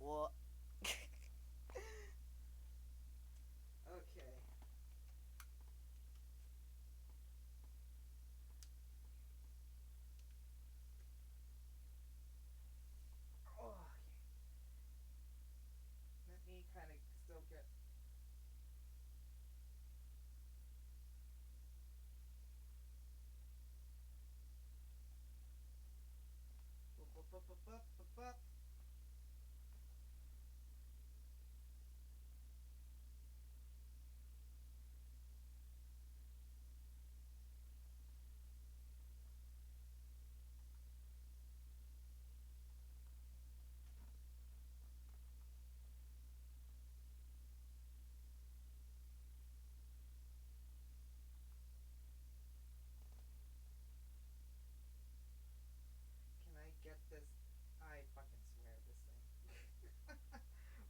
Well, okay. Oh, okay. Let me kind of still get. Bup, bup, bup, bup, bup, bup, bup. Can I get this? I fucking swear this thing.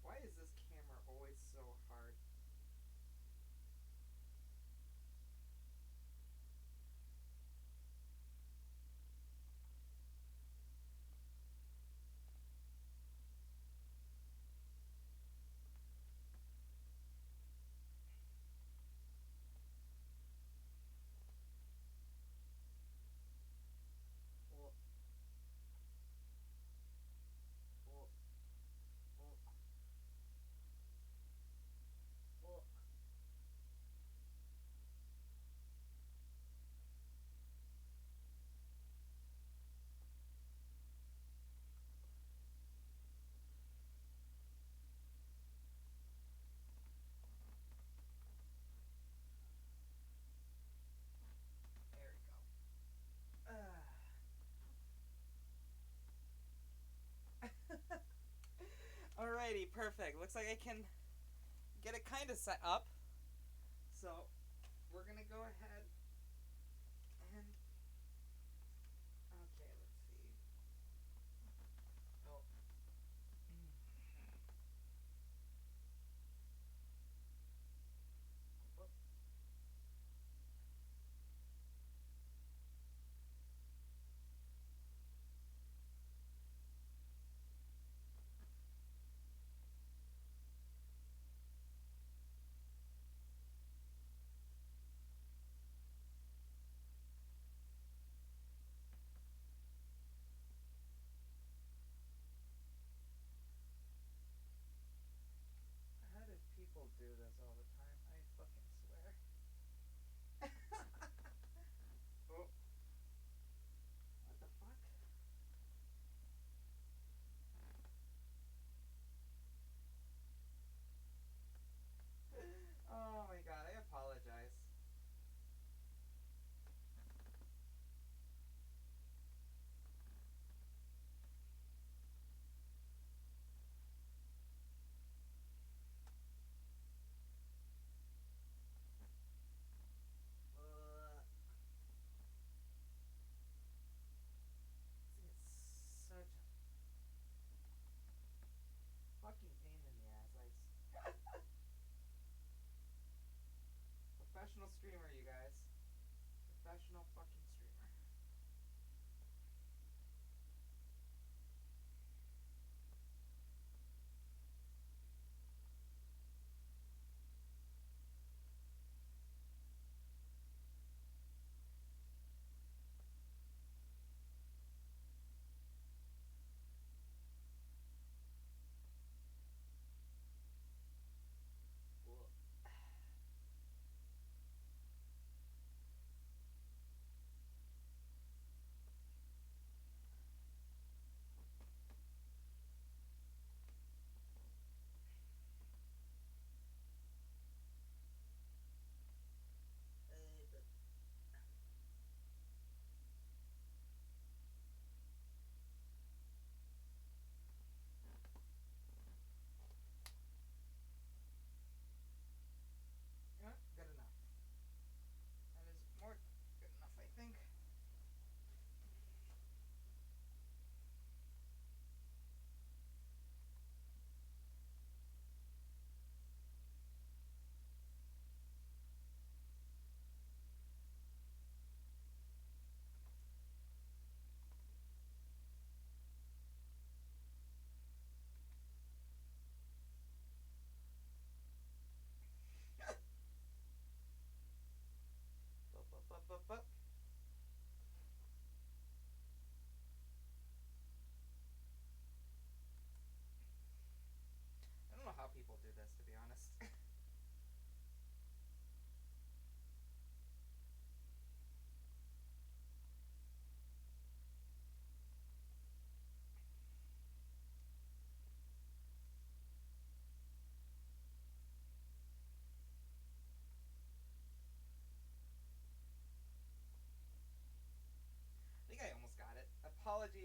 Why is this camera always so hard? Well, well, well, well. There we go. Alrighty, perfect. Looks like I can get it kind of set up. So we're gonna go ahead and okay. Let's see. Oh. Oh.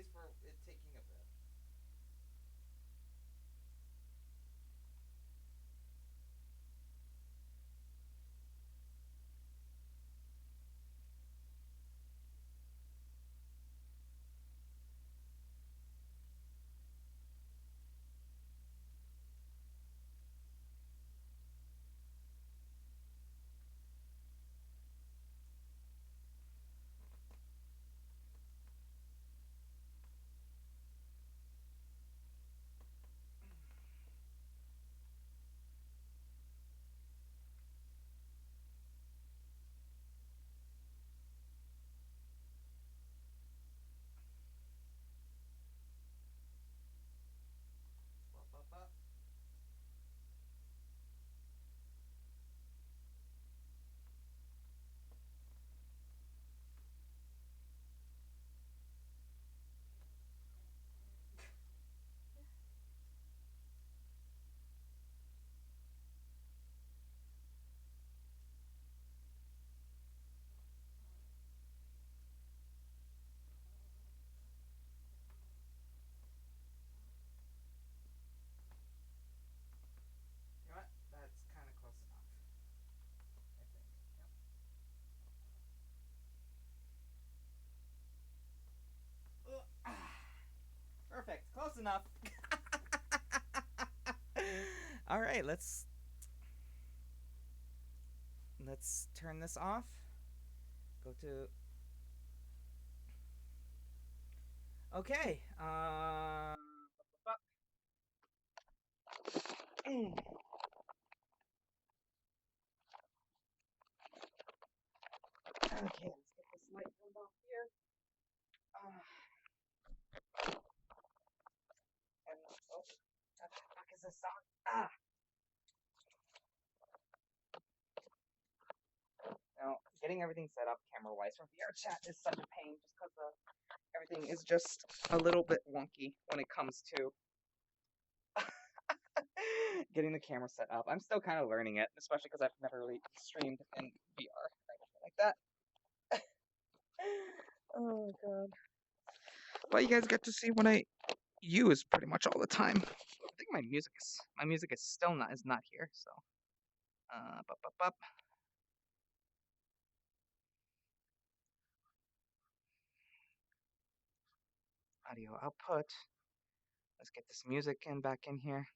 apologies for it taking a bit. Up, up, up. You know what? That's kind of close enough. I think. Yep. Perfect. Close enough. All right, let's turn this off. Go to. Okay. Okay, let's get this light turned off here. And oh, what the fuck is this song? Now, getting everything set up camera-wise for VR chat is such a pain, just because everything is just a little bit wonky when it comes to getting the camera set up. I'm still kind of learning it, especially because I've never really streamed in VR or anything like that. Oh god. But you guys get to see what I use pretty much all the time. I think my music is still not here, so bup. Audio output. Let's get this music back in here.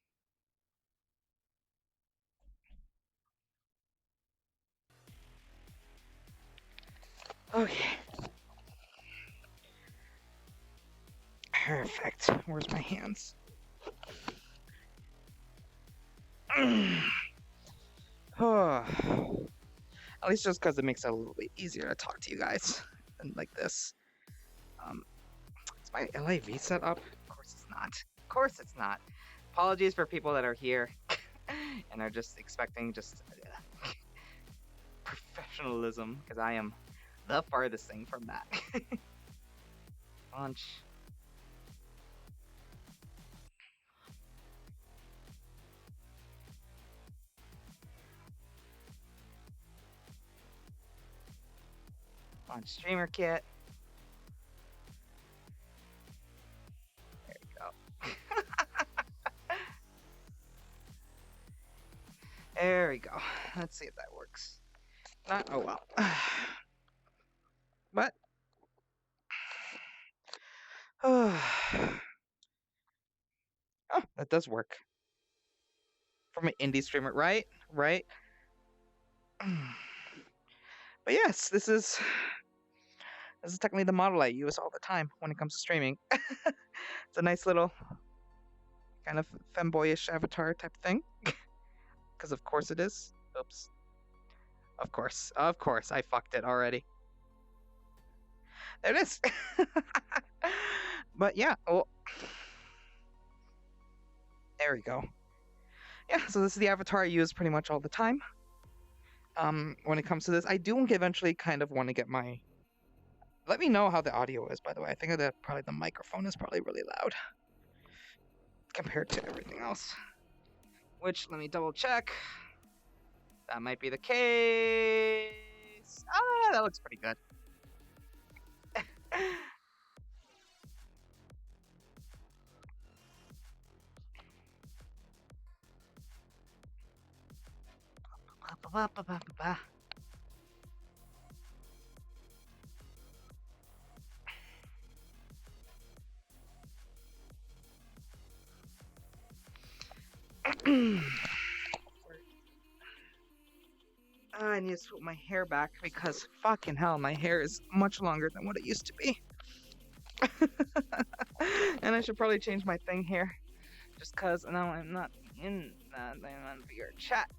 Okay. Perfect. Where's my hands? Oh. At least just because it makes it a little bit easier to talk to you guys than like this. Is my LAV set up? Of course it's not. Of course it's not. Apologies for people that are here and are just expecting professionalism, because I am the farthest thing from that. Launch. Launch streamer kit. There we go. There we go. Let's see if that works. Not, oh well. But oh, that does work. From an indie streamer, right? Right. But yes, this is technically the model I use all the time when it comes to streaming. It's a nice little kind of femboyish avatar type thing. Because of course it is. Oops. Of course, I fucked it already. There it is. But yeah, well, there we go. Yeah, so this is the avatar I use pretty much all the time. When it comes to this, I do eventually kind of want to get my. Let me know how the audio is, by the way. I think that probably the microphone is probably really loud compared to everything else. Which, let me double check. That might be the case. That looks pretty good. I need to swoop my hair back because fucking hell, my hair is much longer than what it used to be. And I should probably change my thing here. Just cause now I'm not in that, I'm on your chat.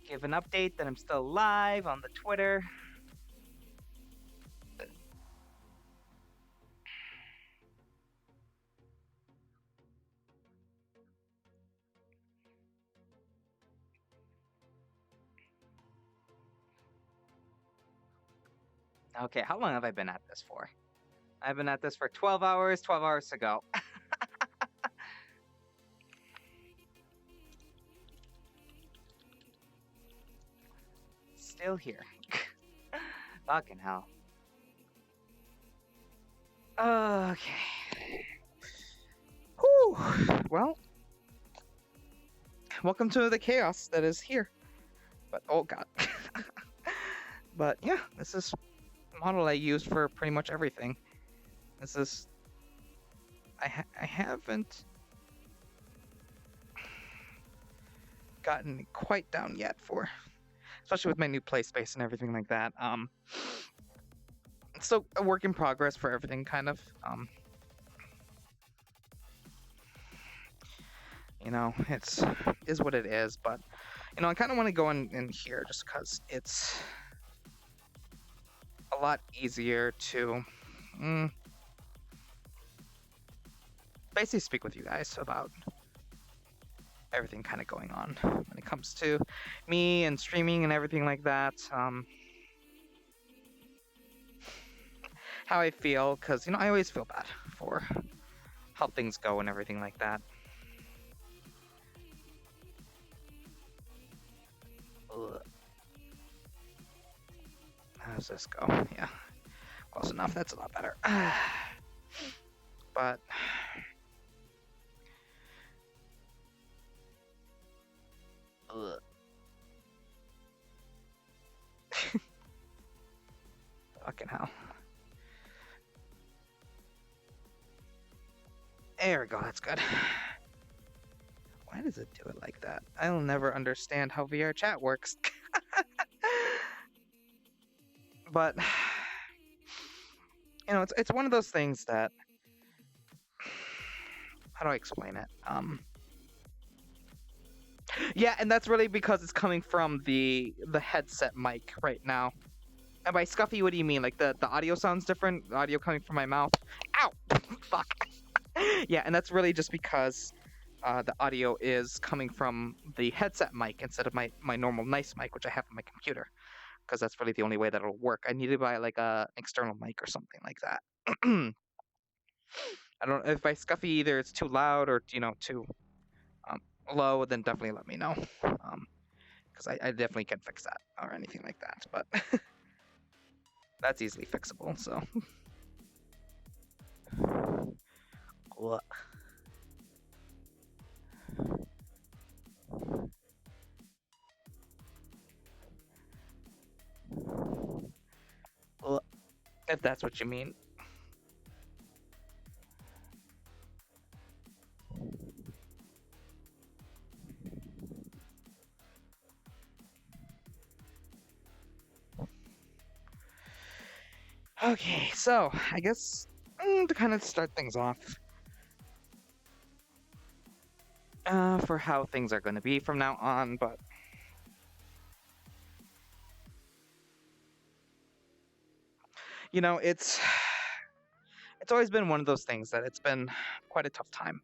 Give an update that I'm still live on the Twitter. Okay, how long have I been at this for? I've been at this for 12 hours, 12 hours to go. Still here. Fucking hell. Okay. Whew. Well, welcome to the chaos that is here. But, oh god. But yeah, this is the model I use for pretty much everything. This is... I haven't gotten quite down yet for... Especially with my new play space and everything like that. It's still a work in progress for everything, kind of. You know, is what it is, but you know, I kind of want to go in here just because it's a lot easier to basically speak with you guys about everything kind of going on when it comes to me and streaming and everything like that. How I feel, because you know, I always feel bad for how things go and everything like that. Ugh. How's this go? Yeah, close enough. That's a lot better. But ugh. Fucking hell. There we go. That's good. Why does it do it like that? I'll never understand how VR chat works. But you know, it's one of those things that, how do I explain it? Yeah, and that's really because it's coming from the headset mic right now. And by scuffy, what do you mean? Like the audio sounds different? The audio coming from my mouth? Ow! Fuck. Yeah, and that's really just because the audio is coming from the headset mic instead of my normal nice mic, which I have on my computer. Because that's really the only way that'll work. I need to buy like a external mic or something like that. I don't know if by scuffy either it's too loud or you know too low, then definitely let me know. Because I definitely can fix that or anything like that. But that's easily fixable. So. What? If that's what you mean. Okay, so I guess to kind of start things off, for how things are going to be from now on, but you know, it's always been one of those things that it's been quite a tough time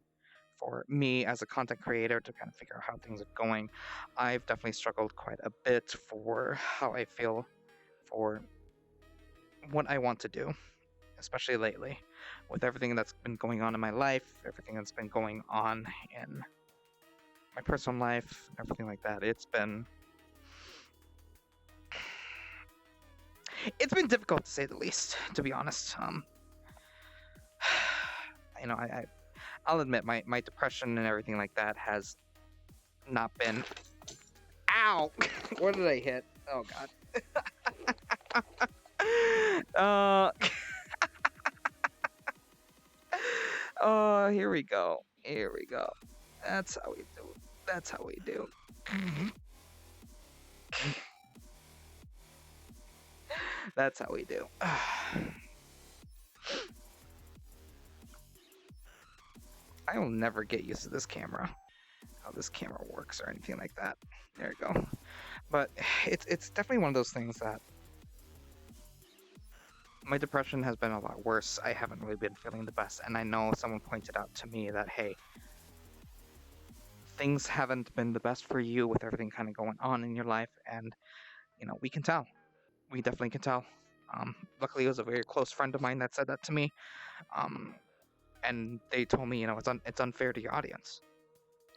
for me as a content creator to kind of figure out how things are going. I've definitely struggled quite a bit for how I feel for what I want to do, especially lately with everything that's been going on in my life, everything that's been going on in my personal life, everything like that. It's been difficult to say the least, to be honest. You know, I'll admit my depression and everything like that has not been. Ow! What did I hit? Oh god. Oh, here we go. Here we go. That's how we do. That's how we do. That's how we do. I will never get used to this camera, how this camera works or anything like that. There you go. But it's definitely one of those things that my depression has been a lot worse. I haven't really been feeling the best, and I know someone pointed out to me that, hey, things haven't been the best for you with everything kind of going on in your life, and we can tell. We definitely can tell. Luckily, it was a very close friend of mine that said that to me, and they told me, it's unfair to your audience,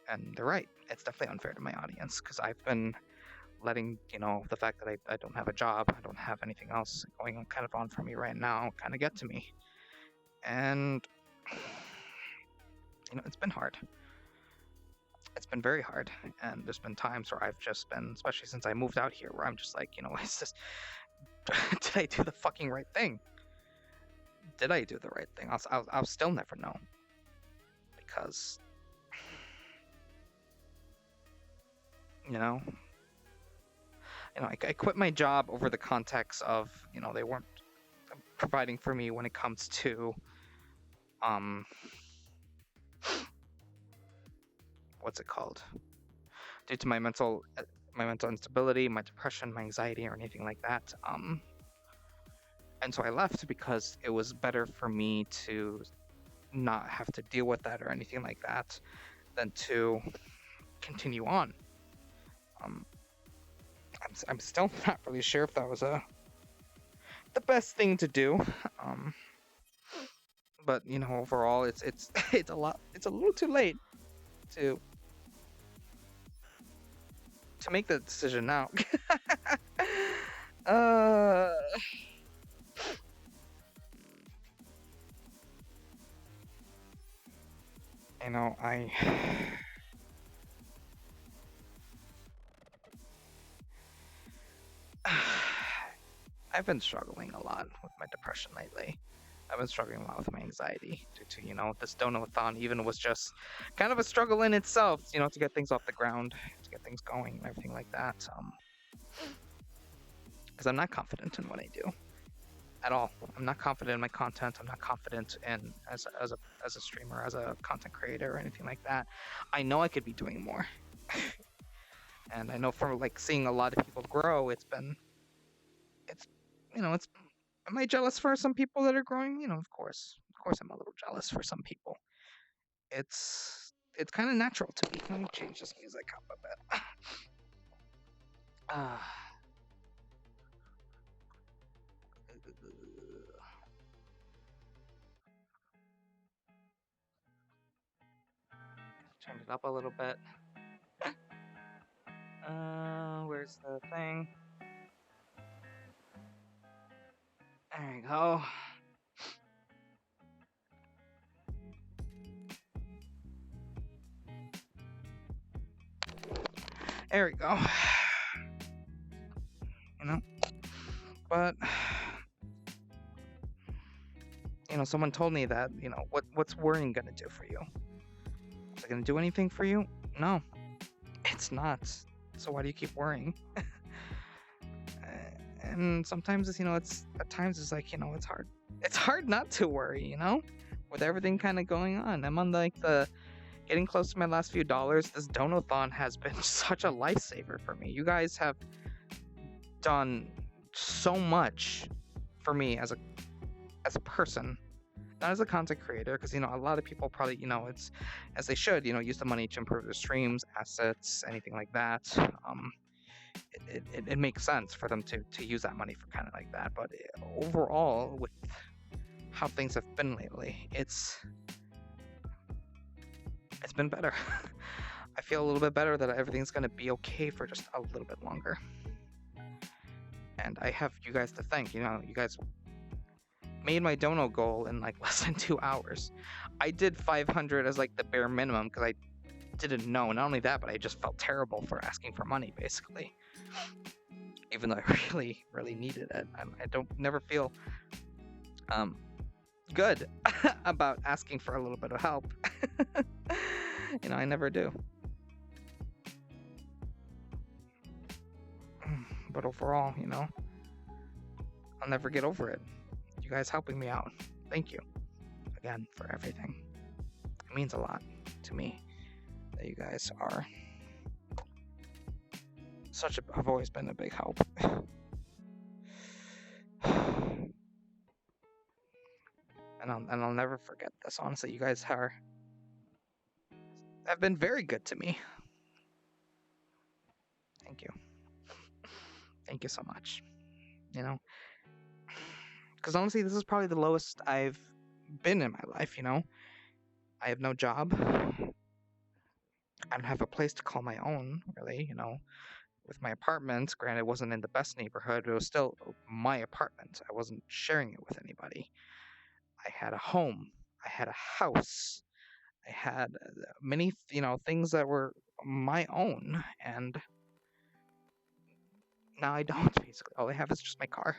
and they're right. It's definitely unfair to my audience because I've been letting the fact that I don't have a job, I don't have anything else going on kind of on for me right now, kind of get to me, and it's been hard. It's been very hard, and there's been times where I've just been, especially since I moved out here, where I'm just like, is this, did I do the fucking right thing? Did I do the right thing? I'll still never know, because I quit my job over the context of they weren't providing for me when it comes to what's it called, due to my mental instability, my depression, my anxiety, or anything like that. And so I left because it was better for me to not have to deal with that or anything like that than to continue on. I'm still not really sure if that was the best thing to do. But overall, it's a little too late to make the decision now. I've been struggling a lot with my depression lately. I've been struggling a lot with my anxiety due to, this Donoathon even was just kind of a struggle in itself, to get things off the ground, to get things going and everything like that. Because I'm not confident in what I do at all. I'm not confident in my content. I'm not confident in as a streamer, as a content creator, or anything like that. I know I could be doing more. And I know from seeing a lot of people grow, am I jealous for some people that are growing? Of course I'm a little jealous for some people. It's kind of natural to me. Let me change this music up a bit. Turn it up a little bit. Where's the thing? There you go. There we go. But someone told me that what's worrying gonna do for you? Is it gonna do anything for you? No, it's not. So why do you keep worrying? And sometimes it's at times it's it's hard. It's hard not to worry, with everything kind of going on. I'm on the getting close to my last few dollars. This Donathon has been such a lifesaver for me. You guys have done so much for me as a person, not as a content creator, because a lot of people probably it's as they should use the money to improve their streams, assets, anything like that. It makes sense for them to use that money for kind of like that, but overall, with how things have been lately, it's been better. I feel a little bit better that everything's going to be okay for just a little bit longer. And I have you guys to thank. You guys made my dono goal in less than 2 hours. I did 500 as like the bare minimum because I didn't know. Not only that, but I just felt terrible for asking for money, basically. Even though I really, really needed it. I don't never feel good about asking for a little bit of help. You know, I never do. But overall, you know, I'll never get over it. You guys helping me out. Thank you again for everything. It means a lot to me that you guys are have always been a big help. And I'll never forget this. Honestly, you guys have been very good to me. Thank you. Thank you so much. You know, because honestly, this is probably the lowest I've been in my life. You know, I have no job. I don't have a place to call my own, really. You know, with my apartment, granted, it wasn't in the best neighborhood, but it was still my apartment. I wasn't sharing it with anybody. I had a home. I had a house. I had many, you know, things that were my own, and now I don't. Basically, all I have is just my car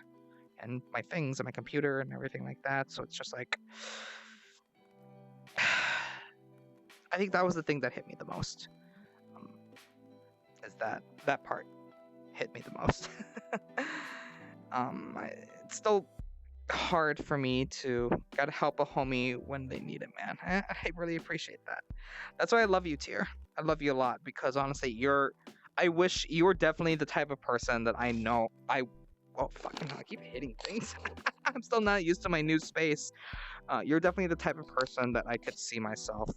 and my things and my computer and everything like that. So it's just like, I think that was the thing that hit me the most. Is that part hit me the most. It's still hard for me to gotta help a homie when they need it, man. I really appreciate that. That's why I love you, Tier. I love you a lot because honestly, I wish you were definitely the type of person that I know. Oh fucking hell, I keep hitting things. I'm still not used to my new space. You're definitely the type of person that I could see myself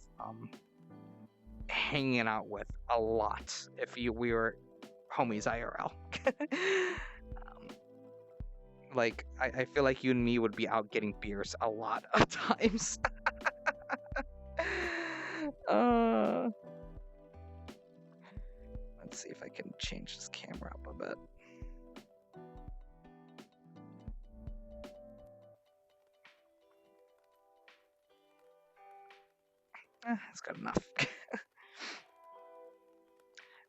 hanging out with a lot if we were homies IRL. Like I feel like you and me would be out getting beers a lot of times. Let's see if I can change this camera up a bit. It's good enough.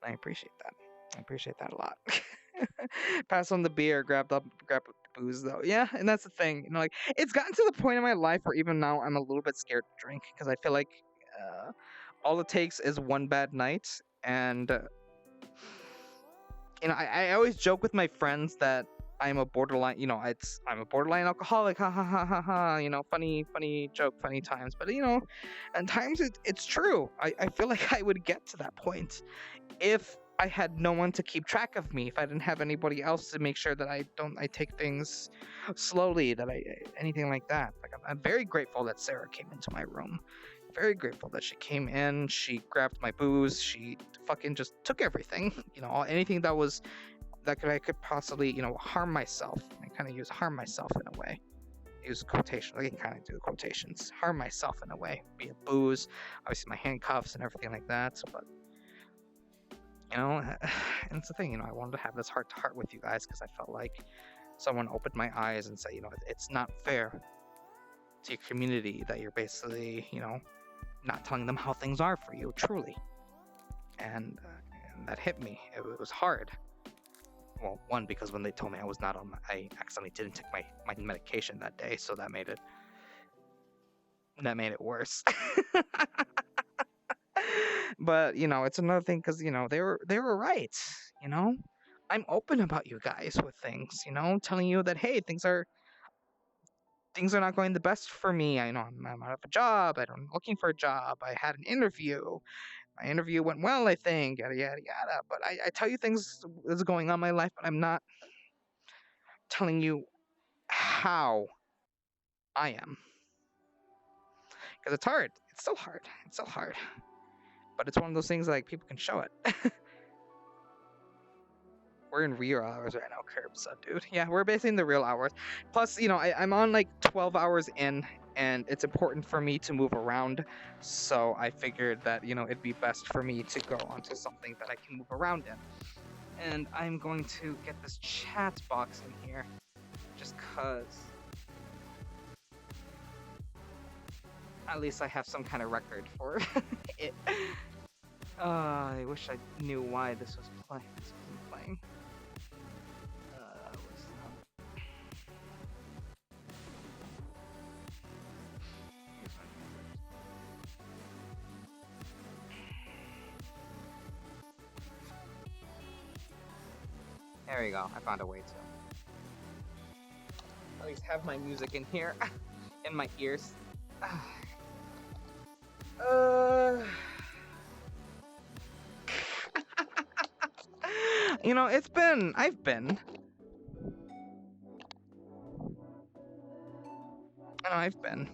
I appreciate that. I appreciate that a lot. Pass on the beer, grab the booze though. Yeah, and that's the thing. You know, like it's gotten to the point in my life where even now I'm a little bit scared to drink because I feel like all it takes is one bad night, and you know, I always joke with my friends that I'm a borderline. You know, I'm a borderline alcoholic. Ha ha ha ha ha. You know, funny joke, funny times. But you know, and times it's true. I feel like I would get to that point if I had no one to keep track of me, if I didn't have anybody else to make sure that I take things slowly, that anything like that. Like I'm very grateful that Sarah came into my room. Very grateful that she came in, she grabbed my booze, she fucking just took everything, you know, anything that I could possibly, you know, harm myself. I kind of use harm myself in a way. Use quotation, I can kind of do quotations. Harm myself in a way, be it booze, obviously my handcuffs and everything like that. So, but you know, and it's the thing, you know, I wanted to have this heart to heart with you guys because I felt like someone opened my eyes and said, you know, it's not fair to your community that you're basically, you know, not telling them how things are for you, truly. And that hit me. It was hard. Well, one, because when they told me I was not I accidentally didn't take my medication that day, so that made it worse. But you know, it's another thing because you know they were right. You know, I'm open about you guys with things. You know, telling you that hey, things are not going the best for me. I know I'm out of a job. I'm looking for a job. I had an interview. My interview went well, I think. Yada yada yada. But I tell you things that's going on in my life, but I'm not telling you how I am because it's hard. It's still hard. It's still hard. But it's one of those things like people can show it. We're in real hours right now, Curb, so dude. Yeah, we're basically in the real hours. Plus, you know, I'm on like 12 hours in, and it's important for me to move around. So I figured that, you know, it'd be best for me to go onto something that I can move around in. And I'm going to get this chat box in here, just cause. At least I have some kind of record for it. I wish I knew why this was playing. This wasn't playing. There we go. I found a way to at least have my music in here, in my ears. You know, I've been.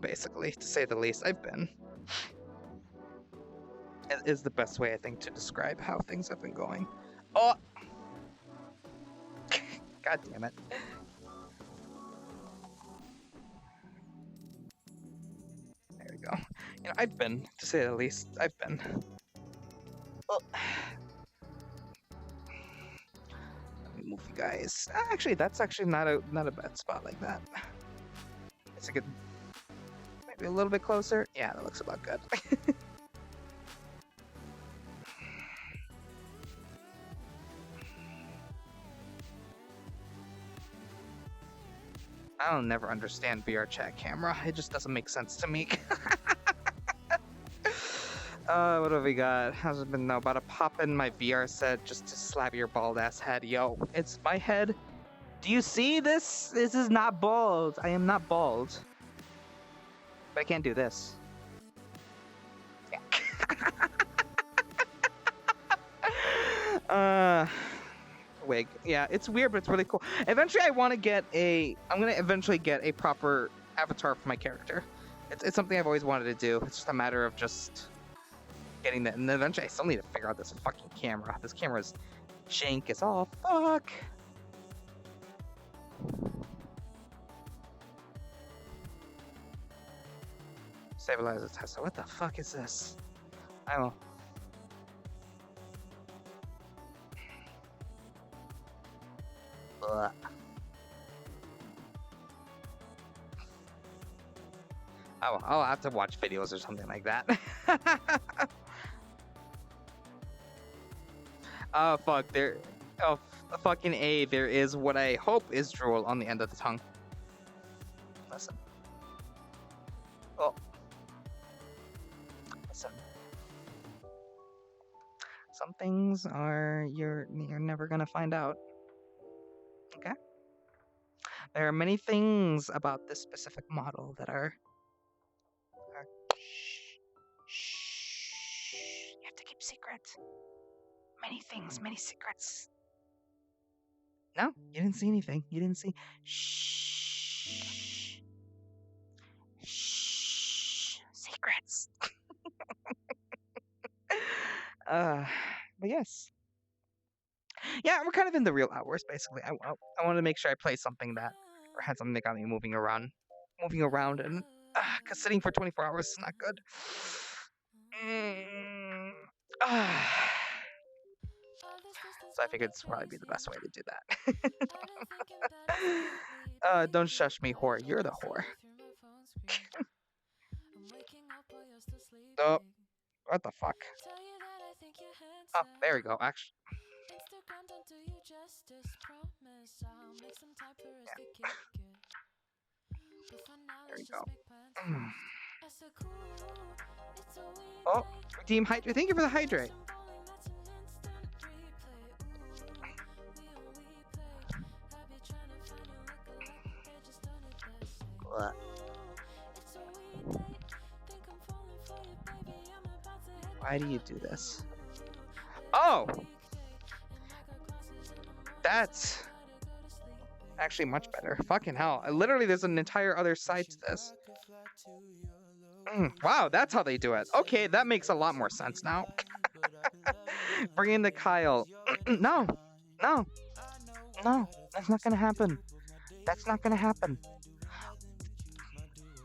Basically, to say the least, I've been. Is the best way, I think, to describe how things have been going. Oh! God damn it. There we go. You know, I've been, to say the least, I've been. Well, let me move you guys. Actually, that's actually not a bad spot like that. It's a good, maybe a little bit closer. Yeah, that looks about good. I'll never understand VR chat camera. It just doesn't make sense to me. What have we got? How's it been now? About to pop in my VR set just to slap your bald ass head. Yo, it's my head. Do you see this? This is not bald. I am not bald. But I can't do this. Yeah. Wig. Yeah, it's weird, but it's really cool. Eventually, I'm gonna eventually get a proper avatar for my character. It's something I've always wanted to do. It's just a matter of just getting that. And then eventually, I still need to figure out this fucking camera. This camera's jank as all fuck. Stabilizer tester. What the fuck is this? I don't know. Oh, I'll have to watch videos or something like that. Oh fuck, fucking A, there is what I hope is drool on the end of the tongue. Listen. Oh. Listen. Some things you're never gonna find out. Okay? There are many things about this specific model that are shh. You have to keep secret. Many things, many secrets. No, you didn't see anything. You didn't see. Shh. Shh. Secrets. But yes. Yeah, we're kind of in the real hours, basically. I wanted to make sure I play something that, or had something that got me moving around, and because sitting for 24 hours is not good. So I figured it's probably be the best way to do that. Don't shush me, whore. You're the whore. Oh, what the fuck? Oh, there we go. Actually. Yeah. There we go. Oh, redeem hydrate. Thank you for the hydrate. What? Why do you do this? Oh! That's actually much better. Fucking hell. Literally, there's an entire other side to this. Wow, that's how they do it. Okay, that makes a lot more sense now. Bring in the Kyle. No. That's not gonna happen. That's not gonna happen.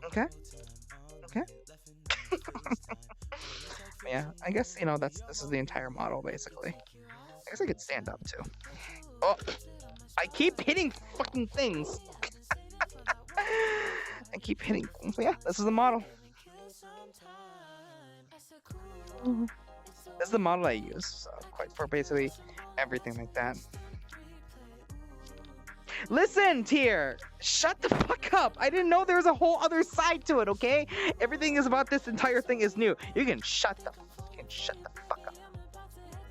Okay. Yeah, I guess, this is the entire model, basically. I guess I could stand up, too. Oh, I keep hitting fucking things. I keep hitting things. Yeah, this is the model. This is the model I use, so quite for basically everything like that. Listen, Tier! Shut the fuck up! I didn't know there was a whole other side to it, okay? Everything is about this entire thing is new. You can shut the fuck up.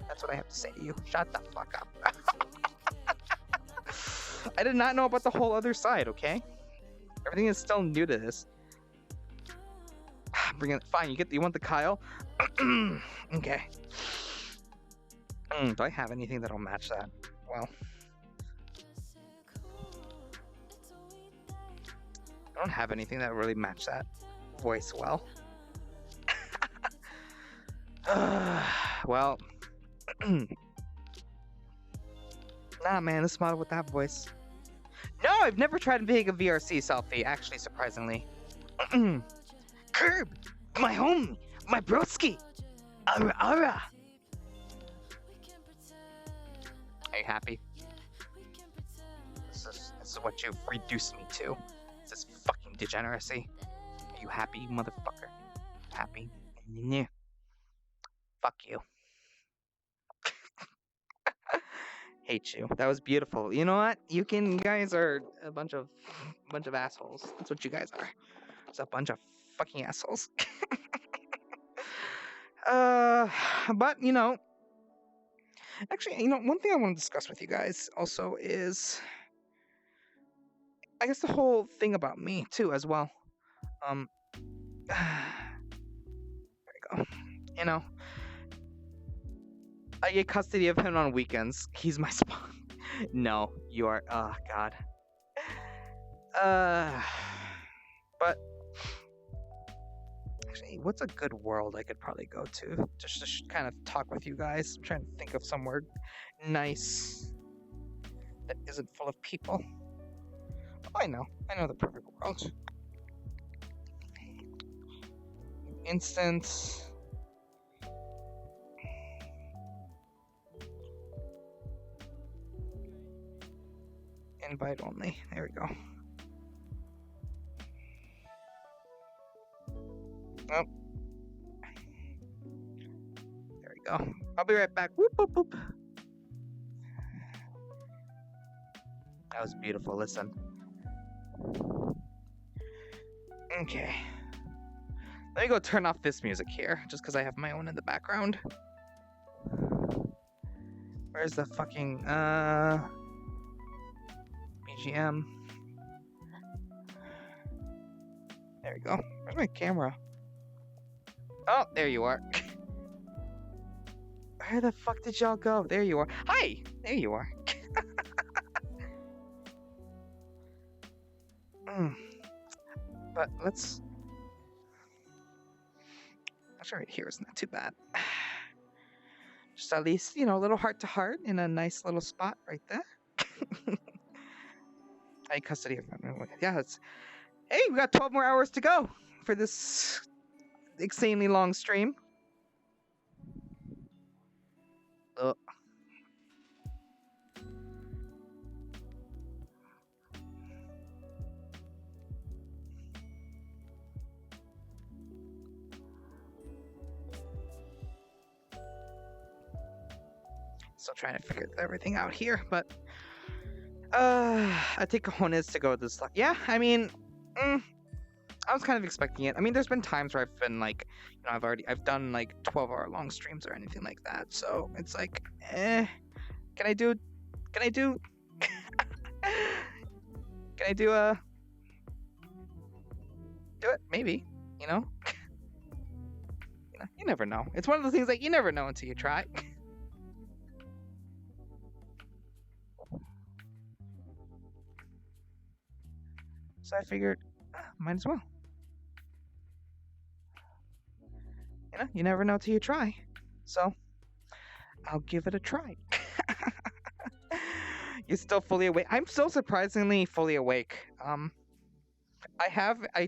That's what I have to say to you. Shut the fuck up. I did not know about the whole other side, okay? Everything is still new to this. Bring it. Fine, you want the Kyle? Okay. Do I have anything that'll match that? Well, I don't have anything that really match that voice well. Well, nah, man, this model with that voice. No, I've never tried to make a VRC selfie. Actually, surprisingly. Curb, my homie, my broski. Ara ara. Are you happy? This is what you've reduced me to. This is fucking degeneracy. Are you happy, motherfucker? Happy? Yeah. Fuck you. Hate you. That was beautiful. You know what? You guys are a bunch of assholes. That's what you guys are. It's a bunch of fucking assholes. But actually, one thing I want to discuss with you guys also is, I guess, the whole thing about me too, as well. There you go. I get custody of him on weekends. He's my spawn. No, you are. Oh God. But actually, what's a good world I could probably go to just to kind of talk with you guys? I'm trying to think of somewhere nice that isn't full of people. Oh, I know the perfect world. Instant. Invite only. There we go. Oh. There we go. I'll be right back. Whoop, whoop, whoop. That was beautiful. Listen. Okay. Let me go turn off this music here, just because I have my own in the background. Where's the fucking, BGM? There we go. Where's my camera? Oh, there you are. Where the fuck did y'all go? There you are. Hi! There you are. But let's... Actually, right here is not too bad. Just at least, a little heart to heart in a nice little spot right there. I custody of him. Yeah, hey, we got 12 more hours to go for this insanely long stream. Still trying to figure everything out here, but I take cojones to go with this luck. Yeah, I mean, I was kind of expecting it. I mean, there's been times where I've been like, I've done like 12-hour long streams or anything like that. So it's like, can I do do it? Maybe, you never know. It's one of those things like you never know until you try. So I figured, might as well. You never know till you try. So I'll give it a try. You're still fully awake? I'm still surprisingly fully awake. I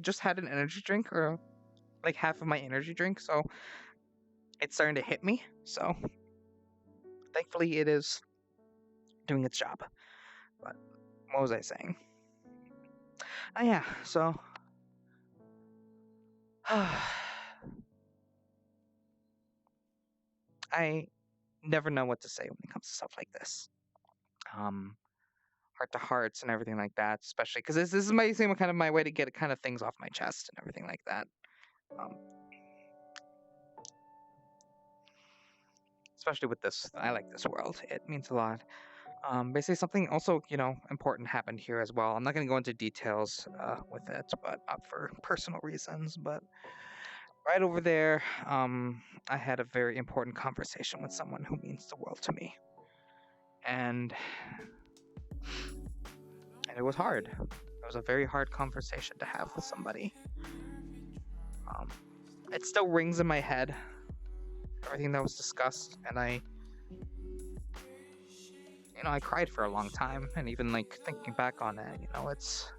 just had an energy drink, or like half of my energy drink, so it's starting to hit me. So thankfully it is doing its job. But what was I saying? Oh yeah, so I never know what to say when it comes to stuff like this. Heart to hearts and everything like that, especially because this is my same kind of my way to get kind of things off my chest and everything like that. Um, especially with this, I like this world. It means a lot. Basically, something also, important happened here as well. I'm not going to go into details with it, but for personal reasons. But right over there, I had a very important conversation with someone who means the world to me, and it was hard. It was a very hard conversation to have with somebody. It still rings in my head, everything that was discussed, and I cried for a long time, and even like thinking back on it, it's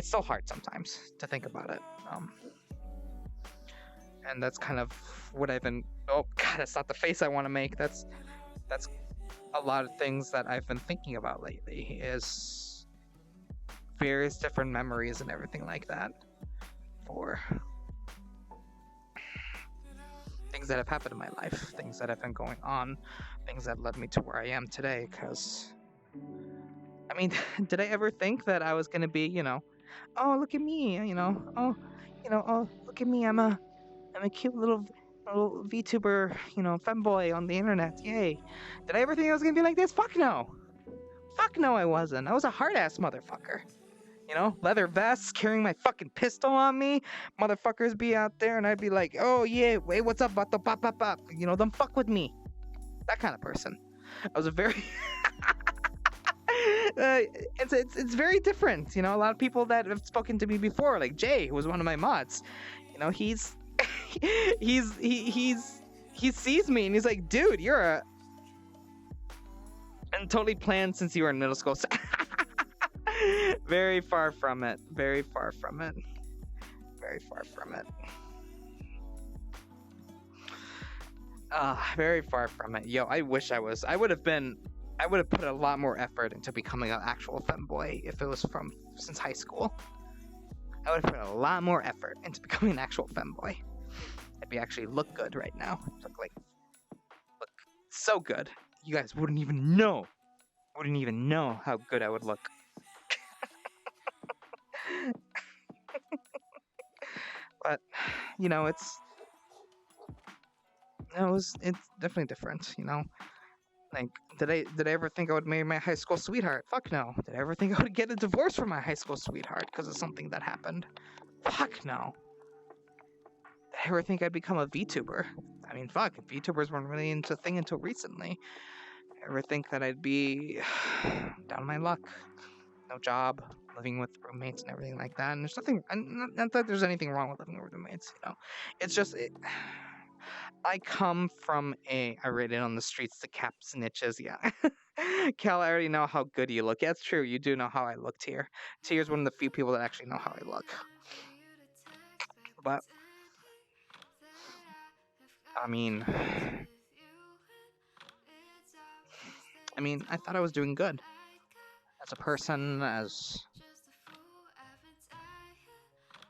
so hard sometimes to think about it. And that's kind of what I've been. Oh God, that's not the face I want to make. That's a lot of things that I've been thinking about lately. Is various different memories and everything like that for things that have happened in my life, things that have been going on, things that led me to where I am today. Because, I mean, did I ever think that I was gonna be, oh look at me, oh look at me, I'm a cute little VTuber, femboy on the internet, yay. Did I ever think I was gonna be like this? Fuck no, I wasn't. I was a hard ass motherfucker. Leather vests, carrying my fucking pistol on me. Motherfuckers be out there, and I'd be like, oh yeah, wait, what's up, bato, pop, pop, pop. Don't fuck with me. That kind of person. I was a very... it's very different. A lot of people that have spoken to me before, like Jay, who was one of my mods, he sees me, and he's like, dude, you're a... And totally planned since you were in middle school. Very far from it. Very far from it. Very far from it. Very far from it. Yo, I wish I was. I would have put a lot more effort into becoming an actual femboy if it was since high school. I would have put a lot more effort into becoming an actual femboy. I'd actually look good right now. Look so good. You guys wouldn't even know how good I would look. But it's definitely different. Like, did I ever think I would marry my high school sweetheart? Fuck no. Did I ever think I would get a divorce from my high school sweetheart because of something that happened? Fuck no. Did I ever think I'd become a VTuber? I mean, fuck, VTubers weren't really into a thing until recently. Did I ever think that I'd be down on my luck? No job, living with roommates and everything like that. And there's nothing, not that there's anything wrong with living with roommates, It's just, I come from I read it on the streets, the cap snitches, yeah. Cal, I already know how good you look. Yeah, it's true, you do know how I look, Tier. Tier's one of the few people that actually know how I look. But, I mean, I thought I was doing good. As a person, as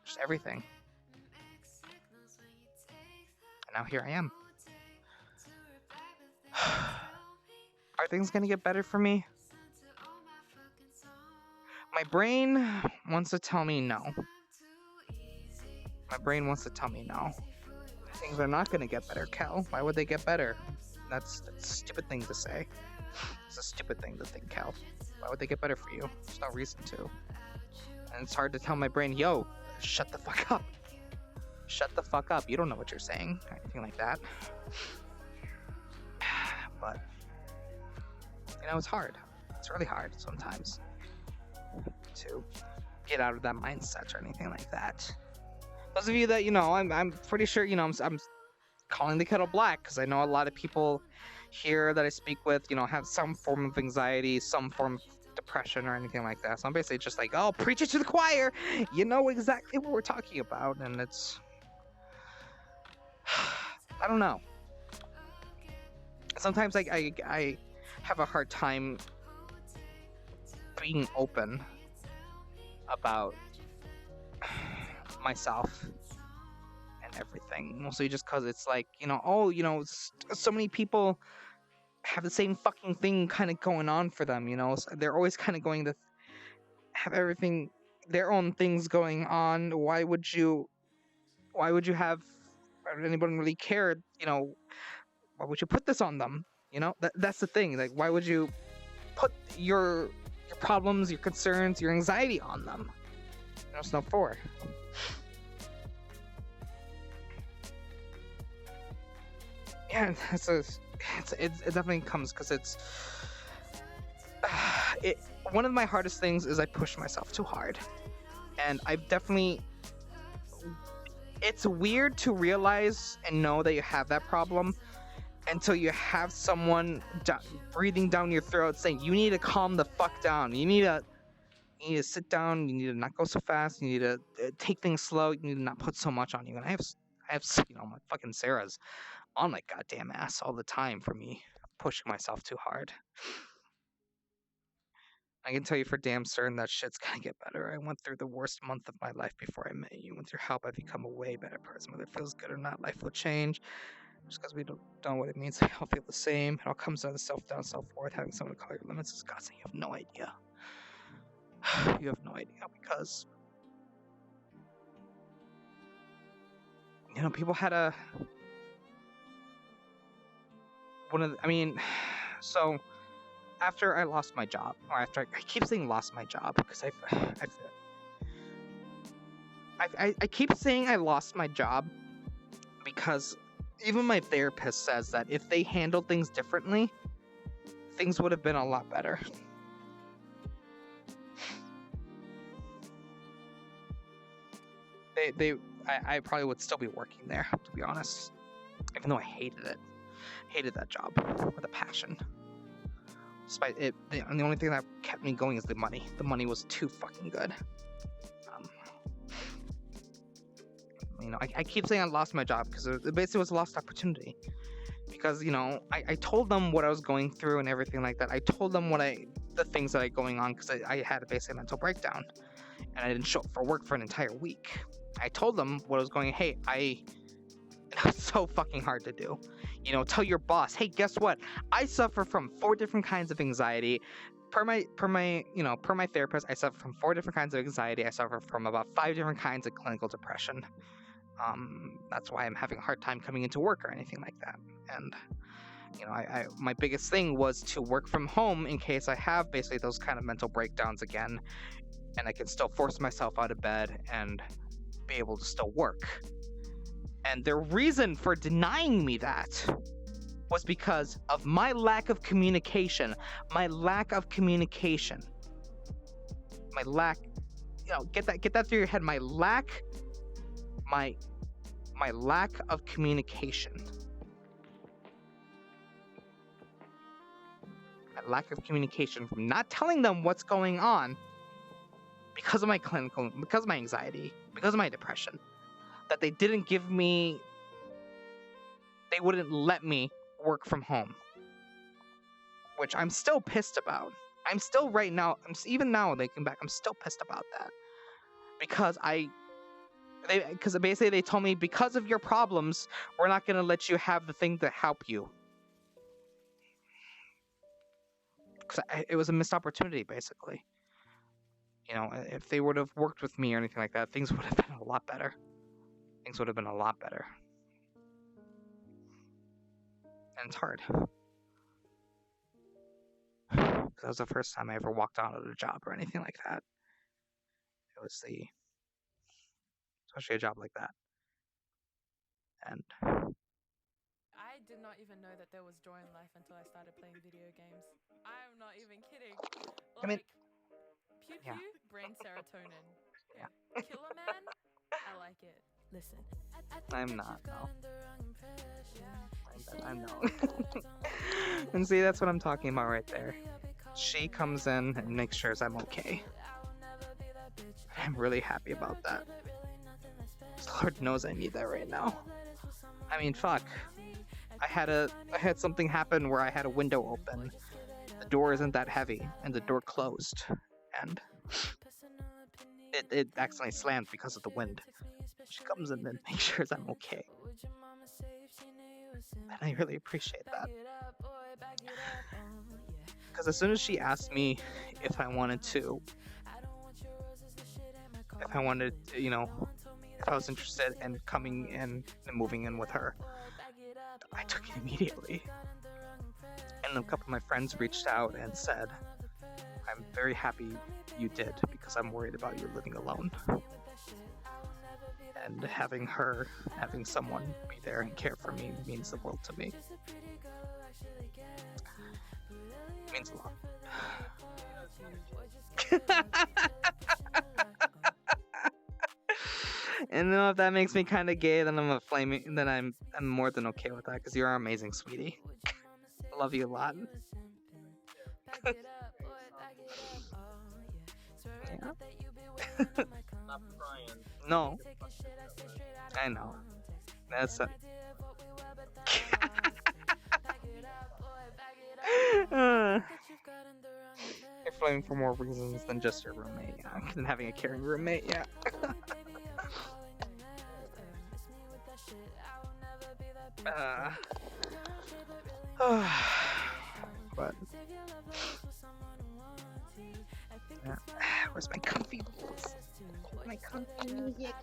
just everything. And now here I am. Are things gonna get better for me? My brain wants to tell me no. My brain wants to tell me no. Things are not gonna get better, Cal. Why would they get better? That's a stupid thing to say. It's a stupid thing to think, Cal. Why would they get better for you? There's no reason to. And it's hard to tell my brain, yo, shut the fuck up. Shut the fuck up. You don't know what you're saying. Or anything like that. But, it's hard. It's really hard sometimes to get out of that mindset or anything like that. Those of you that, I'm pretty sure, I'm calling the kettle black because I know a lot of people here that I speak with, have some form of anxiety, some form of depression or anything like that. So I'm basically just like, oh, preach it to the choir. You know exactly what we're talking about. And it's, I don't know. Sometimes I have a hard time being open about myself and everything. Mostly just because it's like, so many people have the same fucking thing kind of going on for them, so they're always kind of going to have everything, their own things going on. Why would you have, why would anyone really care, why would you put this on them? That's the thing. Like, why would you put your problems, your concerns, your anxiety on them? It's not for. Yeah, it definitely comes because one of my hardest things is I push myself too hard, and I've definitely. It's weird to realize and know that you have that problem until you have someone breathing down your throat saying you need to calm the fuck down. You need to sit down. You need to not go so fast. You need to take things slow. You need to not put so much on you. And I have my fucking Sarah's on my goddamn ass all the time for me pushing myself too hard. I can tell you for damn certain that shit's gonna get better. I went through the worst month of my life before I met you. With your help, I've become a way better person. Whether it feels good or not, life will change. Just because we don't know what it means, we all feel the same. It all comes down to self-doubt, self-worth. Having someone to call your limits is constant. You have no idea. You have no idea because people had so after I lost my job, or after I keep saying lost my job because I keep saying I lost my job because even my therapist says that if they handled things differently, things would have been a lot better. I probably would still be working there, to be honest, even though I hated that job with a passion. Despite it, the only thing that kept me going is the money. The money was too fucking good. I keep saying I lost my job because it basically was a lost opportunity. Because I told them what I was going through and everything like that. I told them the things that I going on because I had basically a mental breakdown, and I didn't show up for work for an entire week. I told them what I was going. Hey, it was so fucking hard to do. Tell your boss, hey, guess what? I suffer from 4 different kinds of anxiety. Per my therapist, I suffer from 4 different kinds of anxiety. I suffer from about 5 different kinds of clinical depression. That's why I'm having a hard time coming into work or anything like that. And my biggest thing was to work from home in case I have basically those kind of mental breakdowns again, and I can still force myself out of bed and be able to still work. And their reason for denying me that was because of my lack of communication. My lack, get that through your head. My lack of communication. My lack of communication from not telling them what's going on because of my anxiety, because of my depression. That they wouldn't let me work from home, which I'm still pissed about. I'm still right now, even now they come back, I'm still pissed about that. Because basically they told me, because of your problems, we're not going to let you have the thing to help you. Because it was a missed opportunity, basically. If they would have worked with me or anything like that, things would have been a lot better. And it's hard. Because that was the first time I ever walked out of a job or anything like that. It was especially a job like that. And I did not even know that there was joy in life until I started playing video games. I'm not even kidding. Pew pew, brain serotonin. Yeah. Killer Man, I like it. Listen. I'm not, no. I'm not. And see, that's what I'm talking about right there. She comes in and makes sure I'm okay. I'm really happy about that. Lord knows I need that right now. I mean, fuck. I had something happen where I had a window open. The door isn't that heavy, and the door closed, and it accidentally slammed because of the wind. she comes in and makes sure I'm okay. And I really appreciate that. Because as soon as she asked me if I wanted to, if I was interested in coming in and moving in with her, I took it immediately. And a couple of my friends reached out and said, I'm very happy you did, because I'm worried about you living alone. And having someone be there and care for me means the world to me. It means a lot. And if that makes me kind of gay, then I'm more than okay with that, because you're amazing, sweetie. I love you a lot. Yeah. No. I know. That's a... You're flaming for more reasons than just your roommate, yeah. And having a caring roommate, yeah. But yeah. Where's my comfy boots? My comfy music.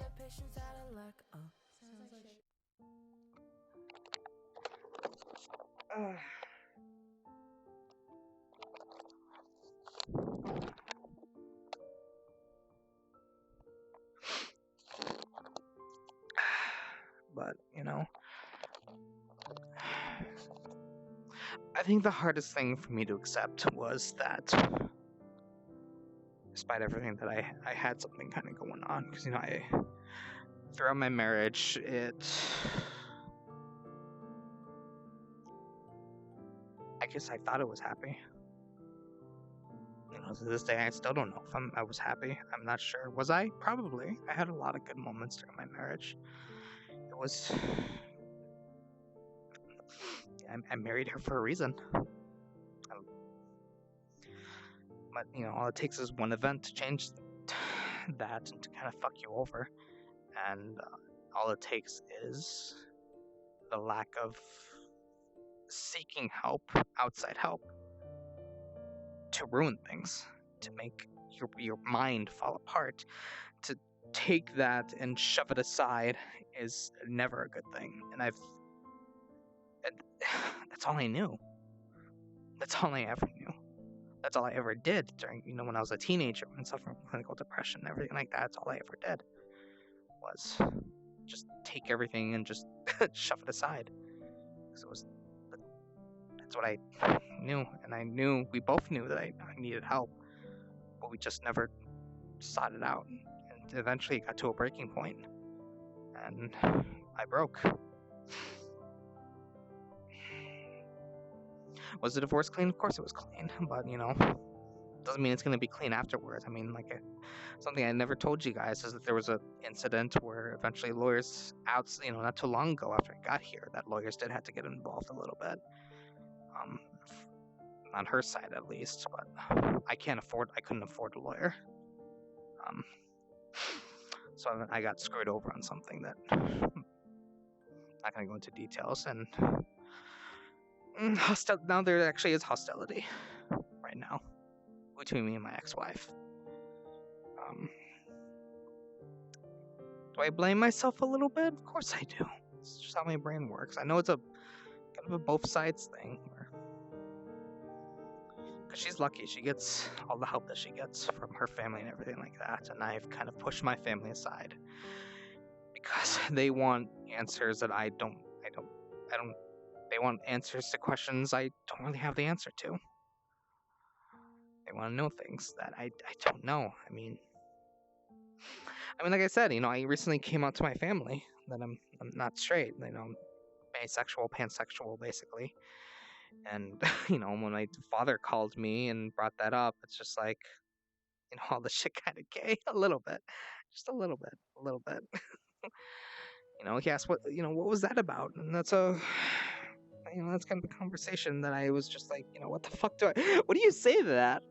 But I think the hardest thing for me to accept was that, despite everything, that I had something kind of going on, because throughout my marriage, I guess I thought it was happy. To this day, I still don't know if I was happy. I'm not sure. Was I? Probably. I had a lot of good moments during my marriage. It was... I married her for a reason. But, all it takes is one event to change that and to kind of fuck you over. And all it takes is the lack of seeking help, outside help, to ruin things, to make your mind fall apart. To take that and shove it aside is never a good thing. And that's all I knew. That's all I ever knew. That's all I ever did during, when I was a teenager and suffering from clinical depression and everything like that. That's all I ever did, was just take everything and just shove it aside. Because that's what I knew. And we both knew that I needed help, but we just never sought it out. And eventually it got to a breaking point, and I broke. Was the divorce clean? Of course it was clean, but doesn't mean it's going to be clean afterwards. I mean, something I never told you guys is that there was an incident where eventually lawyers not too long ago after I got here, that lawyers did have to get involved a little bit. On her side at least, but I couldn't afford a lawyer. So I got screwed over on something that I'm not going to go into details, and now there actually is hostility right now between me and my ex-wife. Do I blame myself a little bit? Of course I do. It's just how my brain works. I know it's a kind of a both sides thing, because she's lucky. She gets all the help that she gets from her family and everything like that, and I've kind of pushed my family aside because they want answers that I don't. They want answers to questions I don't really have the answer to. They want to know things that I don't know. I mean, like I said, I recently came out to my family that I'm not straight. Asexual, pansexual, basically. And when my father called me and brought that up, it's just like, all the shit kind of gay a little bit, just a little bit. He asked what was that about, and that's that's kind of a conversation that I was just like, what the fuck what do you say to that?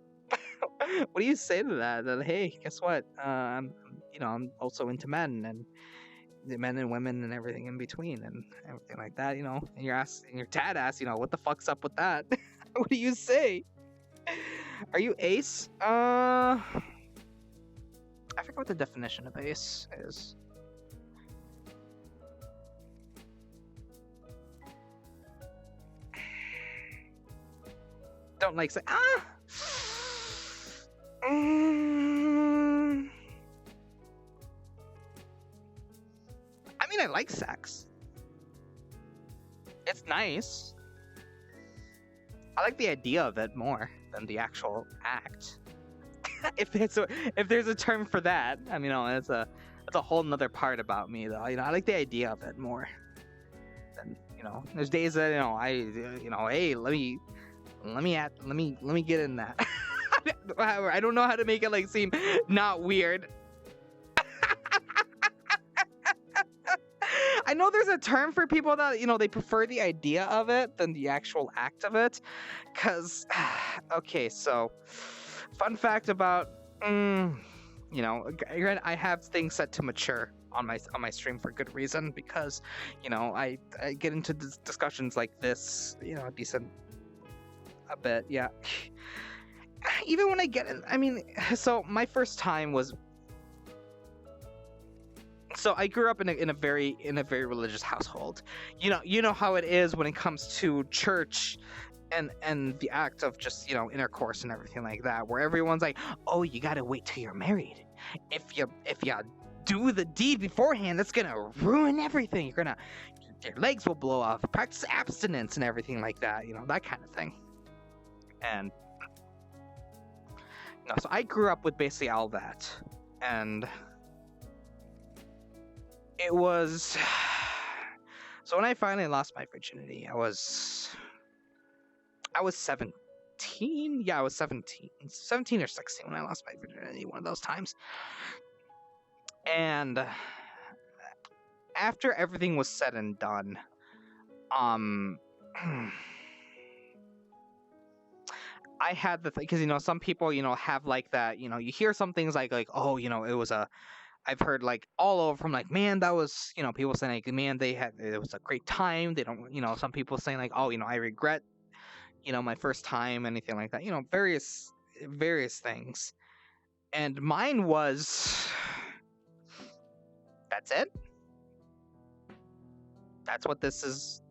What do you say to that? That, hey, guess what? I'm also into men, and the men and women and everything in between and everything like that, you know. And your dad asks, you know, what the fuck's up with that? What do you say? Are you ace? I forget what the definition of ace is. Don't like say I mean, I like sex. It's nice. I like the idea of it more than the actual act. if there's a term for that, I mean, it's a whole nother part about me, though. You know, I like the idea of it more. Than, you know, there's days that hey, let me get in that. I don't know how to make it like seem not weird. I know there's a term for people that, you know, they prefer the idea of it than the actual act of it. Cause, okay, so fun fact about, you know, I have things set to mature on my stream for good reason, because, you know, I get into discussions like this, you know, a bit, yeah. Even when I get in, I mean, so my first time was, so I grew up in a very religious household. You know how it is when it comes to church and the act of just, you know, intercourse and everything like that, where everyone's like, oh, you gotta wait till you're married. If you do the deed beforehand, that's gonna ruin everything. Your legs will blow off. Practice abstinence and everything like that. You know, that kind of thing. And you know, so I grew up with basically all that, and it was, so when I finally lost my virginity, I was 17. Yeah, I was 17 or 16 when I lost my virginity, one of those times. And after everything was said and done, I had the thing, because, you know, some people, you know, have like that, you know, you hear some things like, oh, you know, I've heard like all over from like, man, that was, you know, people saying like, man, it was a great time. They don't, you know, some people saying like, oh, you know, I regret, you know, my first time, anything like that, you know, various things. And mine was, that's it. That's what this is.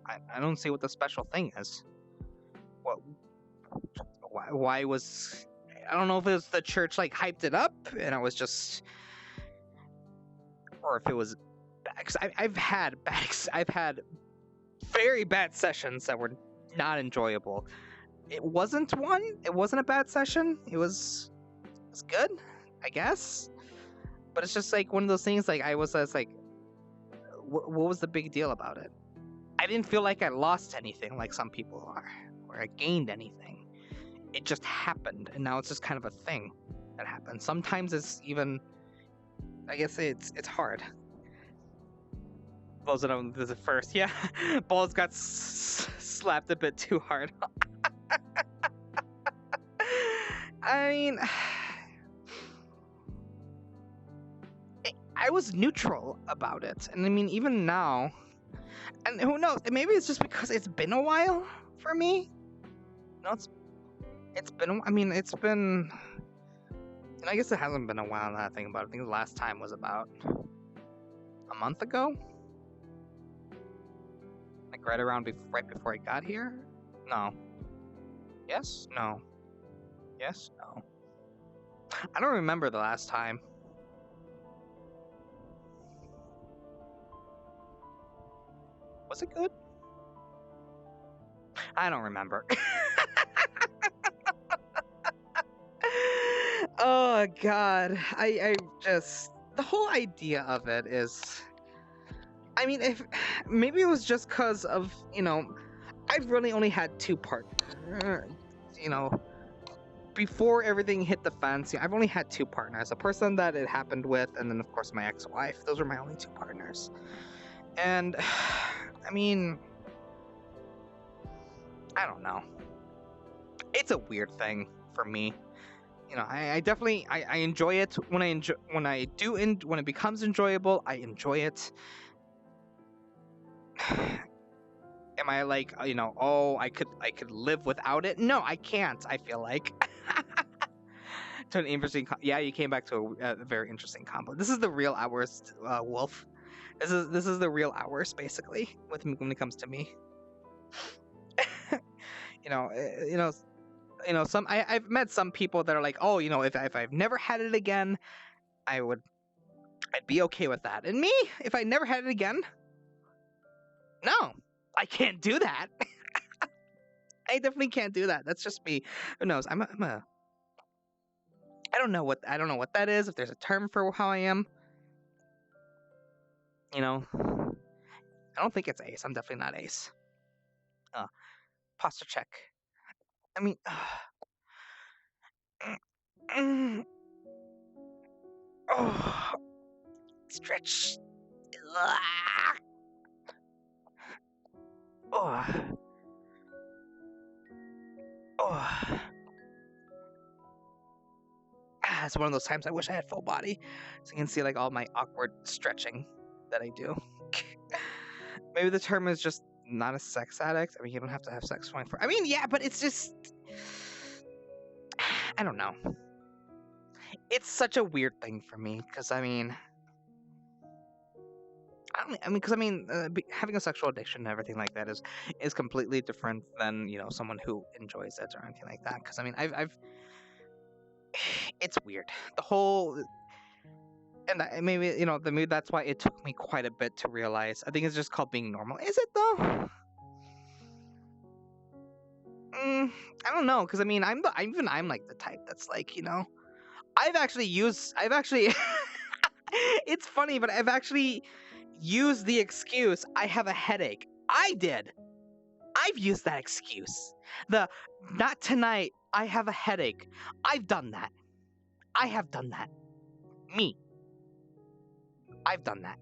I don't see what the special thing is. Why was, I don't know if it was the church like hyped it up and I was just, or if it was bad. Cause I've had very bad sessions that were not enjoyable. It wasn't a bad session. It was good, I guess. But it's just like one of those things, like I was like, what was the big deal about it? I didn't feel like I lost anything like some people are, or I gained anything. It just happened, and now it's just kind of a thing that happens. Sometimes it's even, I guess it's hard. Those of this is first, yeah. Balls got slapped a bit too hard. I mean, I was neutral about it, and I mean, even now, and who knows? Maybe it's just because it's been a while for me. No, it's been. I mean, it's been. And I guess it hasn't been a while now that I think about it. I think the last time was about a month ago. Like right around right before I got here? No. Yes? No. Yes? No. I don't remember the last time. Was it good? I don't remember. Oh god, I just, the whole idea of it is, I mean, if maybe it was just because of, you know, I've really only had two partners, you know, before everything hit the fence. You know, I've only had two partners, a person that it happened with, and then of course my ex-wife. Those were my only two partners. And I mean, I don't know, it's a weird thing for me. you know, I definitely I enjoy it when when it becomes enjoyable. I enjoy it. Am I like, you know, oh, I could live without it? No, I can't. I feel like. To an interesting, yeah, you came back to a very interesting combo. This is the real hours, Wolf. This is the real hours, basically, with me when it comes to me. You know, I've met some people that are like, oh, you know, if I've never had it again, I'd be okay with that. And me, if I never had it again, no, I can't do that. I definitely can't do that. That's just me. Who knows? I don't know what that is. If there's a term for how I am, you know, I don't think it's ace. I'm definitely not ace. Posture check. I mean, oh, stretch. Oh. Oh. It's one of those times I wish I had full body, so you can see like all my awkward stretching that I do. Maybe the term is just not a sex addict. I mean, you don't have to have sex 24. I mean, yeah, but it's just, I don't know. It's such a weird thing for me because I mean, having a sexual addiction and everything like that is completely different than, you know, someone who enjoys it or anything like that. Because I mean, I've it's weird. The whole, and maybe, you know, maybe that's why it took me quite a bit to realize. I think it's just called being normal. Is it though? I don't know, because I mean, I'm like the type that's like, you know, I've actually it's funny, but I've actually used the excuse I have a headache. I've used that excuse. The not tonight, I have a headache. I've done that. I have done that. Me. I've done that.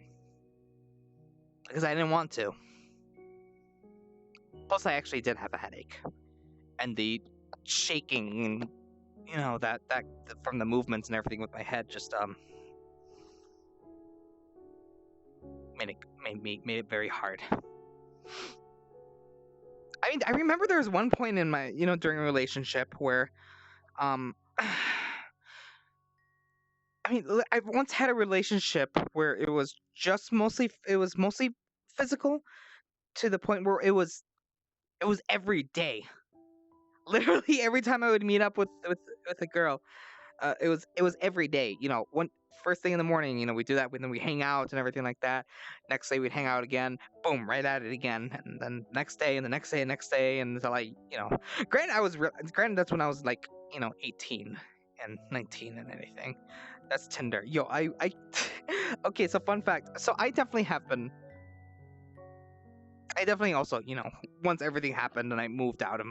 Because I didn't want to. Plus, I actually did have a headache. And the shaking, you know, that from the movements and everything with my head just made it very hard. I mean, I remember there was one point in my, you know, during a relationship where I mean, I've once had a relationship where it was mostly physical, to the point where it was every day. Literally every time I would meet up with a girl, it was every day. You know, first thing in the morning, you know, we do that, and then we hang out and everything like that. Next day we'd hang out again, boom, right at it again, and then next day and the next day and next day, and until you know, granted that's when I was like, you know, 18 and 19 and anything. That's Tinder. Yo, I okay, so fun fact. So I definitely also, you know, once everything happened and I moved out of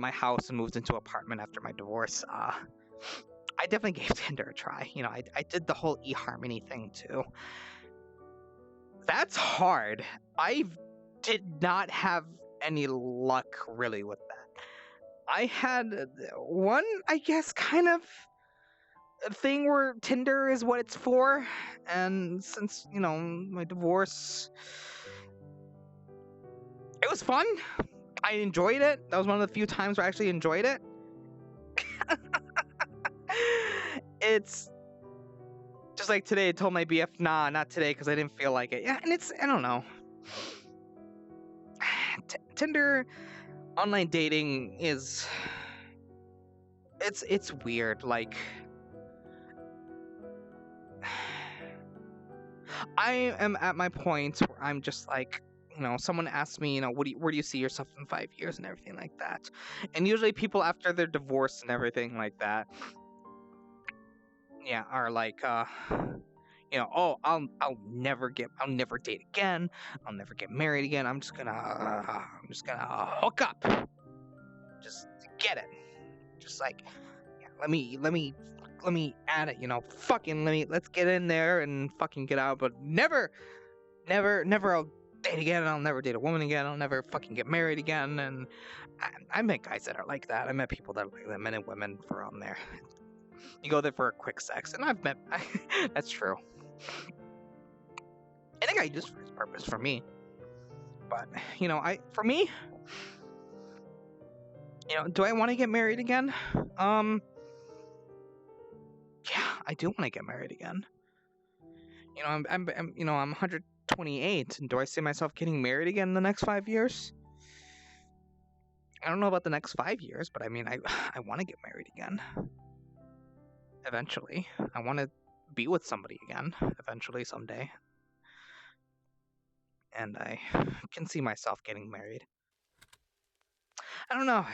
my house and moved into an apartment after my divorce, I definitely gave Tinder a try. You know, I did the whole eHarmony thing too. That's hard. I did not have any luck really with that. I had one, I guess, kind of thing where Tinder is what it's for, and since, you know, my divorce, it was fun. I enjoyed it. That was one of the few times where I actually enjoyed it. It's just like today I told my BF, nah, not today, because I didn't feel like it. Yeah, and I don't know. Tinder, online dating it's weird. Like, I am at my point where I'm just like, you know, someone asks me, you know, where do you see yourself in 5 years and everything like that. And usually people after their divorce and everything like that, yeah, are like, you know, oh, I'll never date again. I'll never get married again. I'm just gonna hook up. Just get it. Just like, yeah, let me add it, you know, fucking let's get in there and fucking get out, but never I'll date again, and I'll never date a woman again, I'll never fucking get married again. And I met guys that are like that. I met people that are like that, men and women for on there. You go there for a quick sex, and I've met. That's true. I think I use for his purpose for me. But for me, do I want to get married again? Yeah, I do want to get married again. I'm 128, and do I see myself getting married again in the next 5 years? I don't know about the next 5 years, but I mean, I want to get married again. Eventually, I want to be with somebody again. Eventually, someday, and I can see myself getting married. I don't know.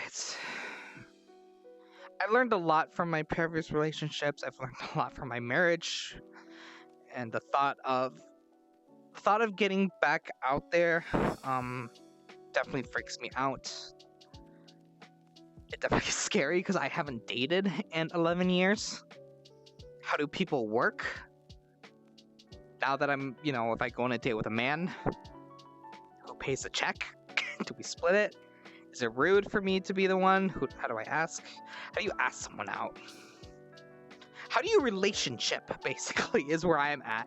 I've learned a lot from my previous relationships. I've learned a lot from my marriage, and the thought of getting back out there definitely freaks me out. It definitely is scary because I haven't dated in 11 years. How do people work? Now that I'm, if I go on a date with a man, who pays the check? Do we split it? Is it rude for me to be the one? How do I ask? How do you ask someone out? How do you relationship, basically, is where I'm at.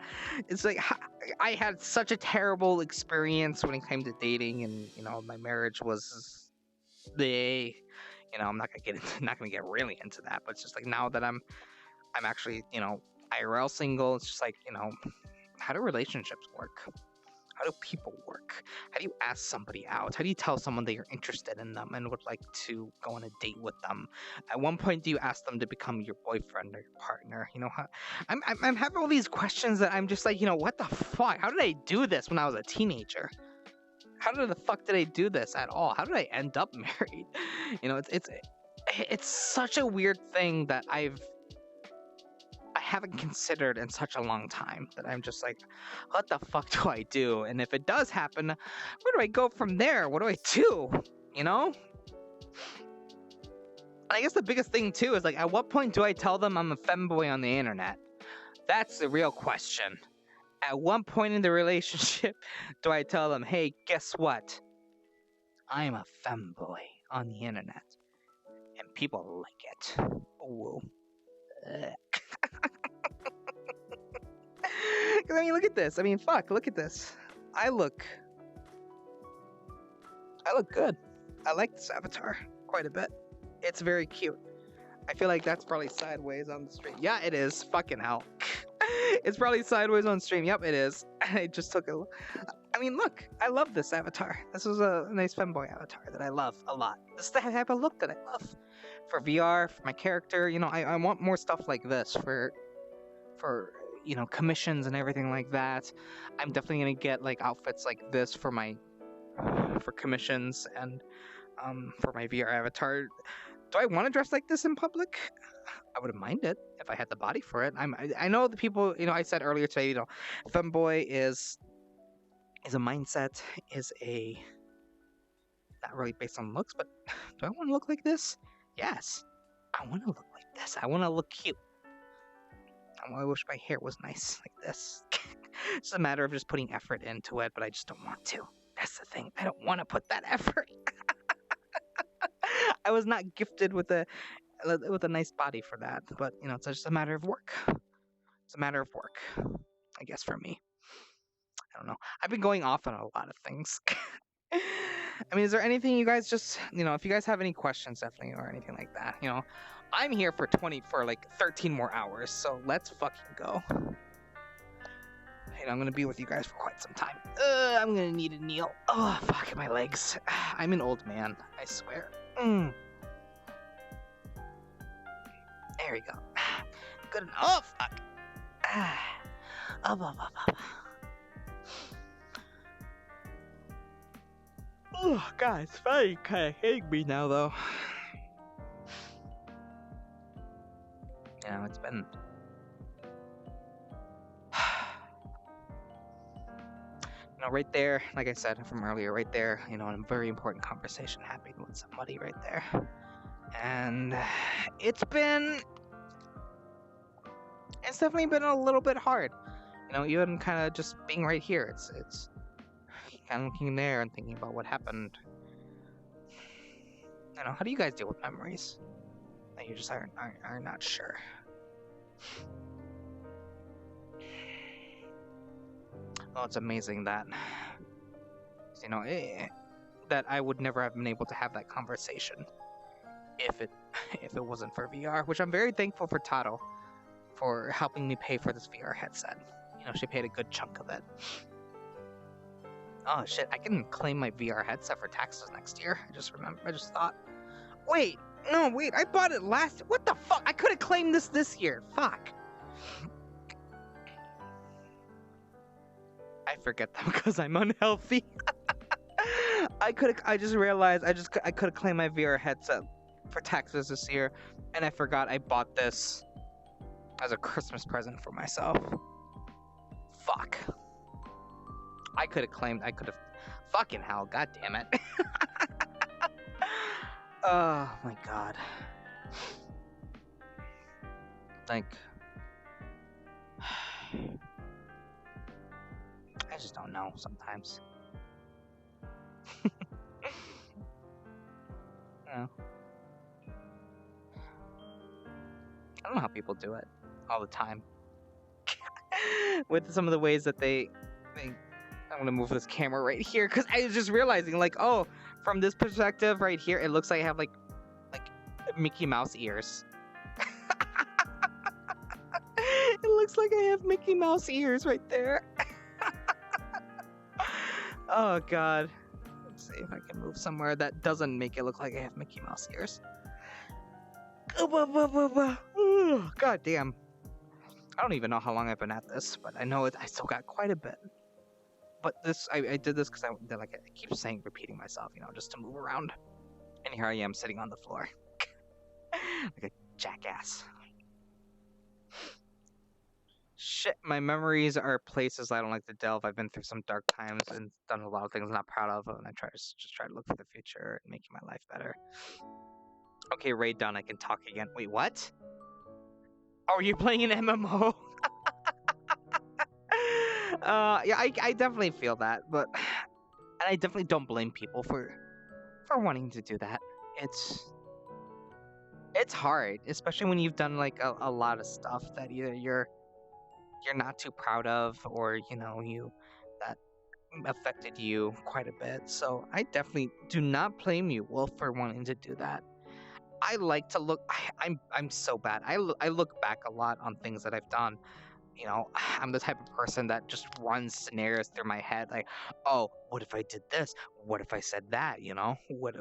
It's like, I had such a terrible experience when it came to dating, and, my marriage was I'm not gonna get really into that, but it's just like, now that I'm actually, IRL single, it's just like, how do relationships work? How do people work? How do you ask somebody out? How do you tell someone that you're interested in them and would like to go on a date with them? At one point, do you ask them to become your boyfriend or your partner? I'm having all these questions that I'm just like, what the fuck? How did I do this when I was a teenager? How the fuck did I do this at all? How did I end up married? It's such a weird thing that I haven't considered in such a long time, that I'm just like, what the fuck do I do? And if it does happen, where do I go from there? What do I do? I guess the biggest thing too is like, at what point do I tell them I'm a femboy on the internet? That's the real question. At one point in the relationship, do I tell them, hey, guess what? I'm a femboy on the internet. And people like it. Whoa. Because, I mean, look at this. I mean, fuck, look at this. I look good. I like this avatar quite a bit. It's very cute. I feel like that's probably sideways on the stream. Yeah, it is. Fucking hell. It's probably sideways on stream. Yep, it is. I just took a... I mean, look. I love this avatar. This is a nice femboy avatar that I love a lot. This is the type of look that I love. For VR, for my character, I want more stuff like this for commissions and everything like that. I'm definitely gonna get like outfits like this for commissions and for my VR avatar. Do I want to dress like this in public? I wouldn't mind it if I had the body for it. I know the people, I said earlier today, femboy is a mindset, is a not really based on looks, but do I want to look like this? Yes, I want to look like this. I want to look cute. I wish my hair was nice like this. It's a matter of just putting effort into it, but I just don't want to. That's the thing. I don't want to put that effort. I was not gifted with a nice body for that, but it's just a matter of work. It's a matter of work, I guess, for me. I don't know. I've been going off on a lot of things. I mean, is there anything you guys just, if you guys have any questions, definitely, or anything like that, I'm here for 13 more hours, so let's fucking go. I'm gonna be with you guys for quite some time. I'm gonna need a kneel. Oh, fuck, my legs. I'm an old man, I swear. There we go. Good enough. Oh, fuck. Oh, God, it's finally kind of hitting me now, though. It's been... right there, like I said from earlier, right there, a very important conversation happening with somebody right there. And it's definitely been a little bit hard. Even kind of just being right here, it's kind of looking there and thinking about what happened. I don't know, how do you guys deal with memories that you just are not sure? Well, it's amazing that, you know, that I would never have been able to have that conversation if it wasn't for VR, which I'm very thankful for Tato for helping me pay for this VR headset. You know, she paid a good chunk of it. Oh shit, I can claim my VR headset for taxes next year. I just thought. Wait, I bought it last. What the fuck? I could have claimed this year. Fuck. I forget that because I'm unhealthy. I just realized I could have claimed my VR headset for taxes this year, and I forgot I bought this as a Christmas present for myself. Fuck. I could have fucking hell, god damn it. Oh my god. Like, I just don't know sometimes. No. I don't know how people do it all the time. With some of the ways that they I'm gonna move this camera right here because I was just realizing, like, oh, from this perspective right here, it looks like I have like Mickey Mouse ears. It looks like I have Mickey Mouse ears right there. Oh god. Let's see if I can move somewhere that doesn't make it look like I have Mickey Mouse ears. God damn. I don't even know how long I've been at this, but I know I still got quite a bit. But I did this because I keep repeating myself, you know, just to move around. And here I am sitting on the floor. Like a jackass. Shit, my memories are places I don't like to delve. I've been through some dark times and done a lot of things I'm not proud of, and I just try to look for the future and making my life better. Okay, Raid done, I can talk again. Wait, what? Oh, are you playing an MMO? Yeah, I definitely feel that, and I definitely don't blame people for wanting to do that. It's hard, especially when you've done like a lot of stuff that either you're not too proud of, or you know, that affected you quite a bit. So I definitely do not blame you, Wolf, for wanting to do that. I like to look. I'm so bad. I look back a lot on things that I've done. You know, I'm the type of person that just runs scenarios through my head, like, oh, what if I did this? What if I said that? You know, what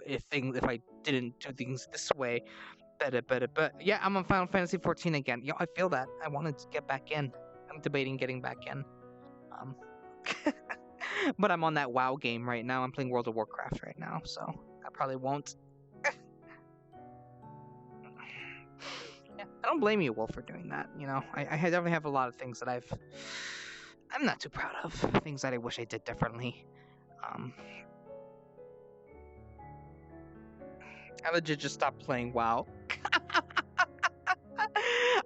if I didn't do things this way? But yeah, I'm on Final Fantasy 14 again. You know, I feel that. I wanted to get back in. I'm debating getting back in. But I'm on that WoW game right now. I'm playing World of Warcraft right now, so I probably won't. Yeah, I don't blame you, Wolf, for doing that. You know, I definitely have a lot of things that I'm not too proud of. Things that I wish I did differently. I legit just stopped playing WoW.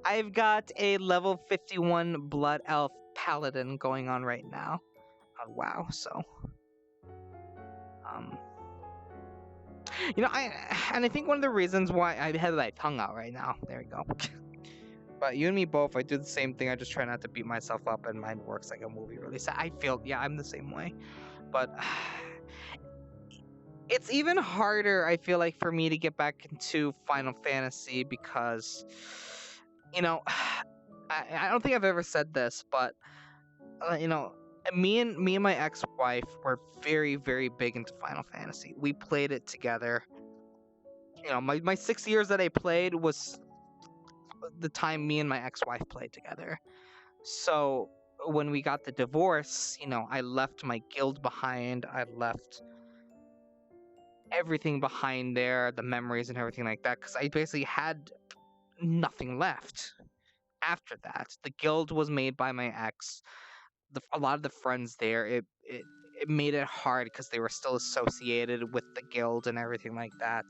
I've got a level 51 Blood Elf Paladin going on right now on WoW, so you know, I think one of the reasons why I had my tongue out right now. There we go. But you and me both, I do the same thing. I just try not to beat myself up, and mine works like a movie release. I feel, yeah, I'm the same way. But it's even harder, I feel like, for me to get back into Final Fantasy because, you know, I don't think I've ever said this, but you know, me and my ex-wife were very, very big into Final Fantasy. We played it together. You know, my 6 years that I played was the time me and my ex-wife played together. So when we got the divorce, you know, I left my guild behind. I left everything behind there, the memories and everything like that, because I basically had nothing left after that. The guild was made by my ex. A lot of the friends there, it made it hard because they were still associated with the guild and everything like that.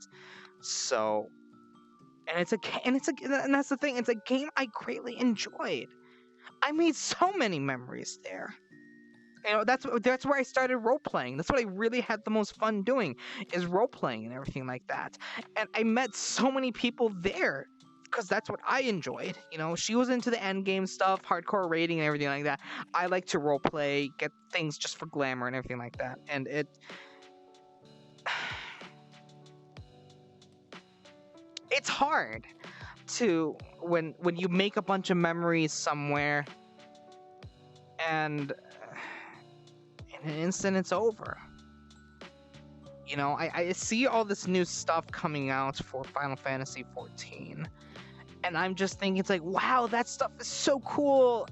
So, and that's the thing. It's a game I greatly enjoyed. I made so many memories there. That's where I started role playing. That's what I really had the most fun doing, is role playing and everything like that. And I met so many people there because that's what I enjoyed. She was into the end game stuff, hardcore raiding and everything like that. I like to role play, get things just for glamour and everything like that. And it's hard to when you make a bunch of memories somewhere and in an instant it's over. I see all this new stuff coming out for Final Fantasy 14, and I'm just thinking, it's like, wow, that stuff is so cool.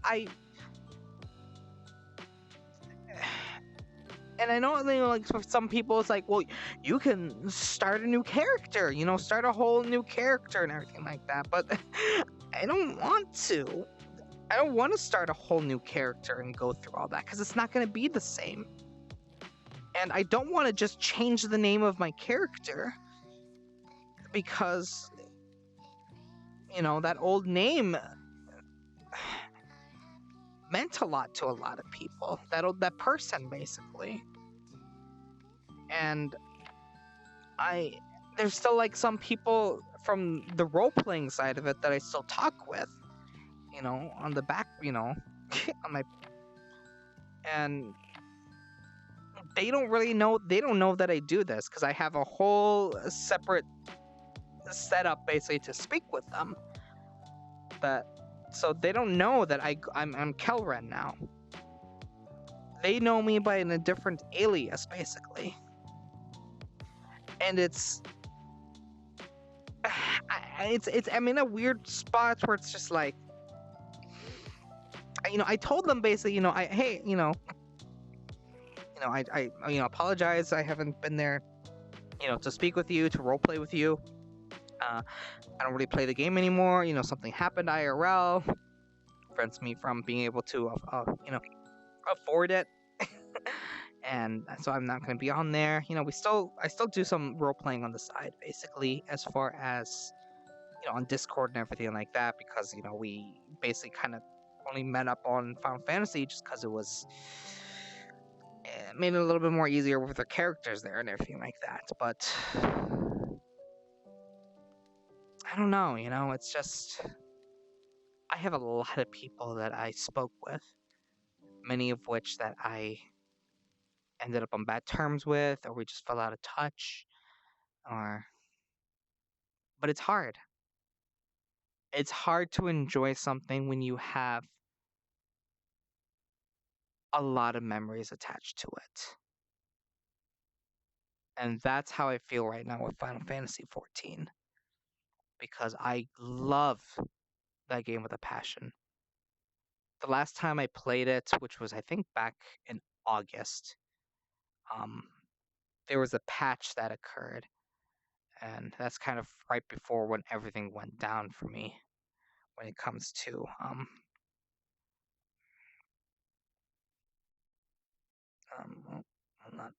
And I know, like, for some people, it's like, well, you can start a new character, start a whole new character and everything like that. But I don't want to. I don't want to start a whole new character and go through all that, because it's not going to be the same. And I don't want to just change the name of my character because, that old name meant a lot to a lot of people. That person, basically. And there's still, like, some people from the role-playing side of it that I still talk with, on the back, on my... And they don't know that I do this, because I have a whole separate setup, basically, to speak with them. So they don't know that I'm Kelren now. They know me by a different alias, basically. And I'm in a weird spot where it's just like, I told them, basically, I apologize. I haven't been there, to speak with you, to roleplay with you. I don't really play the game anymore. Something happened IRL, prevents me from being able to, afford it. And so I'm not going to be on there. I still do some role playing on the side, basically, as far as, on Discord and everything like that, because, we basically kind of only met up on Final Fantasy just because it made it a little bit more easier with the characters there and everything like that. But I don't know, it's just, I have a lot of people that I spoke with, many of which that I ended up on bad terms with, or we just fell out of touch, but it's hard. It's hard to enjoy something when you have a lot of memories attached to it. And that's how I feel right now with Final Fantasy 14. Because I love that game with a passion. The last time I played it, which was, I think, back in August, there was a patch that occurred. And that's kind of right before when everything went down for me when it comes to I'm not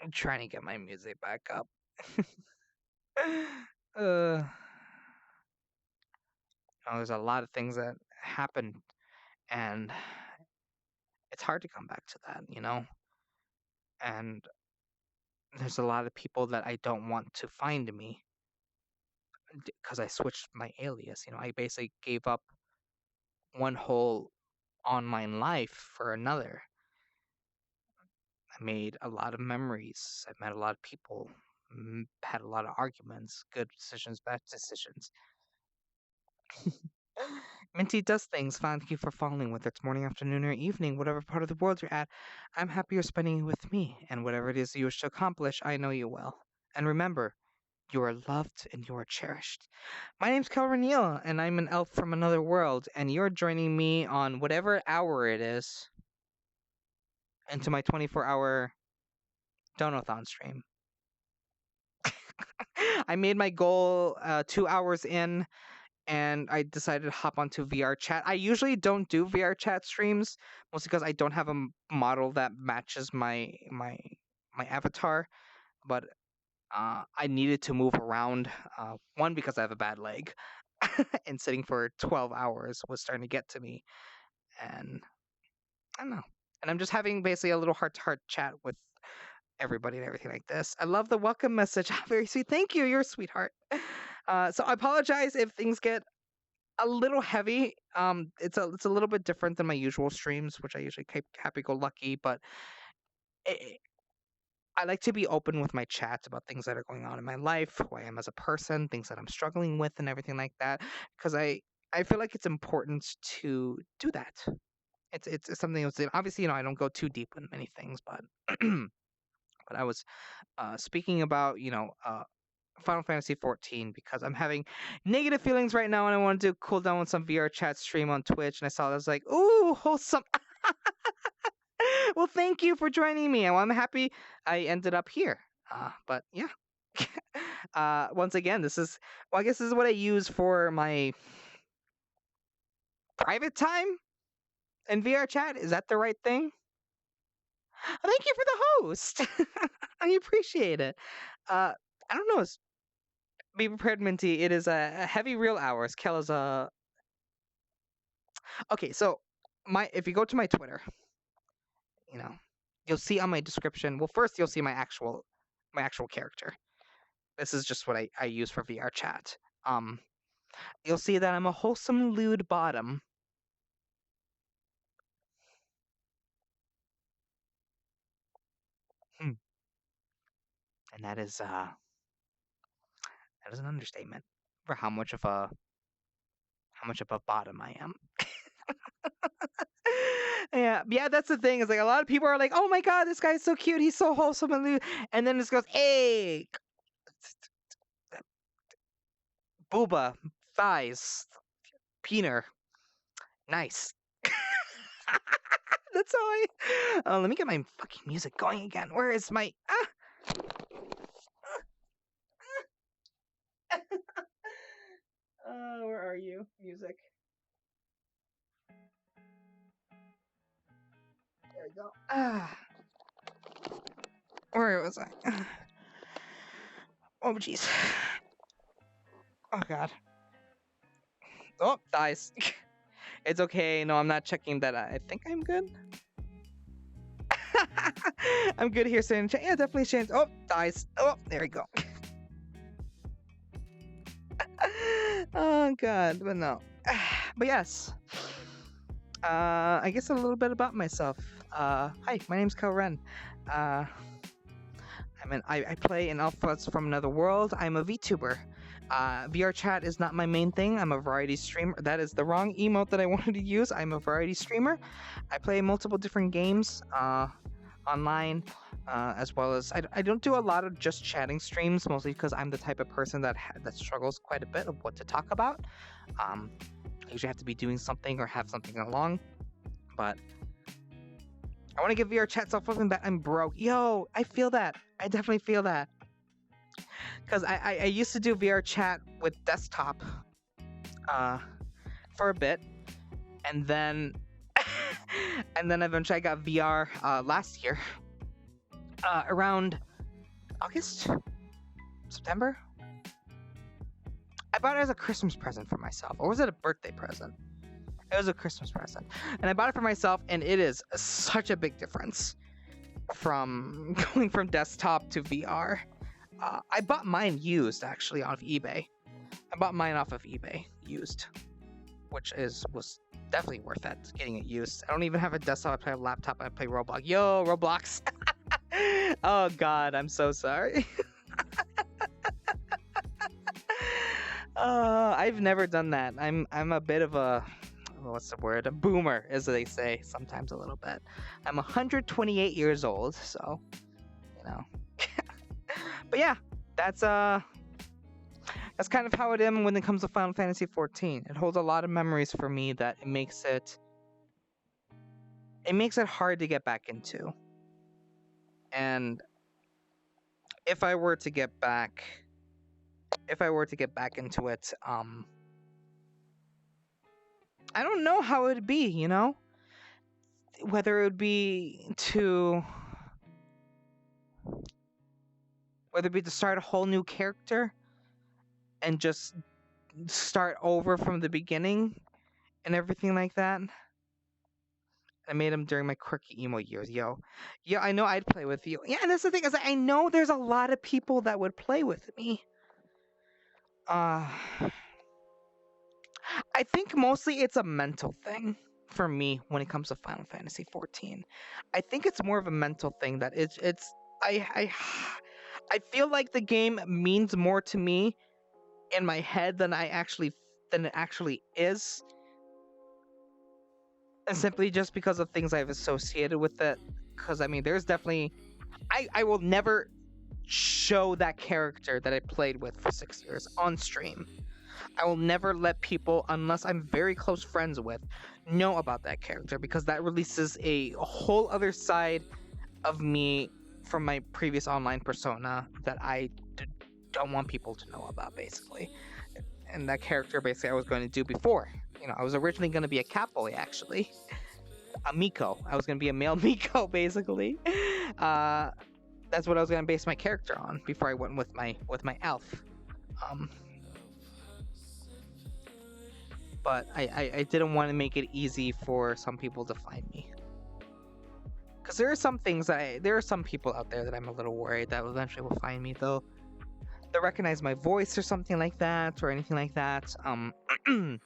I'm trying to get my music back up. There's a lot of things that happened, and it's hard to come back to that, And there's a lot of people that I don't want to find me because I switched my alias. I basically gave up one whole online life for another. I made a lot of memories. I met a lot of people, had a lot of arguments, good decisions, bad decisions. Minty does things. Thank you for following, whether it's morning, afternoon, or evening, whatever part of the world you're at. I'm happy you're spending it with me, and whatever it is you wish to accomplish, I know you will. And remember, you are loved and you are cherished. My name's Kelrens, and I'm an elf from another world, and you're joining me on whatever hour it is into my 24-hour Donoathon stream. I made my goal 2 hours in, and I decided to hop onto VR chat. I usually don't do VR chat streams, mostly because I don't have a model that matches my avatar. But I needed to move around. One, because I have a bad leg, and sitting for 12 hours was starting to get to me. And I don't know. And I'm just having basically a little heart to heart chat with everybody and everything like this. I love the welcome message. Very sweet. Thank you. You're a sweetheart. So I apologize if things get a little heavy. It's a little bit different than my usual streams, which I usually keep happy go lucky, but it, I like to be open with my chats about things that are going on in my life, who I am as a person, things that I'm struggling with, and everything like that. Because I feel like it's important to do that. It's something that's obviously I don't go too deep in many things, but but I was speaking about Final Fantasy 14 because I'm having negative feelings right now and I want to do cool down with some VR chat stream on Twitch, and I saw that I was like, ooh, wholesome. Well, thank you for joining me. Well, I'm happy I ended up here. But yeah. Once again, I guess this is what I use for my private time in VR chat. Is that the right thing? Thank you for the host. I appreciate it. I don't know. Be prepared, Minty. It is a heavy real hours. Kel is a okay. So if you go to my Twitter, you know, you'll see on my description. Well, first you'll see my actual character. This is just what I use for VR chat. You'll see that I'm a wholesome lewd bottom. And that is an understatement for how much of a bottom I am. Yeah, that's the thing. Is like a lot of people are like, "Oh my god, this guy's so cute. He's so wholesome and lewd." And then this goes, "Hey, booba, thighs, peener, nice." That's how I. Let me get my fucking music going again. Where is my? Where are you, music? There we go. Where was I? Oh jeez. Oh god. Oh, dies. It's okay. No, I'm not checking that. I think I'm good. I'm good here saying, yeah, definitely change. Oh, dies. Oh, there we go. Oh god, but no. But yes. I guess a little bit about myself. Hi, my name's Kelrens. I play in Alphas from Another World. I'm a VTuber. VR chat is not my main thing. I'm a variety streamer. That is the wrong emote that I wanted to use. I'm a variety streamer. I play multiple different games online, as well as I don't do a lot of just chatting streams, mostly because I'm the type of person that struggles quite a bit of what to talk about. I usually have to be doing something or have something along, but I want to give VR chat self-love back. I'm broke. Yo, I feel that. I definitely feel that. Because I used to do VR chat with desktop for a bit, and then eventually I got VR last year, around August, September. I bought it as a Christmas present for myself, or was it a birthday present? It was a Christmas present, and I bought it for myself, and it is such a big difference from going from desktop to VR. I bought mine used, actually, off eBay. I bought mine off of eBay used, which was definitely worth it, getting it used. I don't even have a desktop. I play a laptop. I play Roblox. Yo, Roblox. Oh god, I'm so sorry. I've never done that. I'm a bit of a, what's the word? A boomer, as they say, sometimes a little bit. I'm 128 years old, so you know. But yeah, that's kind of how it is when it comes to Final Fantasy 14. It holds a lot of memories for me that it makes it hard to get back into. And if I were to get back into it, I don't know how it would be, you know? Whether it would be to start a whole new character and just start over from the beginning and everything like that. I made them during my quirky emo years, yo. Yeah, I know I'd play with you. Yeah, and that's the thing is I know there's a lot of people that would play with me. I think mostly it's a mental thing for me when it comes to Final Fantasy 14. I think it's more of a mental thing that it's I feel like the game means more to me in my head than it actually is. And simply just because of things I've associated with it. Because I mean, there's definitely I will never show that character that I played with for 6 years on stream. I will never let people, unless I'm very close friends with, know about that character because that releases a whole other side of me from my previous online persona that don't want people to know about, basically. And that character, basically, I was going to do before. You know, I was originally going to be a cat boy, actually. A Miko. I was going to be a male Miko, basically. That's what I was going to base my character on before I went with my elf. But I didn't want to make it easy for some people to find me. Because there are some people out there that I'm a little worried that eventually will find me, though. They'll recognize my voice or something like that, or anything like that. Because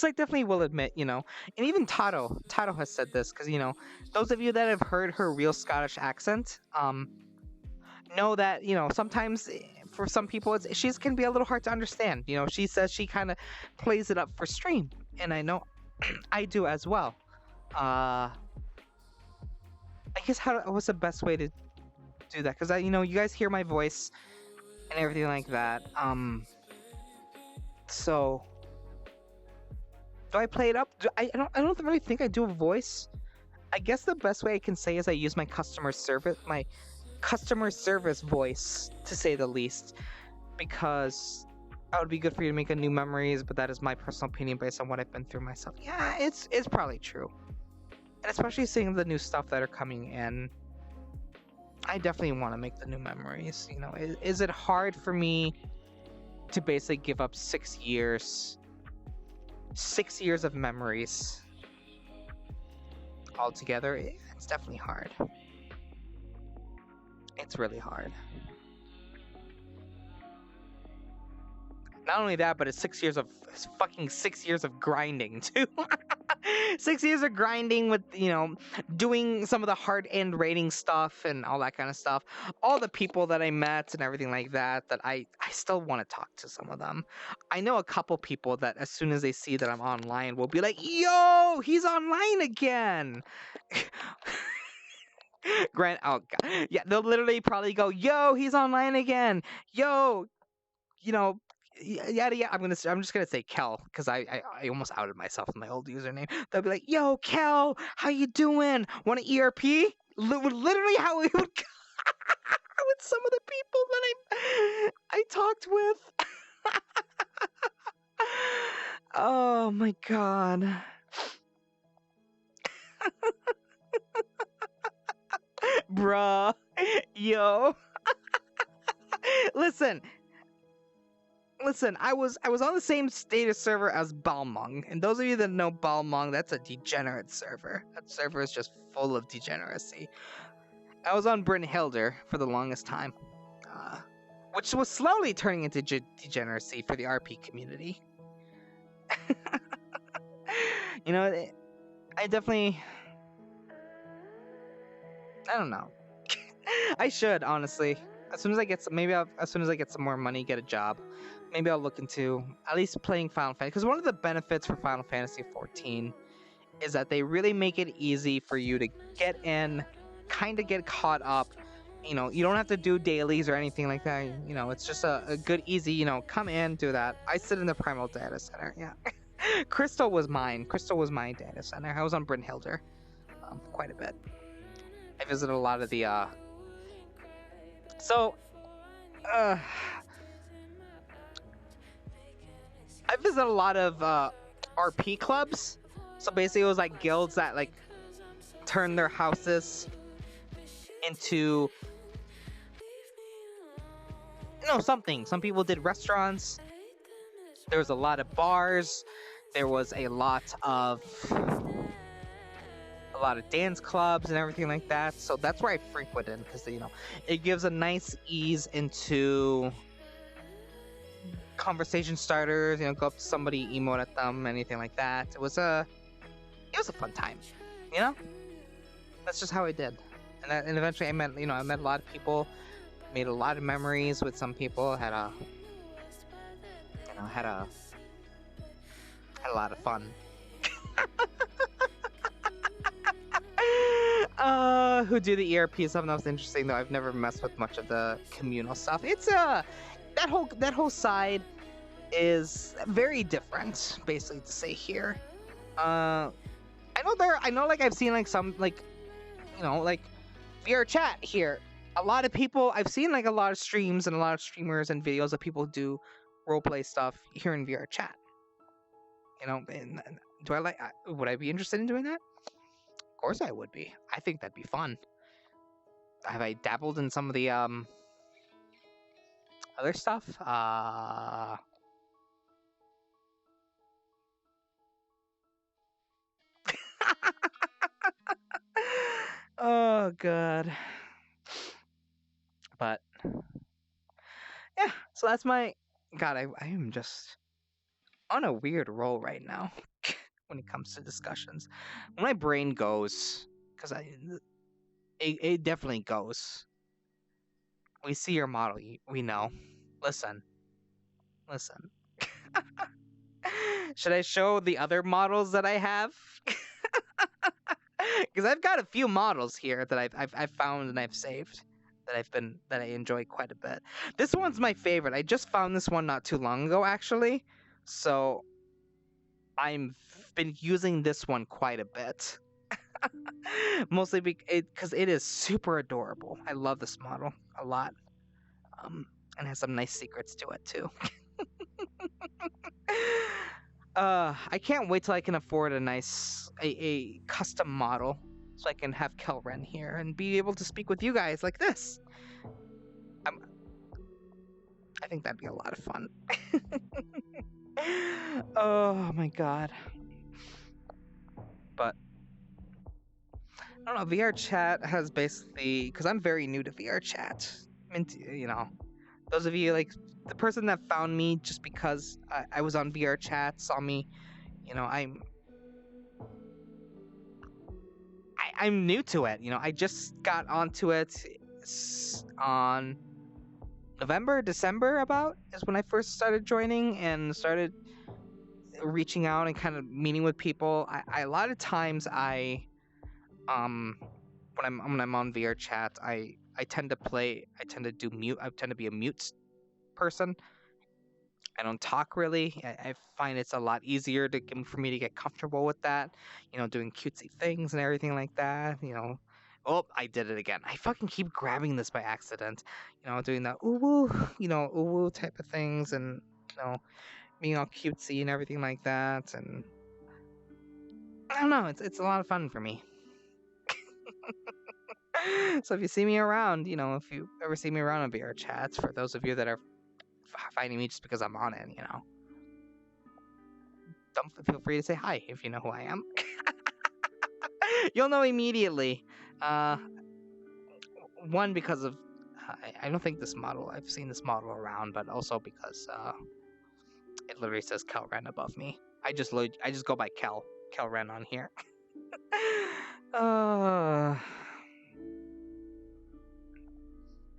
I definitely will admit, you know, and even Tato has said this, because, you know, those of you that have heard her real Scottish accent, know that, you know, sometimes for some people she can be a little hard to understand. You know, she says she kind of plays it up for stream, and I know I do as well. I guess what's the best way to do that? Because you know, you guys hear my voice and everything like that. So do I play it up? I don't really think I do a voice. I guess the best way I can say is I use my customer service voice, to say the least, because that would be good for you to make a new memories, but that is my personal opinion based on what I've been through myself. Yeah, it's probably true. And especially seeing the new stuff that are coming in, I definitely want to make the new memories. You know, is it hard for me to basically give up 6 years? 6 years of memories altogether? It's definitely hard. It's really hard. Not only that, but it's 6 years of grinding too. 6 years of grinding with, you know, doing some of the hard end rating stuff and all that kind of stuff. All the people that I met and everything like that I still want to talk to some of them. I know a couple people that as soon as they see that I'm online will be like, yo, he's online again. Grant, oh god, yeah, they'll literally probably go, yo, he's online again, yo, you know, yada yada. I'm just gonna say Kel, because I almost outed myself with my old username. They'll be like, yo, Kel, how you doing? Want an ERP? Literally how it would with some of the people that I talked with. Oh my god. Bruh. Yo. Listen, I was on the same status server as Balmung, and those of you that know Balmung, that's a degenerate server. That server is just full of degeneracy. I was on Brynhildr for the longest time, which was slowly turning into degeneracy for the RP community. You know, I definitely, I don't know. I should, honestly. As soon as I get some more money, get a job, maybe I'll look into at least playing Final Fantasy. Because one of the benefits for Final Fantasy 14 is that they really make it easy for you to get in, kind of get caught up. You know, you don't have to do dailies or anything like that. You know, it's just a good, easy, you know, come in, do that. I sit in the Primal Data Center, yeah. Crystal was mine. Crystal was my data center. I was on Brynhildr quite a bit. I visited a lot of the, I visited a lot of RP clubs. So basically it was like guilds that like turned their houses into, you know, something. Some people did restaurants. There was a lot of bars. There was a lot of dance clubs and everything like that. So that's where I frequented because it gives a nice ease into conversation starters. Go up to somebody, emote at them, anything like that. It was a fun time. That's just how I did. And eventually I met a lot of people, made a lot of memories with some people, had a lot of fun. Who do the ERP stuff? That was interesting though. I've never messed with much of the communal stuff. It's that whole side is very different, basically, to say here. I know like I've seen like some like VR chat here. A lot of people, I've seen like a lot of streams and a lot of streamers and videos of people do roleplay stuff here in VR chat. And would I be interested in doing that? Of course I would be. I think that'd be fun. Have I dabbled in some of the other stuff? Oh god. But yeah, so that's my god. I am just on a weird roll right now when it comes to discussions. When my brain goes, because it definitely goes. We see your model. We know. Listen. Should I show the other models that I have? Because I've got a few models here that I've found and I've saved that I enjoy quite a bit. This one's my favorite. I just found this one not too long ago, actually. So I've been using this one quite a bit. Mostly because it is super adorable. I love this model a lot. And has some nice secrets to it too. I can't wait till I can afford a custom model so I can have Kelren here and be able to speak with you guys like this. I think that'd be a lot of fun. Oh my god. But I don't know, VR chat has basically, because I'm very new to VR chat. I mean, those of you like the person that found me just because I was on VR chat saw me, I'm new to it. I just got onto it on December about is when I first started joining and started reaching out and kind of meeting with people. I a lot of times when I'm on VR chat, I tend to do mute. I tend to be a mute person. I don't talk really. I find it's a lot easier for me to get comfortable with that. Doing cutesy things and everything like that. Oh, I did it again. I fucking keep grabbing this by accident. Doing the ooh woo type of things, and being all cutesy and everything like that. And I don't know. It's a lot of fun for me. So if you see me around, if you ever see me around on VR chats, for those of you that are finding me just because I'm on it, don't feel free to say hi if you know who I am. You'll know immediately. One, because of I don't think I've seen this model around, but also because it literally says Kelren above me. I just go by Kelren on here.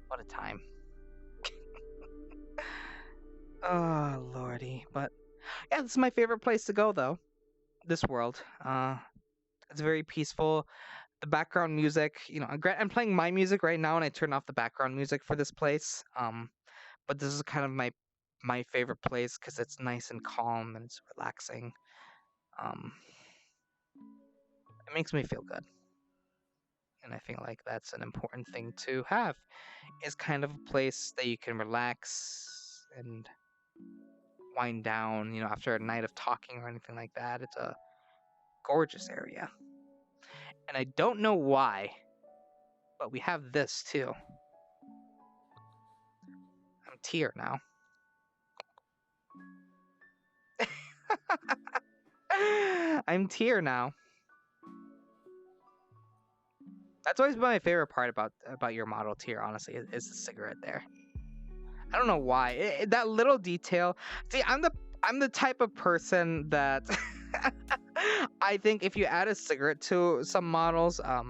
What a time. Oh lordy. But yeah, this is my favorite place to go though. This world. It's very peaceful. The background music, I'm playing my music right now and I turn off the background music for this place. But this is kind of my favorite place because it's nice and calm and it's relaxing. It makes me feel good. And I feel like that's an important thing to have, is kind of a place that you can relax and wind down, after a night of talking or anything like that. It's a gorgeous area. And I don't know why, but we have this too. I'm tier now. I'm tier now. That's always been my favorite part about your model tier, honestly, is the cigarette there. I don't know why. That little detail. See, I'm the type of person that I think if you add a cigarette to some models, I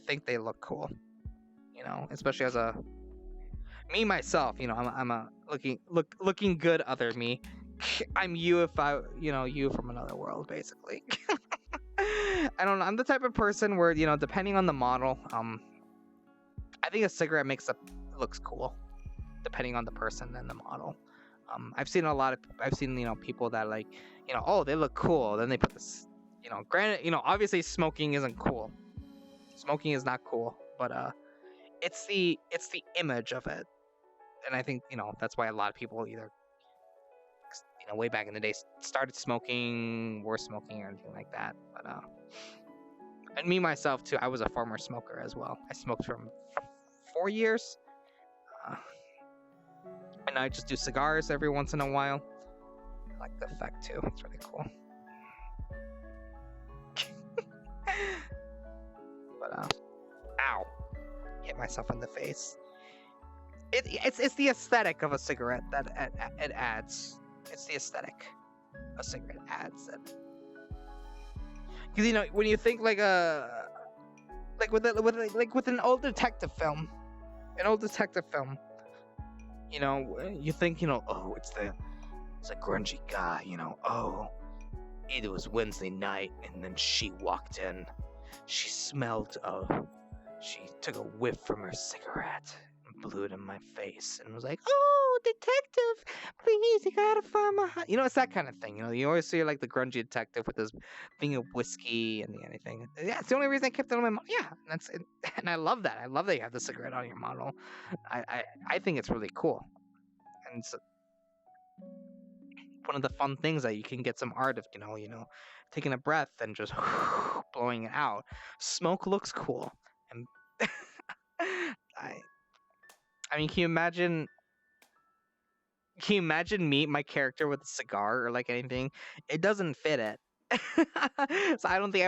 think they look cool. Especially as a me myself, I'm a looking good other me. I'm you if you from another world, basically. I don't know. I'm the type of person where, depending on the model, I think a cigarette looks cool, depending on the person and the model. I've seen people that like, oh, they look cool. Then they put this, granted, obviously smoking isn't cool. Smoking is not cool, but it's the image of it, and I think that's why a lot of people either way back in the day started smoking, were smoking, or anything like that. But and me myself too, I was a former smoker as well. I smoked for 4 years, and I just do cigars every once in a while. I like the effect too; it's really cool. But ow, hit myself in the face. It's the aesthetic of a cigarette that it adds. It's the aesthetic a cigarette adds it. Because when you think like with an old detective film, you think oh, it's a grungy guy, oh, it was Wednesday night and then she walked in, she took a whiff from her cigarette and blew it in my face and was like, oh, detective, please, you gotta find my it's that kind of thing. You always see like the grungy detective with this thing of whiskey and anything. Yeah, it's the only reason I kept it on my model. Yeah, that's it. And I love that. I love that you have the cigarette on your model. I think it's really cool, and it's one of the fun things that you can get some art of, taking a breath and just blowing it out. Smoke looks cool, and I mean, can you imagine my character with a cigar or like anything? It doesn't fit it. So I don't think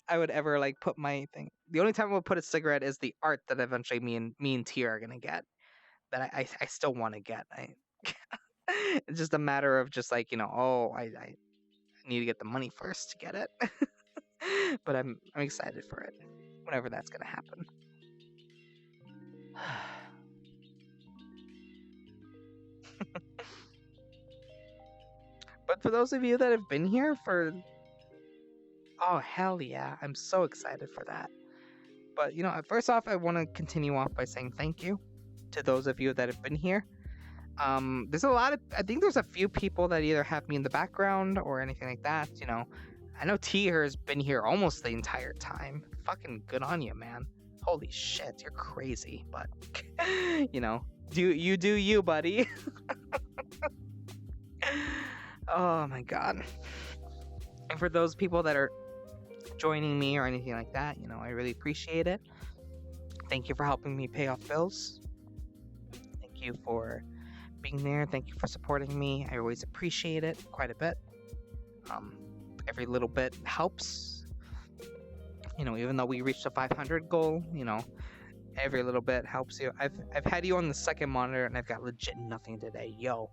I would ever like put my thing. The only time I would put a cigarette is the art that eventually me and T are gonna get. That I still want to get. It's just a matter of just like I need to get the money first to get it. But I'm excited for it whenever that's gonna happen. But for those of you that have been here oh hell yeah, I'm so excited for that. But first off, I want to continue off by saying thank you to those of you that have been here. There's I think there's a few people that either have me in the background or anything like that. I know T has been here almost the entire time. Fucking good on you, man. Holy shit, you're crazy. But do you, buddy. Oh my god. And for those people that are joining me or anything like that, I really appreciate it. Thank you for helping me pay off bills. Thank you for being there. Thank you for supporting me. I always appreciate it quite a bit. Every little bit helps. Even though we reached the 500 goal, every little bit helps you. I've had you on the second monitor and I've got legit nothing today. Yo.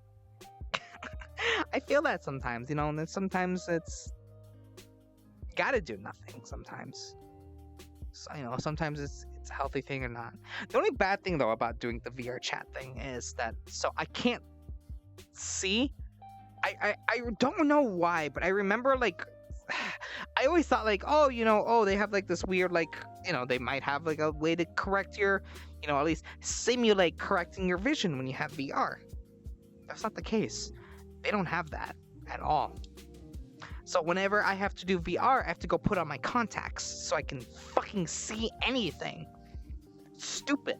I feel that sometimes, and then sometimes it's gotta do nothing sometimes. So, sometimes it's a healthy thing or not. The only bad thing though about doing the VR chat thing is that I can't see. I don't know why, but I remember like I always thought like, oh, they have like this weird like, they might have like a way to correct your, at least simulate correcting your vision when you have VR. That's not the case. They don't have that at all. So whenever I have to do VR, I have to go put on my contacts so I can fucking see anything. Stupid.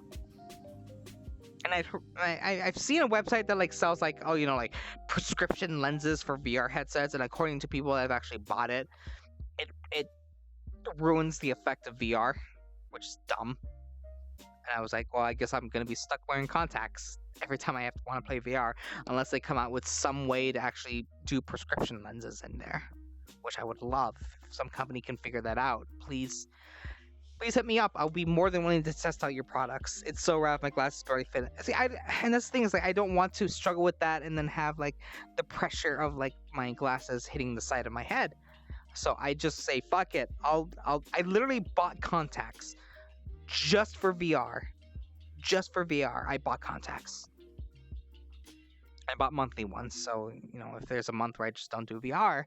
And I've seen a website that like sells like, like prescription lenses for VR headsets, and according to people that have actually bought it, it ruins the effect of VR, which is dumb. And I was like, well, I guess I'm gonna be stuck wearing contacts every time I want to play VR, unless they come out with some way to actually do prescription lenses in there, which I would love. If some company can figure that out, please hit me up. I'll be more than willing to test out your products. It's so rad. My glasses barely fit. See, and that's the thing is like I don't want to struggle with that and then have like the pressure of like my glasses hitting the side of my head. So I just say fuck it. I literally bought contacts just for VR. Just for VR, I bought contacts. I bought monthly ones, so if there's a month where I just don't do VR,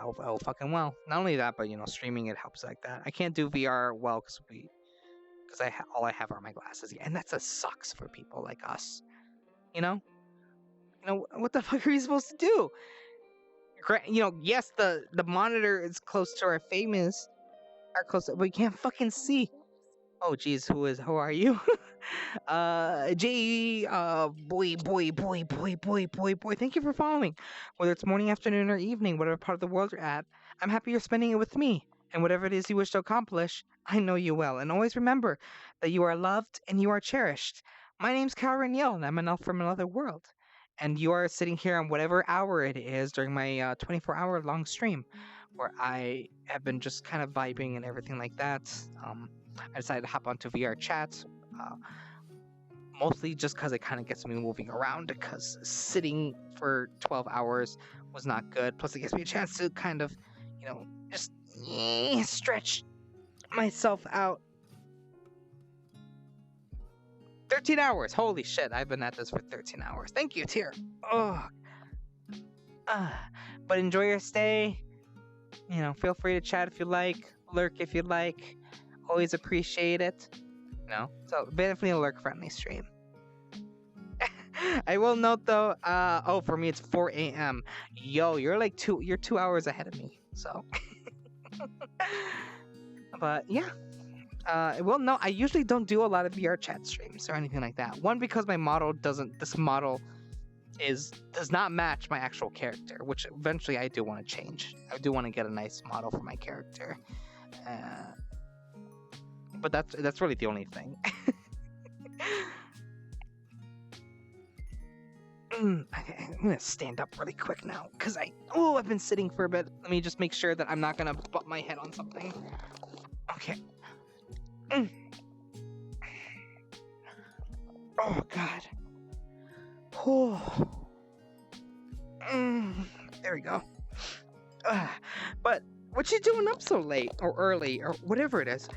oh fucking well. Not only that, but streaming it helps like that. I can't do VR well because all I have are my glasses, and that just sucks for people like us. What the fuck are you supposed to do? Yes, the monitor is close to our famous, but we can't fucking see. Oh geez, who are you? J, boy. Thank you for following. Whether it's morning, afternoon, or evening, whatever part of the world you're at, I'm happy you're spending it with me. And whatever it is you wish to accomplish, I know you well. And always remember that you are loved and you are cherished. My name's Kelrens, and I'm an elf from another world. And you are sitting here on whatever hour it is during my 24-hour long stream, where I have been just kind of vibing and everything like that. I decided to hop onto VR chat, mostly just because it kind of gets me moving around, because sitting for 12 hours was not good. Plus, it gives me a chance to kind of, just stretch myself out. 13 hours. Holy shit, I've been at this for 13 hours. Thank you, Tier. Oh. But enjoy your stay. Feel free to chat if you like, lurk if you like. Always appreciate it. So definitely a lurk friendly stream. I will note though, for me it's 4 a.m. Yo, you're 2 hours ahead of me. So but yeah. I usually don't do a lot of VR chat streams or anything like that. One, because my model does not match my actual character, which eventually I do want to change. I do want to get a nice model for my character. But that's really the only thing. I'm gonna stand up really quick now because I've been sitting for a bit. Let me just make sure that I'm not gonna butt my head on something. Okay. Oh god. Oh. There we go. But what you doing up so late or early or whatever it is?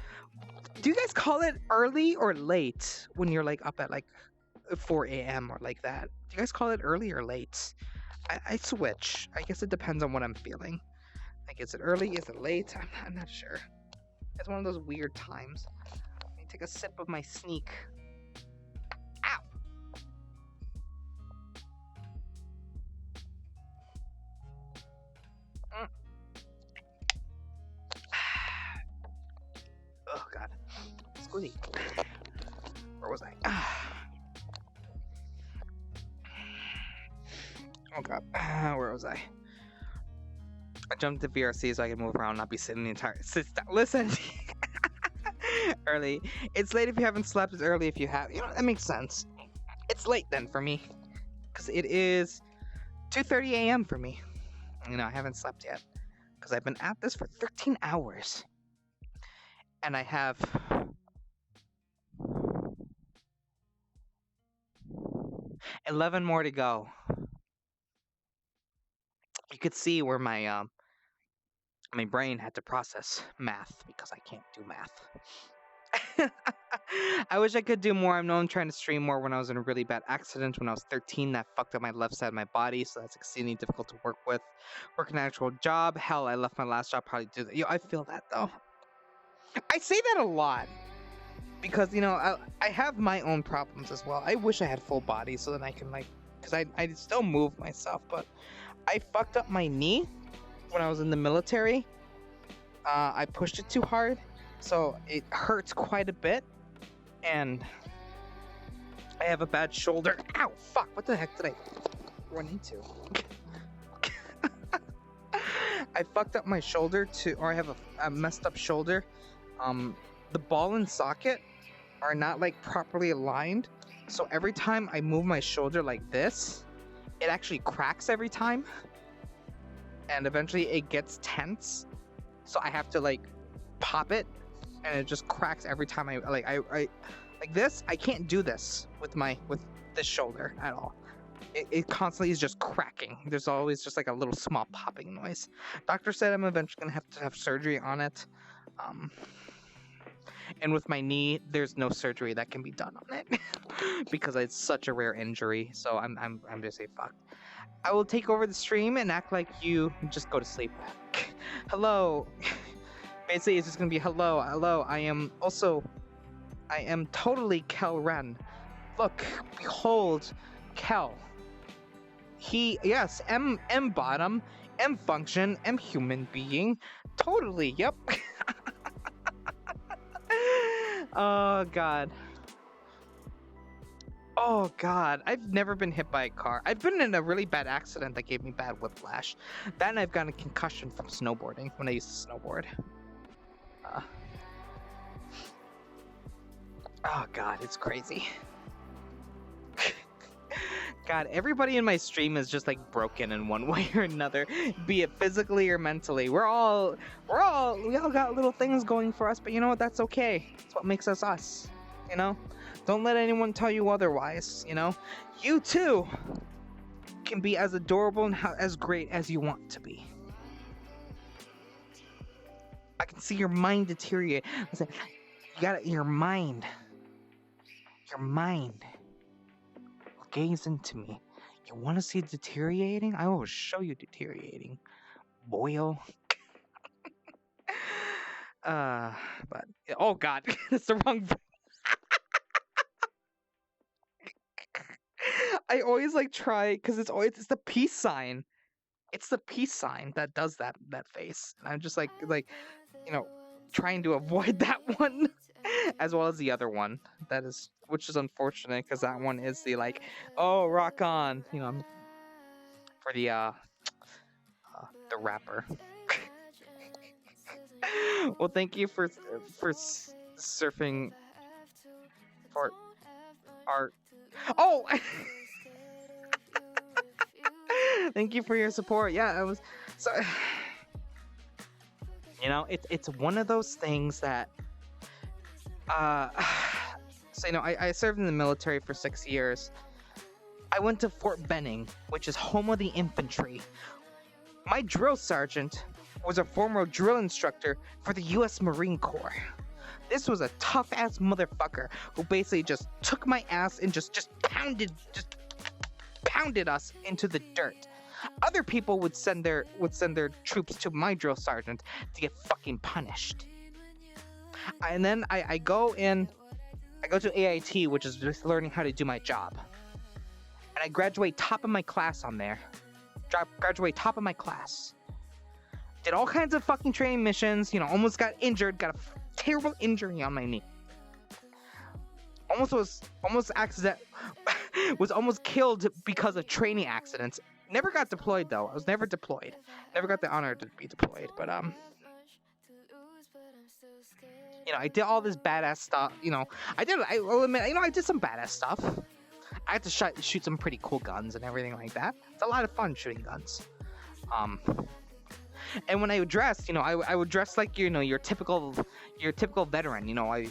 Do you guys call it early or late when you're up at 4 a.m. or like that? Do you guys call it early or late? I switch. I guess it depends on what I'm feeling. Is it early? Is it late? I'm not sure. It's one of those weird times. Let me take a sip of my sneak. Ow! Oh god. Squeezy. Where was I? Oh god. Where was I? I jumped to VRC so I can move around and not be sitting the entire... Listen! Early. It's late if you haven't slept. It's early if you have. That makes sense. It's late then for me. Because it is 2:30 a.m. for me. I haven't slept yet. Because I've been at this for 13 hours. And I have... 11 more to go. You could see where my brain had to process math because I can't do math. I wish I could do more. I've known trying to stream more when I was in a really bad accident when I was 13 that fucked up my left side of my body, so that's exceedingly difficult to work with. Working an actual job, hell, I left my last job probably do that. I feel that though. I say that a lot because I have my own problems as well. I wish I had full body so that I can because I still move myself, but I fucked up my knee when I was in the military. I pushed it too hard, so it hurts quite a bit, and I have a bad shoulder. Ow, fuck, what the heck did I run into? I fucked up my shoulder I have a messed up shoulder. The ball and socket are not like properly aligned. So every time I move my shoulder like this, it actually cracks every time. And eventually it gets tense. So I have to like pop it, and it just cracks every time I like this. I can't do this with this shoulder at all. It constantly is just cracking. There's always just like a little small popping noise. Doctor said I'm eventually gonna have to have surgery on it. And with my knee, there's no surgery that can be done on it because it's such a rare injury. So I'm just say fuck. I will take over the stream and act like you just go to sleep. Hello. Basically, it's just gonna be hello. I am totally Kelren. Look, behold, Kel. Yes, M bottom, M function, M human being. Totally, yep. Oh god. Oh god, I've never been hit by a car. I've been in a really bad accident that gave me bad whiplash. Then I've gotten a concussion from snowboarding when I used to snowboard. Oh god, it's crazy. God, everybody in my stream is just like broken in one way or another, be it physically or mentally. We all got little things going for us, but you know what? That's okay. It's what makes us us. You know? Don't let anyone tell you otherwise, you know? You too can be as adorable and as great as you want to be. I can see your mind deteriorate. Listen, you got your mind. Your mind. Gaze into me. You want to see deteriorating? I will show you deteriorating, boyo. But oh god, that's the wrong. I always like try because it's the peace sign. It's the peace sign that does that face, and I'm just like you know, trying to avoid that one, as well as the other one. Which is unfortunate because that one is the like, oh, rock on, you know, for the rapper. Well, thank you for surfing for art. Oh, thank you for your support. Yeah, I was so. You know, it's one of those things that. So, you know, I served in the military for 6 years. I went to Fort Benning, which is home of the infantry. My drill sergeant was a former drill instructor for the U.S. Marine Corps. This was a tough-ass motherfucker who basically just took my ass and just pounded us into the dirt. Other people would send their troops to my drill sergeant to get fucking punished. And then I go to AIT, which is just learning how to do my job. And I graduate top of my class on there. Graduate top of my class. Did all kinds of fucking training missions, you know, almost got injured, got a terrible injury on my knee. Was almost killed because of training accidents. Never got deployed though. I was never deployed. Never got the honor to be deployed, but you know, I did all this badass stuff. You know, I will admit, you know, I did some badass stuff. I had to shoot some pretty cool guns and everything like that. It's a lot of fun shooting guns. And when I would dress, you know, I would dress like, you know, your typical veteran. You know, I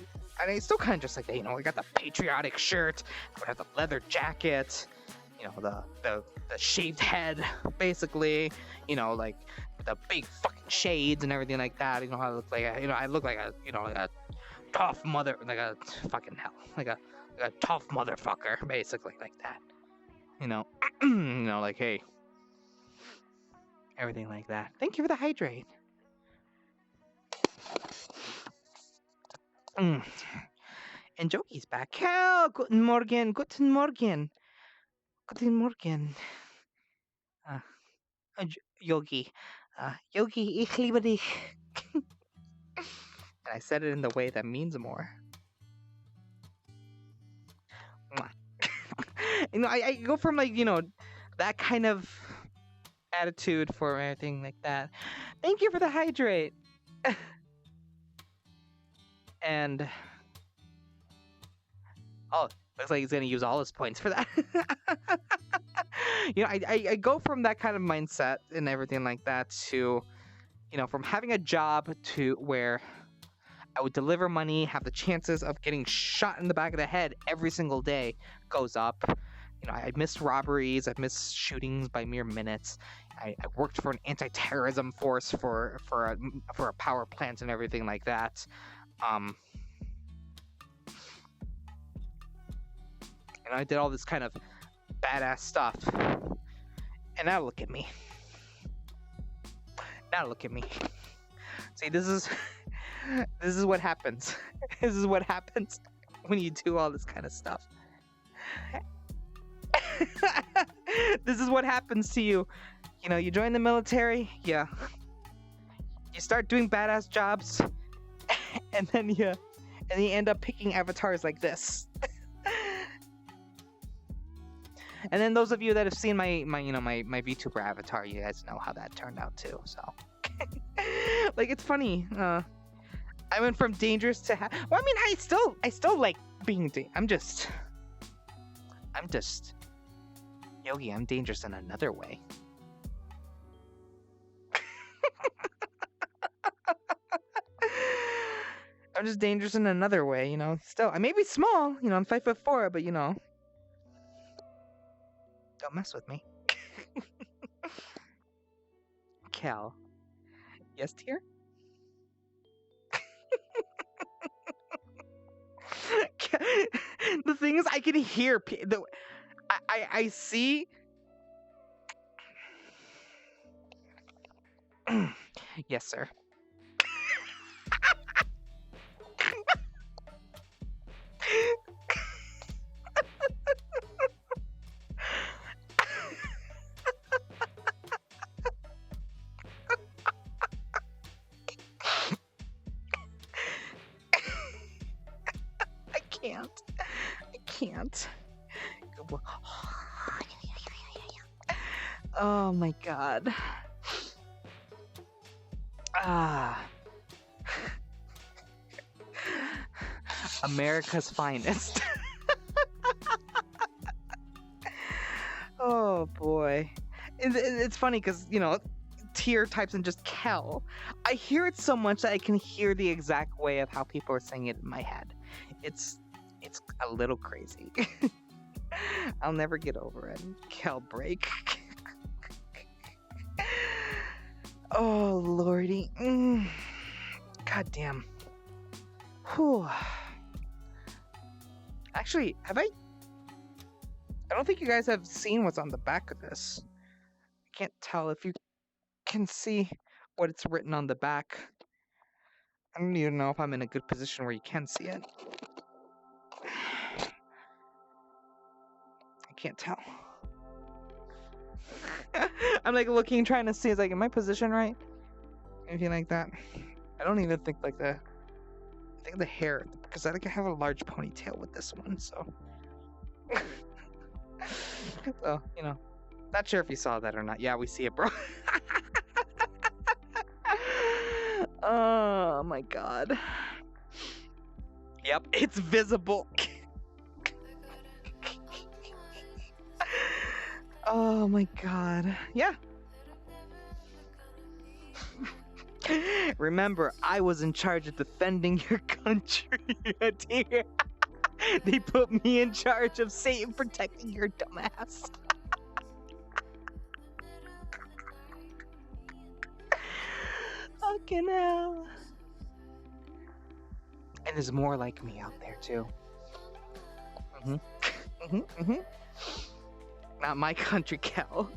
still kind of dress like that. You know, I got the patriotic shirt. I would have the leather jacket. You know, the shaved head, basically. You know, like the big fucking shades and everything like that. You know, I look like a tough mother, like a fucking hell, like a tough motherfucker, basically, like that. You know, you know, like, hey, everything like that. Thank you for the hydrate. And Jokey's back. Kel, guten Morgen, guten Morgen, guten Morgen. Yogi, Yogi, ich liebe dich. And I said it in the way that means more. You know, I go from like, you know, that kind of attitude for everything like that. Thank you for the hydrate. And Oh, looks like he's gonna use all his points for that. I go from that kind of mindset and everything like that to, from having a job to where I would deliver money, have the chances of getting shot in the back of the head every single day goes up. I missed robberies, I've missed shootings by mere minutes. I worked for an anti-terrorism force for a power plant and everything like that. I did all this kind of badass stuff. And now look at me. See, this is what happens. This is what happens when you do all this kind of stuff. This is what happens to you. You join the military, you start doing badass jobs, and then you end up picking avatars like this. And then those of you that have seen my VTuber avatar, you guys know how that turned out too. So, like, it's funny. I went from dangerous to well, I mean, I still like being I'm just Yogi. I'm dangerous in another way. I'm just dangerous in another way. Still, I may be small. I'm 5'4", but don't mess with me. Cal. Yes, dear? The thing is, I can hear I see. Yes, sir. I can't. Oh my god. America's finest. Oh boy. It's funny because, tier types and just Kel. I hear it so much that I can hear the exact way of how people are saying it in my head. It's a little crazy. I'll never get over it. Kel break. Oh lordy. God damn. Whew. Actually, I don't think you guys have seen what's on the back of this. I can't tell if you can see what it's written on the back. I don't even know if I'm in a good position where you can see it. I can't tell. I'm like looking, trying to see, is like, am I positioned right? Anything like that. I don't even think like I think the hair, because I think I have a large ponytail with this one, so. So, not sure if you saw that or not. Yeah, we see it, bro. Oh my god. Yep, it's visible. Oh my god. Yeah. Remember, I was in charge of defending your country, dear. They put me in charge of Satan protecting your dumbass. Fucking hell. And there's more like me out there too. Not my country, Kel.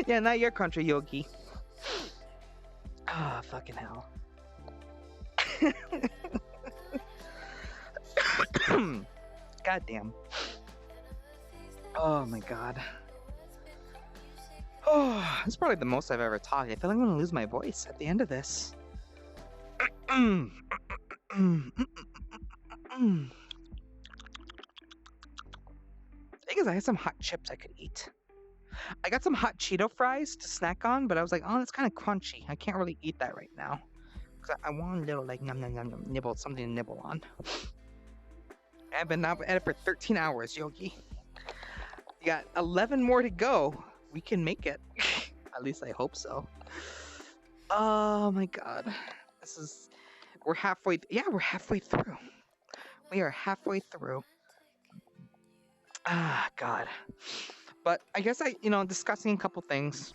Yeah, not your country, Yogi. Ah, fucking hell. God damn. Oh my god. Oh, this is probably the most I've ever talked. I feel like I'm gonna lose my voice at the end of this. Thing is, I have some hot chips I could eat. I got some hot Cheeto fries to snack on, but I was like, oh, that's kind of crunchy. I can't really eat that right now. Because I want a little, like, nibble, something to nibble on. I've been now at it for 13 hours, Yogi. You got 11 more to go. We can make it. At least I hope so. Oh my god. We're halfway. Yeah, we're halfway through. We are halfway through. Ah, god. But I guess discussing a couple things.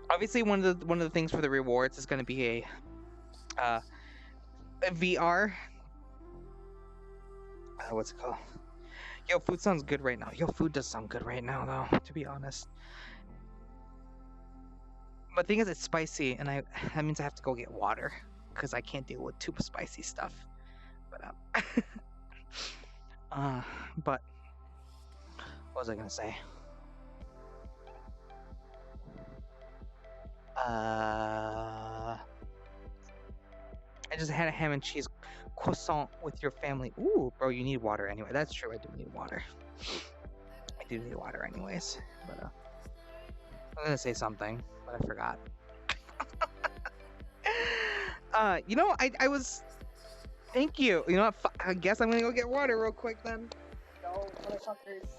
Obviously one of the things for the rewards is going to be a VR. What's it called? Yo, food sounds good right now. Yo, food does sound good right now, though, to be honest. But the thing is, it's spicy, and that means I have to go get water, because I can't deal with too spicy stuff. But, but, what was I gonna say? I just had a ham and cheese croissant with your family. Ooh, bro, you need water anyway. That's true, I do need water. I do need water anyways, but, I'm gonna say something, but I forgot. I was... Thank you. You know what? I guess I'm gonna go get water real quick then. Go, motherfuckers.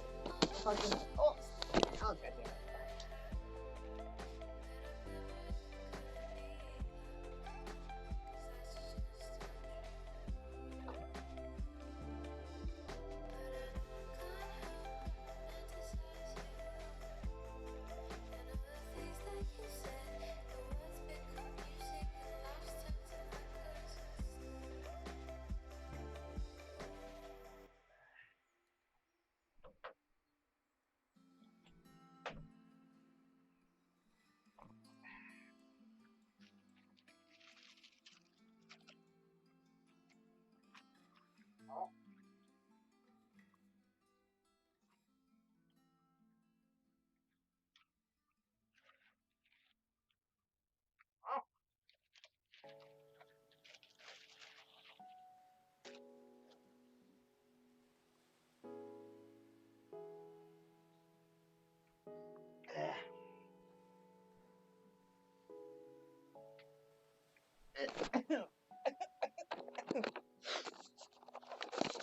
Oh, goddamn.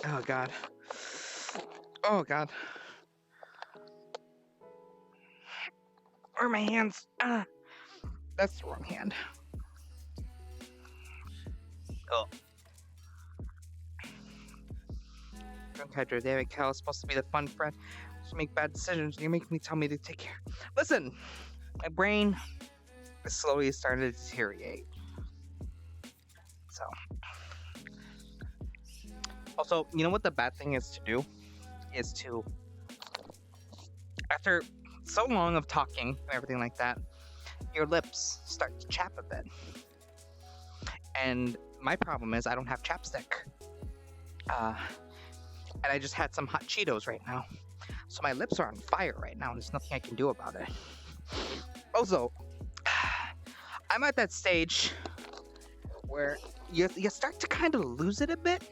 Oh god. Oh god. Where are my hands? Ah, that's the wrong hand. Oh. Drunk Hydro, David Cal is supposed to be the fun friend. To make bad decisions, you make me tell me to take care. Listen, my brain is slowly starting to deteriorate. So, also, you know what the bad thing is to do? Is to, after so long of talking and everything like that, your lips start to chap a bit. And my problem is I don't have chapstick. And I just had some hot Cheetos right now. So my lips are on fire right now, and there's nothing I can do about it. Also, I'm at that stage where you start to kind of lose it a bit.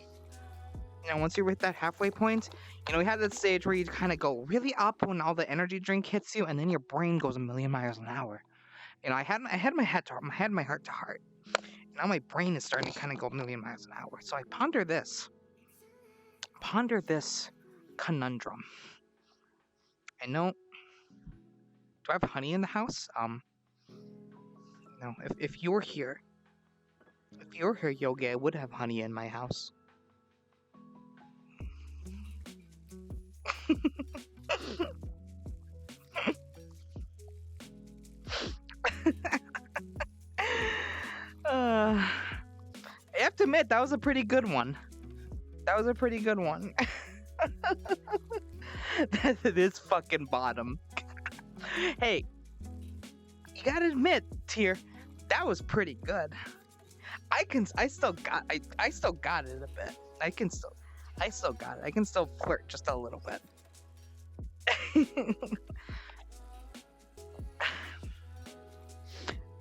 You know, once you're at that halfway point, you know, we had that stage where you kind of go really up when all the energy drink hits you, and then your brain goes a million miles an hour. You know, I had my heart to heart. Now my brain is starting to kind of go a million miles an hour. So I ponder this conundrum. I know. Do I have honey in the house? No. If you were here, Yogi, I would have honey in my house. I have to admit, that was a pretty good one. This fucking bottom. Hey, you gotta admit, Tier, that was pretty good. I still got it a bit. I still got it. I can still flirt just a little bit.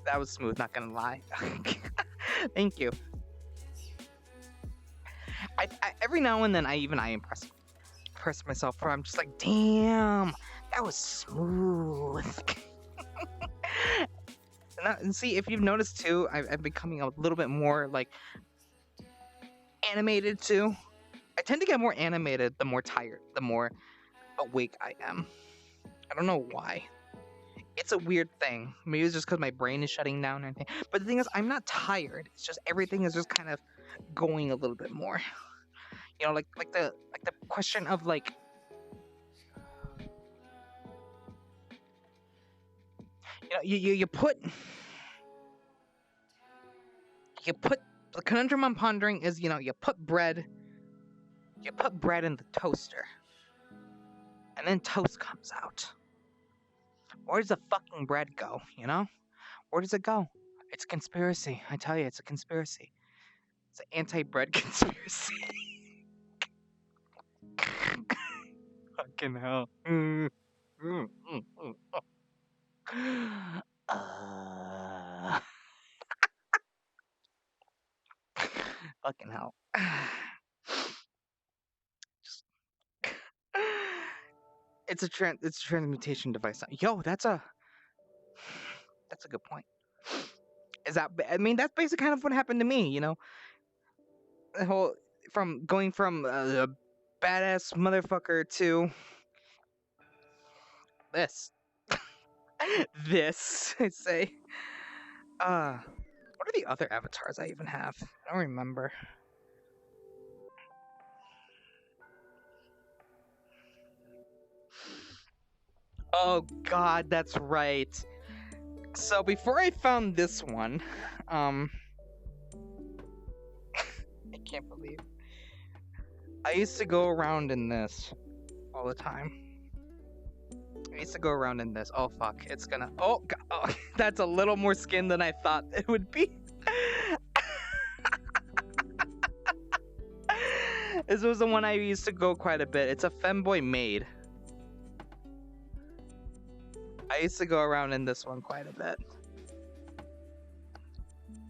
That was smooth, not gonna lie. Thank you. I every now and then I impress myself, where I'm just like, damn, that was smooth. And see, if you've noticed too, I'm becoming a little bit more like animated too. I tend to get more animated the more tired, the more awake I am. I don't know why. It's a weird thing. Maybe it's just because my brain is shutting down or anything. But the thing is, I'm not tired. It's just everything is just kind of going a little bit more. You know, like the question of like, you know, you put the conundrum I'm pondering is, you know, you put bread in the toaster, and then toast comes out. Where does the fucking bread go? You know, where does it go? It's a conspiracy. I tell you, it's a conspiracy. It's an anti-bread conspiracy. Fucking hell. Fucking hell. Just... it's a transmutation device. Yo, that's a good point. Is that? I mean, that's basically kind of what happened to me. You know, the whole going from a badass motherfucker to this. This, I say. What are the other avatars I even have? I don't remember. Oh god, that's right. So before I found this one, I can't believe I used to go around in this all the time. I used to go around in this. Oh fuck, it's gonna. Oh god, oh, that's a little more skin than I thought it would be. This was the one I used to go quite a bit. It's a femboy maid. I used to go around in this one quite a bit.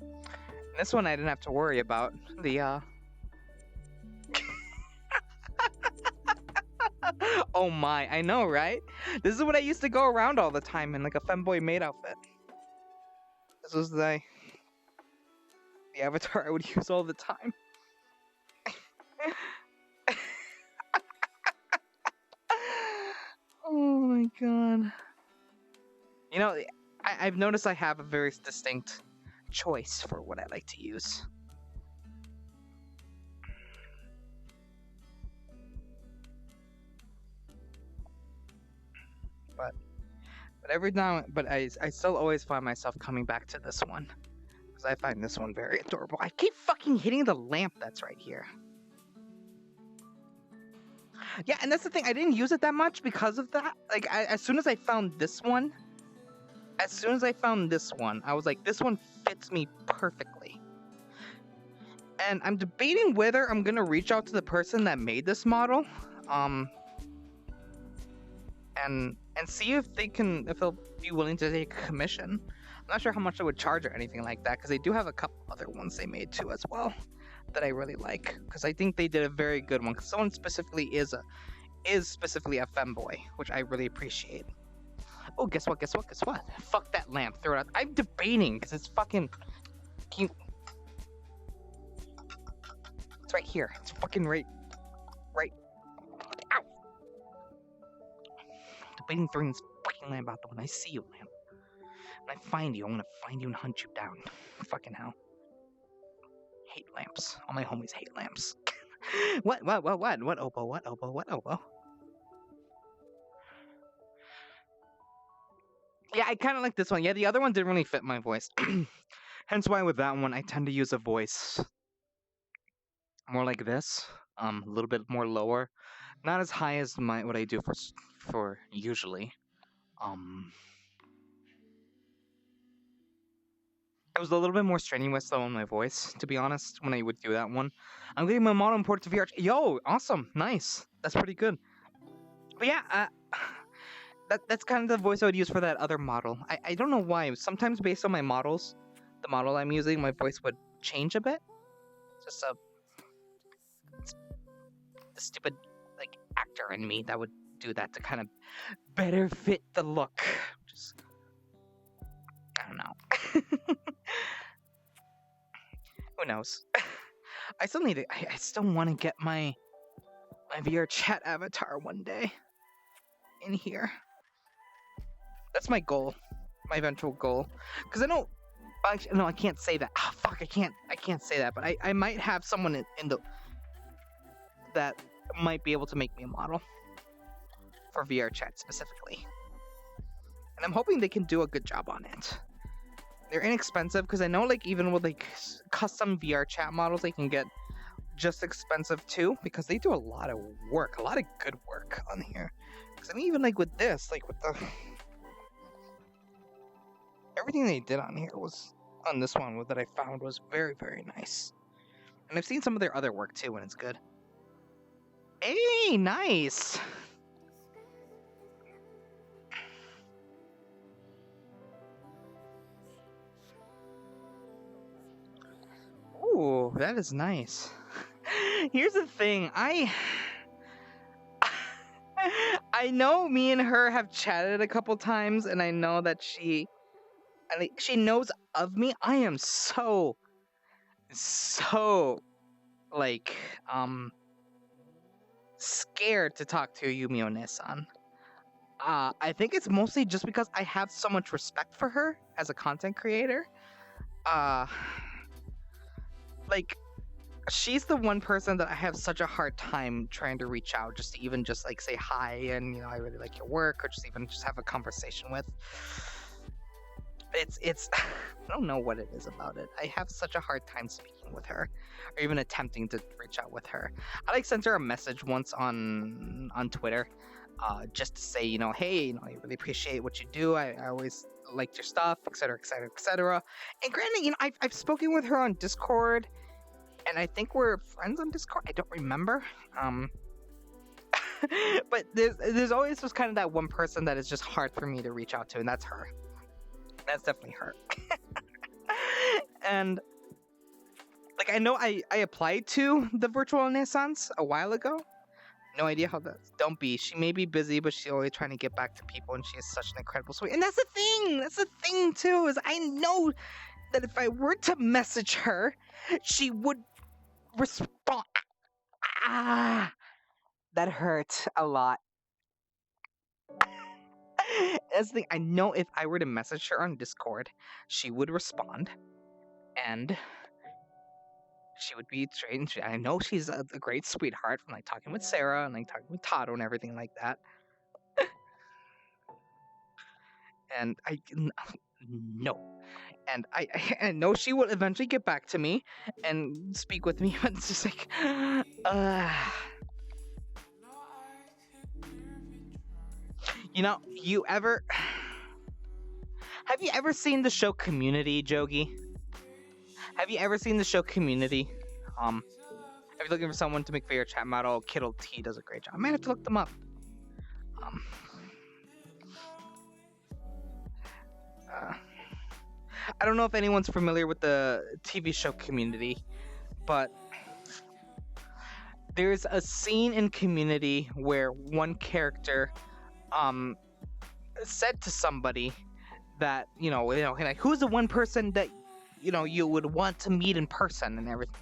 And this one I didn't have to worry about. The oh my, I know, right? This is what I used to go around all the time in, like a femboy maid outfit. This was the avatar I would use all the time. Oh my god. You know, I've noticed I have a very distinct choice for what I like to use. But every now, I still always find myself coming back to this one. Because I find this one very adorable. I keep fucking hitting the lamp that's right here. Yeah, and that's the thing, I didn't use it that much because of that. Like, as soon as I found this one, I was like, this one fits me perfectly. And I'm debating whether I'm gonna reach out to the person that made this model, and see if they'll be willing to take a commission. I'm not sure how much I would charge or anything like that, because they do have a couple other ones they made too as well that I really like, because I think they did a very good one. Because someone specifically is specifically a femboy, which I really appreciate. Oh, guess what? Fuck that lamp. Throw it out. I'm debating because it's fucking. It's right here. It's fucking right. Ow! I'm debating throwing this fucking lamp out the window. I see you, lamp. When I find you, I'm gonna find you and hunt you down. Fucking hell. Hate lamps. All my homies hate lamps. What, Obo? Yeah, I kind of like this one. Yeah, the other one didn't really fit my voice. Hence why with that one, I tend to use a voice more like this. A little bit more lower. Not as high as what I do for usually. It was a little bit more strenuous though on my voice, to be honest, when I would do that one. I'm getting my model imported to VR. Yo, awesome, nice. That's pretty good. But yeah, that's kind of the voice I would use for that other model. I don't know why. Sometimes based on my models, the model I'm using, my voice would change a bit. Just the stupid like actor in me that would do that to kind of better fit the look. Just I don't know. Who knows? I still need to. I still want to get my VR chat avatar one day in here. That's my goal, my eventual goal. Because I don't. Actually, no, I can't say that. Ah, fuck, I can't say that. But I might have someone in the that might be able to make me a model for VR chat specifically, and I'm hoping they can do a good job on it. They're inexpensive because I know, like, even with like custom VR chat models, they can get just expensive too, because they do a lot of work, a lot of good work on here. Because I mean, even like with this, like with the everything they did on here was on this one that I found was very, very nice. And I've seen some of their other work too, and it's good. Hey, nice. Ooh, that is nice. Here's the thing, I know me and her have chatted a couple times, and I know that she knows of me. I am so like scared to talk to Yumi One-san. I think it's mostly just because I have so much respect for her as a content creator. Like, she's the one person that I have such a hard time trying to reach out just to even just like say hi and, you know, I really like your work, or just even just have a conversation with. It's I don't know what it is about it. I have such a hard time speaking with her, or even attempting to reach out with her. I like sent her a message once on Twitter, just to say, you know, hey, you know, I really appreciate what you do. I always liked your stuff, etc., etc., etc. And granted, you know, I've spoken with her on Discord, and I think we're friends on Discord. I don't remember. But there's always just kind of that one person that is just hard for me to reach out to, and that's her. That's definitely her. And like, I know I applied to the virtual Renaissance a while ago. No idea how that's. Don't be. She may be busy, but she's always trying to get back to people, and she is such an incredible sweet. And that's the thing. That's the thing too. Is I know that if I were to message her, she would respond. Ah, that hurt a lot. That's the thing. I know if I were to message her on Discord, she would respond, and she would be strange. I know she's a great sweetheart from like talking with Sarah and like talking with Tato and everything like that. And I no, and I know she will eventually get back to me and speak with me. But it's just like, you know, have you ever seen the show Community, Jogi? Have you ever seen the show Community? If you're looking for someone to make for your chat model, Kittle T does a great job. I might have to look them up. I don't know if anyone's familiar with the TV show Community, but there's a scene in Community where one character said to somebody that, you know, like, who's the one person that, you know, you would want to meet in person and everything,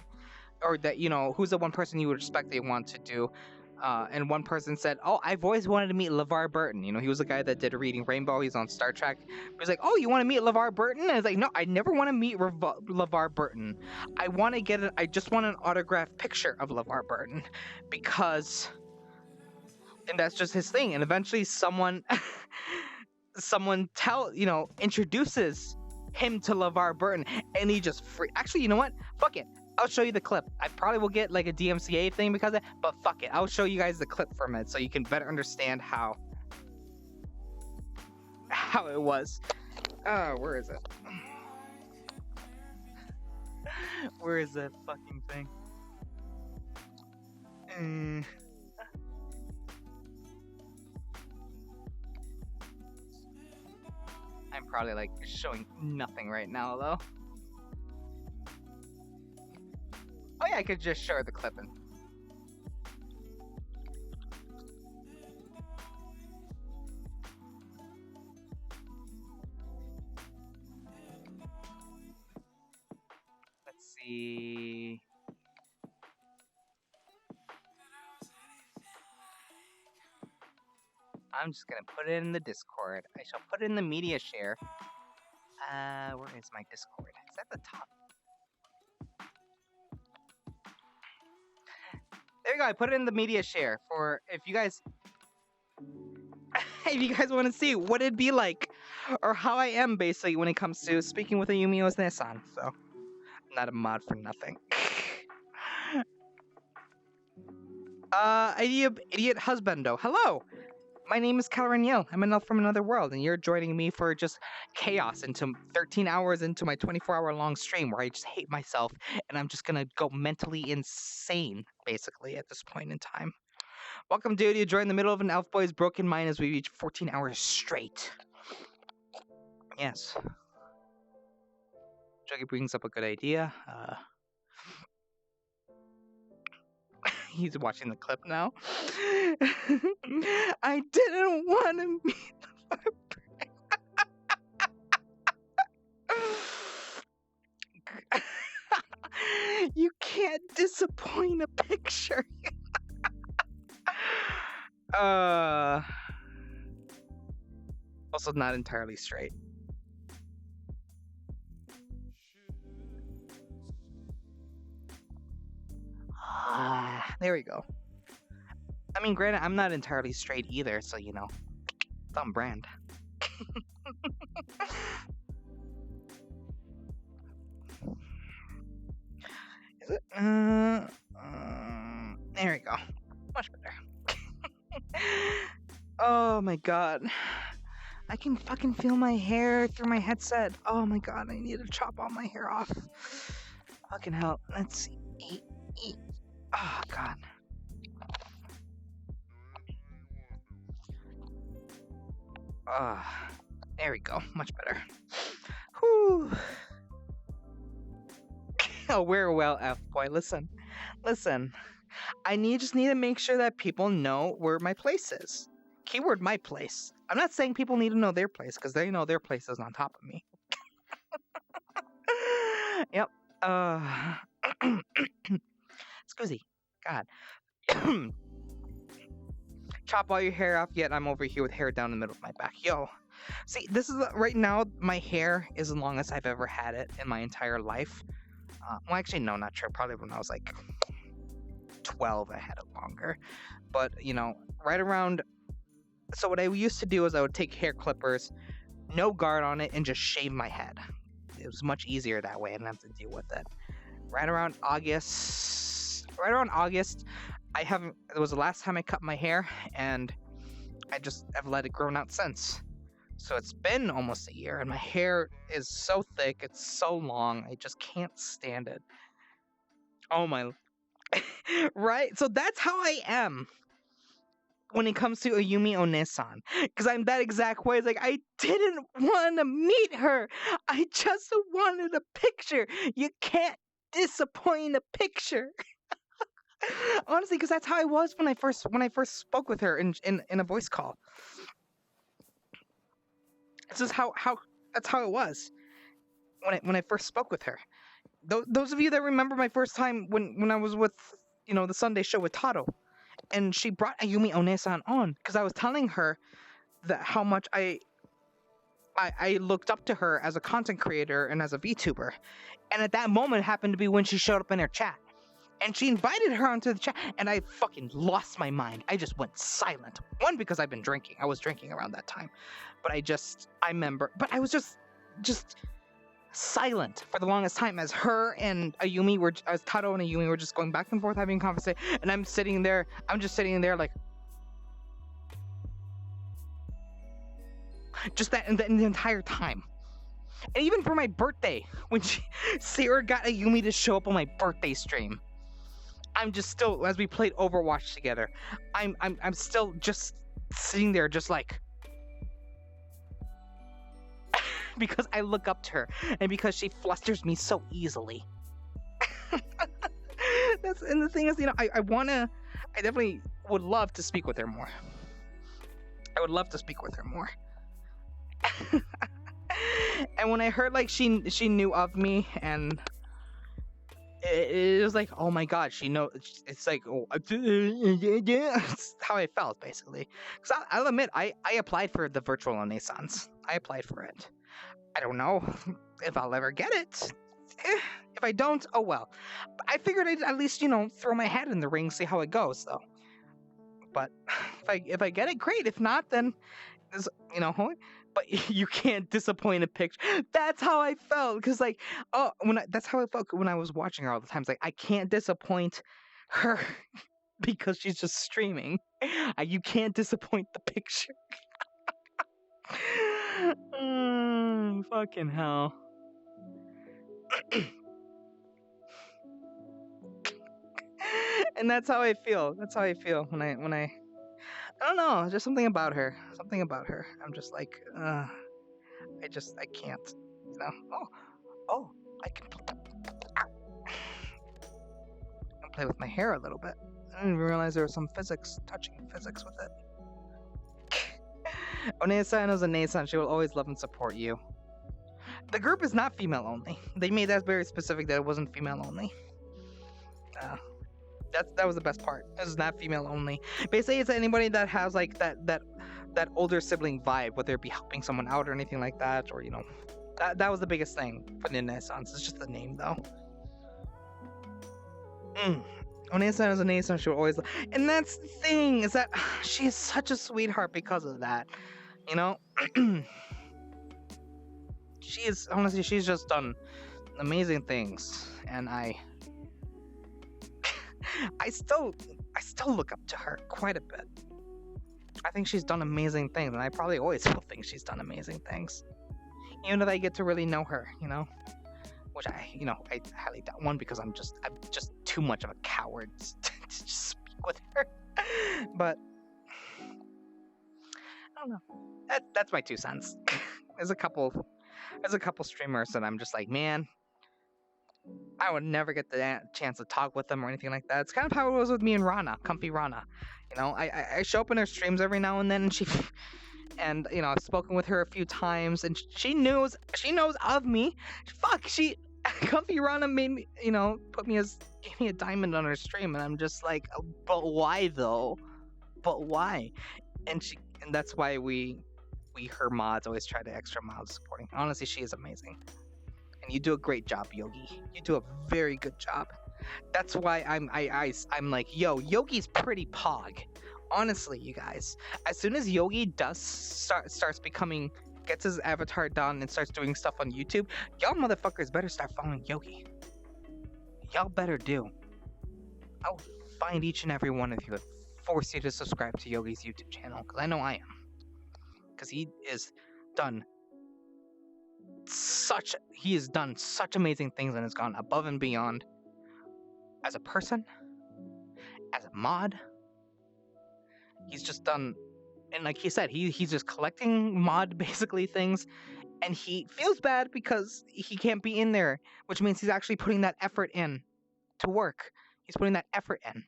or that, you know, who's the one person you would expect they want to do. And one person said, oh, I've always wanted to meet LeVar Burton. You know, he was the guy that did Reading Rainbow. He's on Star Trek. He was like, oh, you want to meet LeVar Burton? And I was like, no, I never want to meet LeVar Burton. I just want an autographed picture of LeVar Burton, because, and that's just his thing. And eventually someone introduces him to LeVar Burton, and he just actually, you know what? Fuck it. I'll show you the clip. I probably will get like a DMCA thing because of it, but fuck it. I'll show you guys the clip from it so you can better understand how it was. Where is it? Where is that fucking thing? I'm probably like showing nothing right now though. Oh yeah, I could just show her the clipping. Let's see. I'm just gonna put it in the Discord. I shall put it in the media share. Where is my Discord? It's at the top. There you go. I put it in the media share for if you guys want to see what it'd be like, or how I am basically when it comes to speaking with a Yumi Ozune-san. So, I'm not a mod for nothing. Idiot husbando. Hello. My name is Kelrens. I'm an elf from another world, and you're joining me for just chaos into 13 hours into my 24-hour long stream where I just hate myself, and I'm just gonna go mentally insane, basically, at this point in time. Welcome, dude. You joined the middle of an elf boy's broken mind as we reach 14 hours straight. Yes. Juggy brings up a good idea. He's watching the clip now. I didn't want to meet the You can't disappoint a picture. Also not entirely straight. There we go. I mean, granted, I'm not entirely straight either, so you know, it's on brand. Is it? There we go. Much better. Oh my god. I can fucking feel my hair through my headset. Oh my god, I need to chop all my hair off. Fucking hell. Let's see. Oh god. There we go. Much better. Whew. Oh, we're well, F-boy. Listen. I just need to make sure that people know where my place is. Keyword my place. I'm not saying people need to know their place, because they know their place is on top of me. Yep. Excuse. God. Chop all your hair off, yet I'm over here with hair down the middle of my back. Yo. See, this is right now, my hair is the longest I've ever had it in my entire life. Well, actually, no, not true. Probably when I was like 12, I had it longer. But, you know, right around... So what I used to do is I would take hair clippers, no guard on it, and just shave my head. It was much easier that way. I didn't have to deal with it. Right around August, it was the last time I cut my hair, and I've let it grow out since. So it's been almost a year, and my hair is so thick, it's so long, I just can't stand it. Oh my... Right? So that's how I am when it comes to Ayumi One-san. Because I'm that exact way. It's like, I didn't want to meet her. I just wanted a picture. You can't disappoint a picture. Honestly, because that's how I was when I first spoke with her in a voice call. This is that's how it was when I first spoke with her. Those of you that remember my first time when I was with, you know, the Sunday show with Tato, and she brought Ayumi One-san on because I was telling her that how much I looked up to her as a content creator and as a VTuber, and at that moment happened to be when she showed up in her chat. And she invited her onto the chat, and I fucking lost my mind. I just went silent. One, because I've been drinking. I was drinking around that time. But I remember, but I was just silent for the longest time as her and Ayumi as Tato and Ayumi were just going back and forth having a conversation. And I'm just sitting there like, just that, and the entire time. And even for my birthday, when Sarah got Ayumi to show up on my birthday stream, I'm just still, as we played Overwatch together, I'm still just sitting there just like, because I look up to her and because she flusters me so easily. And the thing is, you know, I definitely would love to speak with her more. I would love to speak with her more. And when I heard like she knew of me, and it was like, oh my god, she knows. It's like, oh, it's how I felt basically. Because I'll admit, I applied for the virtual Renaissance. I applied for it. I don't know if I'll ever get it. If I don't, oh well. I figured I'd at least, throw my hat in the ring, see how it goes, though. But if I get it, great. If not, then, but you can't disappoint a picture. That's how I felt, because like, that's how I felt when I was watching her all the time. It's like, I can't disappoint her because she's just streaming. You can't disappoint the picture. Fucking hell. And that's how I feel. That's how I feel when I don't know, just something about her. Something about her. I'm just like, I can't. Oh, I can play with my hair a little bit. I didn't even realize there was some touching physics with it. Onesa-san is a Neisan. She will always love and support you. The group is not female only. They made that very specific that it wasn't female only. That was the best part. This is not female only. Basically, it's anybody that has like that older sibling vibe, whether it be helping someone out or anything like that, or that was the biggest thing for the Renaissance. It's just the name though. Onesa is a Neisan. She will always, and that's the thing, is that she is such a sweetheart because of that. She's just done amazing things, and I still look up to her quite a bit. I think she's done amazing things, and I probably always will think she's done amazing things, even if I get to really know her, which I highly doubt. One, because I'm just too much of a coward to just speak with her. But I don't know. That's my 2 cents. There's a couple streamers that I'm just like, man, I would never get the chance to talk with them or anything like that. It's kind of how it was with me and Rana, Comfy Rana. I show up in her streams every now and then, and I've spoken with her a few times, and she knows of me. Comfy Rana made me, gave me a diamond on her stream, and I'm just like, but why though? But why? And that's why her mods always try to extra miles supporting. Honestly, she is amazing. And you do a great job, Yogi. You do a very good job. That's why I'm like, yo, Yogi's pretty pog. Honestly, you guys. As soon as Yogi gets his avatar done and starts doing stuff on YouTube, y'all motherfuckers better start following Yogi. Y'all better do. I'll find each and every one of you and force you to subscribe to Yogi's YouTube channel, because I know I am. Because he has done such amazing things and has gone above and beyond as a person, as a mod. He's just done, and like he said, he's just collecting mod basically things, and he feels bad because he can't be in there, which means he's actually putting that effort in to work. He's putting that effort in.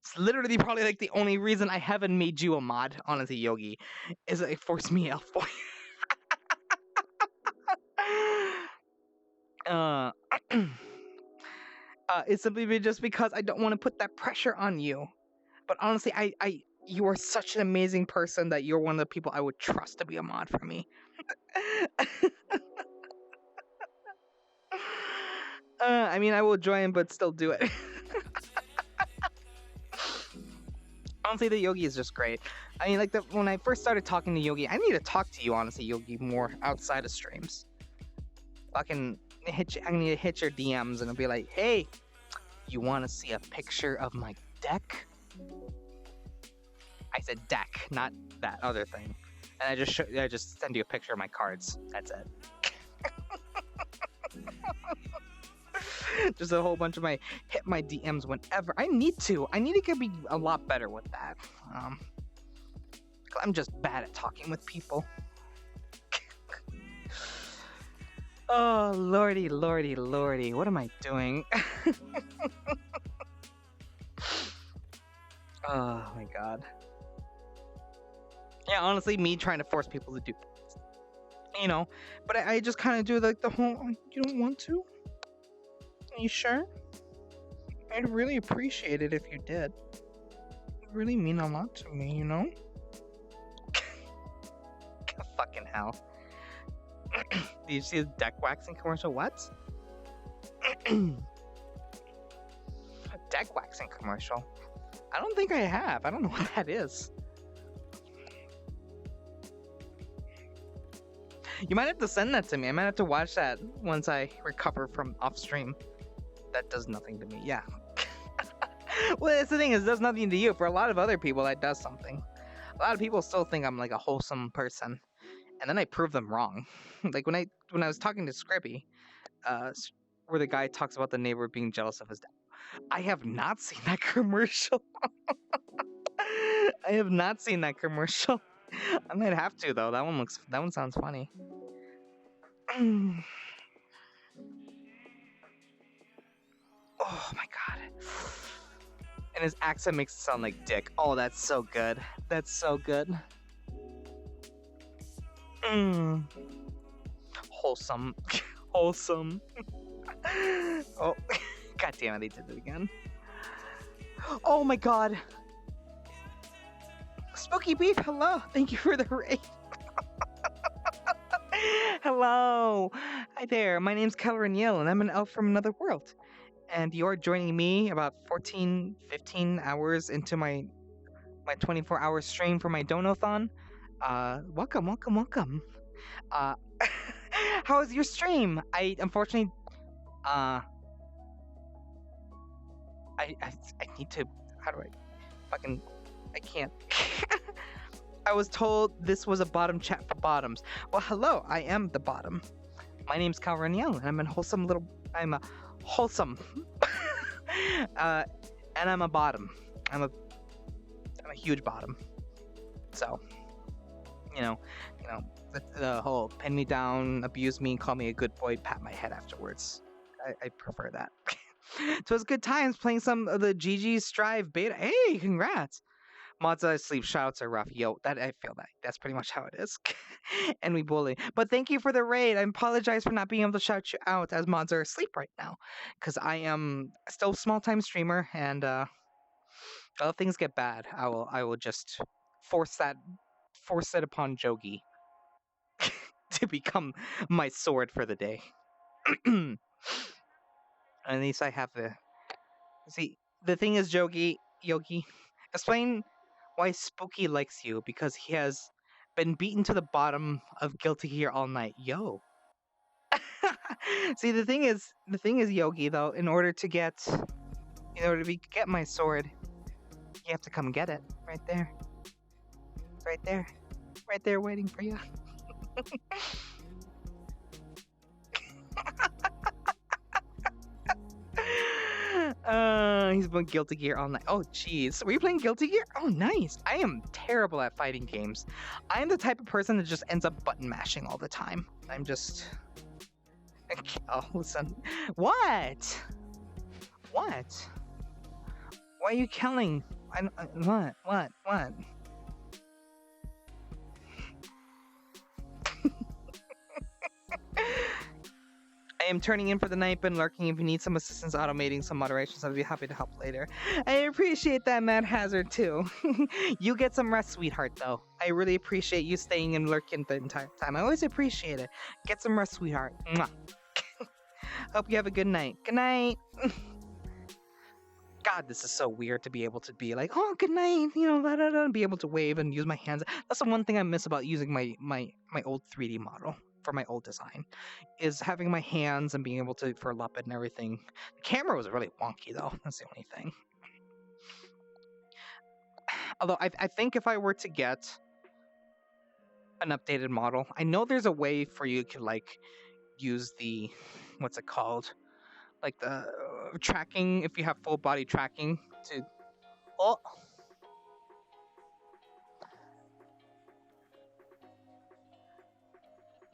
It's literally probably like the only reason I haven't made you a mod, honestly, Yogi, is that it forced me out for you. It's simply just because I don't want to put that pressure on you. But honestly, you are such an amazing person that you're one of the people I would trust to be a mod for me. I mean, I will join, but still do it. Honestly, the Yogi is just great. I mean, like, when I first started talking to Yogi, I need to talk to you, honestly, Yogi, more outside of streams. I need to hit your DMs and I'll be like, hey, you want to see a picture of my deck? I said deck, not that other thing. And I just send you a picture of my cards. That's it. Just a whole bunch of hit my DMs whenever I need to. I need to be a lot better with that. I'm just bad at talking with people. Oh, lordy, lordy, lordy. What am I doing? Oh my god. Yeah, honestly, me trying to force people to do things. But I just kind of do like the whole, you don't want to? Are you sure? I'd really appreciate it if you did. It would really mean a lot to me, you know? Fucking hell. Did you see the deck waxing commercial? What? Deck waxing commercial? I don't think I have. I don't know what that is. You might have to send that to me. I might have to watch that once I recover from off stream. That does nothing to me. Yeah. Well, that's the thing, is it does nothing to you. For a lot of other people, that does something. A lot of people still think I'm like a wholesome person, and then I prove them wrong. Like when I was talking to Scrippy, where the guy talks about the neighbor being jealous of his dad. I have not seen that commercial. I have not seen that commercial. I might have to though. That one sounds funny. Oh my god. And his accent makes it sound like dick. Oh, that's so good. That's so good. Wholesome. Wholesome. Oh, god damn it, he did it again. Oh my god. Spooky Beef, hello. Thank you for the raid. Hello. Hi there. My name's Kelrens, and I'm an elf from another world. And you're joining me about 15 hours into my 24-hour stream for my Donoathon. Welcome, welcome, welcome. How was your stream? I unfortunately, I need to, how do I can't. I was told this was a bottom chat for bottoms. Well, hello, I am the bottom. My name's Kelrens, and I'm a wholesome, and I'm a bottom. I'm a huge bottom. So, you know, the whole pin me down, abuse me, call me a good boy, pat my head afterwards. I prefer that. So it's good times playing some of the GG Strive beta. Hey, congrats. Mods sleep shouts are rough. Yo, that I feel that. That's pretty much how it is. And we bully. But thank you for the raid. I apologize for not being able to shout you out as mods are asleep right now. Because I am still a small time streamer, and if things get bad, I will just force it upon Jogi to become my sword for the day. At least I have the... See, the thing is, Yogi, explain why Spooky likes you, because he has been beaten to the bottom of Guilty Gear all night. Yo. See, the thing is, Yogi, though, in order to get my sword, you have to come get it. Right there. Right there. Right there waiting for you. He's been Guilty Gear all night. Oh, jeez. Were you playing Guilty Gear? Oh, nice. I am terrible at fighting games. I am the type of person that just ends up button mashing all the time. I'm just... Oh, listen. What? Why are you killing? What? I am turning in for the night, been lurking. If you need some assistance automating some moderations, I'd be happy to help later. I appreciate that, Mad Hazard, too. You get some rest, sweetheart, though. I really appreciate you staying and lurking the entire time. I always appreciate it. Get some rest, sweetheart. Mwah. Hope you have a good night. Good night. God, this is so weird to be able to be like, oh, good night, and be able to wave and use my hands. That's the one thing I miss about using my old 3D model for my old design, is having my hands and being able to, for Leopard and everything. The camera was really wonky, though. That's the only thing. Although, I think if I were to get an updated model, I know there's a way for you to, like, use the, what's it called? Like the tracking, if you have full body tracking to... Oh!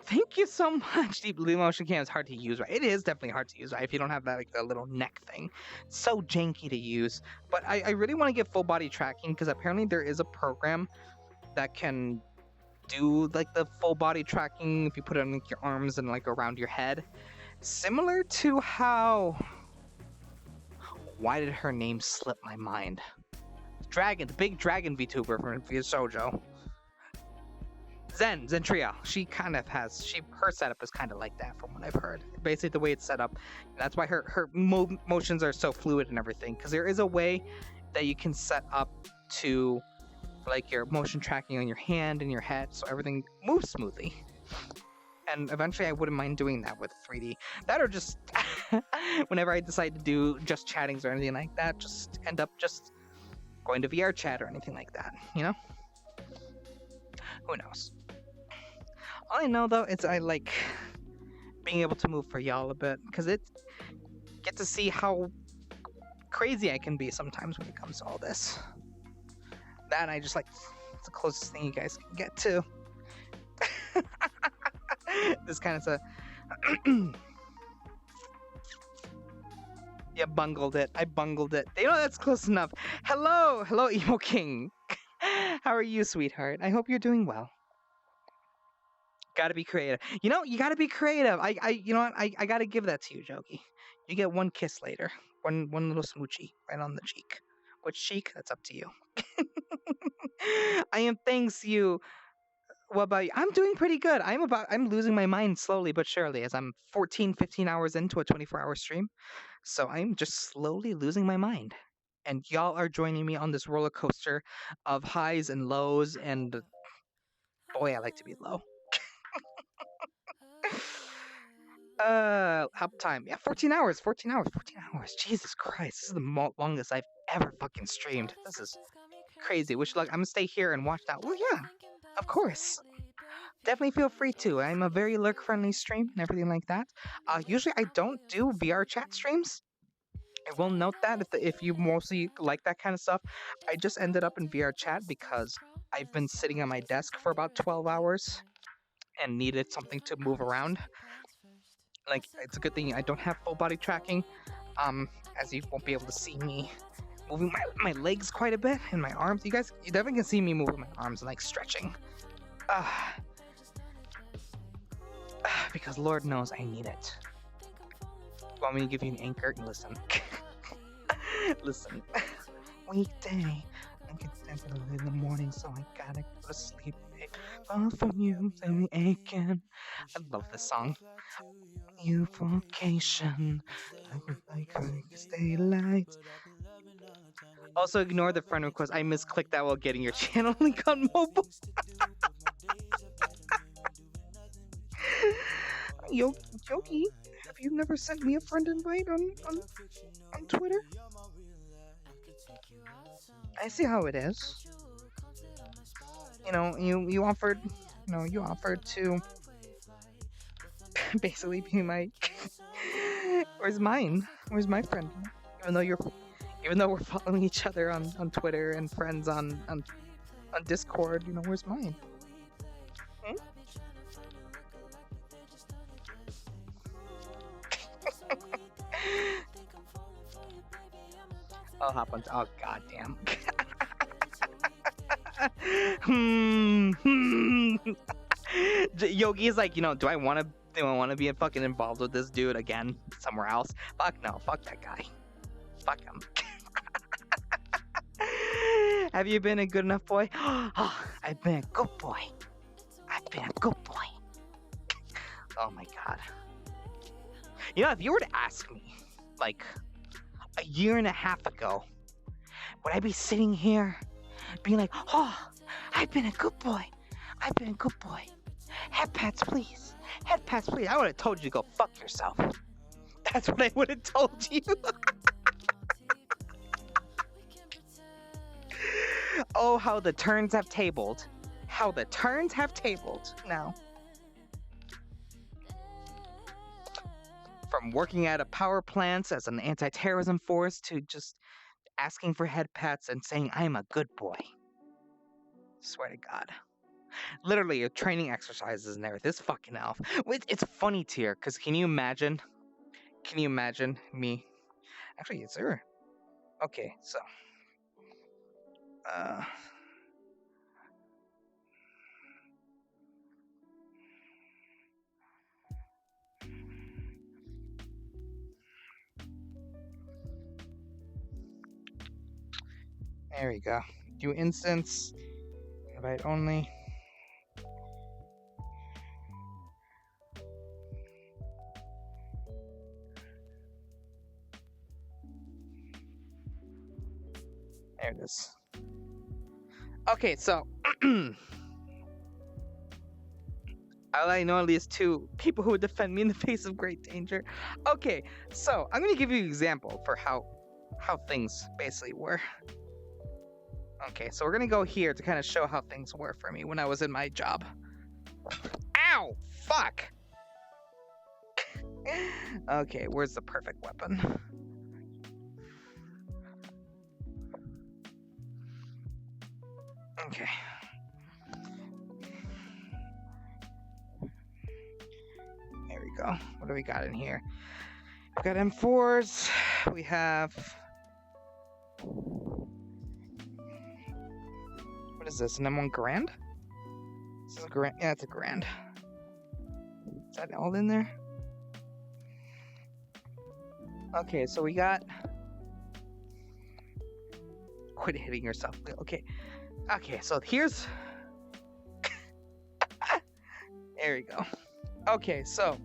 Thank you so much. Deep Blue Motion Cam is hard to use, right? It is definitely hard to use, right? If you don't have that, like, the little neck thing. It's so janky to use. But I really want to get full body tracking, because apparently there is a program that can do, like, the full body tracking if you put it on, like, your arms and, like, around your head. Similar to how... Why did her name slip my mind? Dragon, the big dragon VTuber from Shoujo. Zentria. She kind of has, her setup is kind of like that from what I've heard. Basically the way it's set up. That's why her motions are so fluid and everything. Because there is a way that you can set up to like your motion tracking on your hand and your head so everything moves smoothly. And eventually I wouldn't mind doing that with 3D. That or just whenever I decide to do just chattings or anything like that, just end up just going to VR chat or anything like that, you know? Who knows? All I know though is I like being able to move for y'all a bit because it get to see how crazy I can be sometimes when it comes to all this. That I just like, it's the closest thing you guys can get to. This kind of a yeah, bungled it. I bungled it. You know, that's close enough. Hello, Emo King. How are you, sweetheart? I hope you're doing well. Gotta be creative. You know, you gotta be creative. You know what? I gotta give that to you, Jogi. You get one kiss later. One little smoochie right on the cheek. Which cheek? That's up to you. I am thanks you. What about you? I'm doing pretty good. I'm losing my mind slowly but surely as I'm 15 hours into a 24-hour stream. So I'm just slowly losing my mind. And y'all are joining me on this roller coaster of highs and lows, and boy, I like to be low. Uptime. Yeah, 14 hours. Jesus Christ, this is the longest I've ever fucking streamed. This is crazy. Wish luck. I'm gonna stay here and watch that. Well, yeah, of course. Definitely feel free to. I'm a very lurk-friendly stream and everything like that. Usually I don't do VR chat streams. I will note that if you mostly like that kind of stuff. I just ended up in VR chat because I've been sitting on my desk for about 12 hours and needed something to move around. Like, it's a good thing I don't have full body tracking, as you won't be able to see me moving my legs quite a bit and my arms. You definitely can see me moving my arms and like stretching. Because Lord knows I need it. Want me to give you an anchor? Listen. Listen. Weekday. I get up in the morning, so I gotta go to sleep. Far from you, and aching. I love this song. Euphocation. Like stay light. Also ignore the friend request. I misclicked that while getting your channel link on mobile. Yogi, have you never sent me a friend invite on Twitter? I see how it is. You know, you offered to basically be my Where's my friend? Even though we're following each other on Twitter and friends on Discord, you know, where's mine? Hmm? I'll hop on. Oh goddamn. Yogi is like, you know, do I want to be fucking involved with this dude again somewhere else? Fuck no, fuck that guy. Fuck him. Have you been a good enough boy? Oh, I've been a good boy. Oh my god. You know, if you were to ask me, like, a year and a half ago, would I be sitting here being like, oh, I've been a good boy. Head pats, please. I would have told you to go fuck yourself. That's what I would have told you. Oh, how the turns have tabled. Now. From working at a power plant as an anti-terrorism force to just asking for head pats and saying I'm a good boy. Swear to God. Literally, a training exercises and everything. This fucking elf. It's funny tier, because can you imagine me? Actually, is there? Okay, so. There we go. Do instance. Invite only. There it is. Okay, so I know at least 2 people who would defend me in the face of great danger. Okay, so I'm gonna give you an example for how things basically were. Okay, so we're gonna go here to kind of show how things were for me when I was in my job. Ow! Fuck! Okay, where's the perfect weapon? Okay. There we go. What do we got in here? We've got M4s. We have... What is this? An M1 Grand? This is a Grand. Yeah, it's a Grand. Is that all in there? Okay, so we got... Quit hitting yourself. Okay. Okay, so here's... There we go. Okay, so...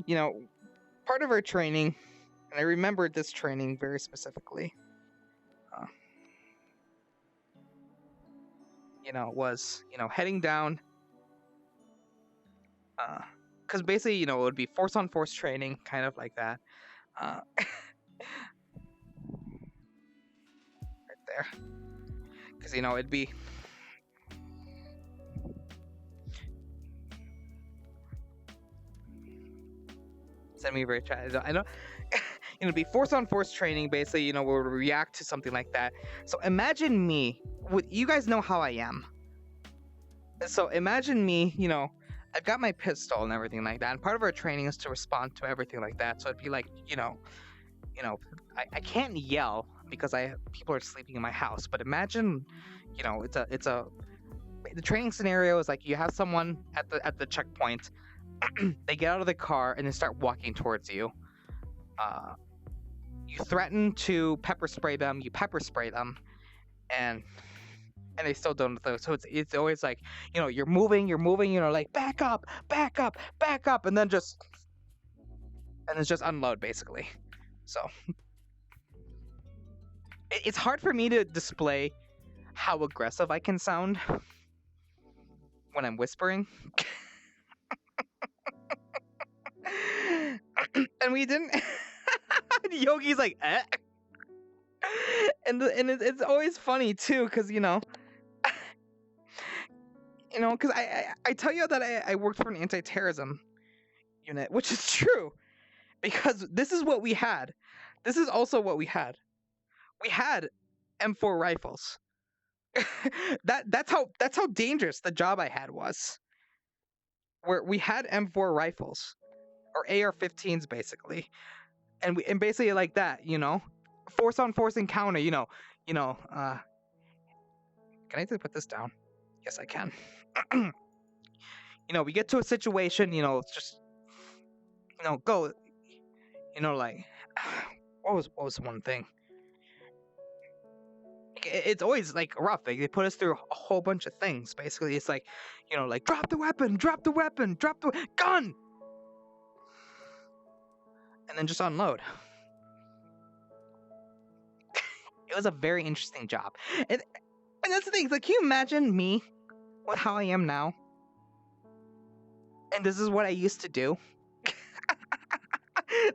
You know, part of our training, and I remembered this training very specifically, you know, was, you know, heading down, because basically, you know, it would be force-on-force training, kind of like that, right there, because, you know, it'd be... Send me a very chat. I know. It'll be force-on-force training, basically, you know, where we react to something like that. So imagine me, you guys know how I am. So imagine me, you know, I've got my pistol and everything like that, and part of our training is to respond to everything like that. So it'd be like, you know, I can't yell because people are sleeping in my house, but imagine, you know, the training scenario is like you have someone at the checkpoint. They get out of the car and then start walking towards you. You threaten to pepper spray them. You pepper spray them, and they still don't. So it's always like, you know, you're moving. You know, like back up, and then just unload basically. So it's hard for me to display how aggressive I can sound when I'm whispering. And we didn't. Yogi's like, eh. And it's always funny too, because you know, because I tell you that I worked for an anti-terrorism unit, which is true, because this is what we had. This is also what we had. We had M4 rifles. That's how dangerous the job I had was. Where we had M4 rifles. Or AR-15s basically, and basically like that, you know, force-on-force encounter, you know. Can I put this down? Yes, I can. You know, we get to a situation, you know, it's just, you know, go, you know, like, what was one thing? It's always like rough. Like, they put us through a whole bunch of things. Basically, it's like, you know, like drop the weapon, drop the gun. And then just unload. It was a very interesting job. And that's the thing. Like, can you imagine me with how I am now? And this is what I used to do.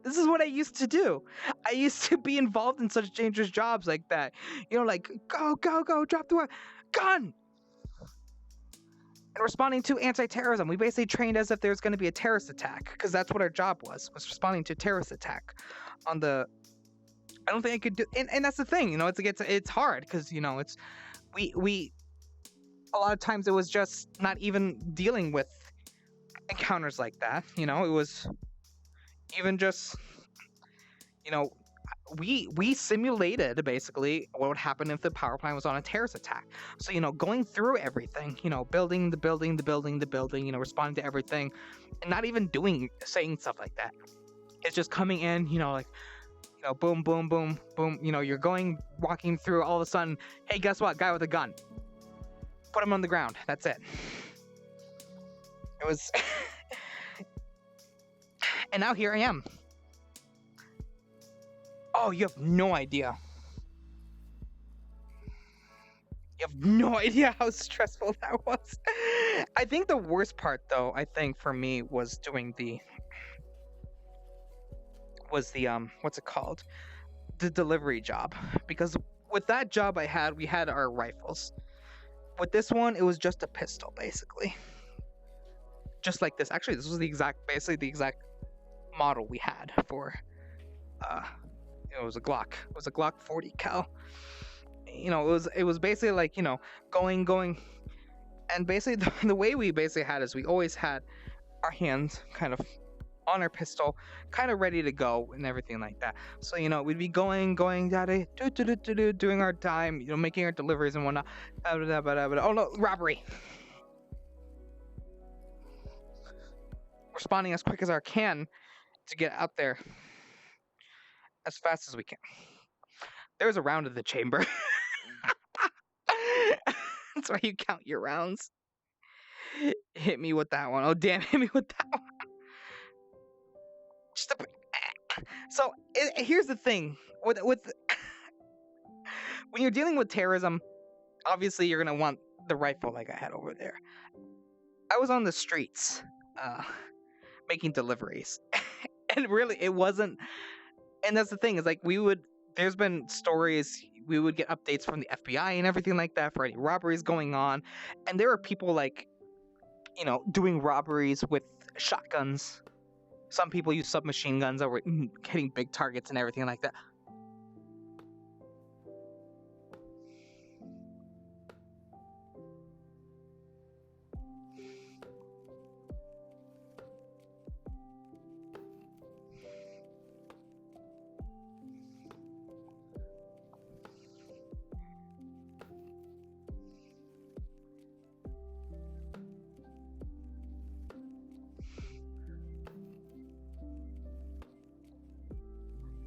This is what I used to do. I used to be involved in such dangerous jobs like that. You know, like, go, drop the weapon. Gun! And responding to anti-terrorism. We basically trained as if there was going to be a terrorist attack, because that's what our job was responding to a terrorist attack. I don't think I could do, and that's the thing, you know, it's hard, because, you know, we a lot of times it was just not even dealing with encounters like that, you know, it was even just, you know, we simulated basically what would happen if the power plant was on a terrorist attack. So, you know, going through everything, you know, building the building, you know, responding to everything, and not even saying stuff like that. It's just coming in, you know, like, boom, boom, boom, boom. You're walking through. All of a sudden, hey, guess what? Guy with a gun. Put him on the ground. That's it. It was, and now here I am. Oh, you have no idea. You have no idea how stressful that was. I think the worst part, though, for me was doing the what's it called? The delivery job. Because with that job we had our rifles. With this one, it was just a pistol, basically. Just like this. Actually, this was basically the exact model we had for it was a Glock. It was a Glock 40 cal. It was basically like, going, and basically the way we basically had is we always had our hands kind of on our pistol, kind of ready to go and everything like that. So we'd be going doing our time, making our deliveries and whatnot. Oh no, robbery! Responding as quick as I can to get out there as fast as we can. There's a round in the chamber. That's why you count your rounds. Hit me with that one. Oh damn, hit me with that one. So here's the thing with when you're dealing with terrorism, obviously you're gonna want the rifle like I had over there. I was on the streets making deliveries, and really it wasn't. And that's the thing, is like there's been stories, we would get updates from the FBI and everything like that for any robberies going on, and there were people like doing robberies with shotguns. Some people use submachine guns that were hitting big targets and everything like that.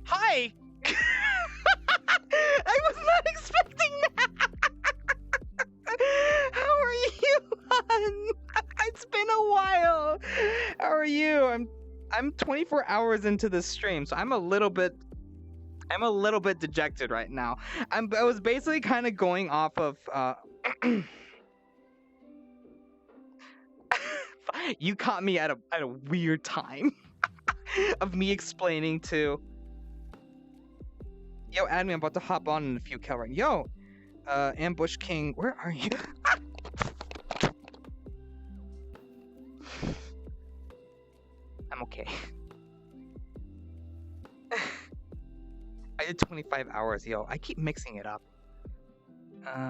Hi! I was not expecting that! How are you, hon? It's been a while. How are you? I'm 24 hours into this stream, so I'm a little bit dejected right now. I was basically kind of going off of you caught me at a weird time of me explaining to yo, admin, I'm about to hop on in a few, Kelrens. Yo, Ambush King, where are you? I'm okay. I did 25 hours, yo. I keep mixing it up.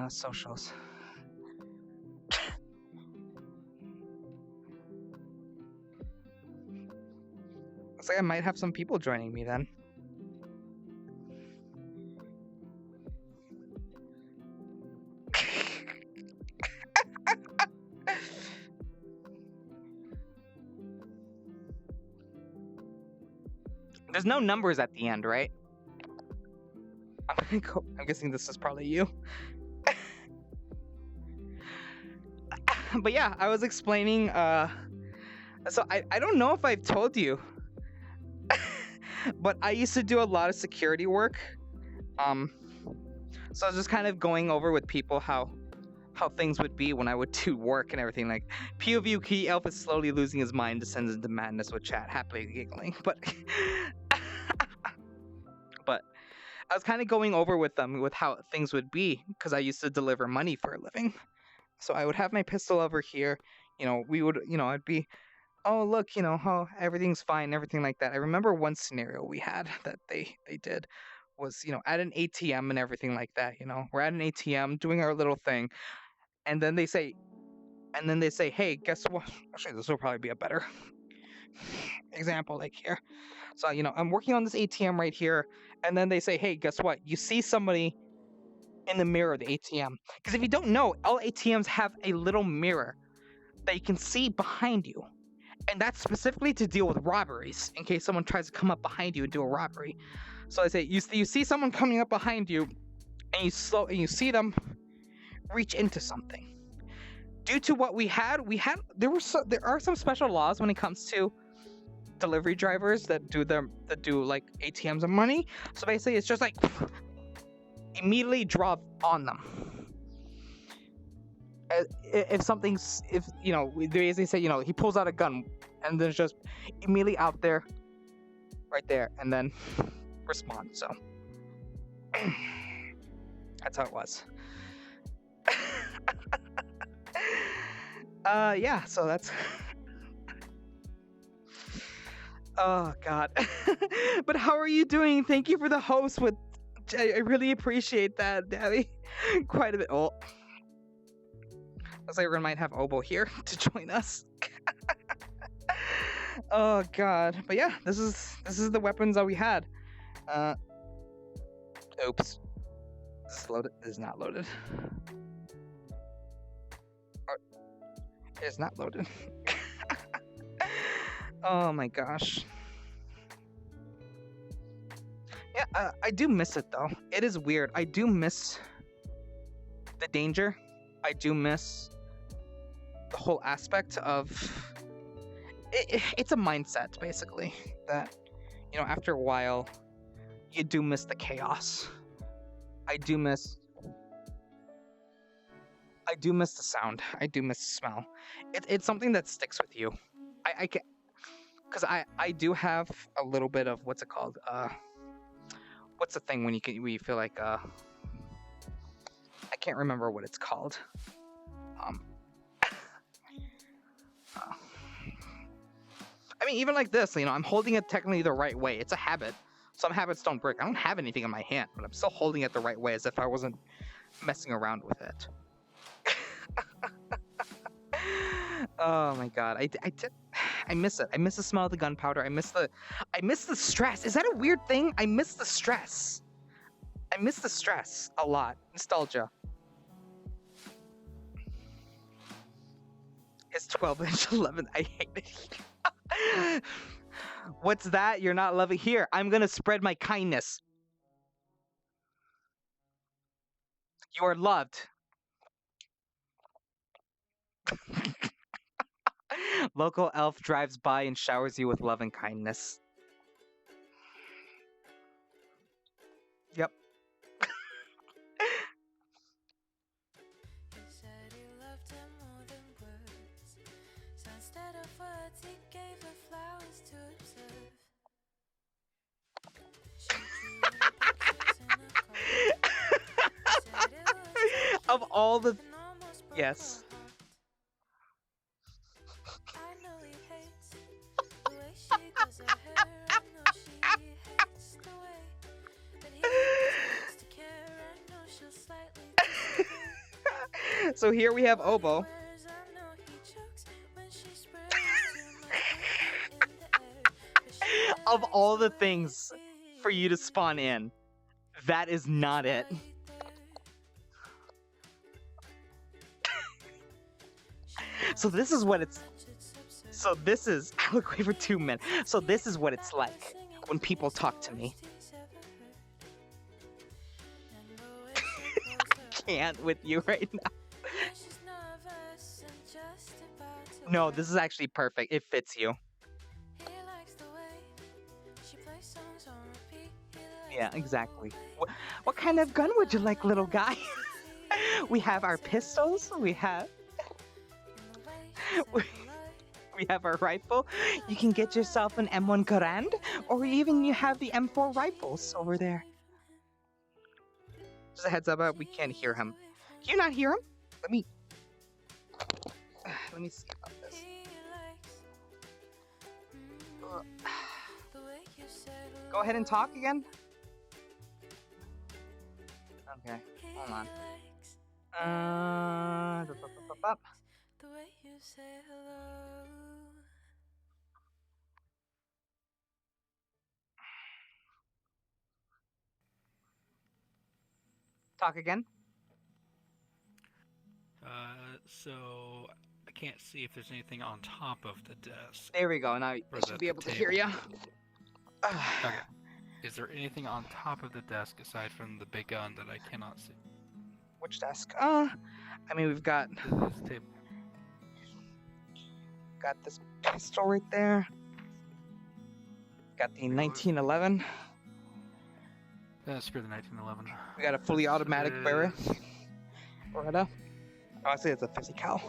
Socials. Looks like I might have some people joining me then. There's no numbers at the end, right? I'm guessing this is probably you. But yeah, I was explaining, so I don't know if I've told you, but I used to do a lot of security work. So I was just kind of going over with people how things would be when I would do work and everything. Like, POV key elf is slowly losing his mind, descends into madness with chat, happily giggling. But I was kind of going over with them with how things would be, because I used to deliver money for a living. So I would have my pistol over here. We would, I'd be, oh look, how everything's fine, everything like that. I remember one scenario we had that they did was, at an ATM and everything like that. We're at an ATM doing our little thing, and then they say, hey, guess what? Actually, this will probably be a better example, like here. So, I'm working on this ATM right here, and then they say, hey, guess what? You see somebody in the mirror of the ATM. Because if you don't know, all ATMs have a little mirror that you can see behind you. And that's specifically to deal with robberies, in case someone tries to come up behind you and do a robbery. So I say you see someone coming up behind you, and you see them reach into something. Due to what we had there are some special laws when it comes to delivery drivers that do like ATMs and money. So basically, it's just like immediately drop on them. If you know, they basically say, you know, he pulls out a gun and then just immediately out there, right there, and then respond. So that's how it was. Yeah, so that's oh god. But how are you doing? Thank you for the host with I really appreciate that, Debbie. Quite a bit. Oh, looks like we might have Obo here to join us. Oh god. But yeah, this is the weapons that we had. Oops. This is loaded. This is not loaded. It's not loaded. Oh my gosh. Yeah, I do miss it though. It is weird. I do miss the danger. I do miss the whole aspect of it's a mindset basically that, you know, after a while you do miss the chaos. I do miss the sound. I do miss the smell. It's something that sticks with you. I can, because I do have a little bit of what's it called? What's the thing when you feel like I can't remember what it's called. I mean, even like this, you know, I'm holding it technically the right way. It's a habit. Some habits don't break. I don't have anything in my hand, but I'm still holding it the right way, as if I wasn't messing around with it. Oh my god, I miss it. I miss the smell of the gunpowder. I miss the stress. Is that a weird thing? I miss the stress. I miss the stress a lot. Nostalgia. It's 12-inch 11. I hate it. What's that? You're not loving here. I'm gonna spread my kindness. You are loved. Local elf drives by and showers you with love and kindness. Yep. Of all the... Yes. So here we have Obo. Of all the things for you to spawn in, that is not it. So this is what it's... So this is... Look, wait for 2 minutes. So this is what it's like when people talk to me. Can't with you right now. No, this is actually perfect. It fits you. Yeah, exactly. What kind of gun would you like, little guy? We have our pistols. We have our rifle. You can get yourself an M1 Garand, or even you have the M4 rifles over there. Just a heads up, we can't hear him. Can you not hear him? Let me see about this. Go ahead and talk again. Okay, hold on. Talk again. So I can't see if there's anything on top of the desk. There we go. Now I should be able to hear you. Okay. Is there anything on top of the desk aside from the big gun that I cannot see? Which desk? I mean, we've got This table. this pistol right there. Got the 1911. Screw the 1911. We got a fully automatic Beretta. Oh, I say it's a 50 cal.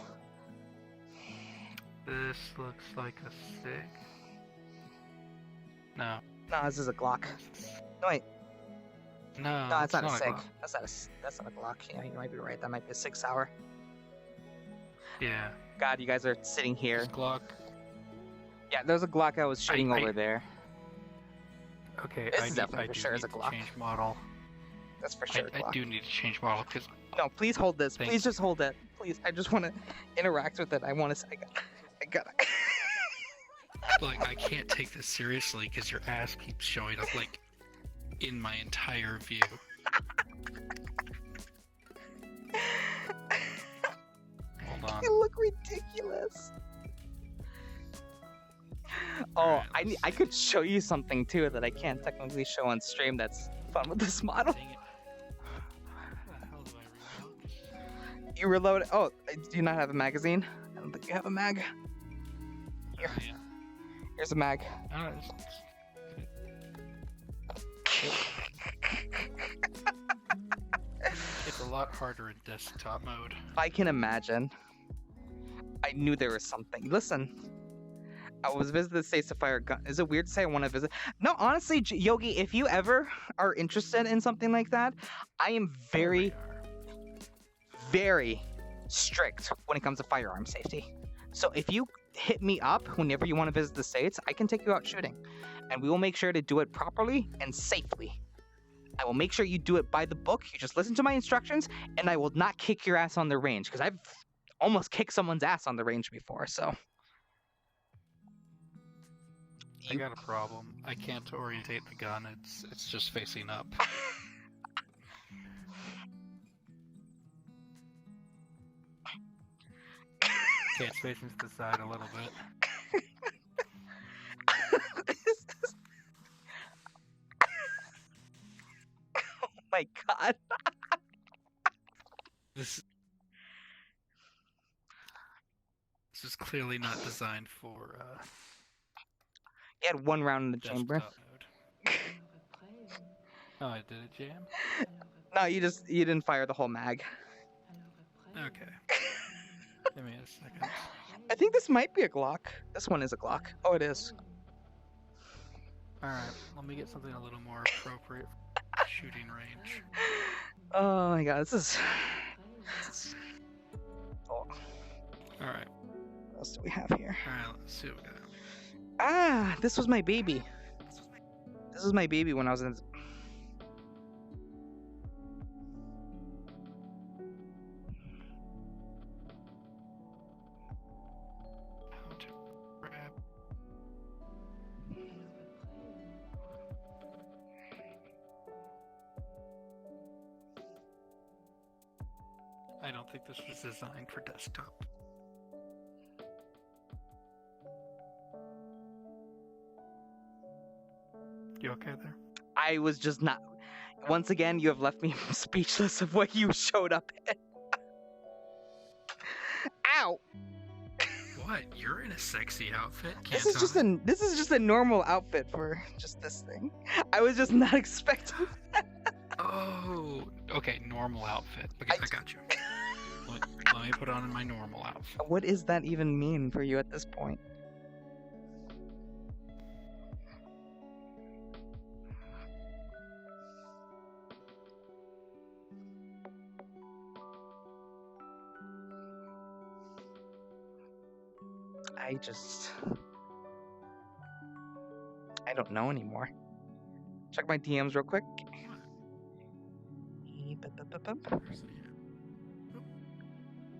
This looks like a SIG. No. No, this is a Glock. No, wait. No, No, that's not a Glock. SIG. That's not a Glock. Yeah, you might be right. That might be a 6 hour. Yeah. God, you guys are sitting here. This Glock. Yeah, there's a Glock I was shooting over there. Okay, This I is need, definitely I for do sure need is a to Glock. change model. That's for sure. I do need to change model because No, please hold this. Thank Please just hold it. Please, I just want to interact with it. I want to. I got. like I can't take this seriously because your ass keeps showing up like in my entire view. Hold on. You look ridiculous. Oh, Alright, I could show you something too that I can't technically show on stream. That's fun with this model. Dang it. How the hell do I reload? You reload. Oh, do you not have a magazine? I don't think you have a mag. Here, Yeah. here's a mag. It's a lot harder in desktop mode. I can imagine. I knew there was something. Listen, I was visiting the States to fire a gun. Is it weird to say I want to visit? No, honestly, Yogi, if you ever are interested in something like that, I am very, very strict when it comes to firearm safety. So if you hit me up whenever you want to visit the States, I can take you out shooting. And we will make sure to do it properly and safely. I will make sure you do it by the book. You just listen to my instructions, and I will not kick your ass on the range, because I've almost kicked someone's ass on the range before, so. I got a problem. I can't orientate the gun. It's just facing up. Okay, it's facing to the side a little bit. Oh my god. This is clearly not designed for You had one round in the chamber. desktop mode. Oh, I did it jam? No, you didn't fire the whole mag. Okay. Give me a second. I think this might be a Glock. This one is a Glock. Oh, it is. Alright, let me get something a little more appropriate for shooting range. Oh my god, this is. Oh, Alright, what else do we have here? alright, let's see what we got. Ah, this was my baby. This was my baby when I was in. How to grab. I don't think this was designed for desktop. You okay there? I was just not. Once again, you have left me speechless of what you showed up in. Ow! What? You're in a sexy outfit? This is just a normal outfit for just this thing. I was just not expecting. Oh, okay, normal outfit. Okay, I got you. Let me put on my normal outfit. What does that even mean for you at this point? I don't know anymore. Check my DMs real quick.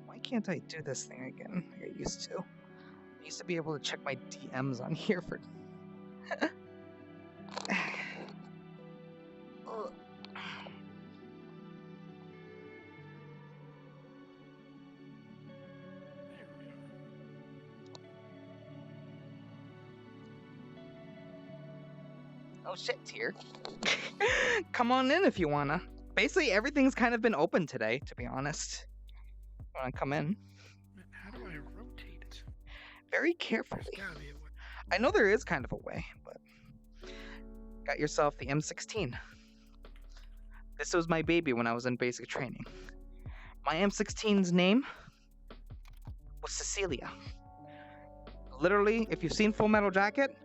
Why can't I do this thing again like I used to? I used to be able to check my DMs on here for... Oh shit, Tier. Come on in if you wanna. Basically, everything's kind of been open today, to be honest. Wanna come in? How do I rotate it? Very There's carefully. gotta be a way. I know there is kind of a way, but got yourself the M16. This was my baby when I was in basic training. My M16's name was Cecilia. Literally, if you've seen Full Metal Jacket,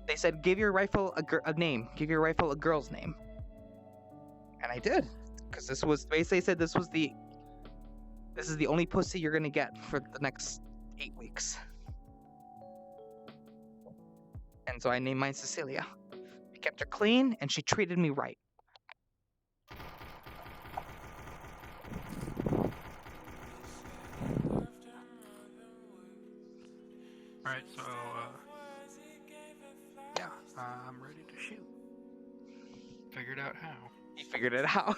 they said give your rifle a name, give your rifle a girl's name, and I did, because this was basically said this is the only pussy you're gonna get for the next 8 weeks. And so I named mine Cecilia. I kept her clean, and she treated me right. Alright, so, yeah, I'm ready to shoot. Figured out how. You figured it out.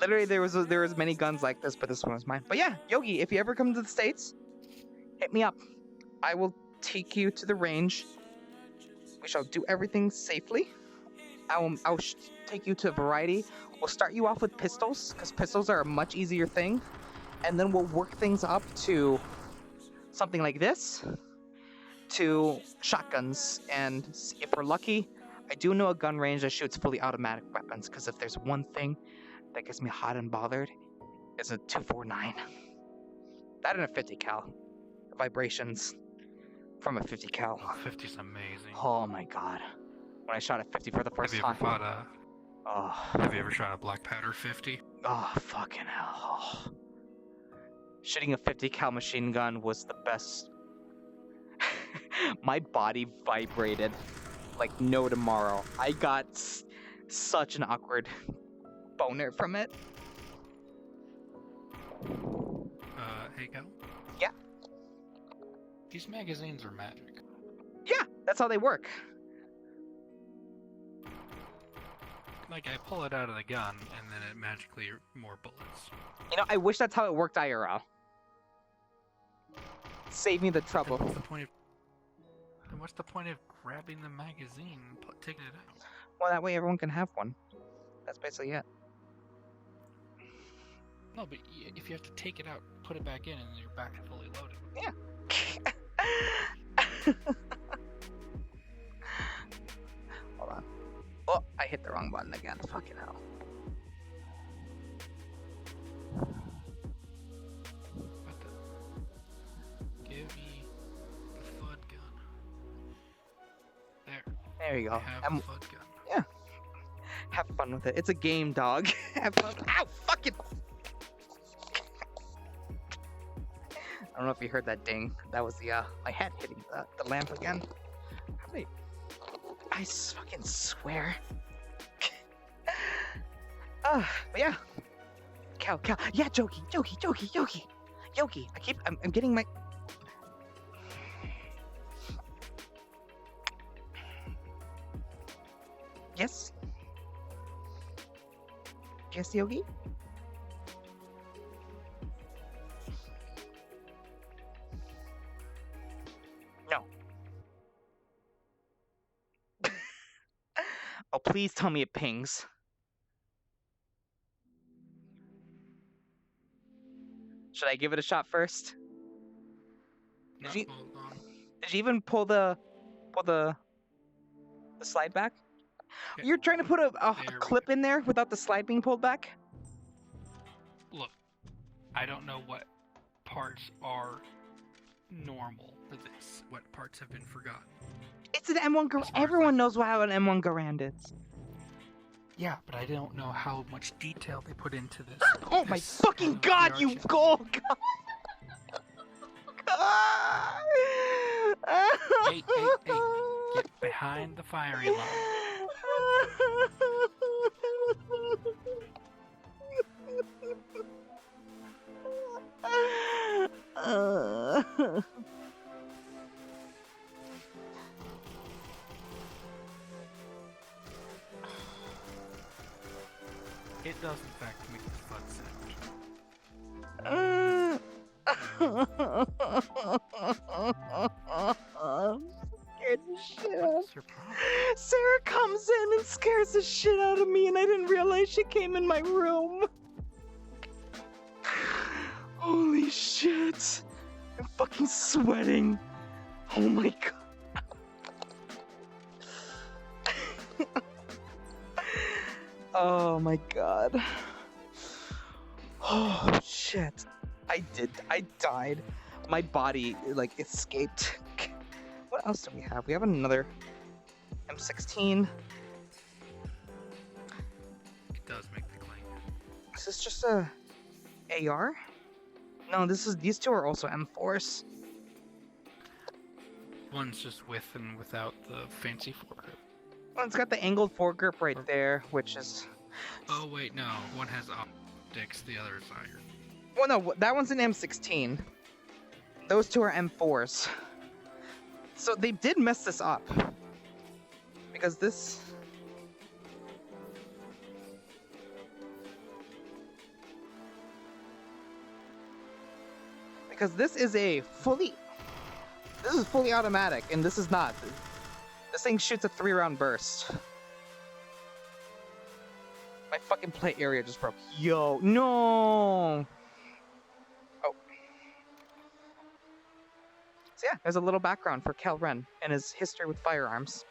Literally, there was many guns like this, but this one was mine. But yeah, Yogi, if you ever come to the States, hit me up. I will take you to the range. We shall do everything safely. I'll take you to a variety. We'll start you off with pistols, because pistols are a much easier thing. And then we'll work things up to something like this, to shotguns. And if we're lucky, I do know a gun range that shoots fully automatic weapons, because if there's one thing that gets me hot and bothered, it's a 249. That and a 50 cal. The vibrations from a 50 cal. 50's amazing. Oh my god. When I shot a 50 for the first Have you time. ever fought a... Oh. Have you ever shot a black powder 50? Oh, fucking hell. Oh. Shooting a 50 cal machine gun was the best. My body vibrated like no tomorrow. I got such an awkward boner from it. Hey, Cal? Yeah. These magazines are magic. Yeah, that's how they work. Like, I pull it out of the gun, and then it magically more bullets. You know, I wish that's how it worked IRL. Save me the trouble. Then what's the point of grabbing the magazine and taking it out? Well, that way everyone can have one. That's basically it. No, but if you have to take it out, put it back in, and you're back fully loaded. Yeah. Hold on. Oh, I hit the wrong button again. Fucking hell. What the? Give me the FUD gun. There. There you go. Have the FUD gun. Yeah. Have fun with it. It's a game, dog. Have fun. Ow! Fucking. I don't know if you heard that ding. That was the my head hitting the lamp again. How many? I fucking swear. But yeah. Cow. Yeah, Jokey. I'm getting my. Yes. Yes, Yogi. No. Oh, please tell me it pings. Should I give it a shot first? No, Did you- hold on. Did you even pull the slide back? Yeah. You're trying to put a There we clip in there without the slide being pulled back? Look, I don't know what parts are normal for this. What parts have been forgotten. It's an M1 Garand. Everyone knows how an M1 Garand is. Yeah, but I don't know how much detail they put into this. Oh my This fucking kind of god, you arch- go! Hey, get behind the firing line. It does in fact make the fun sound. came in my room. Holy shit. I'm fucking sweating. Oh my god. Oh my god. Oh shit. I died. My body, like, escaped. What else do we have? We have another M16. It does make the clang. Is this just a AR? No, these two are also M4s. One's just with and without the fancy foregrip. Well, it's got the angled foregrip right there, which is... Oh wait, no. One has optics, the other is iron. Well, no, that one's an M16. Those two are M4s. So they did mess this up. Because this... Because this is a fully... This is fully automatic, and this is not. This thing shoots a 3-round burst. My fucking play area just broke. Yo, no! Oh. So yeah, there's a little background for Kelrens and his history with firearms.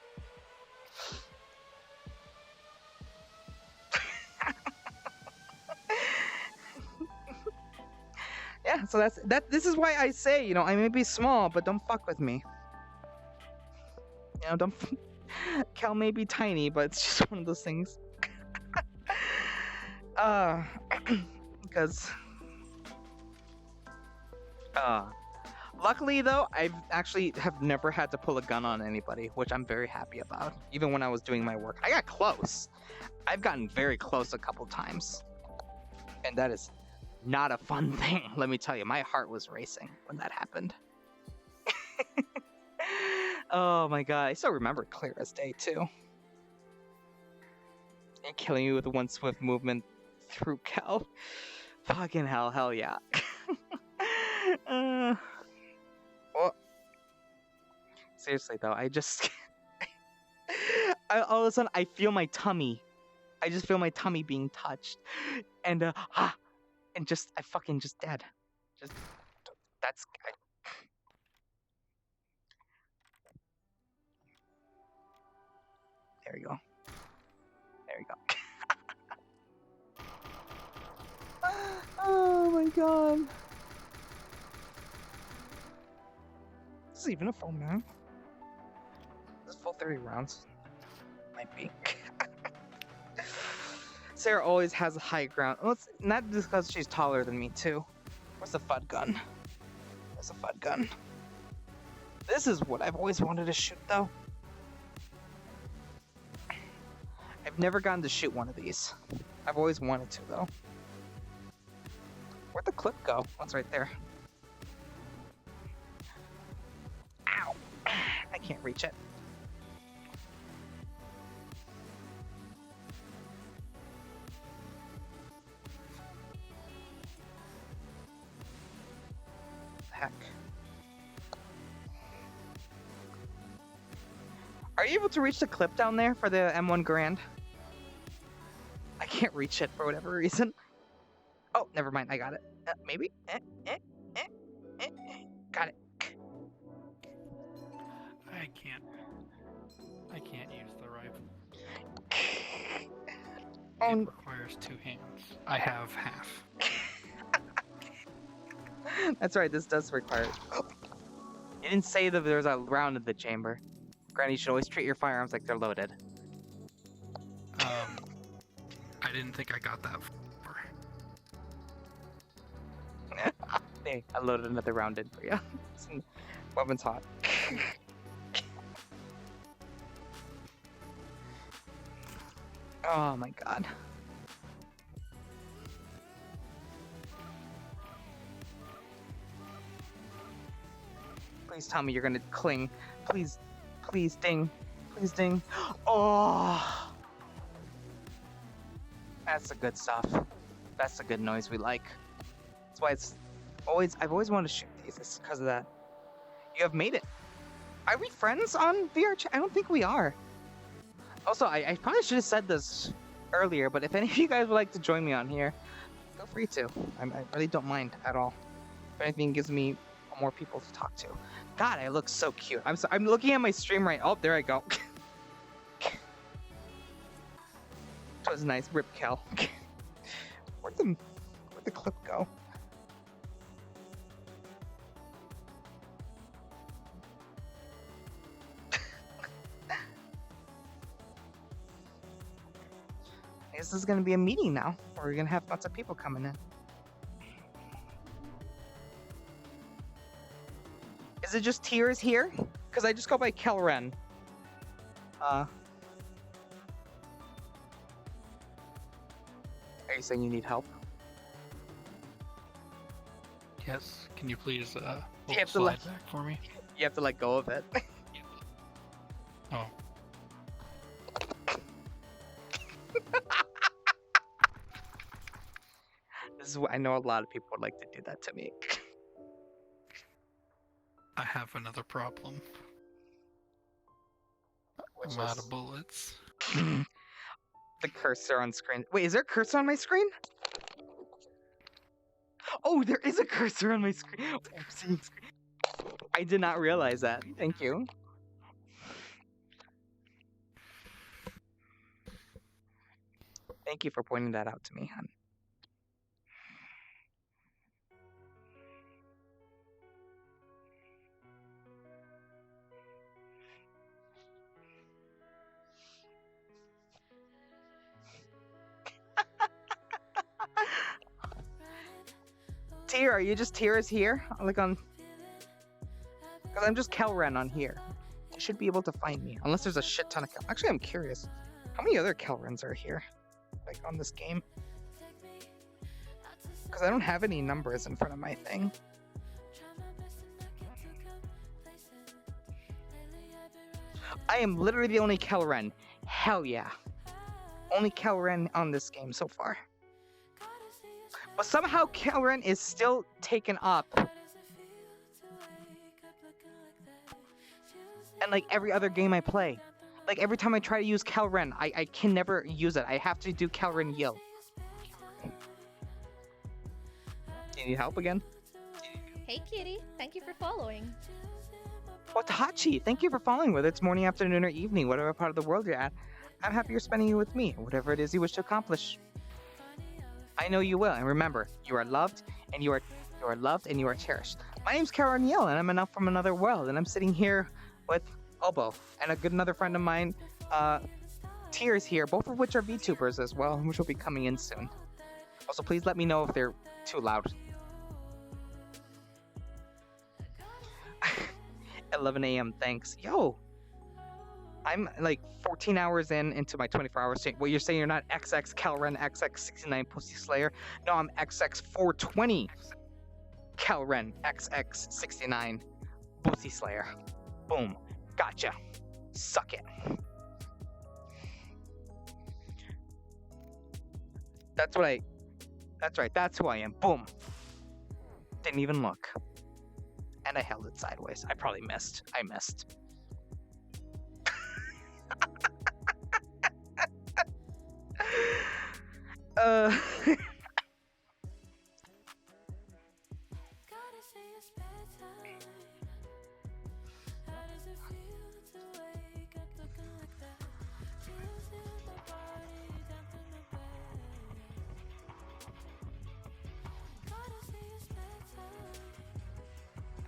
Yeah, so this is why I say, you know, I may be small, but don't fuck with me. You know, Kel may be tiny, but it's just one of those things. Because luckily though, I've actually have never had to pull a gun on anybody, which I'm very happy about. Even when I was doing my work, I got close. I've gotten very close a couple times, and that is not a fun thing. Let me tell you, my heart was racing when that happened. Oh my god, I still remember it clear as day too. And killing you with one swift movement through Kel. Fucking hell yeah. Well, seriously though, I just all of a sudden I feel my tummy. I just feel my tummy being touched, and and I fucking just dead. Just that's. There we go. There we go. Oh my god. This is even a full map. This is full 30 rounds. Might be. Sarah always has a high ground. Well, it's not just because she's taller than me too. Where's the FUD gun? There's a FUD gun. This is what I've always wanted to shoot though. I've never gotten to shoot one of these. I've always wanted to though. Where'd the clip go? Oh, it's right there. Ow! I can't reach it. Heck. Are you able to reach the clip down there for the M1 Grand? I can't reach it for whatever reason. Oh, never mind. I got it. Maybe? Got it. I can't use the rifle. Oh, It requires 2 hands. I have half. that's right. This does require it. You didn't say that there's a round in the chamber. Granny, you should always treat your firearms like they're loaded. I didn't think I got that far. Hey, I loaded another round in for you. Weapon's hot. Oh my god. Please tell me you're gonna cling. Please, please ding. Please ding. Oh! That's the good stuff. That's the good noise we like. That's why I've always wanted to shoot these. It's because of that. You have made it. Are we friends on VR chat? I don't think we are. Also, I probably should have said this earlier, but if any of you guys would like to join me on here, feel free to. I really don't mind at all. If anything gives me more people to talk to. God, I look so cute. I'm looking at my stream right. Oh, there I go. That was nice. Rip Kel. Where'd the clip go? This is going to be a meeting now. We're going to have lots of people coming in. Is it just Tears here? Because I just go by Kelren. Are you saying you need help? Yes. Can you please You hold have the to let- slide back for me? You have to let go of it. Oh. This is what I know a lot of people would like to do that to me. I have another problem. Which I'm out is- of bullets. The cursor on screen. Wait, is there a cursor on my screen? Oh, there is a cursor on my screen. Oh, I'm seeing screen. I did not realize that. Thank you. Thank you for pointing that out to me, hon. Tier, are you just Tears here? Like on... Because I'm just Kelren on here. You should be able to find me. Unless there's a shit ton of Actually, I'm curious. How many other Kelrens are here? Like, on this game? Because I don't have any numbers in front of my thing. I am literally the only Kelren. Hell yeah. Only Kelren on this game so far. But somehow Kelren is still taken up. And like every other game I play. Like every time I try to use Kelren, I can never use it. I have to do Kelren Yield. Do you need help again? Hey Kitty, thank you for following. Watahachi, thank you for following, whether it's morning, afternoon, or evening, whatever part of the world you're at. I'm happy you're spending it with me, whatever it is you wish to accomplish. I know you will, and remember, you are loved, and you are loved, and you are cherished. My name's Kara Neal, and I'm enough from another world, and I'm sitting here with Obo, and another friend of mine, Tears here, both of which are VTubers as well, which will be coming in soon. Also, please let me know if they're too loud. 11 a.m. Thanks. Yo, I'm like 14 hours into my 24-hour stream. Well, you're saying you're not XX Kelren XX69 Pussy Slayer? No, I'm XX 420 Kelren XX69 Pussy Slayer. Boom. Gotcha. Suck it. That's right. That's who I am. Boom. Didn't even look. And I held it sideways. I probably missed. I missed.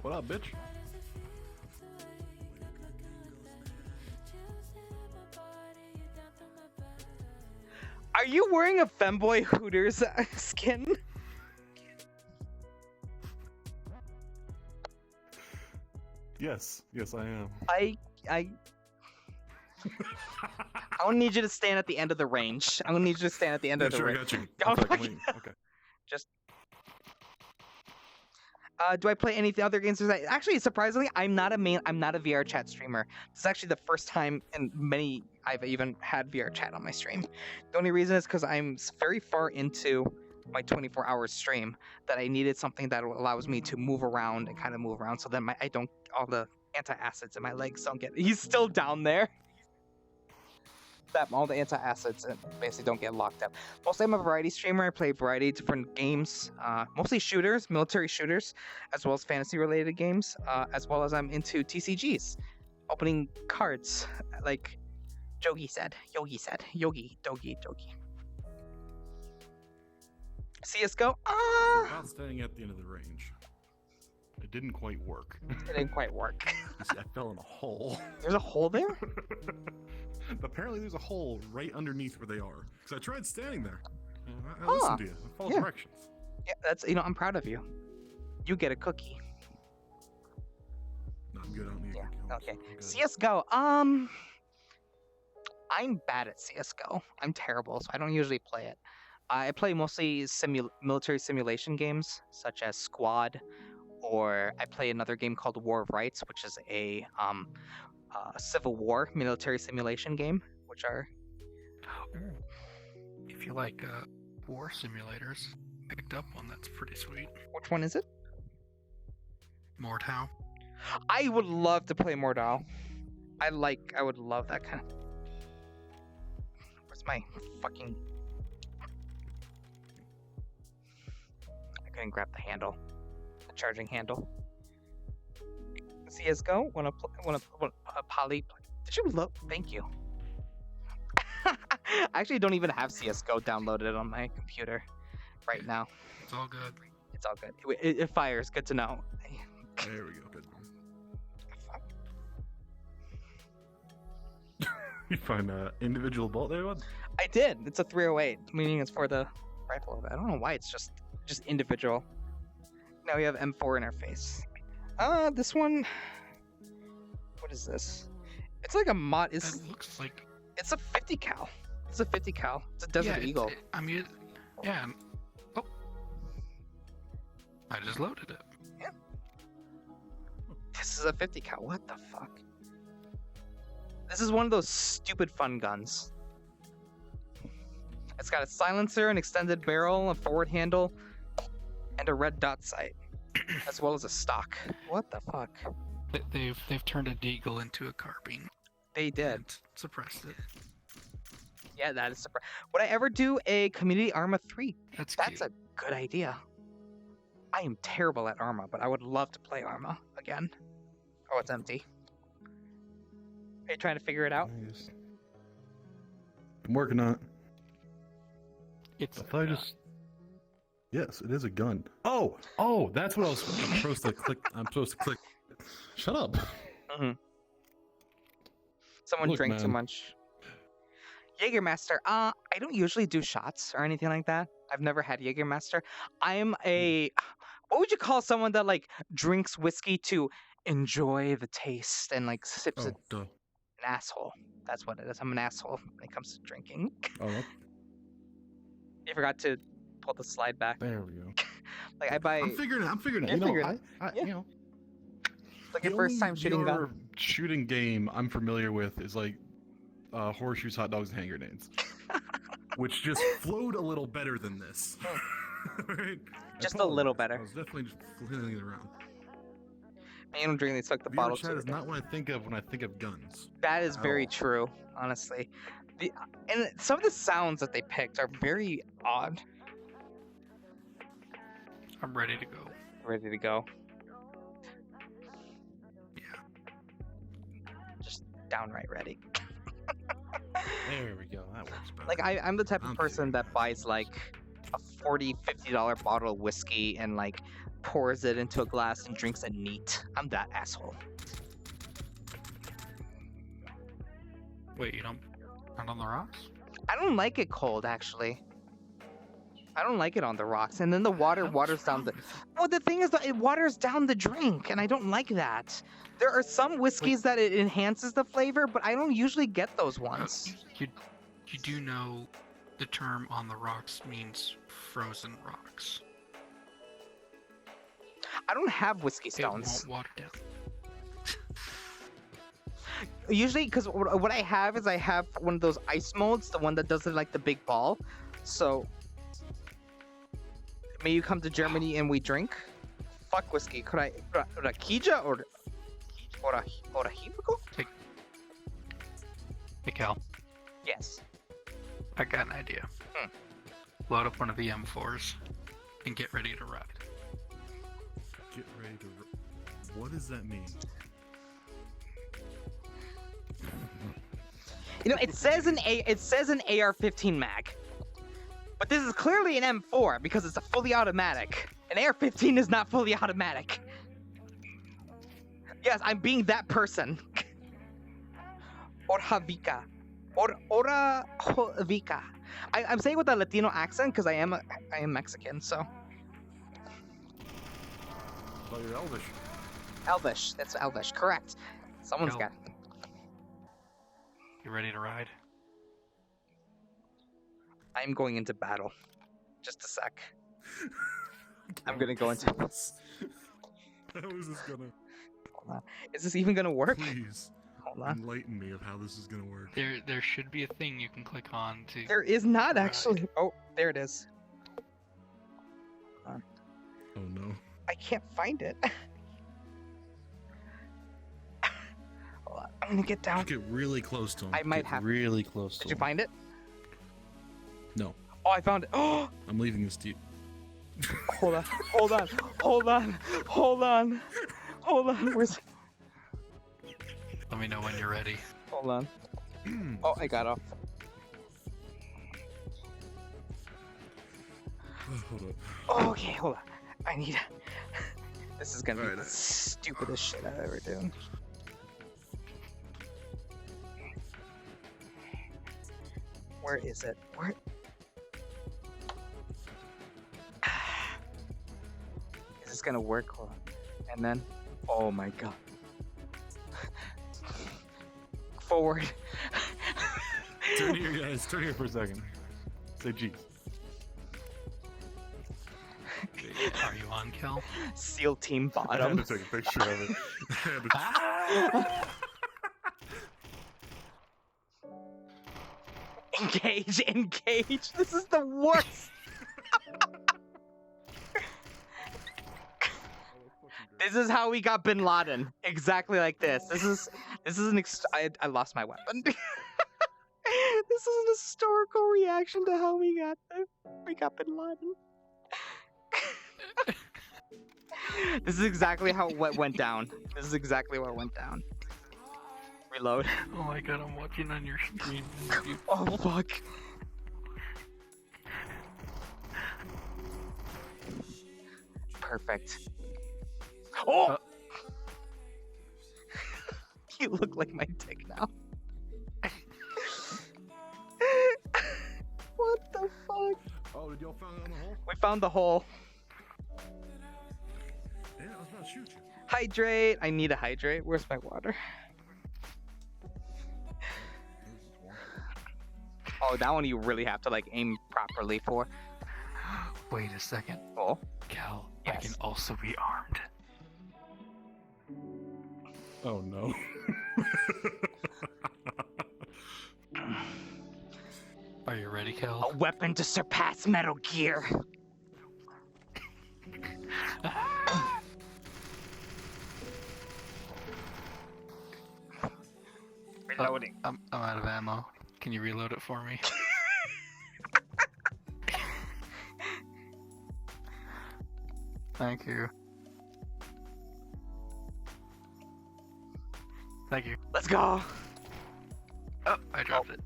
What up, bitch? Are you wearing a femboy Hooters skin? Yes, I am. I don't need you to stand at the end of the range. I'm gonna need you to stand at the end Yeah, of the sure, I range. got you. Oh Okay, my wait, okay. Just. Do I play any other games? Actually, surprisingly, I'm not a VR chat streamer. This is actually the first time in many I've even had VR chat on my stream. The only reason is because I'm very far into my 24-hour stream that I needed something that allows me to move around and kind of move around, so that all the antacids in my legs don't get. He's still down there. that all the anti-acids and basically don't get locked up. Mostly I'm a variety streamer. I play a variety of different games, mostly shooters, military shooters, as well as fantasy-related games, as well as I'm into TCGs, opening cards, like Yogi said. Yogi. CSGO? So about standing at the end of the range. It didn't quite work. It didn't quite work. You see, I fell in a hole. There's a hole there? Apparently there's a hole right underneath where they are. Because I tried standing there. I listened to you. I followed directions. Yeah, that's, I'm proud of you. You get a cookie. No, I'm good. I don't need a cookie. Okay. CSGO. I'm bad at CSGO. I'm terrible, so I don't usually play it. I play mostly military simulation games, such as Squad, or I play another game called War of Rights, which is a Civil War military simulation game, which are... If you like war simulators, picked up one that's pretty sweet. Which one is it? Mordhau. I would love to play Mordhau. I would love that kind of... Where's my fucking... I couldn't grab the handle. The charging handle. CSGO? Wanna Poly? Did you look? Thank you. I actually don't even have CSGO downloaded on my computer right now. It's all good. It's all good. It fires. Good to know. There we go. Good. You find an individual bolt there, bud? I did. It's a 308, meaning it's for the rifle. I don't know why. It's just individual. Now we have M4 interface. This one. What is this? It's like a mod. It looks like. It's a 50 cal. It's a 50 cal. It's a Desert Eagle. Yeah. Oh. I just loaded it. Yeah. This is a 50 cal. What the fuck? This is one of those stupid fun guns. It's got a silencer, an extended barrel, a forward handle, and a red dot sight, as well as a stock. What the fuck? They've turned a deagle into a carbine. They did. And suppressed it. Yeah, that is surprising. Would I ever do a community Arma 3? That's a good idea. I am terrible at Arma, but I would love to play Arma again. Oh, it's empty. Are you trying to figure it out? I'm working on it. It's. I thought I just. Yes, it is a gun. Oh, that's what I'm supposed to click. I'm supposed to click. Shut up. Mm-hmm. Someone drank too much. Jägermeister. I don't usually do shots or anything like that. I've never had Jägermeister. I'm a. What would you call someone that like drinks whiskey to enjoy the taste and like sips it? Duh. An asshole. That's what it is. I'm an asshole when it comes to drinking. Oh. You forgot to pull the slide back. There we go. Like I buy. I'm figuring it. Yeah. You know. Like your first time shooting gun. Shooting game I'm familiar with is like horseshoes, hot dogs, and hand grenades, which just flowed a little better than this. Right? Just a little better. I was definitely just flailing it around. You don't drink these like the bottle. Chat is not what I think of when I think of guns. That is very true, honestly. And some of the sounds that they picked are very odd. I'm ready to go. Ready to go. Yeah. Just downright ready. There we go. That works better. Like I'm the type of person that buys like a $40-$50 bottle of whiskey and like pours it into a glass and drinks it neat. I'm that asshole. Wait, you don't on the rocks? I don't like it cold, actually. I don't like it on the rocks, and then the water waters down the. Well, the thing is that it waters down the drink, and I don't like that. There are some whiskeys that it enhances the flavor, but I don't usually get those ones. You do know the term "on the rocks" means frozen rocks. I don't have whiskey stones. It won't water down. Usually, because what I have is I have one of those ice molds, the one that does it like the big ball. So, may you come to Germany and we drink? Fuck whiskey. Could I Kija or a Hibiko? Hey Cal. Yes. I got an idea. Load up one of the M4s and get ready to ride. Get ready to. What does that mean? You know, it says an AR-15 mag, but this is clearly an M4 because it's a fully automatic. An AR-15 is not fully automatic. Yes, I'm being that person. Orhavika. Orhavika. I'm saying with a Latino accent because I am Mexican, so. Oh, you're Elvish. Elvish. That's Elvish. Correct. Someone's Go. got. You ready to ride? I'm going into battle. Just a sec. I'm gonna go into. How is this gonna? Hold on. Is this even gonna work? Please Hold on. enlighten me of how this is gonna work. There should be a thing you can click on to. There is not ride. actually. Oh, there it is. Oh no. I can't find it. Hold on. I'm gonna get down. Get really close to him. I might Get have- really close to Did you him. find it? No, Oh, I found it. Oh, I'm leaving this to you. hold on. Hold on. Hold on. Hold on. Hold on. Where's? Let me know when you're ready. Hold on. Oh, I got off. Hold up. Oh, okay, hold on. I need. This is gonna be Alright. the stupidest shit I've ever done. Where is it? Where? Is this gonna work? Hold on. And then, oh my god. Forward. Turn here, guys. Turn here for a second. Say jeez. Are you on, Kel? SEAL Team I had Bottom. to take a picture of it. I had to- Engage, engage. This is the worst. This is how we got Bin Laden. Exactly like this. This is an I lost my weapon. This is an historical reaction to how we got Bin Laden. This is exactly how what went down. This is exactly what went down. Reload. Oh my god, I'm watching on your stream. Oh fuck. Perfect. Oh! You look like my dick now. What the fuck? Oh, did y'all find it on the hole? We found the hole. Yeah, I was about to shoot you. Hydrate. I need a hydrate. Where's my water? Oh, that one you really have to like aim properly for. Wait a second. Oh. Cal, I Yes. can also be armed. Oh no. Are you ready, Cal? A weapon to surpass Metal Gear. Reloading. I'm out of ammo. Can you reload it for me? Thank you. Thank you. Let's go. Oh, I dropped it.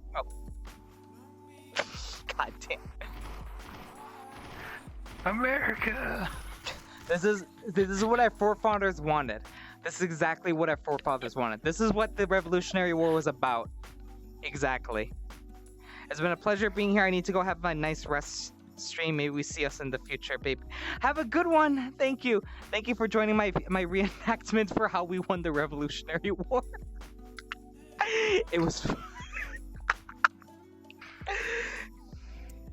God damn. America! This is what our forefathers wanted. This is exactly what our forefathers wanted. This is what the Revolutionary War was about. Exactly. It's been a pleasure being here. I need to go have my nice rest stream. Maybe we see us in the future, babe. Have a good one. Thank you. Thank you for joining my reenactment for how we won the Revolutionary War. It was.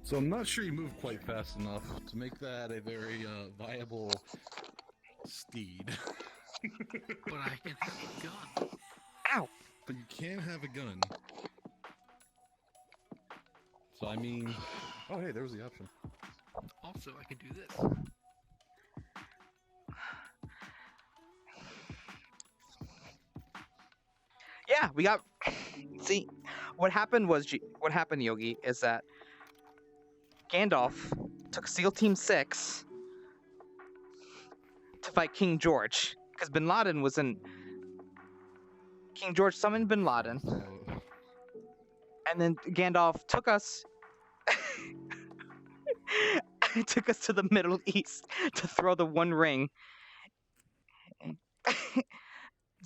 So I'm not sure you move quite fast enough to make that a very viable steed. But I can have a gun. Ow. But you can have a gun. So I mean, oh hey, there was the option. Also, I can do this. Yeah, we got. See, what happened was what happened, Yogi, is that Gandalf took SEAL Team 6 to fight King George because Bin Laden was in. King George summoned Bin Laden, and then Gandalf took us. took us to the Middle East to throw the One Ring,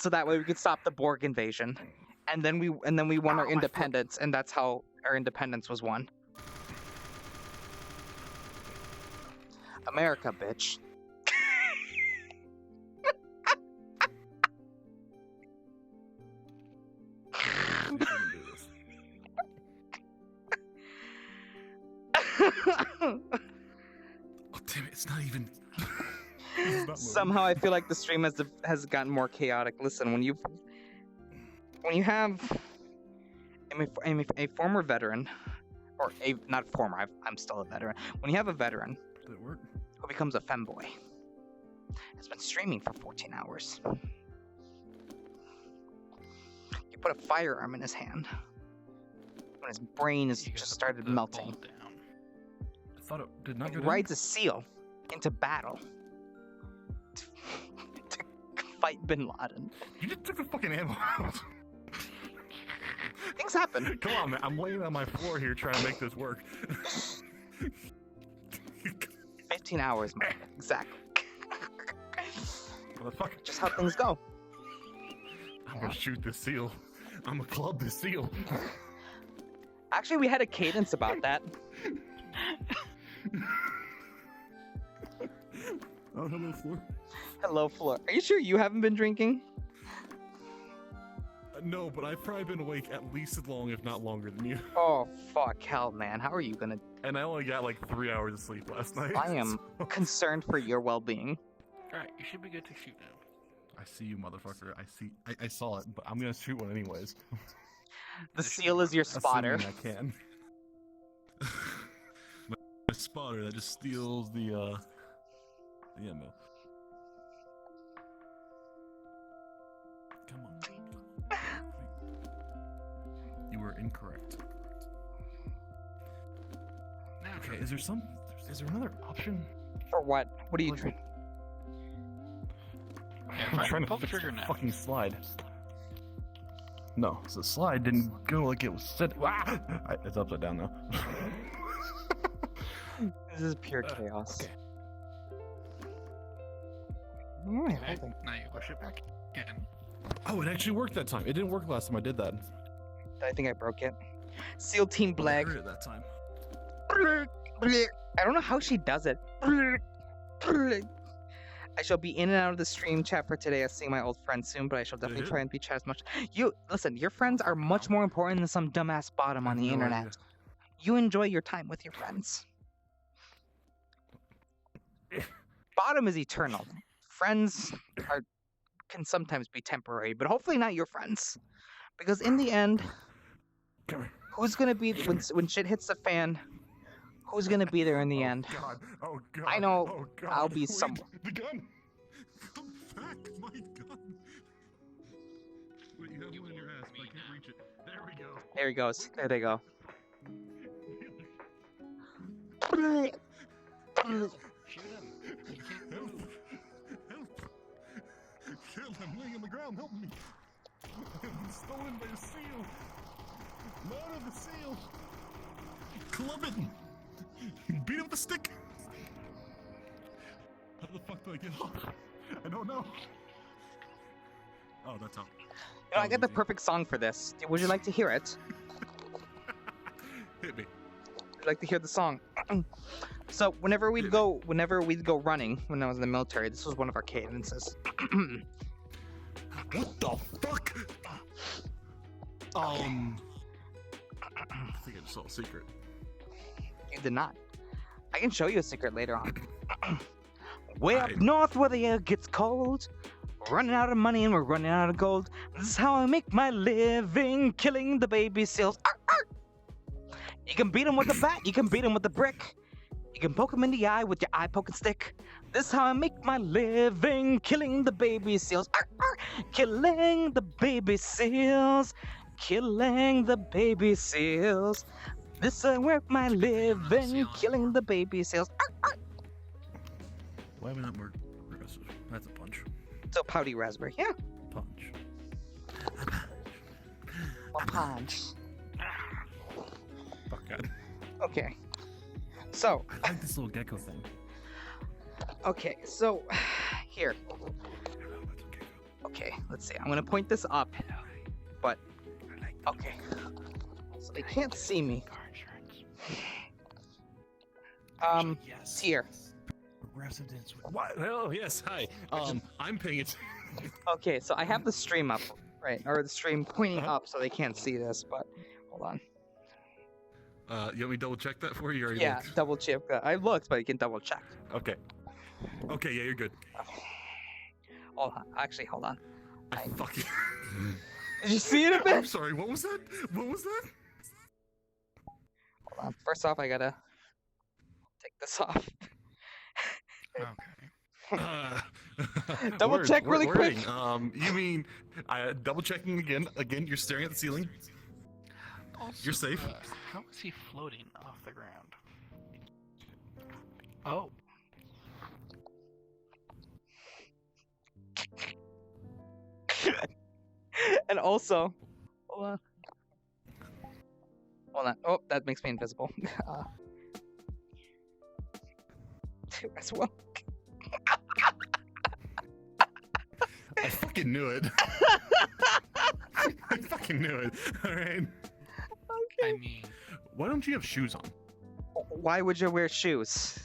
so that way we could stop the Borg invasion, and then we won our independence, and that's how our independence was won. America, bitch. Oh, damn it, it's not even. Somehow I feel like the stream has gotten more chaotic. Listen, when you have a former veteran, or not former, I'm still a veteran. When you have a veteran who becomes a femboy, has been streaming for 14 hours, you put a firearm in his hand when his brain has just started melting. I thought it did not He go down. rides a seal into battle to fight Bin Laden. You just took the fucking ammo out. Things happen. Come on, man. I'm laying on my floor here trying to make this work. 15 hours, man. Exactly. Motherfucker. Just how things go. I'm gonna shoot this seal. I'm gonna club this seal. Actually, we had a cadence about that. Oh, hello, Floor. Hello, Floor. Are you sure you haven't been drinking? No, but I've probably been awake at least as long, if not longer than you. Oh, fuck hell, man. How are you gonna... And I only got like 3 hours of sleep last night. I am concerned for your well-being. Alright, you should be good to shoot now. I see you, motherfucker. I saw it, but I'm gonna shoot one anyways. The seal is your spotter. Assuming I can. my spotter that just steals the ammo. Come on. You were incorrect. Now, Okay, is there another option? For what? What are you trying? I'm trying to pull the fix trigger the now. fucking slide. No, so the slide didn't go like it was said. Ah! It's upside down now. This is pure chaos. Okay. Alright, Okay, now you push it back again. Oh, it actually worked that time. It didn't work last time I did that. I think I broke it. Seal Team But I Black. heard it that time. I don't know how she does it. I shall be in and out of the stream chat for today. I see my old friends soon, but I shall definitely try and be chat as much. Listen, your friends are much more important than some dumbass bottom on the internet. Idea. You enjoy your time with your friends. Bottom is eternal. Friends can sometimes be temporary, but hopefully not your friends. Because in the end, Come here. who's gonna be when shit hits the fan? Who's gonna be there in the end? God. Oh God. I know Oh, God. I'll be Wait, some. The gun. Come back, my gun. Wait, you have one in your ass, but I can't reach it. There we go. There he goes. There they go. Shoot him. You can't Help! move. Help! Kill! I'm laying on the ground. Help me! I've been stolen by a seal. Murder the seal. Club it. Beat him with a stick. How the fuck do I get off? I don't know. Oh, that's how. You know, I got the perfect song for this. Would you like to hear it? Hit me. Would you like to hear the song? So whenever we'd go running when I was in the military, this was one of our cadences. What the fuck? I think I just saw a secret. You did not. I can show you a secret later on. Way up I- north where the air gets cold, running out of money and we're running out of gold. This is how I make my living, killing the baby seals. Arr, arr. You can beat them with a bat, you can beat them with a brick. You can poke them in the eye with your eye poking stick. This is how I make my living, killing the baby seals. Arr, arr. Killing the baby seals. Killing the baby seals. This is where my living. ceiling. Killing the baby seals. Why would not more aggressive? That's a punch. So pouty raspberry. Yeah. Punch. A punch. Fuck God. Okay. So, I like this little gecko thing. okay, so here. Okay, let's see. I'm gonna point this up, but okay. So they can't see me. It's here. Residence. What? Oh yes. Hi. I'm paying it. Okay, so I have the stream up, right, or the stream pointing up, so they can't see this. But hold on. You want me to double check that for you? Or you Yeah, looked? double check. I looked, but you can double check. Okay. Okay. Yeah, you're good. Hold on. Actually, hold on. I fucking. Did you see it a I'm bit? sorry. What was that? What was that? Hold on. First off, I gotta take this off. Okay. Double check really quick. You mean double checking again? Again, you're staring at the ceiling. Also, You're safe. How is he floating off the ground? Oh. And also, hold on. Hold on. Oh, that makes me invisible. As well. I fucking knew it. I fucking knew it. All right. I mean, Why don't you have shoes on? Why would you wear shoes?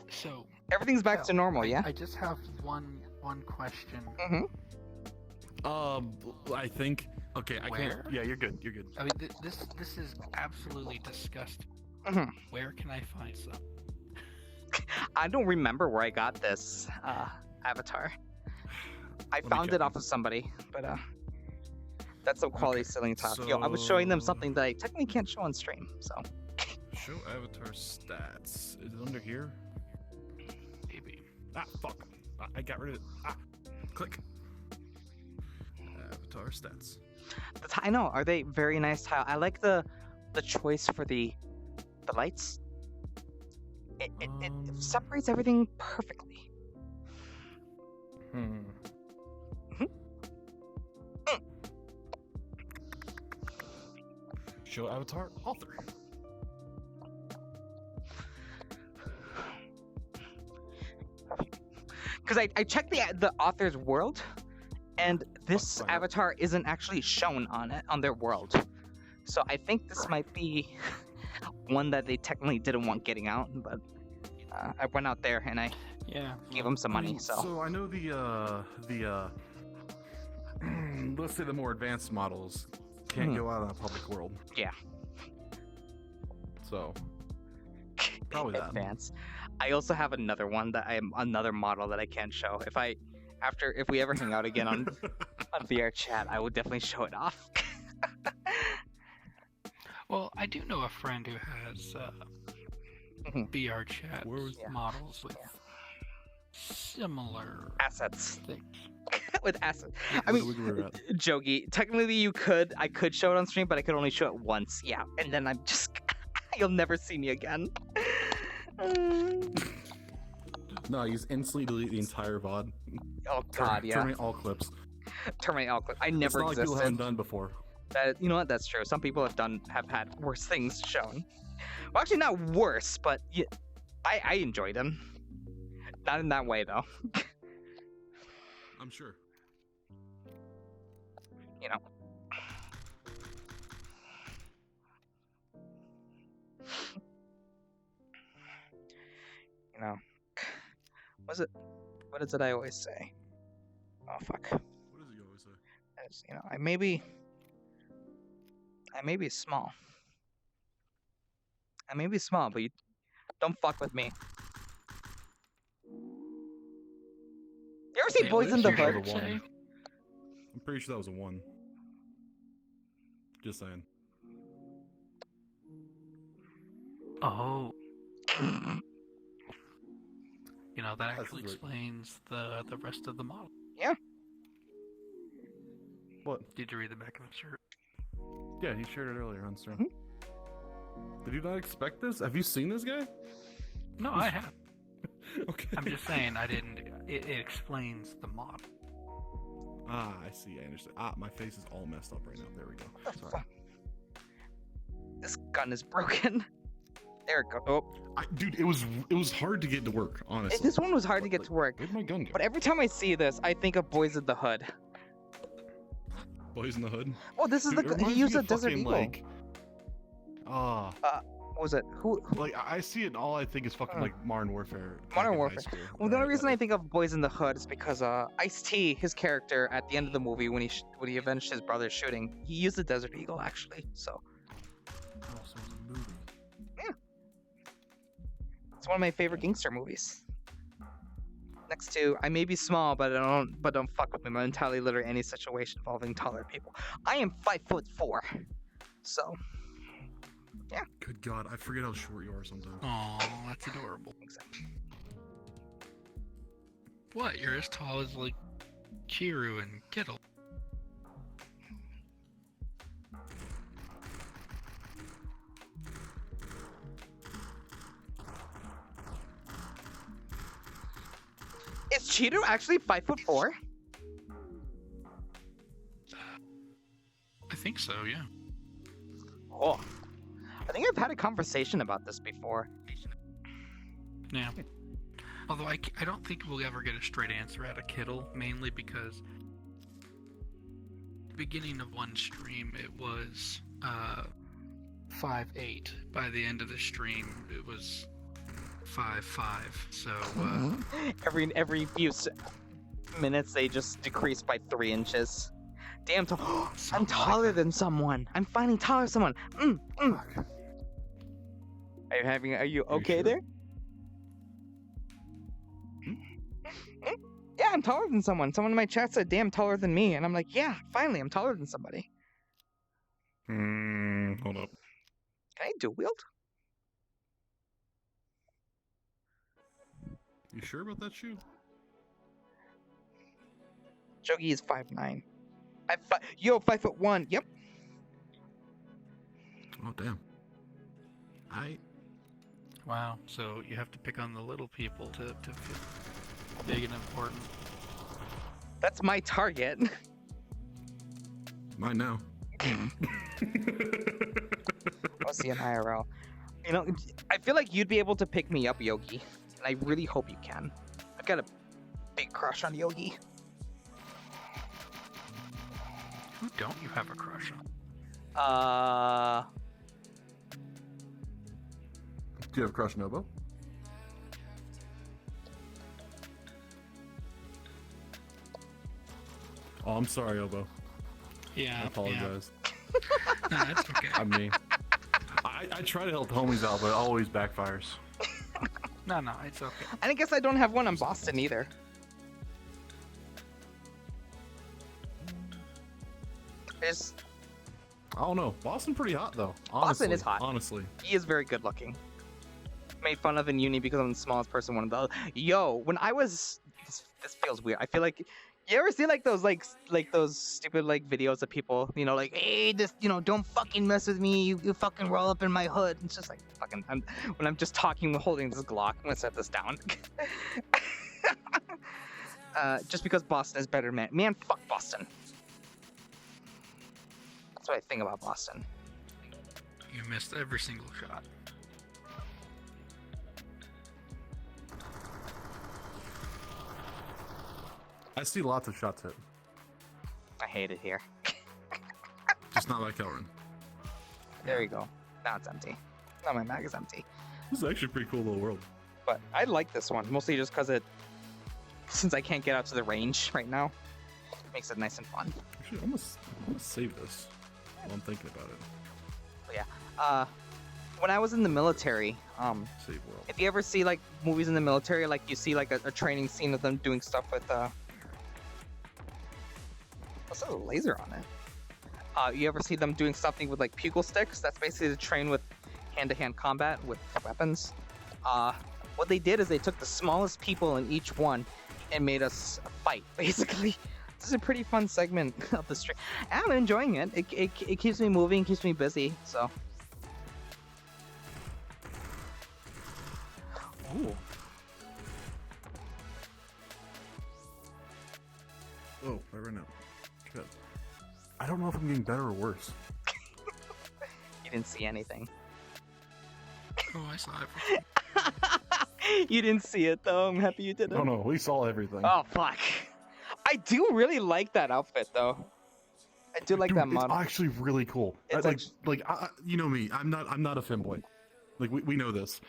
so Everything's back to normal, yeah? I just have one question. I think. Okay, I Where? can't. Yeah, you're good. You're good. I mean, this is absolutely disgusting. Mhm. Where can I find some? I don't remember where I got this avatar. I me found check. it off of somebody, but that's some quality Okay, ceiling talk. Yo, I was showing them so- something that I technically can't show on stream, so. Show avatar stats. Is it under here? Maybe. Ah, fuck. I got rid of it. Ah, click. Avatar stats. I know, are they very nice tile? I like the choice for the lights. It separates everything perfectly. Hmm. Show avatar author. Because I checked the author's world, and this fine. avatar isn't actually shown on it on their world. So I think this might be one that they technically didn't want getting out, but I went out there and I Yeah. gave them some money. So I know the let's say the more advanced models can't go out on a public world. Yeah. So probably that. Advance. I also have another one that another model that I can't show. If we ever hang out again on VR chat, I will definitely show it off. Well, I do know a friend who has Mhm. VR chat Where was- Yeah. models with similar Assets. things. With assets. Yeah, I mean, Look where we're at. Jogi, technically I could show it on stream, but I could only show it once. Yeah, and then I'm just, you'll never see me again. No, you just instantly delete the entire VOD. Oh God, yeah. Terminate all clips. Terminate all clip. I It's never not like people haven't existed. done before. You know what? That's true. Some people have had worse things shown. Well, actually, not worse, but I enjoyed them. Not in that way though. I'm sure. You know. You know. What is it I always say? Oh fuck. What does he always say? You know, I may be small. I may be small, but you don't fuck with me. You ever see Wait, Boys what in the did your Hood? shirt say? I'm pretty sure that was a 1. Just saying. Oh. You know, that That's actually great. explains the rest of the model. What? Did you read the back of the shirt? Yeah, he shared it earlier on stream. Did you not expect this? Have you seen this guy? No, I have. Okay. I'm just saying I didn't. It explains the model. Ah, I see. I understand. Ah, my face is all messed up right now. There we go. What the Sorry. fuck? This gun is broken. There it goes. Oh, Dude, it was hard to get to work, honestly. this one was hard to get to work. Where'd my gun go? But every time I see this, I think of Boys in the Hood. Boys in the Hood? Oh, this is Dude, it he reminds used me a of Desert fucking, Eagle. like, What was it? Who? like I see it and all I think is fucking like Modern Warfare. back Modern in high Warfare. school. Well, the only Right, reason I think of Boys in the Hood is because Ice-T, his character at the end of the movie when he avenged his brother's shooting, he used the Desert Eagle actually. So Oh, so it's a movie. it's one of my favorite gangster movies. Next to I may be small, but don't fuck with me momentarily literally any situation involving taller people. I am 5'4", so yeah. Good God, I forget how short you are sometimes. Oh, that's adorable. Exactly. What? You're as tall as like Chiru and Kittle. Is Cheeto actually 5'4"? I think so. Yeah. Oh, I think I've had a conversation about this before. Yeah. Although I don't think we'll ever get a straight answer out of Kittle, mainly because beginning of one stream it was 5'8". By the end of the stream it was 5'5". So Every few minutes they just decrease by 3 inches. Damn, I'm something taller like that. than someone. I'm finally taller than someone. Fuck. Are you okay sure? there? Yeah, I'm taller than someone. Someone in my chat said, "Damn, taller than me," and I'm like, "Yeah, finally, I'm taller than somebody." Hold up. Can I dual wield? You sure about that shoe? Jogi is 5'9". Yo, 5'1". Yep. Oh damn. Wow. So you have to pick on the little people to feel big and important. That's my target. Mine now. I'll see an IRL. You know, I feel like you'd be able to pick me up, Yogi, and I really hope you can. I've got a big crush on Yogi. Who don't you have a crush on? Do you have a crush on Obo? Oh, I'm sorry, Obo. Yeah. I apologize. Yeah. No, that's okay. I mean, I try to help homies out, but it always backfires. No, it's okay. And I guess I don't have one in Boston either. There's I don't know. Boston pretty hot though. Boston Honestly, is hot. Honestly. He is very good looking. Made fun of in uni because I'm the smallest person. One of the yo. When I was, this feels weird. I feel like you ever see like those those stupid like videos of people, you know, like hey, this, you know, don't fucking mess with me. You fucking roll up in my hood. It's just like fucking. When I'm just talking, holding this Glock. I'm gonna set this down. Just because Boston is better, man. Man, fuck Boston. That's what I think about Boston. You missed every single shot. I see lots of shots hit. I hate it here. Just not like Kelren. There you go. Now it's empty. Now my mag is empty. This is actually a pretty cool little world. But I like this one, mostly just because since I can't get out to the range right now, it makes it nice and fun. Actually, I'm gonna save this while I'm thinking about it. But yeah. When I was in the military, Save world. if you ever see like movies in the military, like you see like a training scene of them doing stuff with what's a laser on it? You ever see them doing something with like pugil sticks? That's basically to train with hand-to-hand combat with weapons. What they did is they took the smallest people in each one and made us fight, basically. This is a pretty fun segment of the stream. I'm enjoying it. It keeps me moving, keeps me busy. So. Ooh. Oh, I ran out. Good. I don't know if I'm getting better or worse. You didn't see anything. Oh, I saw it. You didn't see it though. I'm happy you didn't. Oh no, we saw everything. Oh fuck. I do really like that outfit though. I do like Dude, that mod. It's actually really cool. It's You know me. I'm not a fanboy. Like we know this.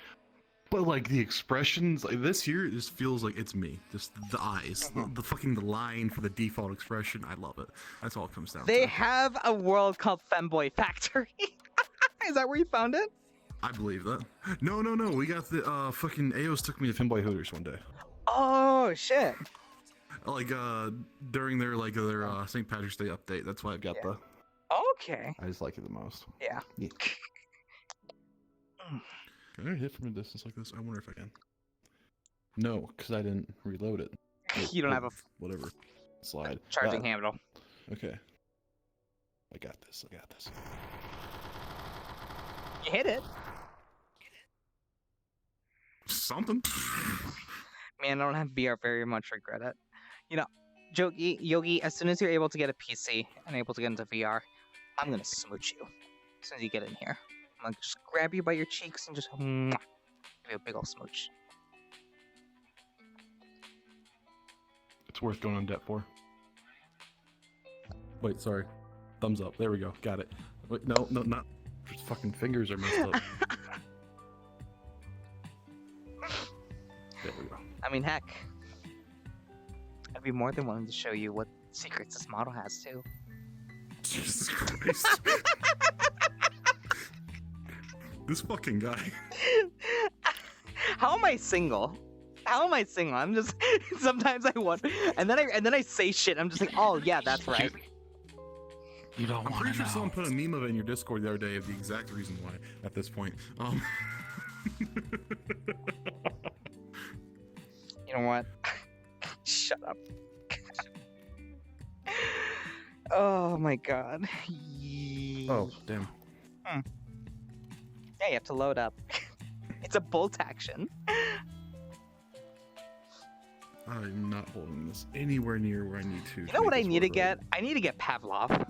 But like the expressions, like this here, just feels like it's me. Just the eyes, the fucking the line for the default expression. I love it. That's all it comes down to. They have a world called Femboy Factory. Is that where you found it? I believe that. No. We got the fucking AOS took me to Femboy Hooters one day. Oh shit. Like during their St. Patrick's Day update. That's why I've got the. Okay. I just like it the most. Yeah. Can I hit from a distance like this? I wonder if I can. No, because I didn't reload it. You don't have a whatever slide charging handle. Okay. I got this. You hit it. Something. Man, I don't have VR. Very much regret it. You know, Yogi, as soon as you're able to get a PC and able to get into VR, I'm gonna smooch you. As soon as you get in here, I'm gonna just grab you by your cheeks and just give you a big old smooch. It's worth going on debt for. Wait, sorry. Thumbs up. There we go. Got it. Wait, no, not. Just fucking fingers are messed up. There we go. I mean, heck, I'd be more than willing to show you what secrets this model has too. Jesus Christ. This fucking guy. How am I single? I'm just sometimes I wonder, and then I say shit. I'm just like, oh yeah, that's right. You don't I'm want pretty to sure know. someone put a meme of it in your Discord the other day of the exact reason why. At this point, You know what? Shut up. Oh my god. Oh damn. Yeah, you have to load up. It's a bolt action. I'm not holding this anywhere near where I need to. You know what I need to get? I need to get Pavlov.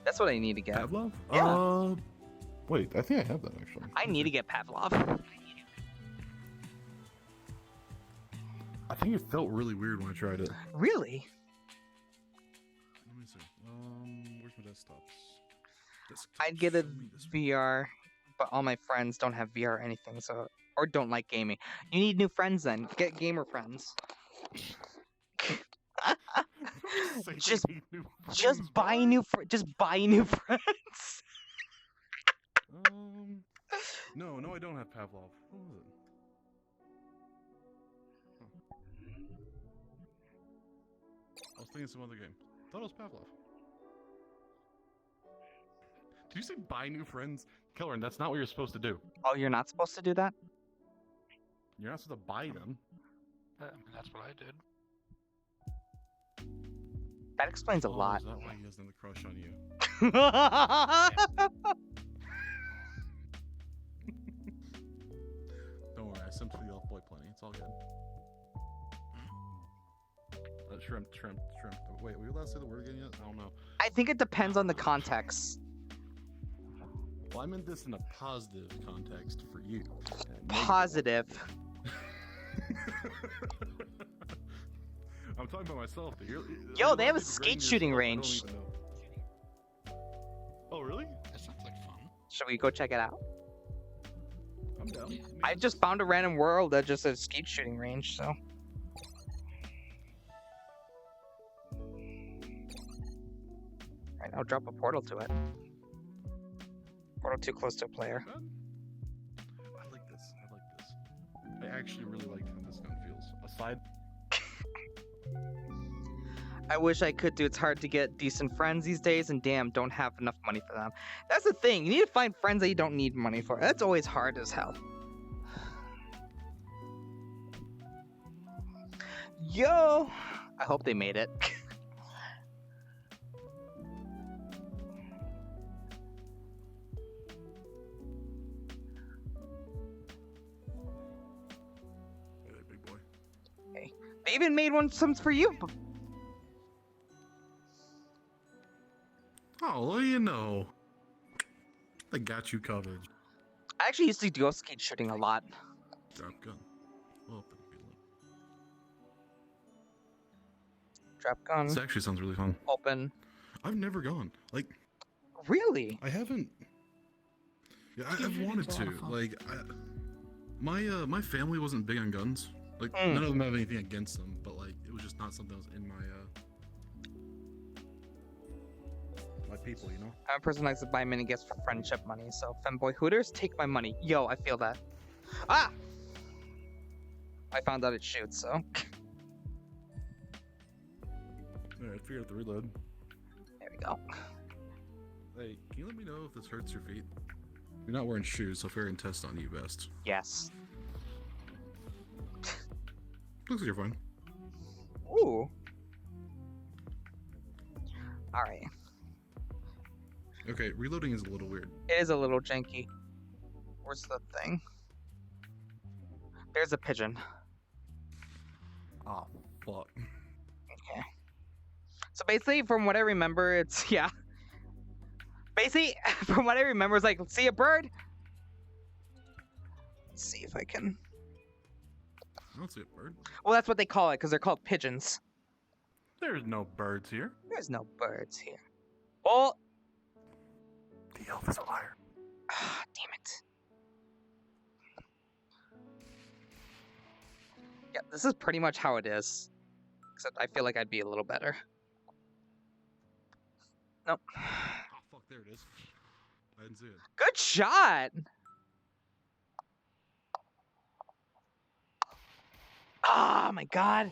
That's what I need to get. Pavlov? Yeah. Wait, I think I have that actually. I need to get Pavlov. I think it felt really weird when I tried it. Really? Let me see. Where's my desktops? I'd get a Show me this. VR, but all my friends don't have VR or anything, so or don't like gaming. You need new friends then. Get gamer friends. Just buy new friends. No, I don't have Pavlov. What was it? Huh. I was thinking some other game. I thought it was Pavlov. Did you say buy new friends? Kelrens, that's not what you're supposed to do. Oh, you're not supposed to do that? You're not supposed to buy them. That's what I did. That explains a lot. Is that why he has another crush on you? Don't worry, I simped for the elf boy plenty. It's all good. Shrimp. Wait, were you allowed to say the word again yet? I don't know. I think it depends on the context. Well, I meant this in a positive context for you. Positive. I'm talking about myself. Yo, they have a skate shooting range. Oh, really? That sounds like fun. Should we go check it out? I'm down. I just found a random world that just says skate shooting range, so. Alright, I'll drop a portal to it. Portal too close to a player. I like this. I actually really like how this gun feels. Aside. I wish I could, dude. It's hard to get decent friends these days, and damn, don't have enough money for them. That's the thing. You need to find friends that you don't need money for. That's always hard as hell. Yo! I hope they made it. Hey, big boy. They even made some for you. Oh, what do you know? They got you covered. I actually used to go skeet shooting a lot. Drop gun. Open. Drop gun, This actually sounds really fun. open. I've never gone. Like, Really? I haven't. Yeah, I've wanted to. Like, my family wasn't big on guns. Like, none of them have anything against them, but like, it was just not something that was in my people, you know. I'm a person who likes to buy mini gifts for friendship money, so femboy hooters, take my money. Yo, I feel that. Ah! I found out it shoots, so. Alright, figure out the reload. There we go. Hey, can you let me know if this hurts your feet? You're not wearing shoes, so fair and test on you best. Yes. Looks like you're fine. Ooh. Alright. Okay, reloading is a little weird. It is a little janky. Where's the thing? There's a pigeon. Oh, fuck. Okay. So basically, from what I remember, it's, yeah. Basically, from what I remember, it's like, see a bird? Let's see if I can. I don't see a bird. Well, that's what they call it, because they're called pigeons. There's no birds here. There's no birds here. Oh! The elf is a liar. Ah, damn it. Yeah, this is pretty much how it is. Except I feel like I'd be a little better. Nope. Oh, fuck, there it is. I didn't see it. Good shot! Ah, my god.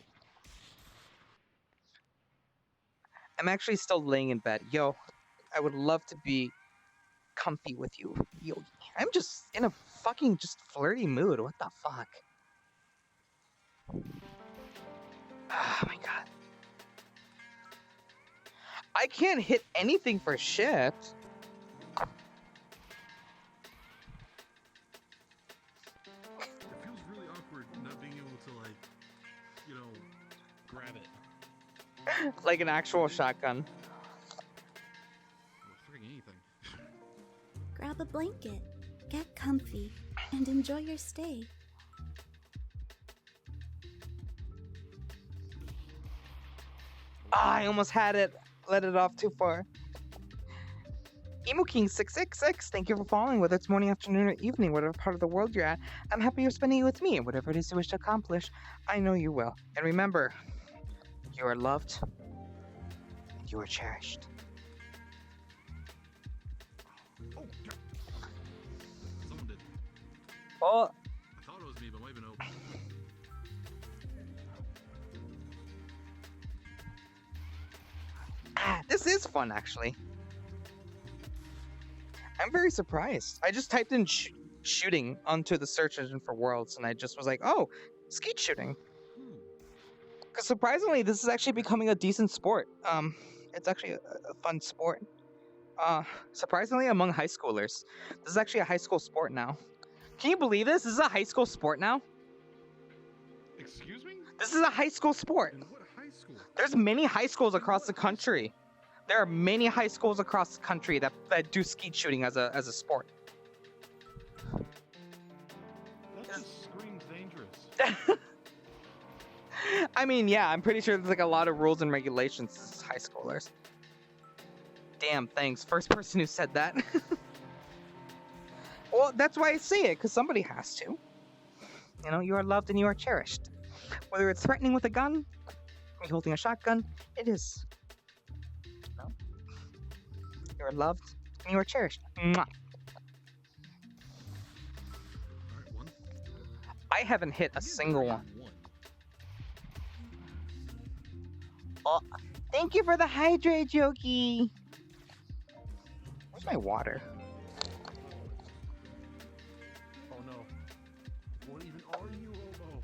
I'm actually still laying in bed. Yo, I would love to be comfy with you. Yo, I'm just in a fucking just flirty mood. What the fuck? Ah, my god. I can't hit anything for shit. It feels really awkward not being able to, like, you know, grab it. Like an actual shotgun. Or freaking anything. Grab a blanket, get comfy, and enjoy your stay. Ah, I almost had it. Let it off too far. Emo King 666, thank you for following. Whether it's morning, afternoon, or evening, whatever part of the world you're at, I'm happy you're spending it with me. And whatever it is you wish to accomplish, I know you will. And remember, you are loved, and you are cherished. Oh, God. Someone did. Oh, I thought it was me, but it might have been open. this is fun, actually. I'm very surprised. I just typed in shooting onto the search engine for worlds, and I just was like, oh, skeet shooting. Because surprisingly, this is actually becoming a decent sport. It's actually a fun sport. Surprisingly, among high schoolers. This is actually a high school sport now. Can you believe this? This is a high school sport now? Excuse me? This is a high school sport. In what high school? There's many high schools across the country. There are many high schools across the country that do skeet shooting as a sport. That just screams dangerous. I mean, yeah, I'm pretty sure there's like a lot of rules and regulations as high schoolers. Damn, thanks. First person who said that. Well, that's why I say it, because somebody has to. You know, you are loved and you are cherished. Whether it's threatening with a gun, or holding a shotgun, it is. You know? You are loved and you are cherished. Mwah. Alright, one. I haven't hit a single one. Oh, thank you for the hydrate, Jokey. Where's my water? Oh no. What even are you, Obo?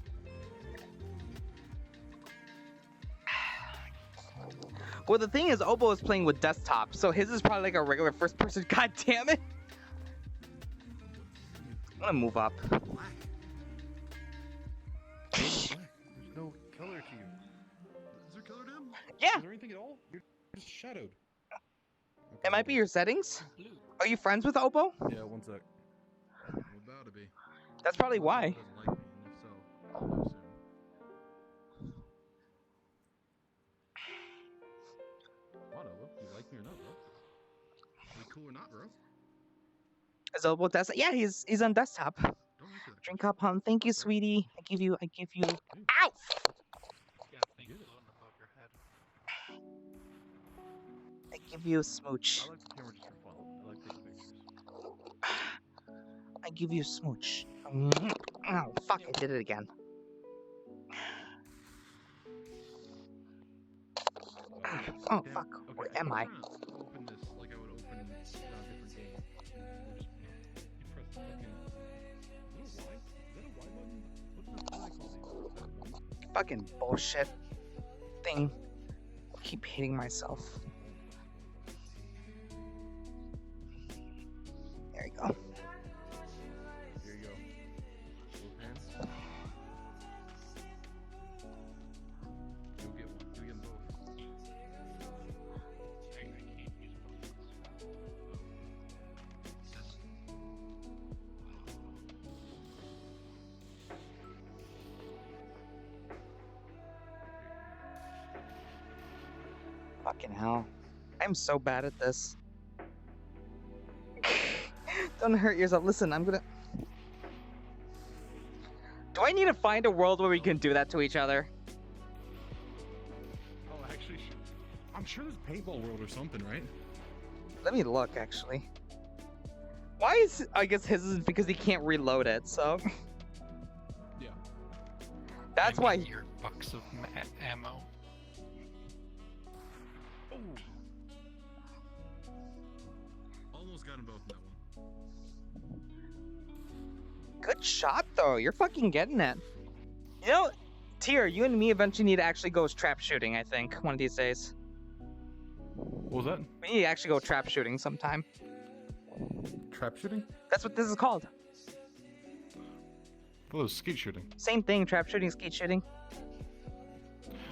Well, the thing is, Obo is playing with desktop, so his is probably like a regular first person. God damn it! I'm gonna move up. Black. There's no color to you. Is there color to him? Yeah. Is there anything at all? You're just shadowed. Okay, It might be your settings. Blue. Are you friends with Obo? Yeah, one sec. I'm about to be. That's probably why. Doesn't like me, and if so, I'll know soon. What, Obo? You like me or not, bro? Are we cool or not, bro? Is Obo desktop? Yeah, he's on desktop. Don't answer that. Drink up, hum. Thank you, sweetie. I give you. Ow! Yeah, things floating above your head. I give you a smooch. I like the camera just for fun. I like taking pictures. I give you a smooch. Oh, fuck, I did it again. Oh, Damn. fuck. Okay, Where am I? I'm trying to open this like I would open a different game. Which, you press the fucking... Is that a Y? Is that a Y button? What do I call these? Fucking bullshit thing. I keep hating myself. There you go. Here you go. Both hands. You'll get one. You'll get them both. I can't use both. Fucking hell. I'm so bad at this. Don't hurt yourself. Listen, I'm gonna... Do I need to find a world where we can do that to each other? Oh, actually, I'm sure there's Paintball World or something, right? Let me look, actually. Why is... I guess his is because he can't reload it, so... Yeah. That's I why... need your bucks of ammo. Oh. Almost got them both in that one. Good shot, though. You're fucking getting it. You know, Tyr, you and me eventually need to actually go trap shooting, I think, one of these days. What was that? We need to actually go trap shooting sometime. Trap shooting? That's what this is called. Oh, it was skeet shooting. Same thing, trap shooting, skeet shooting.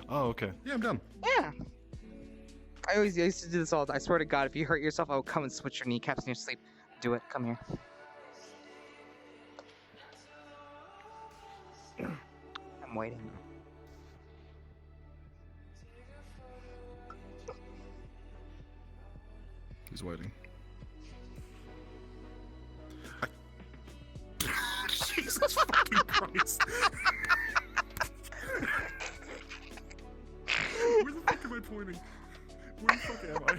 Oh, okay. Yeah, I'm done. Yeah. I used to do this all the time. I swear to God, if you hurt yourself, I will come and switch your kneecaps in your sleep. Do it. Come here. I'm waiting. He's waiting. Jesus fucking Christ! Where the fuck am I pointing? Where the fuck am I?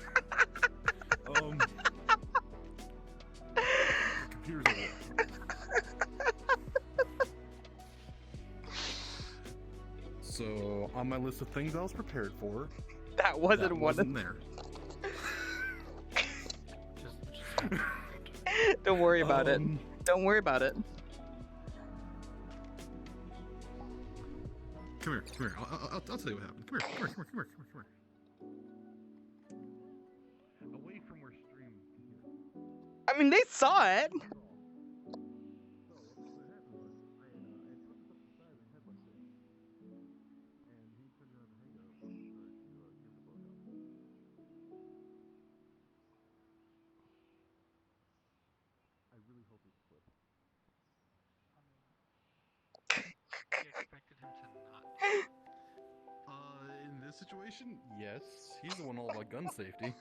The computer's over there. So, on my list of things I was prepared for, That wasn't that one wasn't there. Don't worry about it. Don't worry about it. Come here, come here. I'll tell you what happened. Come here, come here, come here, come here, come here. Away from where stream can hear. I mean, they saw it. Expected him to not. In this situation, yes. He's the one all about gun safety.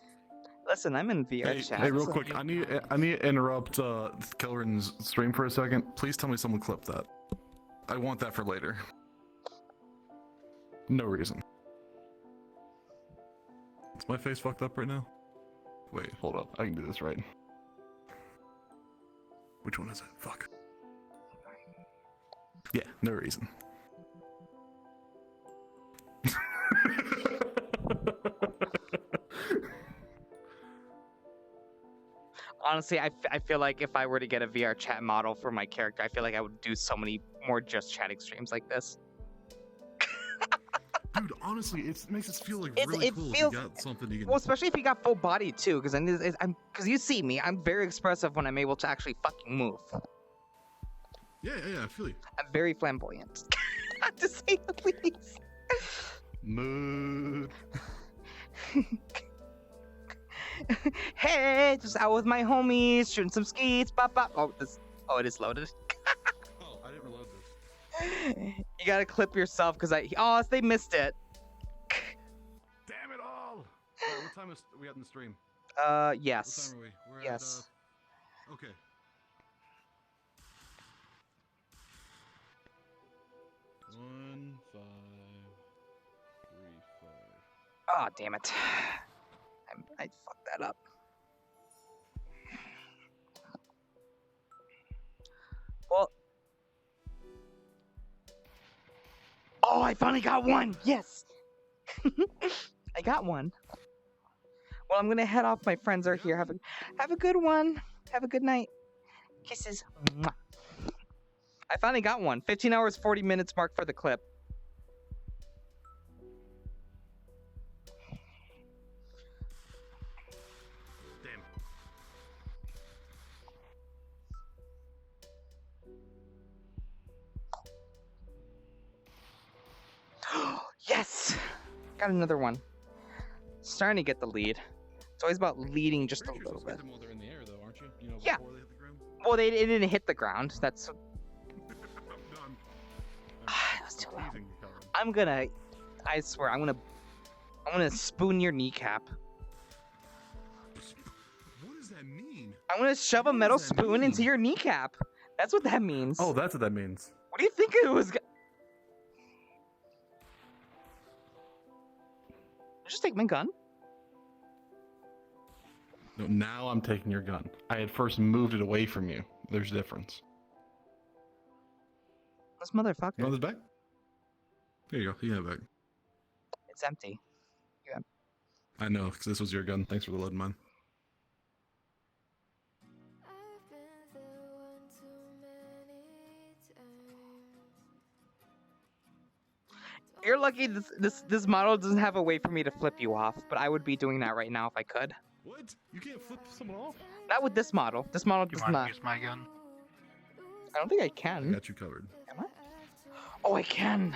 Listen, I'm in VR chat. Hey, real quick, I need to interrupt Kelrens' stream for a second. Please tell me someone clipped that. I want that for later. No reason. Is my face fucked up right now? Wait, hold up. I can do this right. Which one is it? Fuck. Yeah, no reason. Honestly, I feel like if I were to get a VR chat model for my character, I feel like I would do so many more just chatting streams like this. Dude, honestly, it makes us feel like It- really it cool feels- if you got something you can. Well, especially if you got full body too, because because you see me, I'm very expressive when I'm able to actually fucking move. Yeah, I feel you. I'm very flamboyant, to say the least. Mood. Hey, just out with my homies, shooting some skeets. Bop bop. Oh, it is loaded. Oh, I didn't reload this. You gotta clip yourself because they missed it. Damn it all! What time is we at in the stream? Yes. What time are we? We're Yes. At, okay. One, 5, 3, 5. Oh, damn it. I fucked that up. Well. Oh, I finally got one. Yes. I got one. Well, I'm gonna head off. My friends are here. Have a good one. Have a good night. Kisses. Mwah. I finally got one. 15 hours, 40 minutes mark for the clip. Damn. Yes! Got another one. Starting to get the lead. It's always about leading just a Pretty sure little you're bit. supposed to get them while they're in the air, though, aren't you? You know, Yeah. before they hit the ground. Well, it didn't hit the ground. That's. I'm done. That was too loud. Teasing you, Kelren. I'm gonna. I swear, I'm gonna spoon your kneecap. What does that mean? I'm gonna shove a What metal does that spoon into mean? your kneecap. That's what that means. Oh, that's what that means. What do you think it was? Just take my gun. No, now I'm taking your gun. I had first moved it away from you. There's a difference. This motherfucker. You want this back? There you go. You have it back. It's empty. I know, because this was your gun. Thanks for the load, man. You're lucky this model doesn't have a way for me to flip you off, but I would be doing that right now if I could. What? You can't flip someone off? Not with this model. This model You does want not. to use my gun? I don't think I I can. got you covered. Am I? Oh, I can.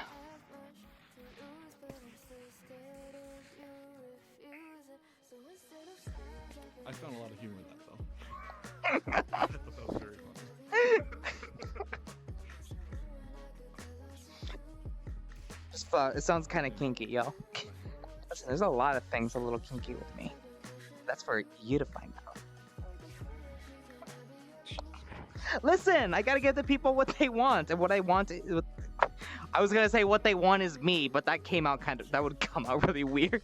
I found a lot of humor in that, though. I thought that was very funny. Just it sounds kind of kinky, yo. Listen, there's a lot of things a little kinky with me. That's for you to find out. Listen, I gotta give the people what they want, and what I want is. I was gonna say what they want is me, but that came out that would come out really weird.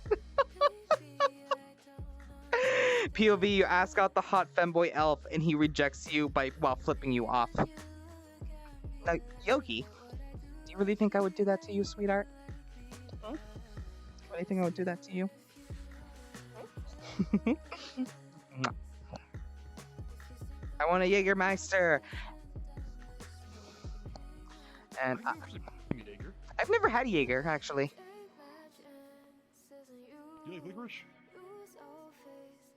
POV, you ask out the hot femboy elf, and he rejects you while flipping you off. Now, Yogi, do you really think I would do that to you, sweetheart? Hmm? What do you think I would do that to you? I want a Jägermeister. And Jaeger? I've never had Jaeger, actually. You like licorice?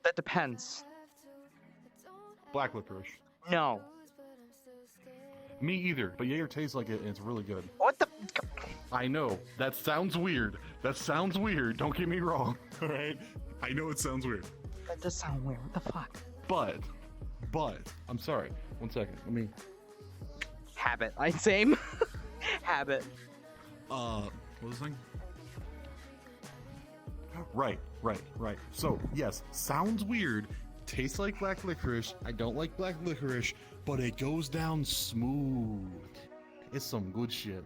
That depends. Black licorice. No. Me either, but Jaeger tastes like it and it's really good. What the? I know, that sounds weird. That sounds weird, don't get me wrong. Alright? I know it sounds weird. That does sound weird. What the fuck? But, I'm sorry. 1 second, let me... Habit. Same. Habit. What was the thing? Right. So, yes, sounds weird, tastes like black licorice. I don't like black licorice, but it goes down smooth. It's some good shit.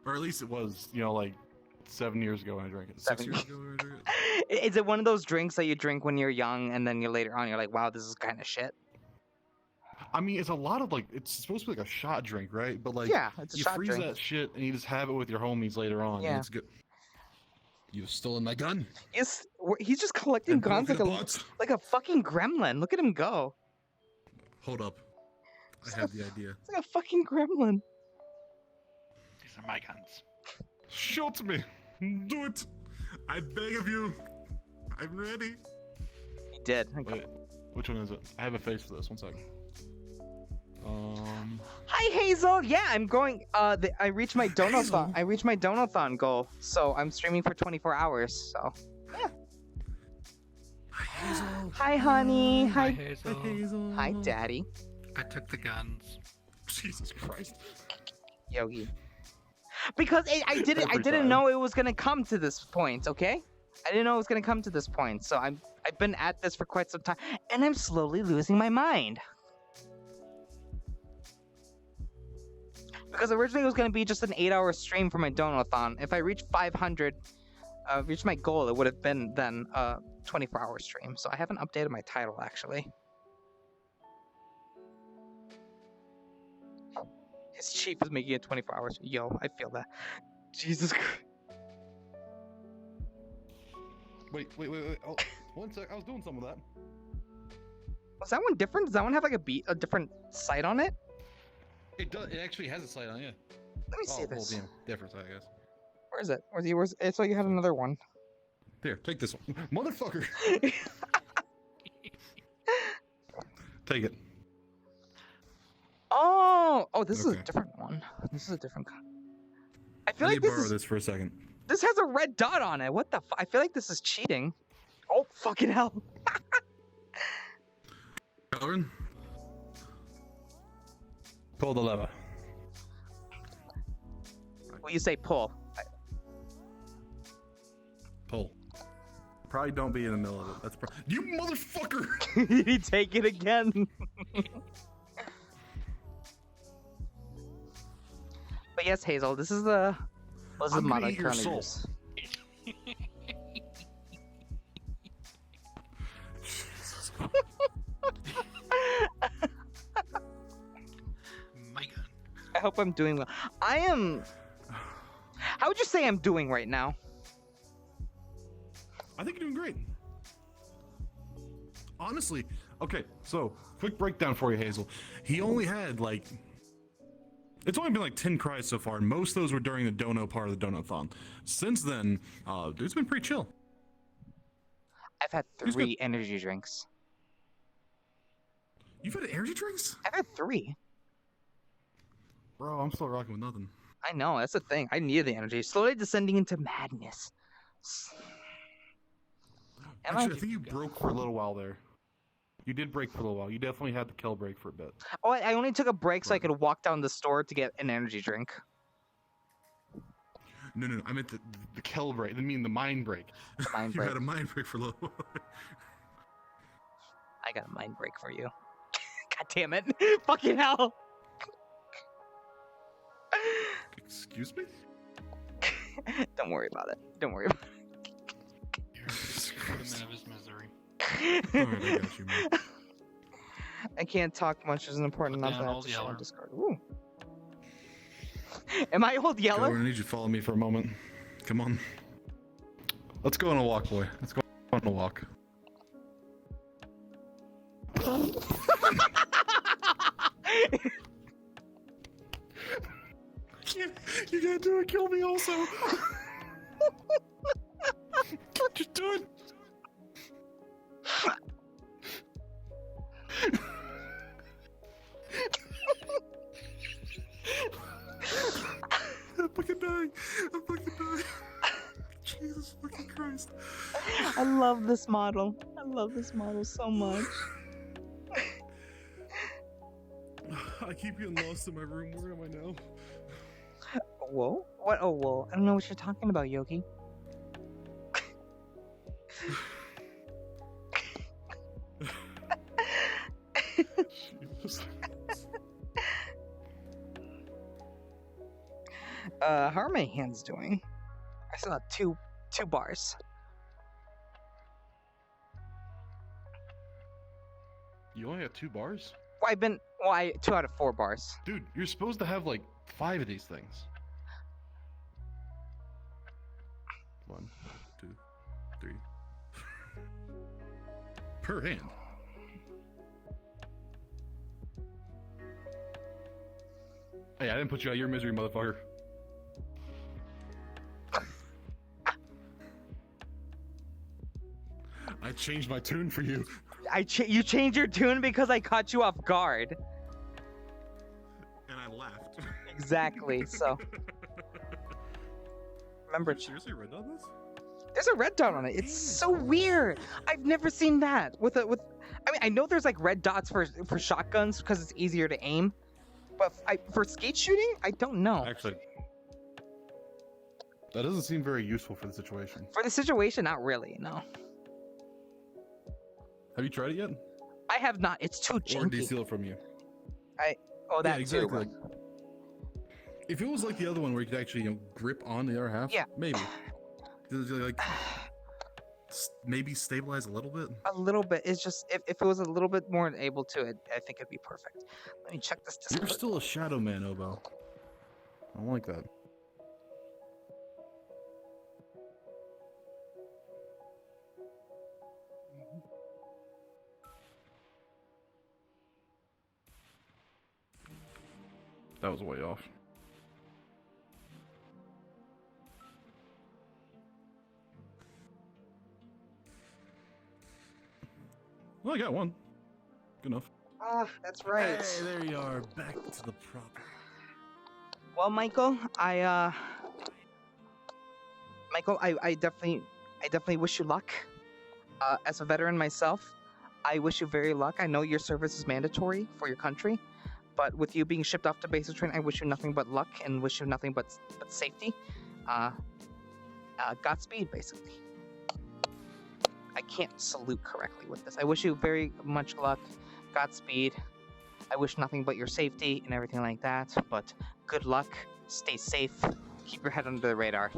Or at least it was, like 7 years ago when I drank it. 6 years ago when I drank it. Is it one of those drinks that you drink when you're young and then later on you're like, wow, this is kind of shit? I mean, it's a lot of it's supposed to be like a shot drink, right? But Yeah, it's a you shot freeze drink. that shit and you just have it with your homies later on. Yeah. And it's good. You've stolen my gun. He's just collecting guns like a fucking gremlin. Look at him go. Hold up. I have the idea. It's like a fucking gremlin. He's are my guns. Show it to me. Do it. I beg of you. I'm ready. He did. Wait, which one is it? I have a face for this. 1 second. Hi Hazel. Yeah, I'm going. I reached my Donoathon. Hazel. I reached my Donoathon goal, so I'm streaming for 24 hours. So yeah. Hi, Hazel. Hi, honey. Hi, Hi. Hazel. Hi, Hazel. Hi, Daddy. I took the guns. Jesus Christ. Yogi. Because I didn't Every time. know it was gonna come to this point. Okay. I didn't know it was gonna come to this point. So I've been at this for quite some time, and I'm slowly losing my mind. Because originally it was going to be just an 8-hour stream for my Donoathon. If I reached 500, reached my goal, it would have been then a 24-hour stream. So I haven't updated my title, actually. His chief is making it 24 hours. Yo, I feel that. Jesus Christ. Wait. Oh, 1 sec. I was doing some of that. Was that one different? Does that one have like a different sight on it? It does. It actually has a sight on it. Let me see Well, this. yeah, different, I guess. Where is it? Where's it? So you had another one. Here, take this one, motherfucker. Take it. Oh, this is a Okay. different one. This is a different. I I feel need like to this borrow is. this for a second. This has a red dot on it. What the? I feel like this is cheating. Oh fucking hell! Kelren, pull the lever. Well, you say pull. Pull. Probably don't be in the middle of it. That's you motherfucker. You take it again. But yes, Hazel, this is the. This is the I'm mod gonna I eat your currently soul. use. My gun. I hope I'm doing well. I am. How would you say I'm doing right now? I think you're doing great. Honestly, okay, so quick breakdown for you, Hazel. He only had like, it's only been like 10 cries so far, and most of those were during the dono part of the Donoathon. Since then, it's been pretty chill. I've had Who's 3 energy drinks. You've had energy drinks? I've had 3. Bro, I'm still rocking with nothing. I know, that's the thing. I need the energy. Slowly descending into madness. Am Actually, I think you broke for a little while there. You did break for a little while. You definitely had the kill break for a bit. Oh, I only took a break so I Right. could walk down the store to get an energy drink. No, I meant the kill break. I mean the mind break. The mind You break. had a mind break for a little while. I got a mind break for you. God damn it. Fucking hell. Excuse me? Don't worry about it. Don't worry about Put him out of his misery. it. Alright, I got you, man. I can't talk much. It's important Put enough down that I have Old to show on Yeller. Discord. Ooh. Am I Old Yeller? Kelrens, I need you to follow me for a moment. Come on. Let's go on a walk, boy. Let's go on a walk. You gotta do it. Kill me also. Just do it. I'm fucking dying. I'm fucking dying. Jesus fucking Christ. I love this model. I love this model so much. I keep getting lost in my room. Where am I now? Whoa? What? Oh, whoa. I don't know what you're talking about, Yogi. Jesus. How are my hands doing? I still have two bars. You only have 2 bars? Well, 2 out of 4 bars. Dude, you're supposed to have like 5 of these things. 1, 2, 3. Per hand. Hey, I didn't put you out of your misery, motherfucker. changed my tune for you. You changed your tune because I caught you off guard. And I laughed. Exactly. So remember, Seriously, red on this? there's a red dot on it. It's so weird. I've never seen that with. I mean, I know there's like red dots for shotguns because it's easier to aim, but for skate shooting, I don't know. Actually, that doesn't seem very useful for the situation. For the situation, not really. No. Have you tried it yet? I have not. It's too Or did he janky. steal it from you? That Yeah, exactly. too. Like, if it was like the other one where you could actually grip on the other half, Yeah. maybe. Like maybe stabilize a little bit. A little bit. It's just if it was a little bit more able to it, I think it'd be perfect. Let me check this You're Discord. still a shadow man, Obo. I don't like that. That was way off. Well, I got one. Good enough. Ah, that's right. Hey, there you are. Back to the proper. Well, Michael, I definitely wish you luck. As a veteran myself, I wish you very luck. I know your service is mandatory for your country, but with you being shipped off to basic training, I wish you nothing but luck and wish you nothing but safety. Godspeed, basically. I can't salute correctly with this. I wish you very much luck, Godspeed. I wish nothing but your safety and everything like that, but good luck, stay safe, keep your head under the radar.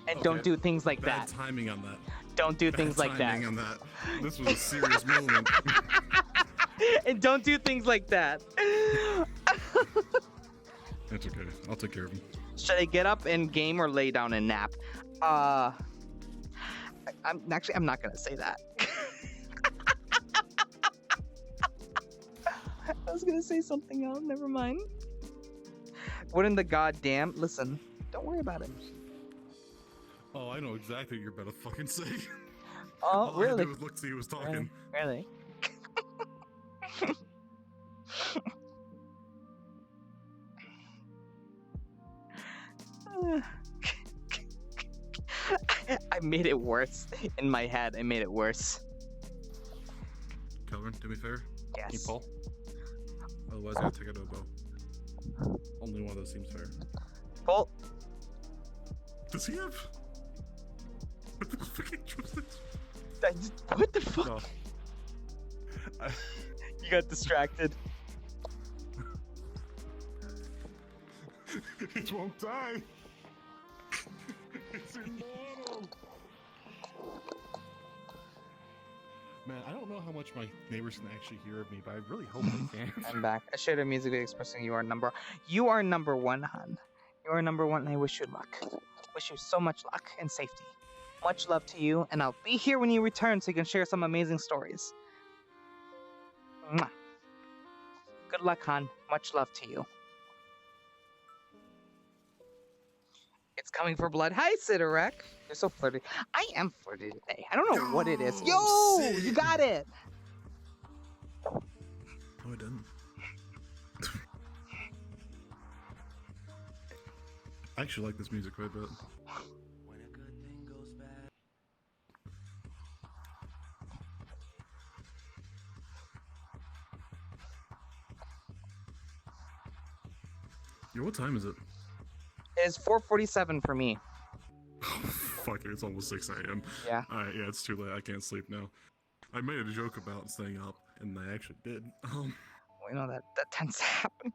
And don't do things like Bad that. timing on that. Don't do Bad things like that. timing on that. This was a serious moment. And don't do things like that. That's okay. I'll take care of him. Should I get up and game or lay down and nap? I'm not gonna say that. I was gonna say something else. Never mind. What in the goddamn? Listen, don't worry about it. Oh, I know exactly what you're about to fucking say. Oh, All I really? did was look to see who was talking. Really? I made it worse in my head. I made it worse. Kelvin, do me a favor. Yes. Can you pull? Otherwise, I gotta take a Obo. Only one of those seems fair. Pull. Does he have? What the fucking justice? What the fuck? No. You got distracted. It won't die. It's immortal. Man, I don't know how much my neighbors can actually hear of me, but I really hope they can. I'm back. I shared a music video expressing you are number one, hon. You are number one, and I wish you luck. Wish you so much luck and safety. Much love to you, and I'll be here when you return so you can share some amazing stories. Mwah. Good luck, hon. Much love to you. It's coming for blood. Hi, Sidarek. You're so flirty. I am flirty today. I don't know what it is. Yo, Sid. you got it. No, I didn't. I actually like this music quite a bit. Yo, what time is it? It's 4:47 for me. Fuck it, it's almost 6 a.m. Yeah. Alright, yeah, it's too late. I can't sleep now. I made a joke about staying up, and I actually did. We know that tends to happen.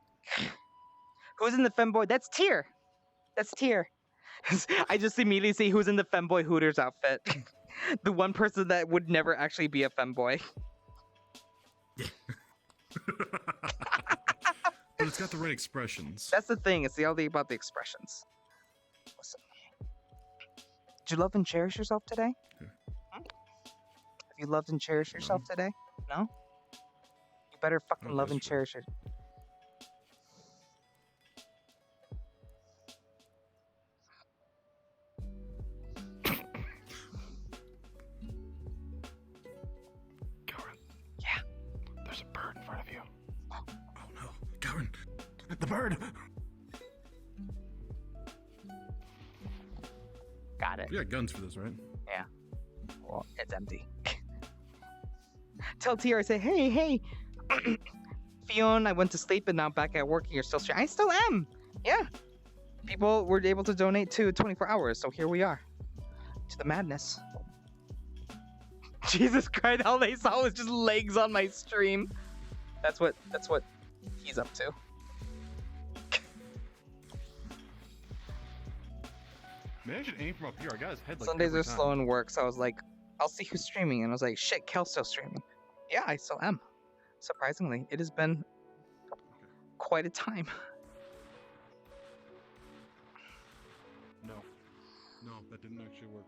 Who's in the femboy? That's Tyr. That's Tyr. I just immediately see who's in the femboy Hooters outfit. The one person that would never actually be a femboy. But it's got the right expressions. That's the thing. It's all about the expressions. Listen. Did you love and cherish yourself today? Yeah. Have you loved and cherished yourself today? No? You better fucking Oh, love that's and true. cherish it. Oh no, Karen, the bird. Got it. You got guns for this, right? Yeah. Well, it's empty. Tell Tiara, say, hey, Fionn, I went to sleep and now I'm back at work and you're still streaming. I still am. Yeah. People were able to donate to 24 hours, so here we are. To the madness. Jesus Christ, all they saw was just legs on my stream. That's what he's up to. Man, I should aim from up here. I got his head like Sundays every are time. slow in work, so I was like, I'll see who's streaming, and I was like, shit, Kel's still streaming. Yeah, I still am. Surprisingly, it has been quite a time. No, that didn't actually work.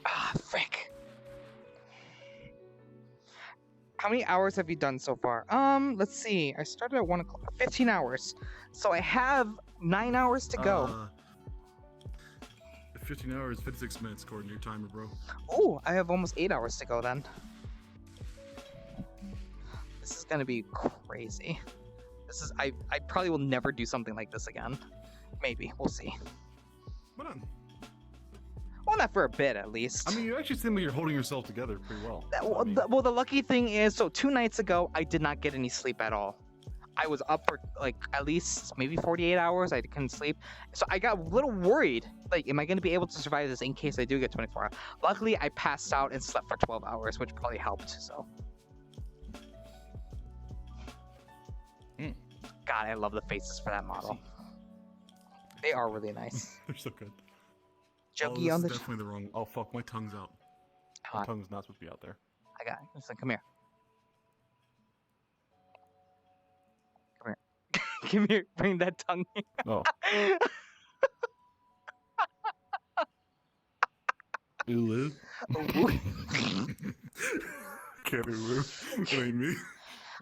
Ah, frick. How many hours have you done so far? Let's see. I started at 1 o'clock. 15 hours. So I have 9 hours to go. 15 hours, 56 minutes according to your timer, bro. Oh, I have almost 8 hours to go then. This is gonna be crazy. I probably will never do something like this again. Maybe. We'll see. What on? Well, not for a bit, at least. I mean, you actually seem like you're holding yourself together pretty well. Well, the lucky thing is, so 2 nights ago, I did not get any sleep at all. I was up for like at least maybe 48 hours. I couldn't sleep. So I got a little worried. Like, am I going to be able to survive this in case I do get 24 hours? Luckily, I passed out and slept for 12 hours, which probably helped. So. God, I love the faces for that model. They are really nice. They're so good. Jokey oh, on the. Definitely the wrong. Oh fuck, my tongue's out. My tongue's not supposed to be out there. I got it. Listen, come here. Come here. Come here. Bring that tongue here. Oh. Ooh. Can't be rude. It ain't me.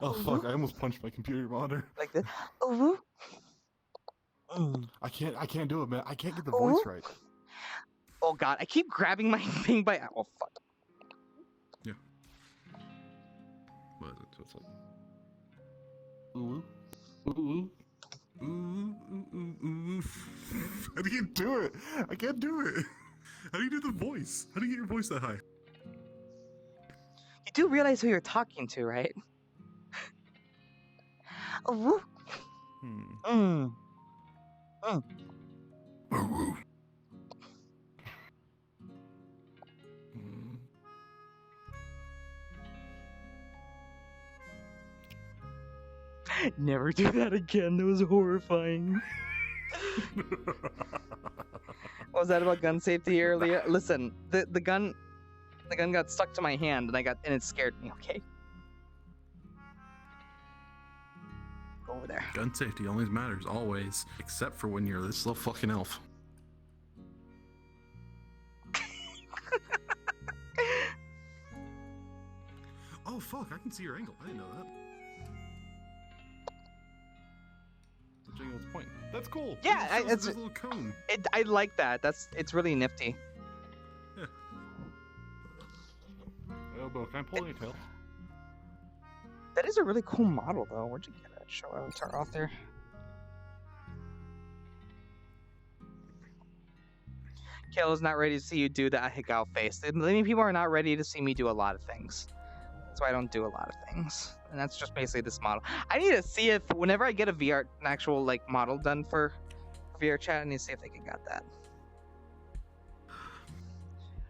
Oh fuck! I almost punched my computer monitor. Like this. Ooh. I can't do it, man. I can't get the voice right. Oh god, I keep grabbing my thing by. Oh fuck. Yeah. What is it? What's up? Ooh. Ooh. Ooh. Ooh. How do you do it? I can't do it. How do you do the voice? How do you get your voice that high? You do realize who you're talking to, right? Ooh. Never do that again. That was horrifying. What was that about gun safety earlier? Listen, the gun got stuck to my hand and it scared me. Okay. Go over there. Gun safety always matters, always, except for when you're this little fucking elf. Oh fuck! I can see your angle. I didn't know that. Jingo's point. That's cool. Yeah, it's a little cone. I like that. It's really nifty. Yeah. Elbow, can I pull your tail? That is a really cool model, though. Where'd you get it? Show avatar off there. Kayla's not ready to see you do that Higao face. Many people are not ready to see me do a lot of things. That's why I don't do a lot of things. And that's just basically this model. I need to see if, whenever I get an actual, like, model done for VR chat, I need to see if they can get that.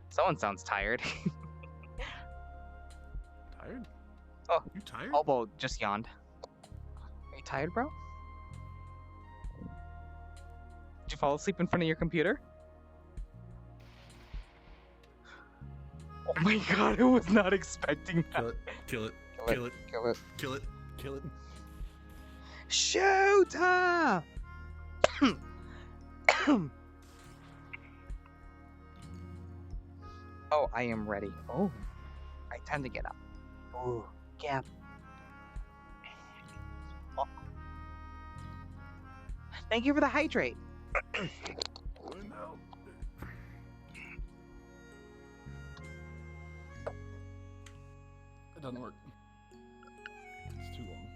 Someone sounds tired. Tired? Oh, you tired? Elbow just yawned. Are you tired, bro? Did you fall asleep in front of your computer? Oh my god, I was not expecting that. Kill it. Kill it. Kill it. Kill it. Kill it. Shoot! Ah! Oh, I am ready. Oh, I tend to get up. Oh, gap. Oh. Thank you for the hydrate. Doesn't work. It's too long.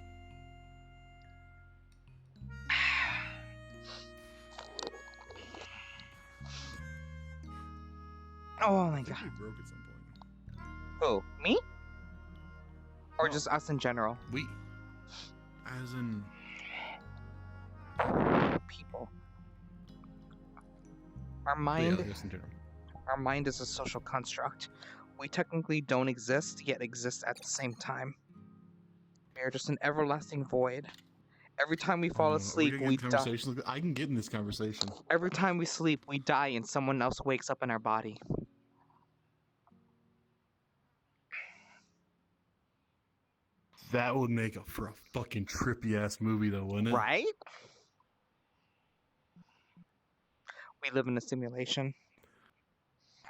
Oh I my think god. we broke at some point. Oh, me? Or No. just us in general? We. As in. People. Our Yeah, mind, I guess in general. our mind is a social construct. We technically don't exist, yet exist at the same time. We are just an everlasting void. Every time we fall Are asleep, we we get in die. conversations? I can get in this conversation. Every time we sleep, we die, and someone else wakes up in our body. That would make for a fucking trippy ass movie, though, wouldn't it? Right? We live in a simulation.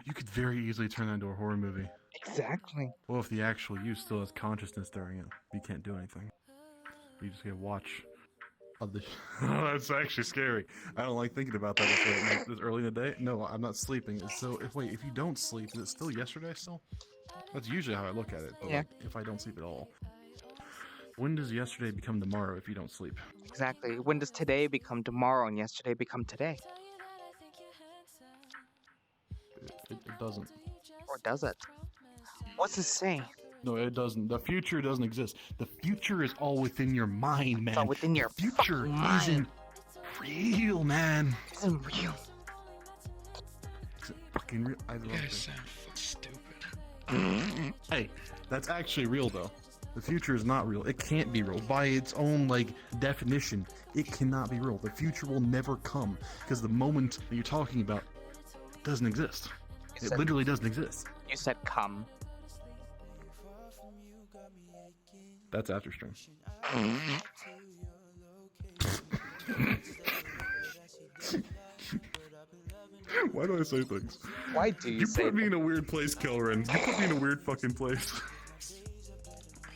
You could very easily turn that into a horror movie. Exactly. Well, if the actual you still has consciousness during it, you can't do anything. You just get to watch. Of the that's actually scary. I don't like thinking about that this early in the day. No, I'm not sleeping. So wait, if you don't sleep, is it still yesterday still? That's usually how I look at it. But Yeah. like, if I don't sleep at all, when does yesterday become tomorrow if you don't sleep? Exactly. When does today become tomorrow and yesterday become today? It doesn't. Or does it? What's it say? No, it doesn't. The future doesn't exist. The future is all within your mind, man. It's all within your The future fucking mind. isn't real, man. It isn't real. It's fucking real. I You love guys it. sound stupid. Hey, that's actually real though. The future is not real. It can't be real. By its own definition, it cannot be real. The future will never come because the moment that you're talking about doesn't exist. You It said, literally doesn't exist. you said come. That's after stream. Why do I say things? Why do you You say put me that? in a weird place, Kelrens. You put me in a weird fucking place.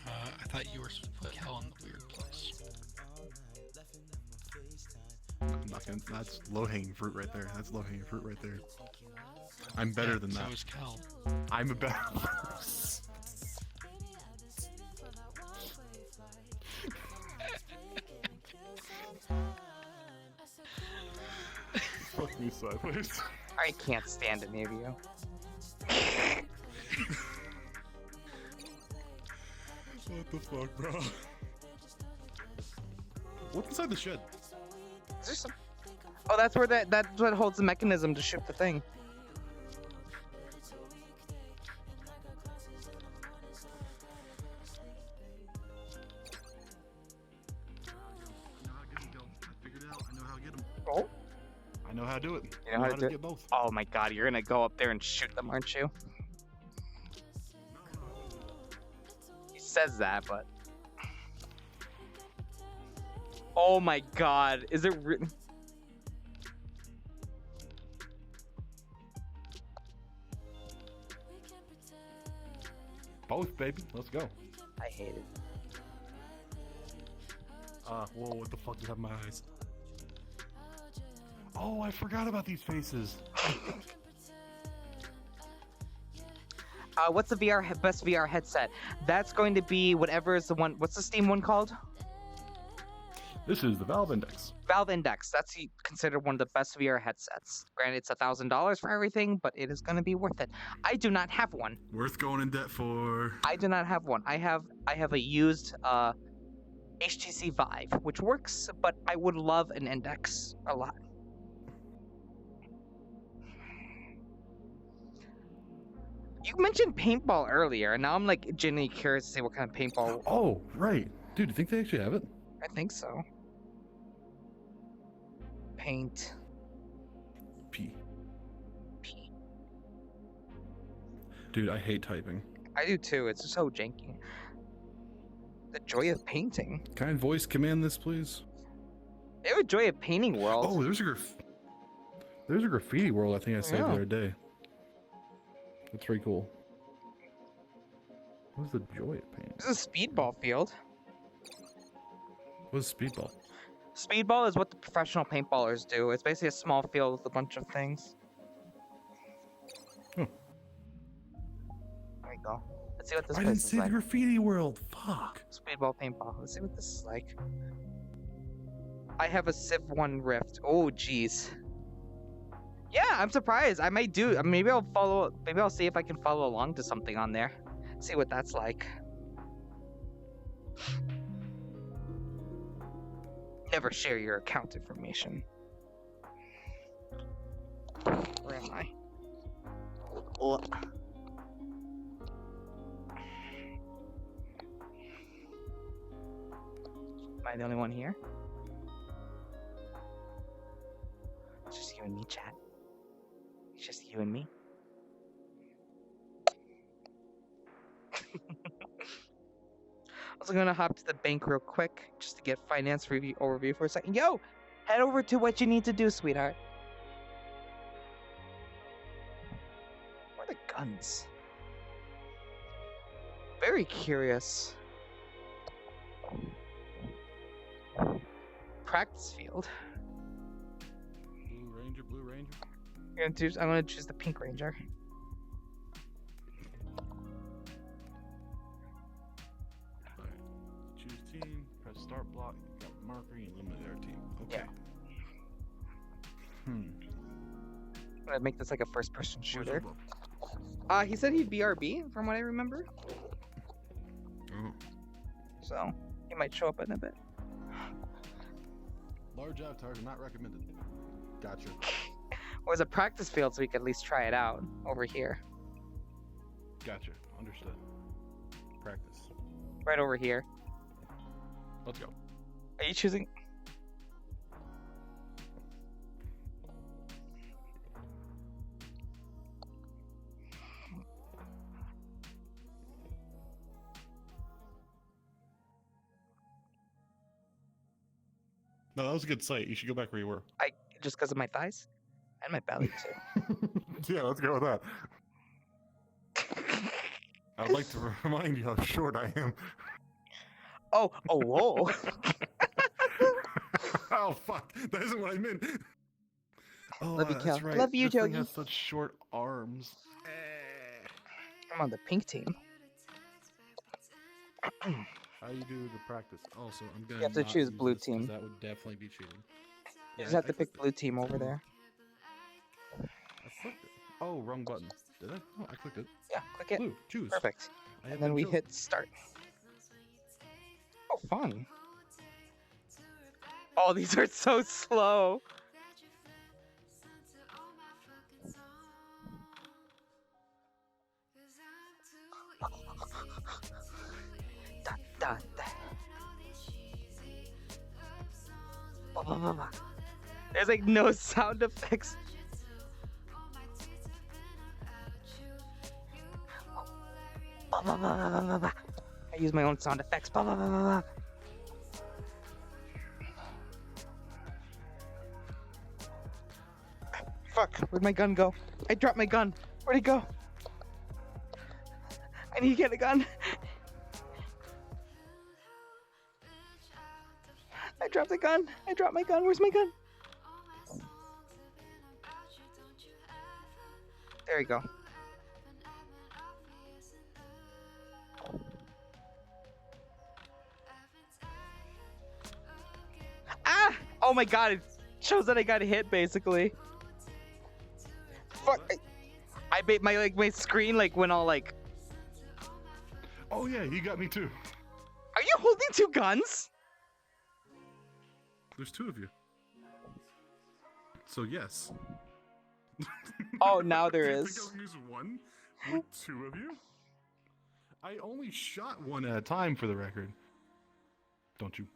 I thought you were supposed to put Kel in the weird place. I'm not gonna, that's low-hanging fruit right there. That's low-hanging fruit right there. I'm better than that. So is Kel. I'm a better. Fuck me sideways. I can't stand any of you. What the fuck, bro? What's inside the shed? Is there some... Oh, that's where that's what holds the mechanism to shoot the thing. Oh? I know how to do it. You know how to do it? get both. Oh my god, you're gonna go up there and shoot them, aren't you? He says that, but... Oh my god, is it Both, baby. Let's go. I hate it. Whoa, what the fuck do I have in my eyes? Oh, I forgot about these faces. What's the best VR headset? That's going to be whatever is the one. What's the Steam one called? This is the Valve Index. Valve Index. That's considered one of the best VR headsets. Granted, it's $1,000 for everything, but it is going to be worth it. I do not have one. Worth going in debt for. I do not have one. I have a used HTC Vive, which works, but I would love an Index a lot. You mentioned paintball earlier, and now I'm like genuinely curious to see what kind of paintball. Oh, right. Dude, you think they actually have it? I think so. Paint. P. P. Dude, I hate typing. I do too. It's so janky. The joy of painting. Can I voice command this, please? They have a joy of painting world. Oh, there's a graffiti world I think I saved the Yeah. other day. That's pretty cool. What's the joy of painting? This is a speedball field. What's speedball? Speedball is what the professional paintballers do. It's basically a small field with a bunch of things. Hmm. we go. Let's see what this I place didn't is see the like. graffiti world. Fuck. Speedball paintball. Let's see what this is like. I have a Civ 1 Rift. Oh, jeez. Yeah, I'm surprised. I might do. Maybe I'll follow. Maybe I'll see if I can follow along to something on there. See what that's like. Never share your account information. Where am I? Oh. Am I the only one here? It's just you and me, chat. It's just you and me. Also gonna hop to the bank real quick just to get finance review overview for a second. Yo, head over to what you need to do, sweetheart. Where are the guns? Very curious. Practice field. Blue Ranger. I'm gonna choose the Pink Ranger. Alright. Choose team, press start block, got marker, you eliminate our team. Okay. Yeah. I'm gonna make this like a first-person Where's shooter. Robo? He said he'd BRB from what I remember, Oh. so he might show up in a bit. Large avatars are not recommended. Gotcha. Or as a practice field so we could at least try it out over here. Gotcha. Understood. Practice. Right over here. Let's go. Are you choosing? No, that was a good sight. You should go back where you were. Just because of my thighs? And my belly, too. Yeah, let's go with that. I would like to remind you how short I am. Whoa. Oh, fuck. That isn't what I meant. Oh, Love you, that's Kel. right. Love you, This thing Jogi. has such short arms. I'm on the pink team. How you do the practice? Also, I'm gonna. You have to not choose use blue this 'cause team. That would definitely be cheating. You just have to pick blue team over there. I clicked it. Oh, wrong button. Did I? Oh, I clicked it. Yeah, click it. Blue. Choose. Perfect. I have And then been we chosen. hit start. Oh, fun. Oh, these are so slow. Da, da, da. Ba, ba, ba, ba. There's like no sound effects. Ba, ba, ba, ba, ba, ba, ba. I use my own sound effects. Ba, ba, ba, ba, ba. Fuck, where'd my gun go? I dropped my gun. Where'd it go? I need to get a gun. I dropped the gun. I dropped my gun. Where's my gun? There we go. Ah! Oh my god, it shows that I got hit basically. Fuck. I made my screen like went all like. Oh yeah, you got me too. Are you holding two guns? There's two of you. So yes. Oh, now there Do you is. think I'll use one with two of you? I only shot one at a time, for the record. Don't you?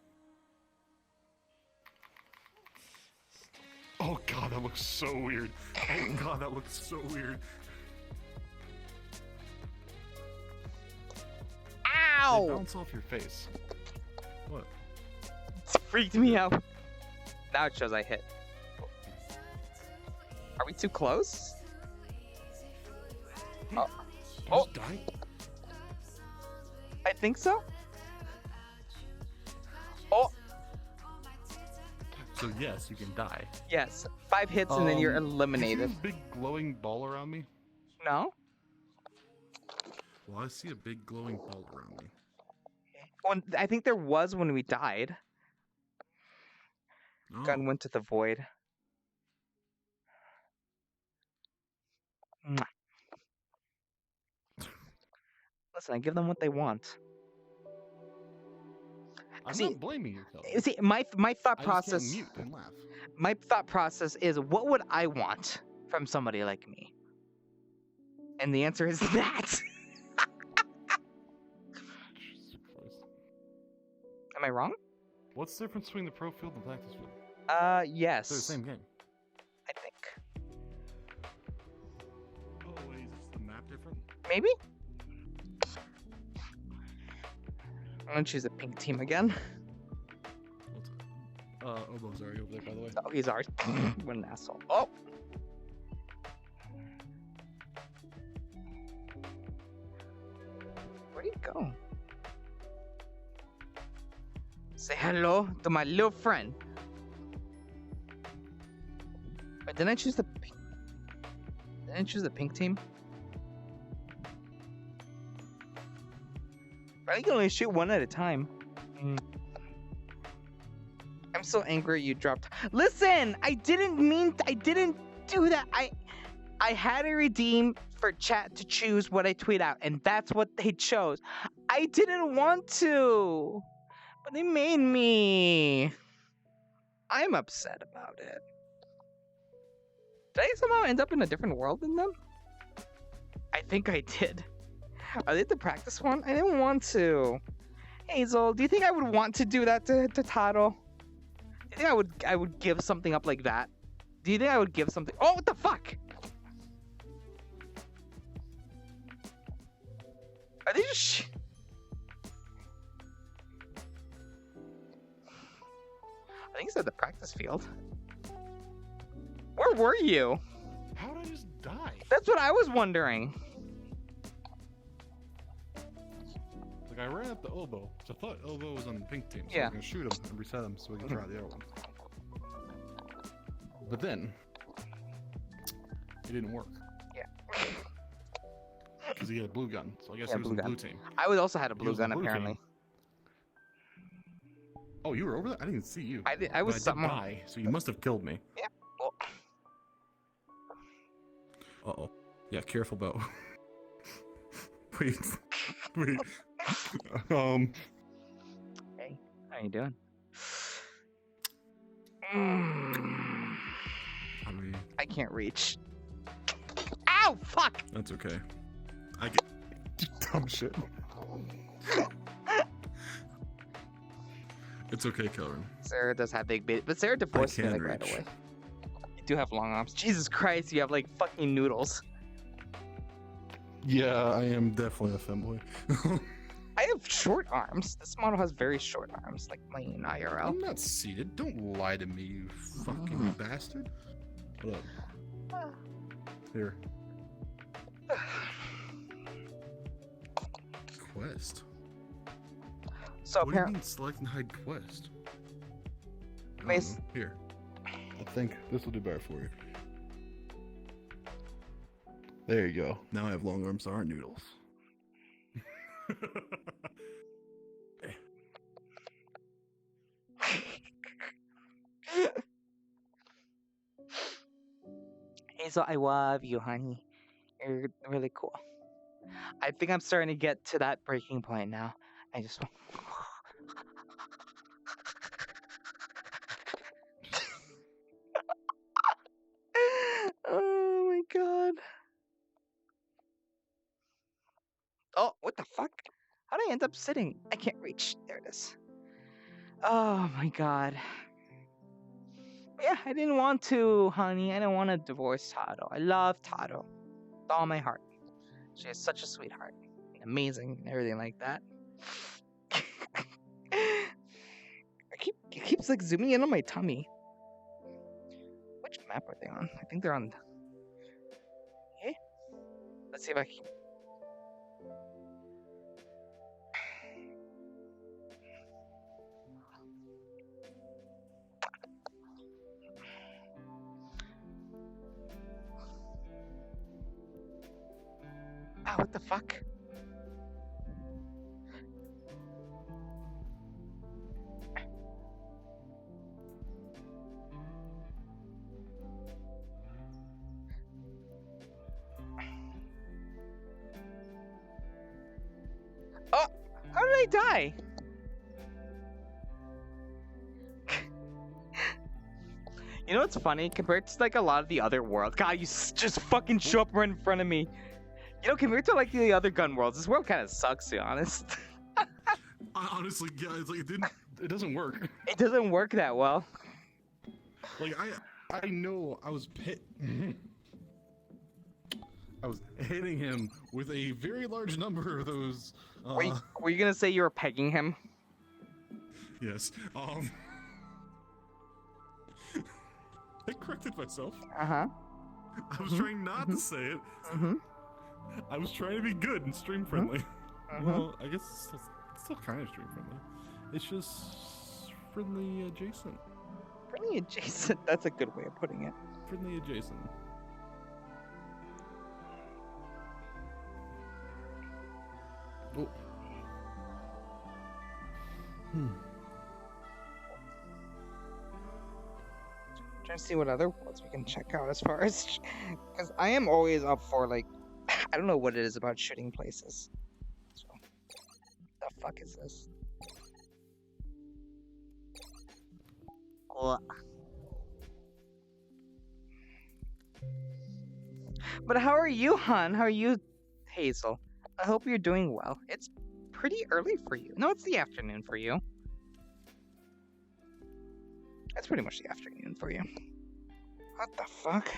Oh god, that looks so weird. Oh god, that looks so weird. They Ow! bounce off your face. What? It freaked me out. Now it shows I hit. Are we too close? Oh, You Oh. just die? I think so. Oh, So yes, you can die. yes. 5 hits and then you're Do you see eliminated. this big glowing ball around me? No? Well, Well, I see a big glowing ball around me. Well, I think there was when we died. Oh. Gun went to the void. Mwah. Listen, I give them what they want. I'm See- not blaming you, Kelvin. See, my thought I just process. can't mute and laugh. My thought process is, what would I want from somebody like me? And the answer is that. Jesus Christ. Am I wrong? What's the difference between the pro field and the practice field? Yes. They're the same game. I think. Oh, wait, is the map different? Maybe? I'm gonna choose a pink team again. Obo's already over there, by the way. Oh, he's ours. What an asshole. Oh! Where'd he go? Say hello to my little friend. Wait, didn't I choose the pink? Didn't I choose the pink team? I can only shoot one at a time. I'm so angry you dropped. Listen, I didn't do that. I had to redeem for chat to choose what I tweet out, and that's what they chose. I didn't want to, but they made me. I'm upset about it. Did I somehow end up in a different world than them? I think I did. Are they the practice one? I didn't want to. Hazel, do you think I would want to do that to Taro? Do you think I would give something up like that? Do you think I would give something? Oh, what the fuck? Are they just? I think it's at the practice field. Where were you? How did I just die? That's what I was wondering. Like, I ran up the Obo, so I thought Obo was on the pink team, so Yeah. I was gonna shoot him and reset him so we can try the other one. But then, it didn't work. Yeah. Because he had a blue gun, so I guess Yeah, he was blue in the gun. blue team. I would also had a He blue was in gun the blue team. apparently. Oh, you were over there? I didn't see you. I was But I did somehow. die, so you must have killed me. Yeah. Well, Uh-oh. Yeah, careful, Bo. Wait. Wait. hey, how you doing? I mean, I can't reach. Ow! Fuck! that's okay. I get dumb shit. It's okay, Kelren. Sarah does have big bit, but Sarah divorced me can like right reach. away. You do have long arms. Jesus Christ, you have like fucking noodles. Yeah, I am definitely a femboy. I have short arms. This model has very short arms, like my IRL. I'm not seated. Don't lie to me, you fucking bastard. What up? Here. Quest. So What do you apparently, mean select and hide quest? I don't Base- know. Here. I think this will do better for you. There you go. Now I have long arms that aren't noodles. Hazel, I love you, honey. You're really cool. I think I'm starting to get to that breaking point now. I just. Oh my god. Oh, what the fuck? How did I end up sitting? I can't reach. There it is. Oh my god. Yeah, I didn't want to, honey. I didn't want to divorce Tado. I love Tado with all my heart. She has such a sweetheart. Amazing and everything like that. It keeps like zooming in on my tummy. Which map are they on? I think they're on. Okay. Let's see if I can. Ah, what the fuck? Oh, how did I die? You know what's funny? Compared to like a lot of the other worlds, God, you just fucking show up right in front of me. You know, compared to like the other gun worlds, this world kind of sucks, to be honest. Honestly, yeah, it's like it doesn't work. It doesn't work that well. Like I know I was I was hitting him with a very large number of those. Were you gonna say you were pegging him? Yes. I corrected myself. Uh-huh. I was trying not to say it. I was trying to be good and stream friendly. Well, I guess it's still kind of stream friendly. It's just friendly adjacent. Friendly adjacent. That's a good way of putting it. Friendly adjacent. Oh. Trying to see what other worlds we can check out as far as, because I am always up for like, I don't know what it is about shooting places. So, the fuck is this? But how are you, hon? How are you, Hazel? I hope you're doing well. It's pretty early for you. No, it's the afternoon for you. It's pretty much the afternoon for you. What the fuck?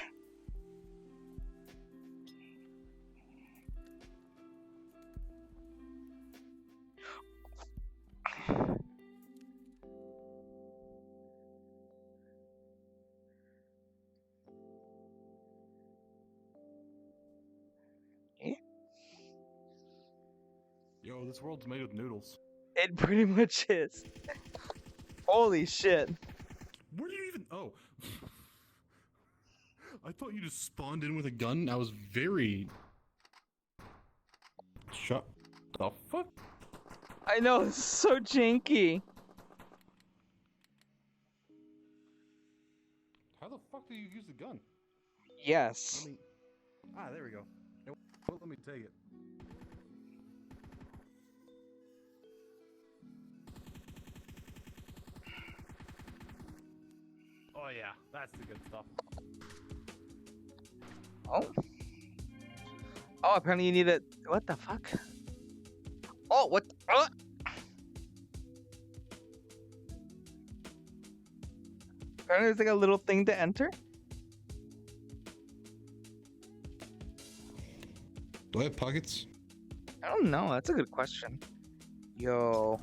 Yo, this world's made of noodles. It pretty much is. Holy shit. Where do you even... Oh. I thought you just spawned in with a gun. I was very... Shut the fuck? I know, it's so janky. How the fuck do you use the gun? Yes. Let me... Ah, there we go. It won't let me take it. Oh yeah, that's the good stuff. Oh. Oh, apparently you need it. What the fuck? Oh, what? Apparently there's like a little thing to enter. Do I have pockets? I don't know. That's a good question. Yo.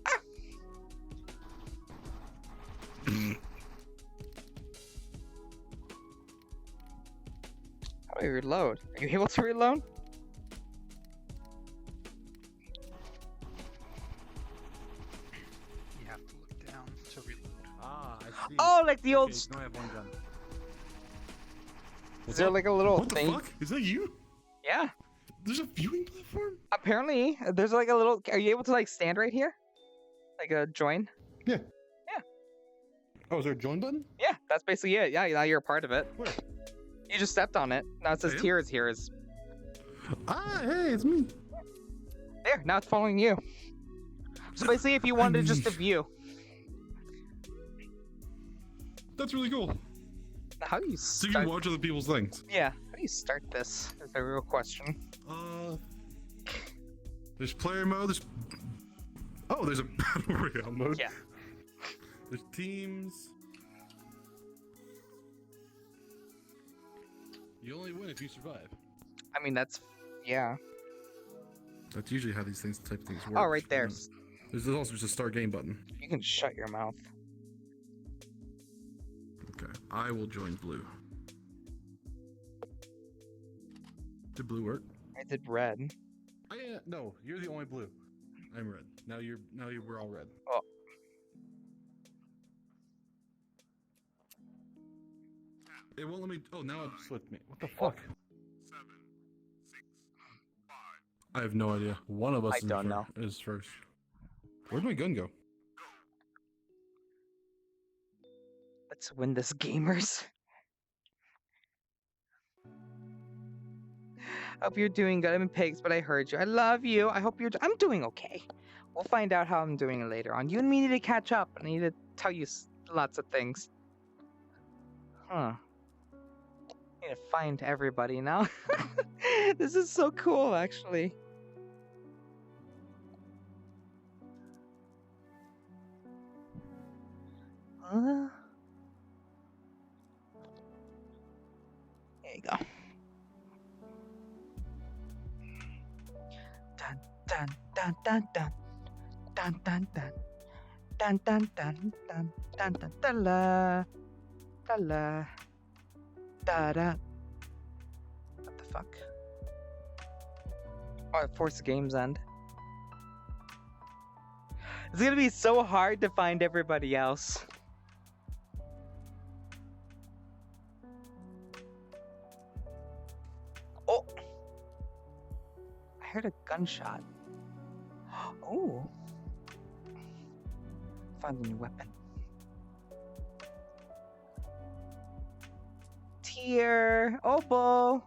Ah! How do I reload? Are you able to reload? You have to look down to reload. Ah, I see. Oh, like the old. Okay, now I have one gun. Is there like a little What the thing? fuck? Is that you? Yeah. There's a viewing platform? Apparently, there's like a little. Are you able to like stand right here? Like a join? Yeah. Oh, is there a join button? Yeah, that's basically it. Yeah, now you're a part of it. Where? You just stepped on it. Now it says I am? Tears here is. Ah, hey, it's me. There, now it's following you. So basically, if you wanted just to view. That's really cool. How do you So you start? can watch other people's things. Yeah, how do you start this? Is the real question. There's player mode, there's a battle royale mode. Yeah. There's teams. You only win if you survive. I mean, that's. Yeah. That's usually how these type of things work. Oh, right there. There's also just a start game button. You can shut your mouth. Okay, I will join blue. Did blue work? I did red. No, you're the only blue. I'm red. We're all red. Oh. It won't let me. Oh, now it switched me. What the fuck? 7, 6, 5. I have no idea. One of us I don't know. is first. Where'd my gun go? Let's win this, gamers. Hope you're doing good. I'm in pigs, but I heard you. I love you. I hope I'm doing okay. We'll find out how I'm doing later on. You and me need to catch up. I need to tell you lots of things. Huh. I need to find everybody now. This is so cool, actually. There you go. Dun dun dun dun dun dun dun dun dun dun dun dun dun dun dun la da la da da. What the fuck? Oh, I forced the game's end. It's gonna be so hard to find everybody else. Oh! I heard a gunshot. Oh! Found a new weapon. Tear! Opal!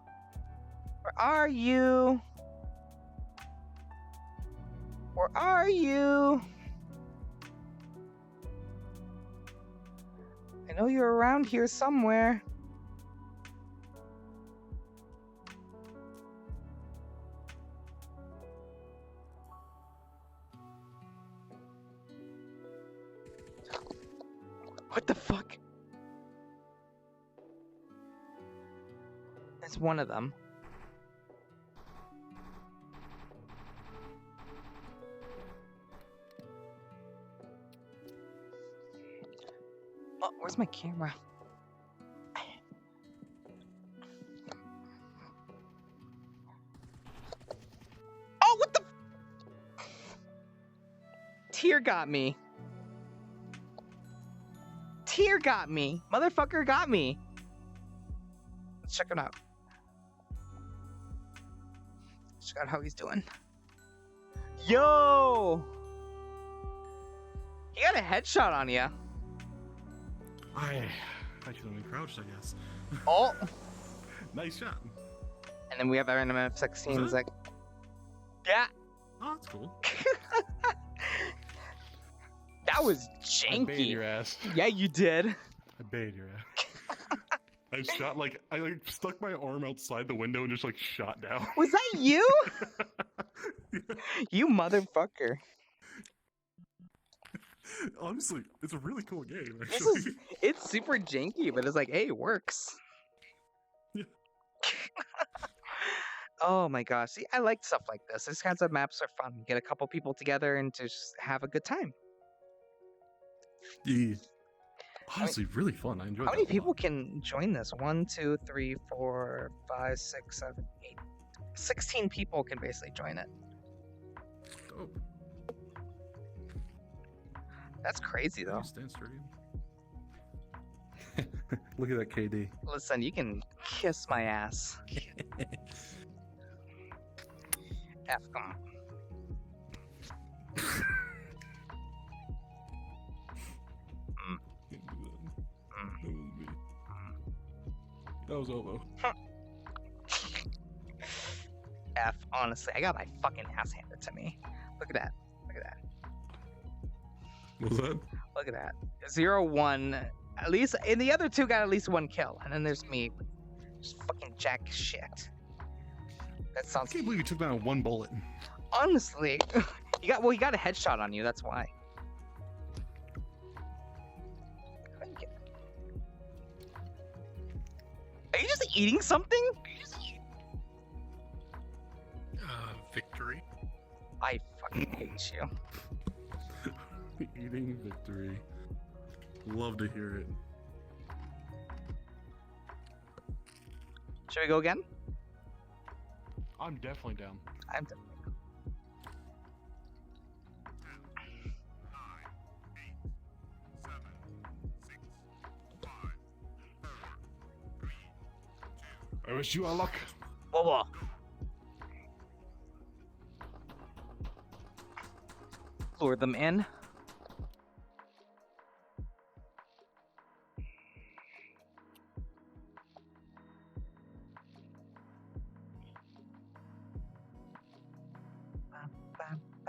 Where are you? Where are you? I know you're around here somewhere. What the fuck? That's one of them. Oh, where's my camera? Oh, what the? Tear got me. Tear got me. Motherfucker got me. Let's check him out. Check out how he's doing. Yo! He got a headshot on you. I can only crouched, I guess. Oh! Nice shot. And then we have our MF16s like... Yeah! Oh, that's cool. That was I baited janky. your ass. Yeah, you did. I baited your ass. I shot I stuck my arm outside the window and just shot down. Was that you? You motherfucker. Honestly, it's a really cool game, actually. It's super janky, but it's like, hey, it works. Yeah. Oh my gosh. See, I like stuff like this. These kinds of maps are fun. Get a couple people together and just have a good time. Yeah. Honestly, really fun. I enjoyed it. How many people can join this? 1, 2, 3, 4, 5, 6, 7, 8. 16 people can basically join it. Dope. That's crazy, though. Stand straight. Look at that KD. Listen, you can kiss my ass. F them. That was Ovo. F, honestly, I got my fucking ass handed to me. Look at that. Look at that. What was that? Look at that. 0, 1. At least, and the other two got at least 1 kill. And then there's me. Just fucking jack shit. That I sounds... can't believe you took down 1 bullet. Honestly, you got a headshot on you, that's why. Are you just eating something? Victory. I fucking hate you. Eating victory. Love to hear it. Should we go again? I'm definitely down. I'm done. I wish you all luck. Whoa, whoa. Lure them in.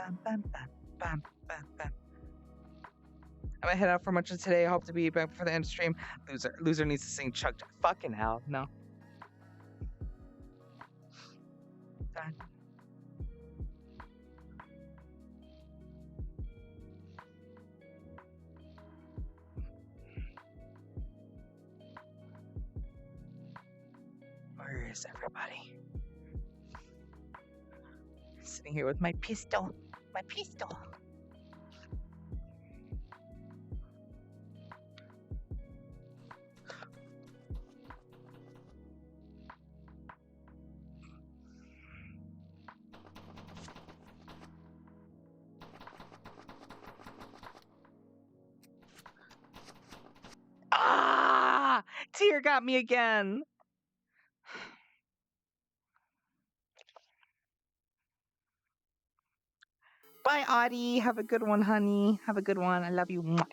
I'm gonna head out for much of today. I hope to be back for the end stream. Loser needs to sing Chuck. Fucking hell, no. Done. Where is everybody? Sitting here with my pistol. My pistol. Ah! Tear got me again. Bye, Audie. Have a good one, honey. Have a good one. I love you. Mwah.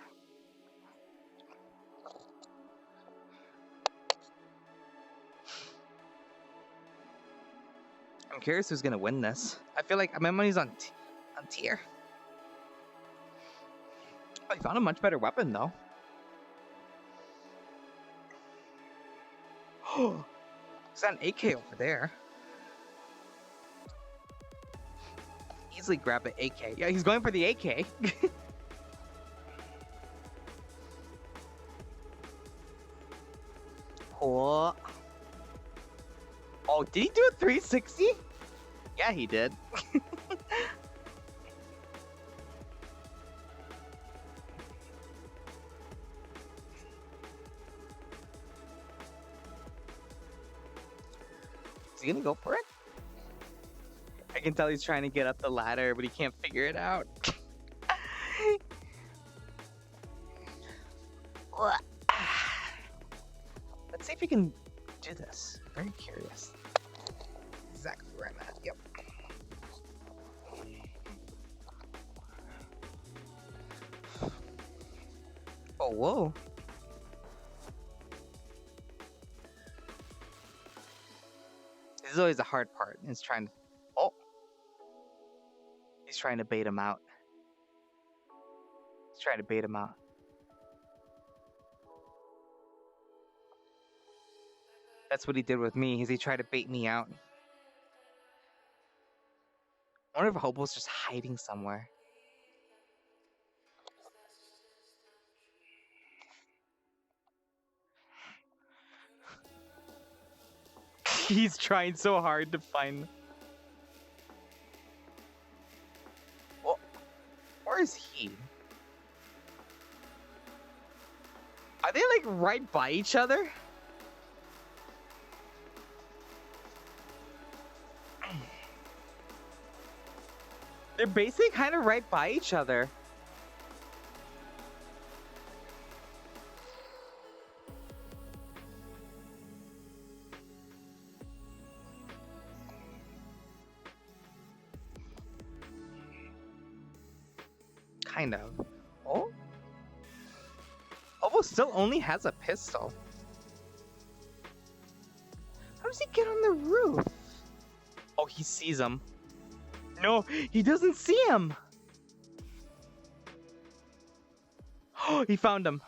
I'm curious who's gonna win this. I feel like my money's on Tier. I found a much better weapon though. Oh, there's an AK over there. Easily grab an AK. Yeah, he's going for the AK. Oh. Oh, did he do a 360? Yeah, he did. Is he gonna go for it? I can tell he's trying to get up the ladder, but he can't figure it out. Let's see if he can do this. Very curious. Exactly where I'm at. Yep. Oh, whoa. This is always the hard part. Is trying to. Oh. He's trying to bait him out. He's trying to bait him out. That's what he did with me. Is he tried to bait me out. I wonder if Hobo's just hiding somewhere. He's trying so hard to find. Well, where is he? Are they like right by each other? They're basically kind of right by each other. Kind of. Oh? Obo still only has a pistol. How does he get on the roof? Oh, he sees him. No, he doesn't see him. Oh, he found him.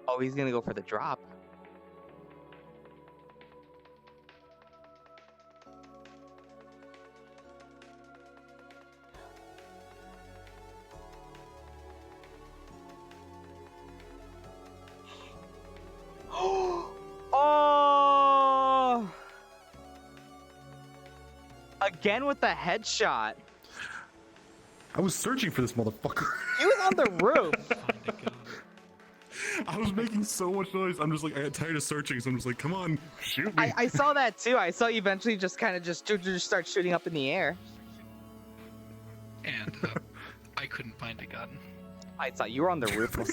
Oh, he's gonna go for the drop. Oh! Again with the headshot. I was searching for this motherfucker. He was on the roof. I was making so much noise. I'm just like, I got tired of searching, so I'm just like, come on, shoot me. I saw that too. I saw you eventually just kind of just start shooting up in the air. And I couldn't find a gun. I thought you were on the roof. I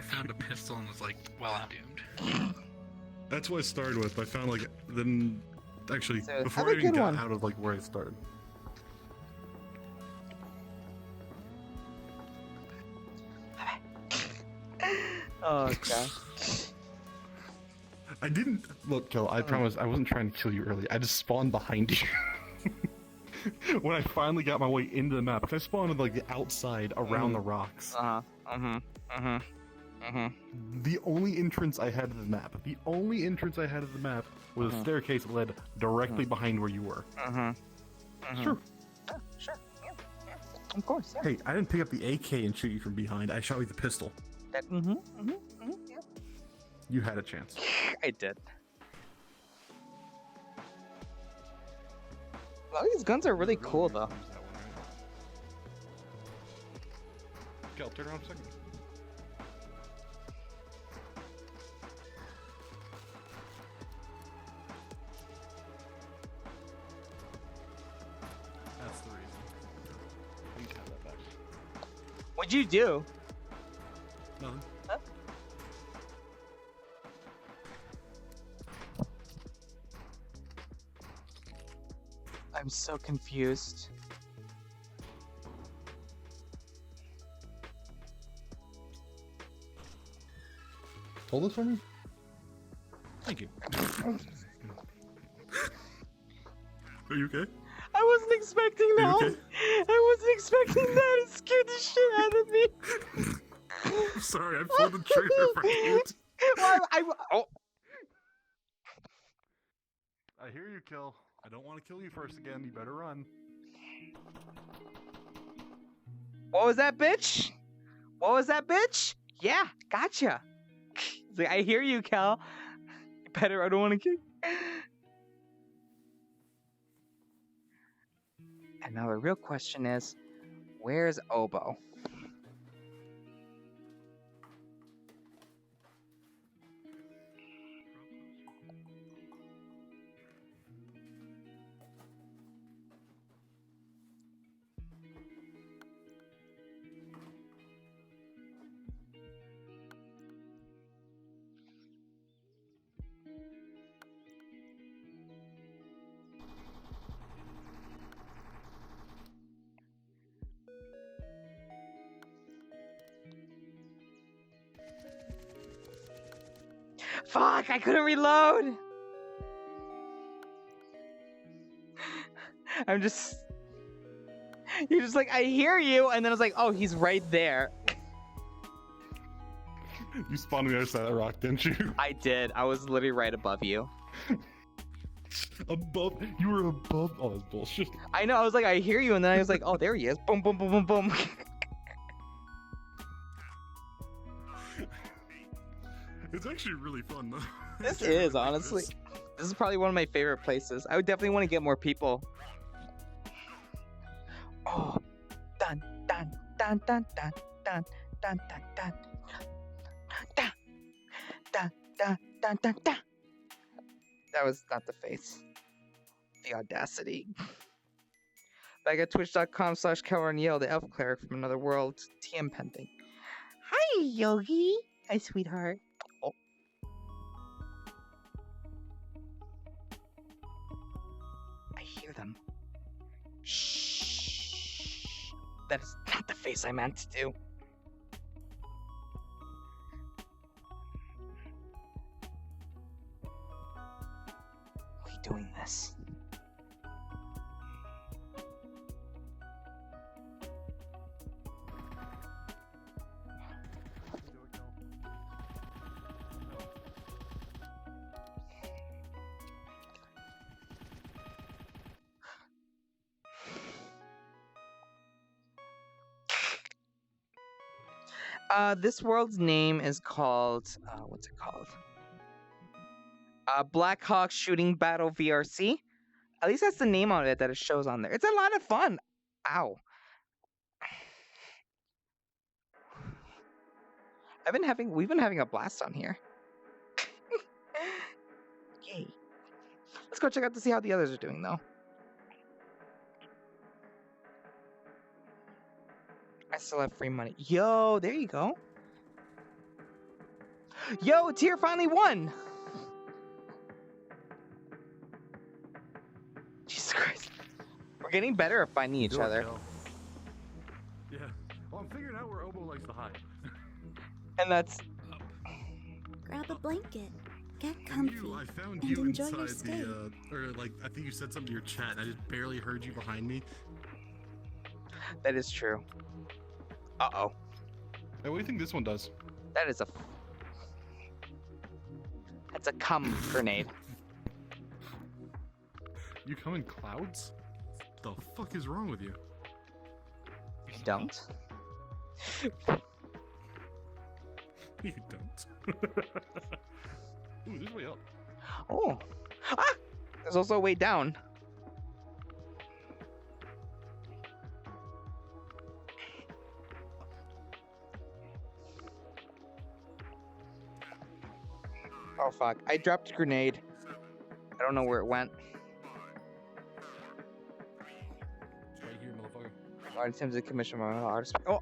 found a pistol and was like, well, I'm doomed. That's what I started with. I found like, then, actually, So, before have I a even good got one. out of like where I started. Oh god. I didn't look, Kel. I promise I wasn't trying to kill you earlier. I just spawned behind you. When I finally got my way into the map, because I spawned on like the outside around the rocks. The only entrance I had to the map, was a staircase that led directly behind where you were. Sure. Oh, sure. Yeah. Of course. Yeah. Hey, I didn't pick up the AK and shoot you from behind. I shot you with the pistol. Yeah. You had a chance. I did. A lot of these guns are really cool, though. Kel, turn around a second. That's the reason. You can have that back. What'd you do? Nothing. Huh? I'm so confused. Hold this for me? Thank you. Are you okay? I wasn't expecting Are you that. okay? I wasn't expecting that. It scared the shit out of me. I'm sorry, I pulled the trigger for you. Oh. I hear you, Kel. I don't want to kill you first again. You better run. What was that, bitch? What was that, bitch? Yeah, gotcha. It's like, I hear you, Cal. Better, I don't want to kill you. And now the real question is, where's Obo? Fuck, I couldn't reload! I'm just... You're just like, I hear you, and then I was like, oh, he's right there. You spawned on the other side of that rock, didn't you? I did. I was literally right above you. Above? You were above? Oh, that's bullshit. I know, I was like, I hear you, and then I was like, oh, there he is. Boom, boom, boom, boom, boom. It's actually really fun, though. This is, honestly. This is probably one of my favorite places. I would definitely want to get more people. Oh, dun dun dun dun dun dun dun dun dun dun dun dun dun dun dun. That was not the face. The audacity. Back at twitch.com/Kelrens, the elf cleric from another world, TM pending. Hi, Yogi. Hi, sweetheart. Oh. I hear them. Shh. That is not the face I meant to do. Are we doing this? This world's name is called, what's it called? Black Hawk Shooting Battle VRC. At least that's the name on it that it shows on there. It's a lot of fun. Ow. We've been having a blast on here. Yay. Let's go check out to see how the others are doing, though. I still have free money. Yo, there you go. Yo, tier finally won. Jesus Christ. We're getting better at finding each other. Yeah. Well, I'm figuring out where Obo likes to hide. And that's... Grab a blanket. get And comfy, I found and you enjoy your inside stay. or like, I think you said something to your chat, and I just barely heard you behind me. That is true. Uh-oh. Hey, what do you think this one does? That is a... That's a cum grenade. You come in clouds? The fuck is wrong with you? You don't? You don't. Ooh, there's a way up. Oh. Ah! There's also a way down. Oh fuck. I dropped a grenade. I don't know where it went. Right here, motherfucker. I attempted to commission my artist. Oh!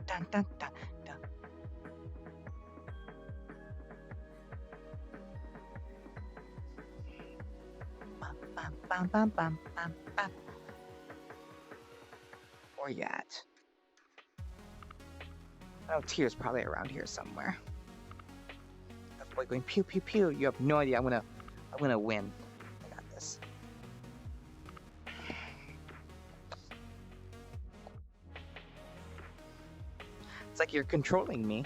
Dun, dun, dun, dun. Bum, bum, bum, bum, bum, bum, bum. Where you at? Oh, Tier's probably around here somewhere. That boy going pew pew pew. You have no idea. I'm gonna win. I got this. It's like you're controlling me.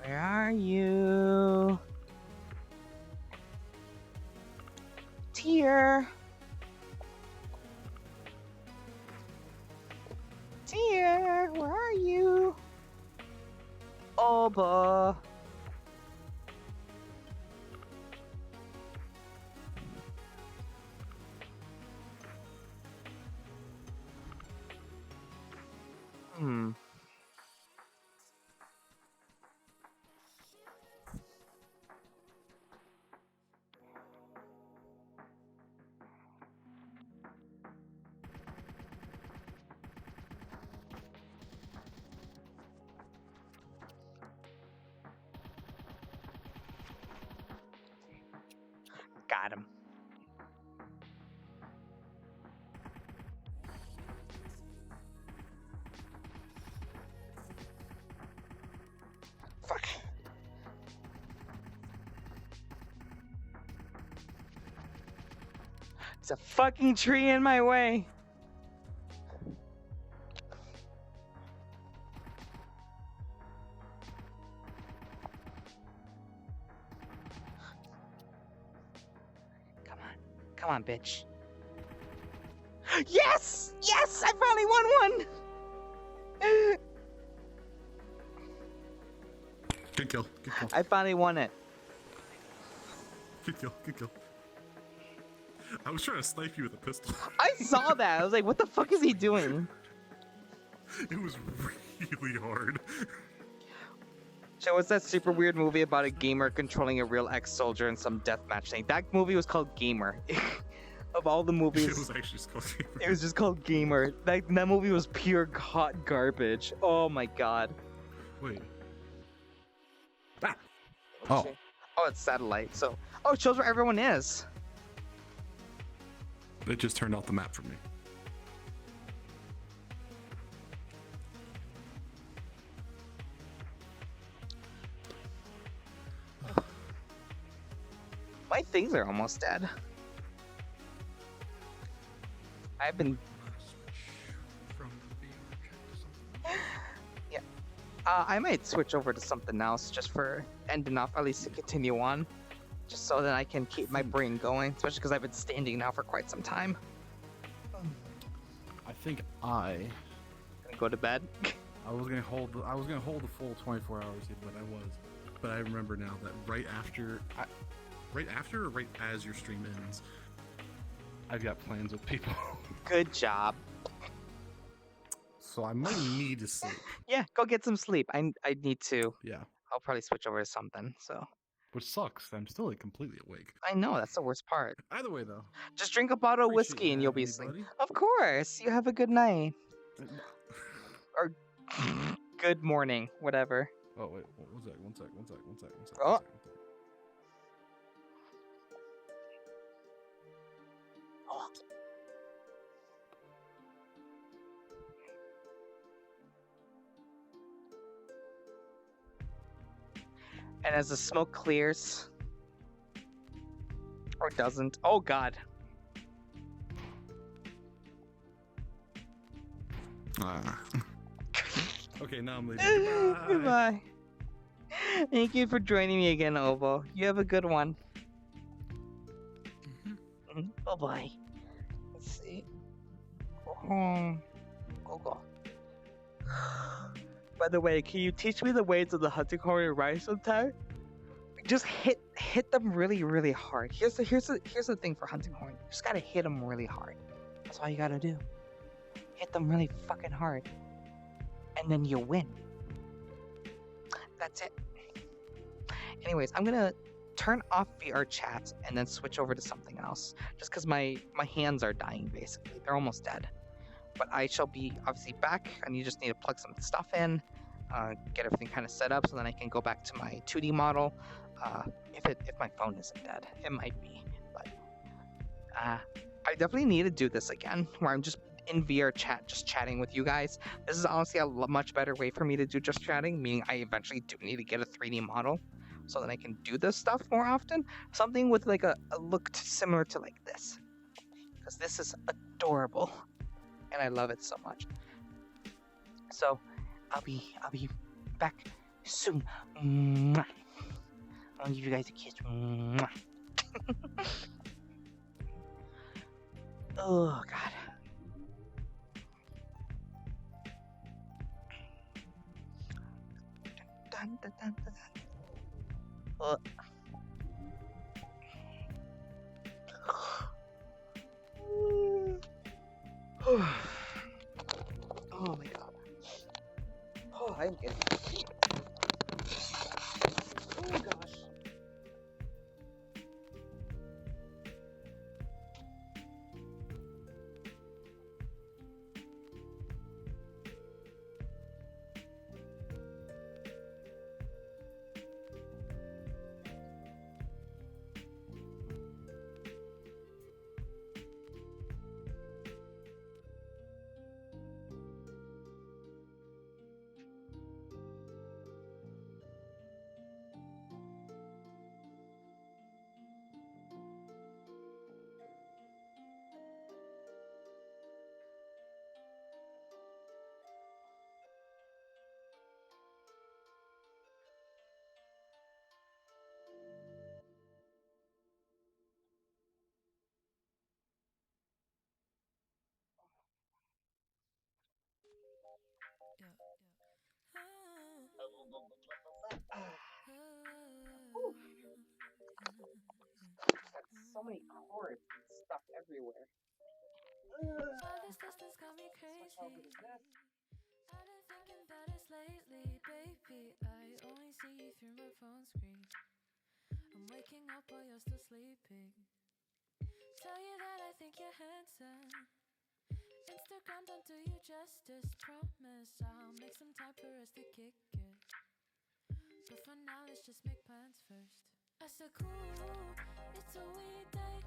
Where are you? Tier. Tier, where are you? Oba. Hmm. Got him. Fuck. It's a fucking tree in my way. Come on. Come on, bitch. Yes! Yes! I finally won one! Good kill. Good kill. I finally won it. Good kill. Good kill. I was trying to snipe you with a pistol. I saw that. I was like, what the fuck is he doing? It was really hard. So what's that super weird movie about a gamer controlling a real ex-soldier in some deathmatch thing? That movie was called Gamer. Of all the movies, It was actually called it was just called Gamer. That movie was pure hot garbage. Oh my god. Wait. Ah. Oh. Oh, it's satellite. So, oh, it shows where everyone is. It just turned off the map for me. My things are almost dead. I've been. From the VR chat to something. Yeah. I might switch over to something else just for ending off, at least to continue on. Just so that I can keep my brain going, especially because I've been standing now for quite some time. I think I Gonna go to bed. was gonna hold the full 24 hours, but I remember now that right after or right as your stream ends, I've got plans with people. Good job. So I might need to sleep. Yeah, go get some sleep. I need to. Yeah, I'll probably switch over to something. So which sucks. I'm still like completely awake. I know that's the worst part. Either way, though. Just drink a bottle of Appreciate whiskey and you you'll be having me, asleep. buddy. Of course. You have a good night or good morning, whatever. Oh wait, one sec. Oh. And as the smoke clears, or doesn't, oh god. Okay, now I'm leaving. Goodbye. Goodbye. Thank you for joining me again, Ovo. You have a good one. Bye bye. Let's see. Go home. Go. By the way, can you teach me the ways of the hunting horn and rice sometime? Just hit them really, really hard. Here's the thing for hunting horn. You just gotta hit them really hard. That's all you gotta do. Hit them really fucking hard, and then you win. That's it. Anyways, I'm gonna turn off VR chat and then switch over to something else. Just because my hands are dying, basically. They're almost dead. But I shall be obviously back, and you just need to plug some stuff in, get everything kind of set up, so then I can go back to my 2D model. If my phone isn't dead, it might be. But I definitely need to do this again, where I'm just in VR chat, just chatting with you guys. This is honestly a much better way for me to do just chatting, meaning I eventually do need to get a 3D model so that I can do this stuff more often. Something with like a look similar to like this, because this is adorable and I love it so much. So I'll be back soon. Mwah. I'll give you guys a kiss. Mwah. Oh god. Dun, dun, dun, dun, dun. Oh my god. Oh, I'm getting. Oh gosh. So many cords and stuff everywhere. All this distance got me crazy. I've been thinking about this lately, baby. I only see you through my phone screen. I'm waking up while you're still sleeping. Tell you that I think you're handsome. Instagram don't do you justice. Promise I'll make some time for us to kick it. But for now, let's just make plans first. I said, cool, it's a weekday.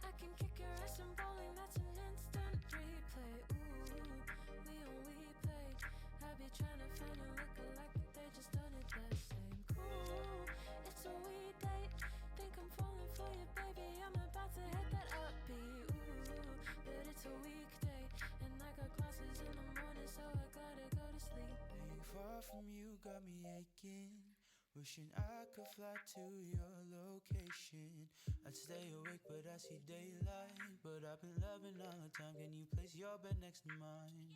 I can kick your ass in bowling, that's an instant replay. Ooh, we on we play. I be trying to find a lookalike, but they just done it the same. Cool, it's a weekday. Think I'm falling for you, baby. I'm about to hit that upbeat. Ooh, but it's a weekday, and I got classes in the morning, so I gotta go to sleep. Being far from you got me aching. Wishing I could fly to your location. I'd stay awake but I see daylight. But I've been loving all the time. Can you place your bed next to mine?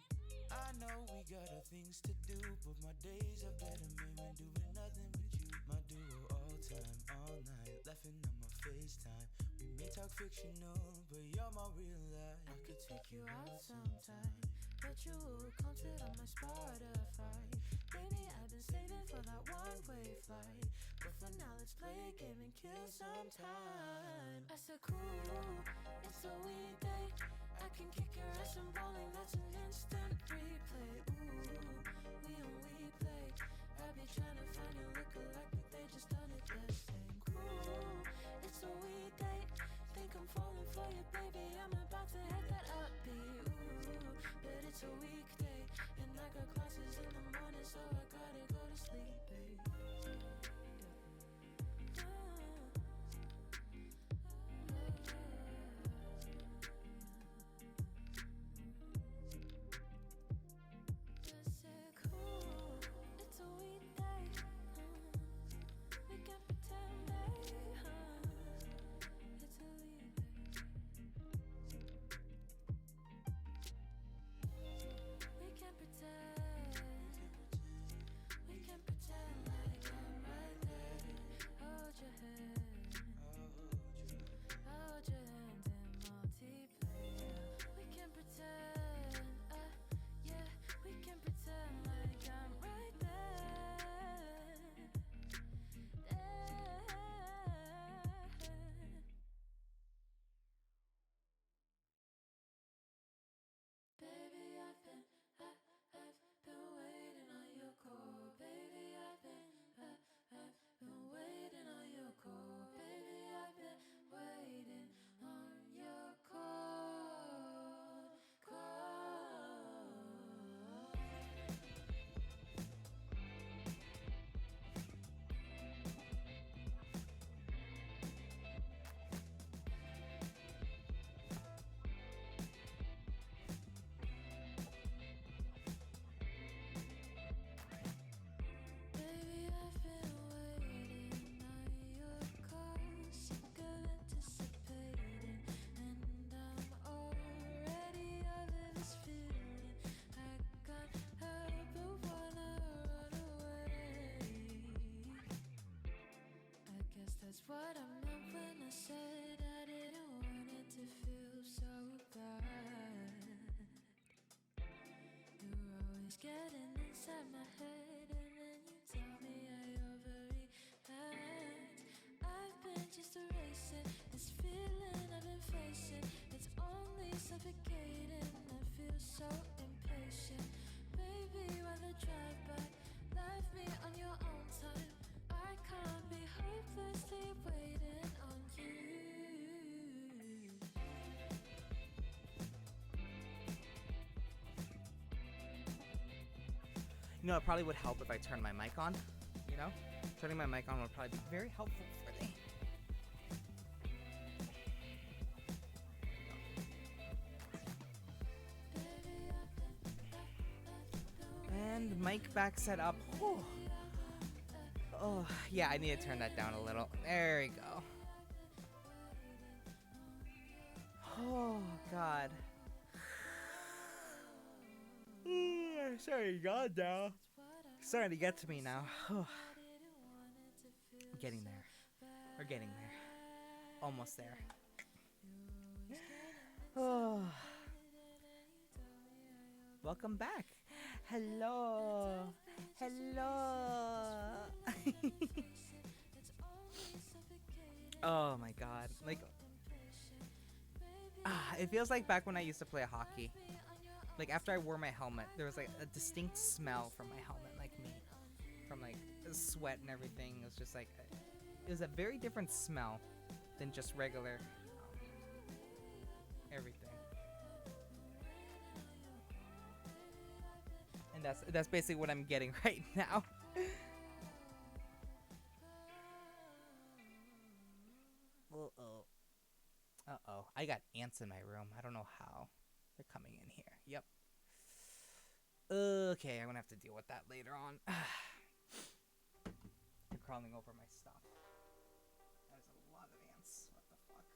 I know we got other things to do, but my days are better made when doing nothing with you. My duo all time, all night, laughing on my FaceTime. We may talk fictional, but you're my real life. I could take you out sometime, but you will come sit on my Spotify. Baby, I've been saving for that one-way flight. But for now, let's play a game and kill some time. I said, cool, it's a weekday. I can kick your ass in bowling, that's an instant replay. Ooh, we on we play. I be trying to find a lookalike, but they just done it the same. Cool, it's a weekday. Think I'm falling for you, baby. I'm about to hit that upbeat. Ooh, but it's a weekday, and I got classes in the morning, so I gotta go to sleep, babe. getting inside my head, and then you tell me I overreact. I've been just erasing this feeling I've been facing. It's only suffocating. I feel so impatient. Baby, why the drive-by? Left me on your own time. I can't be hopelessly waiting on you. You know, it probably would help if I turned my mic on. You know, turning my mic on would probably be very helpful for me. And mic back set up. Whew. Oh, yeah, I need to turn that down a little. There we go. Oh, God. Sorry, God, now. Starting to get to me now. Getting there. We're getting there. Almost there. Oh. Welcome back. Hello. Hello. Oh my God. Like, it feels like back when I used to play hockey. Like after I wore my helmet, there was like a distinct smell from my helmet, like me, from like sweat and everything. It was just like, it was a very different smell than just regular everything. And that's basically what I'm getting right now. Uh-oh. I got ants in my room. I don't know how. They're coming in here. Yep. Okay, I'm gonna have to deal with that later on. They're crawling over my stuff. There's a lot of ants. What the fuck?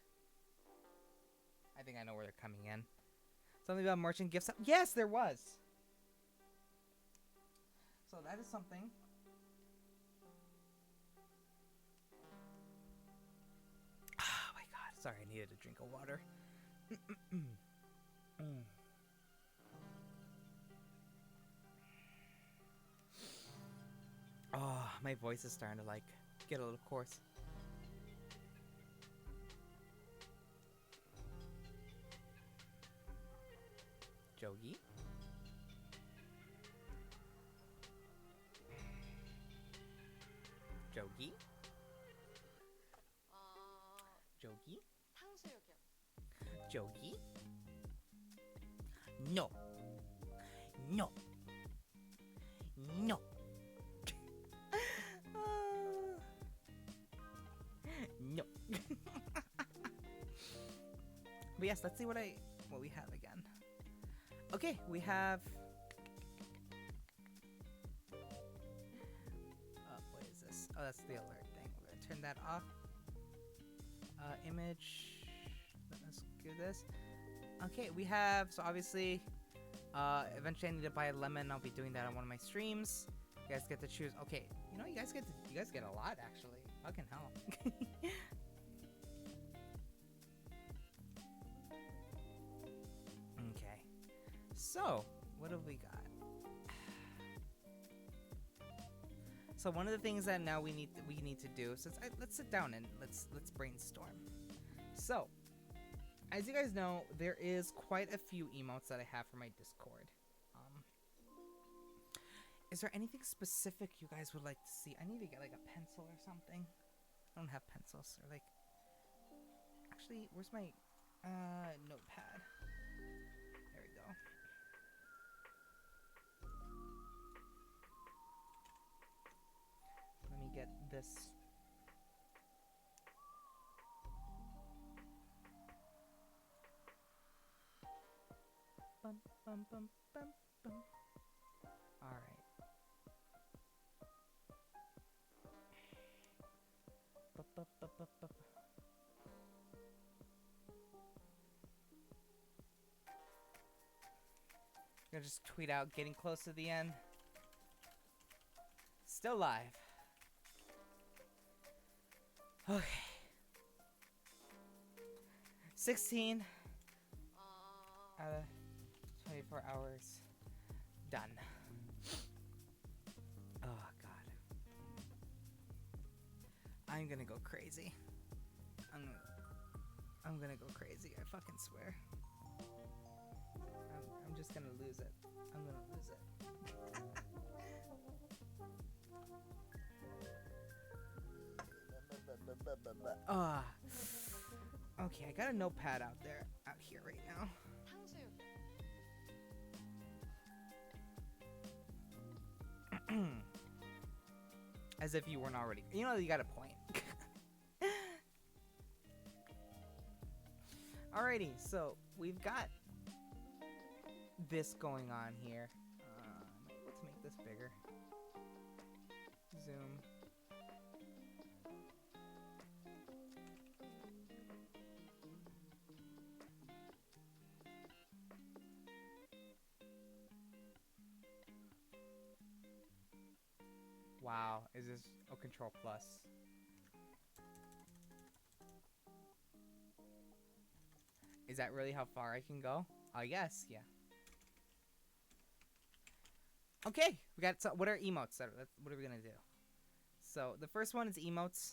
I think I know where they're coming in. Something about merchant gifts. Yes, there was. So that is something. Oh my God. Sorry, I needed a drink of water. Oh, my voice is starting to like get a little coarse. Jogi? Jogi? Jogi? Jogi? No. No. No. No. But yes, let's see what we have again. Okay, we have what is this? Oh, that's the alert thing. We're gonna turn that off. Image. Let's do this. Okay, we have, so obviously eventually I need to buy a lemon. I'll be doing that on one of my streams. You guys get to choose. Okay, you know, you guys get a lot actually. Fucking hell. Okay. So, what have we got? So one of the things that now we need to do, so let's sit down and let's brainstorm. So, as you guys know, there is quite a few emotes that I have for my Discord. Is there anything specific you guys would like to see? I need to get like a pencil or something. I don't have pencils, or like, actually, where's my notepad? There we go. Let me get this. Bum, bum, bum, bum, bum. All right. Gonna just tweet out, getting close to the end. Still live. Okay. 16 out of 24 hours. Done. I'm gonna go crazy. I'm gonna go crazy. I fucking swear. I'm just gonna lose it. I'm gonna lose it. Okay, I got a notepad out here right now. As if you weren't already. You know, you got a point. Alrighty, so we've got this going on here. Let's make this bigger. Zoom. Wow, is this Control Plus? Is that really how far I can go? Yes, yeah. Okay, we got. So what are emotes? What are we gonna do? So the first one is emotes.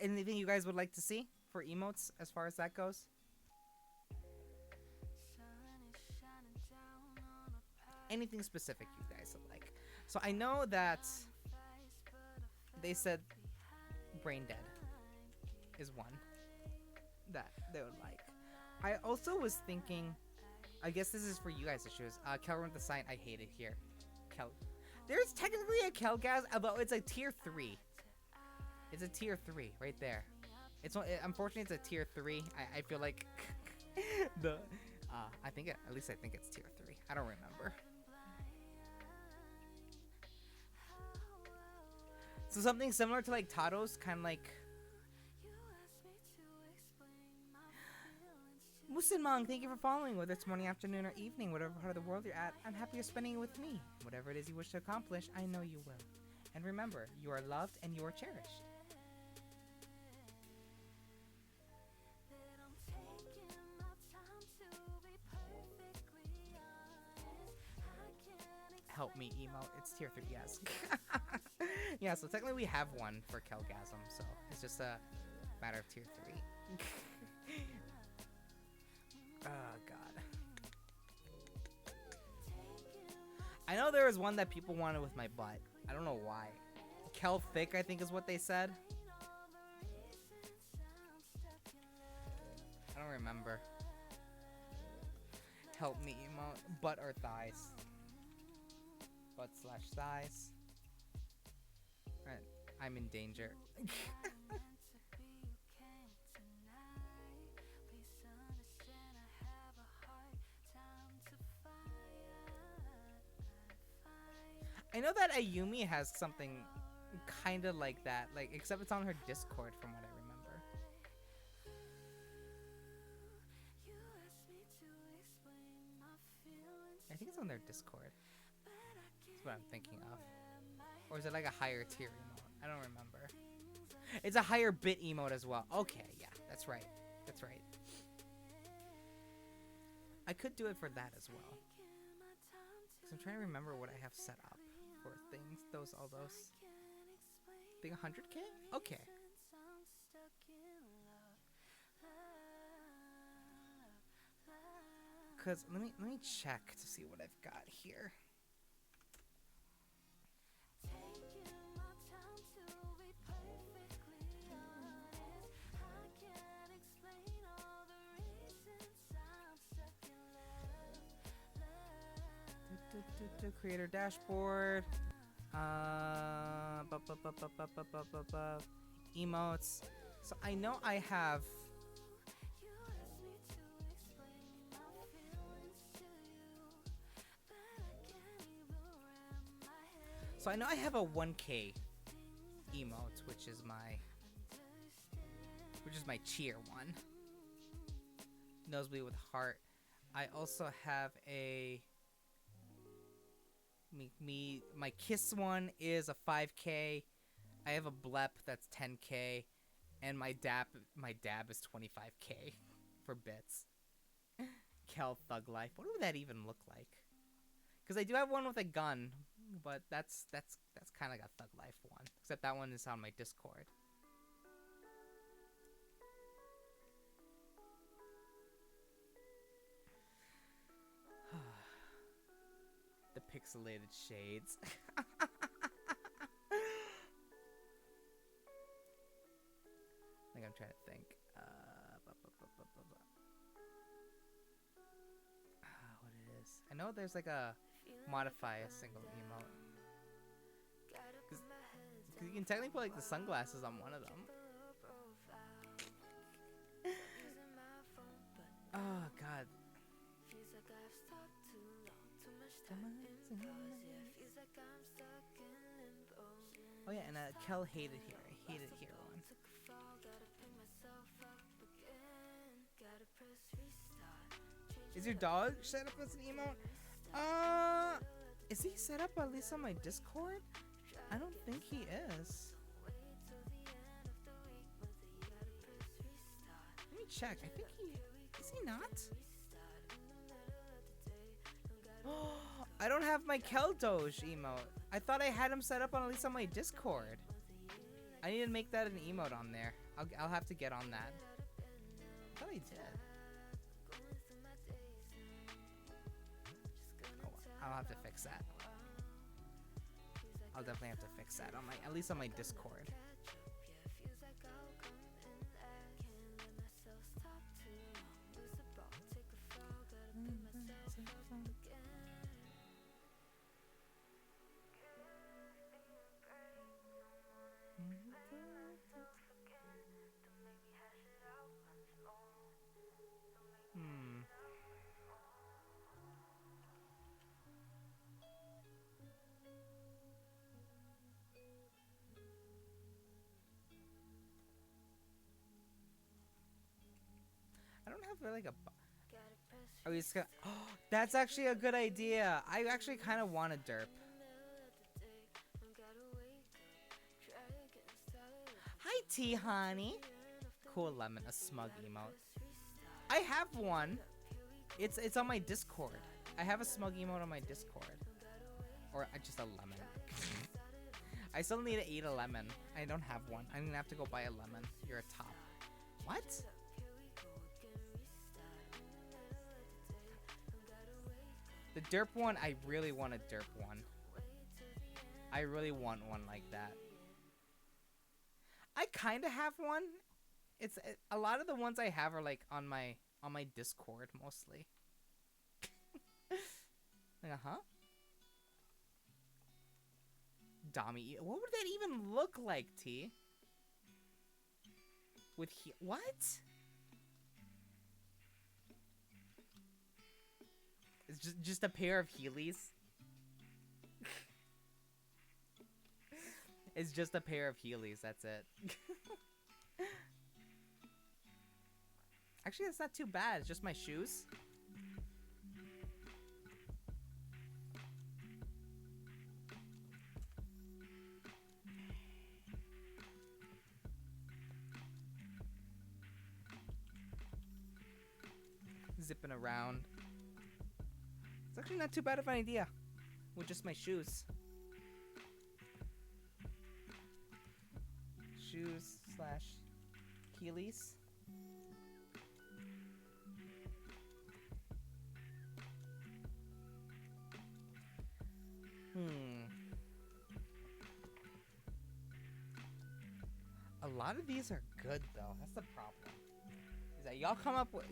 Anything you guys would like to see for emotes as far as that goes? Anything specific you guys would like? So I know that they said brain dead is one that they would like. I also was thinking, I guess this is for you guys to choose. Kelrens the sign, I hate it here. There's technically a Kelgas, although it's a tier 3. It's a tier 3 right there. Unfortunately, it's a tier 3. I feel like at least I think it's tier 3. I don't remember. So something similar to like Tatos, kind of like. Musinmong, thank you for following. Whether it's morning, afternoon, or evening, whatever part of the world you're at, I'm happy you're spending it with me. Whatever it is you wish to accomplish, I know you will. And remember, you are loved and you are cherished. Help me, emote. It's tier 3, yes. Yeah, so technically we have one for Kelgasm, so it's just a matter of tier 3. Oh, God. I know there was one that people wanted with my butt. I don't know why. Kel Thick, I think is what they said. I don't remember. Help me, emote. Butt or thighs? Butt/thighs. Alright, I'm in danger. I know that Ayumi has something kind of like that, like except it's on her Discord from what I remember. I think it's on their Discord. That's what I'm thinking of. Or is it like a higher tier emote? I don't remember. It's a higher bit emote as well. Okay, yeah, that's right. That's right. I could do it for that as well. Because I'm trying to remember what I have set up for things. All those. I think 100k? Okay. Because let me check to see what I've got here. Creator dashboard. Emotes. So I know I have. So I know I have a 1K emote, which is my cheer one. Nosebleed with heart. I also have a my kiss one is a 5K. I have a blep that's 10K, and my dab is 25K for bits. Kel Thug Life. What would that even look like? Because I do have one with a gun, but that's kind of like a Thug Life one. Except that one is on my Discord. The pixelated shades. Like I'm trying to think. What it is? I know there's like a modify a single emote. Cause you can technically put like the sunglasses on one of them. Oh god. Oh yeah, and Kel hated here. I hated here one. Is your dog set up as an emote? Is he set up at least on my Discord? I don't think he is. Let me check. I think he is. He not? I don't have my Keldoge emote. I thought I had him set up on at least on my Discord. I need to make that an emote on there. I'll have to get on that. I thought I did. Oh, I'll have to fix that. I'll definitely have to fix that on my, at least on my Discord. I don't have like a. Are we just gonna? Oh, that's actually a good idea. I actually kind of want a derp. Hi, T honey. Cool lemon, a smug emote. I have one. It's on my Discord. I have a smug emote on my Discord. Or just a lemon. I still need to eat a lemon. I don't have one. I'm gonna have to go buy a lemon. You're a top. What? The derp one, I really want a derp one. I really want one like that. I kind of have one. It's a lot of the ones I have are like on my Discord mostly. Uh-huh. Dami, what would that even look like, T? With what? It's just a pair of Heelys. It's just a pair of Heelys, that's it. Actually, that's not too bad. It's just my shoes. Zipping around. It's actually not too bad of an idea. With just my shoes. Shoes / Heelys. A lot of these are good though. That's the problem. Is that y'all come up with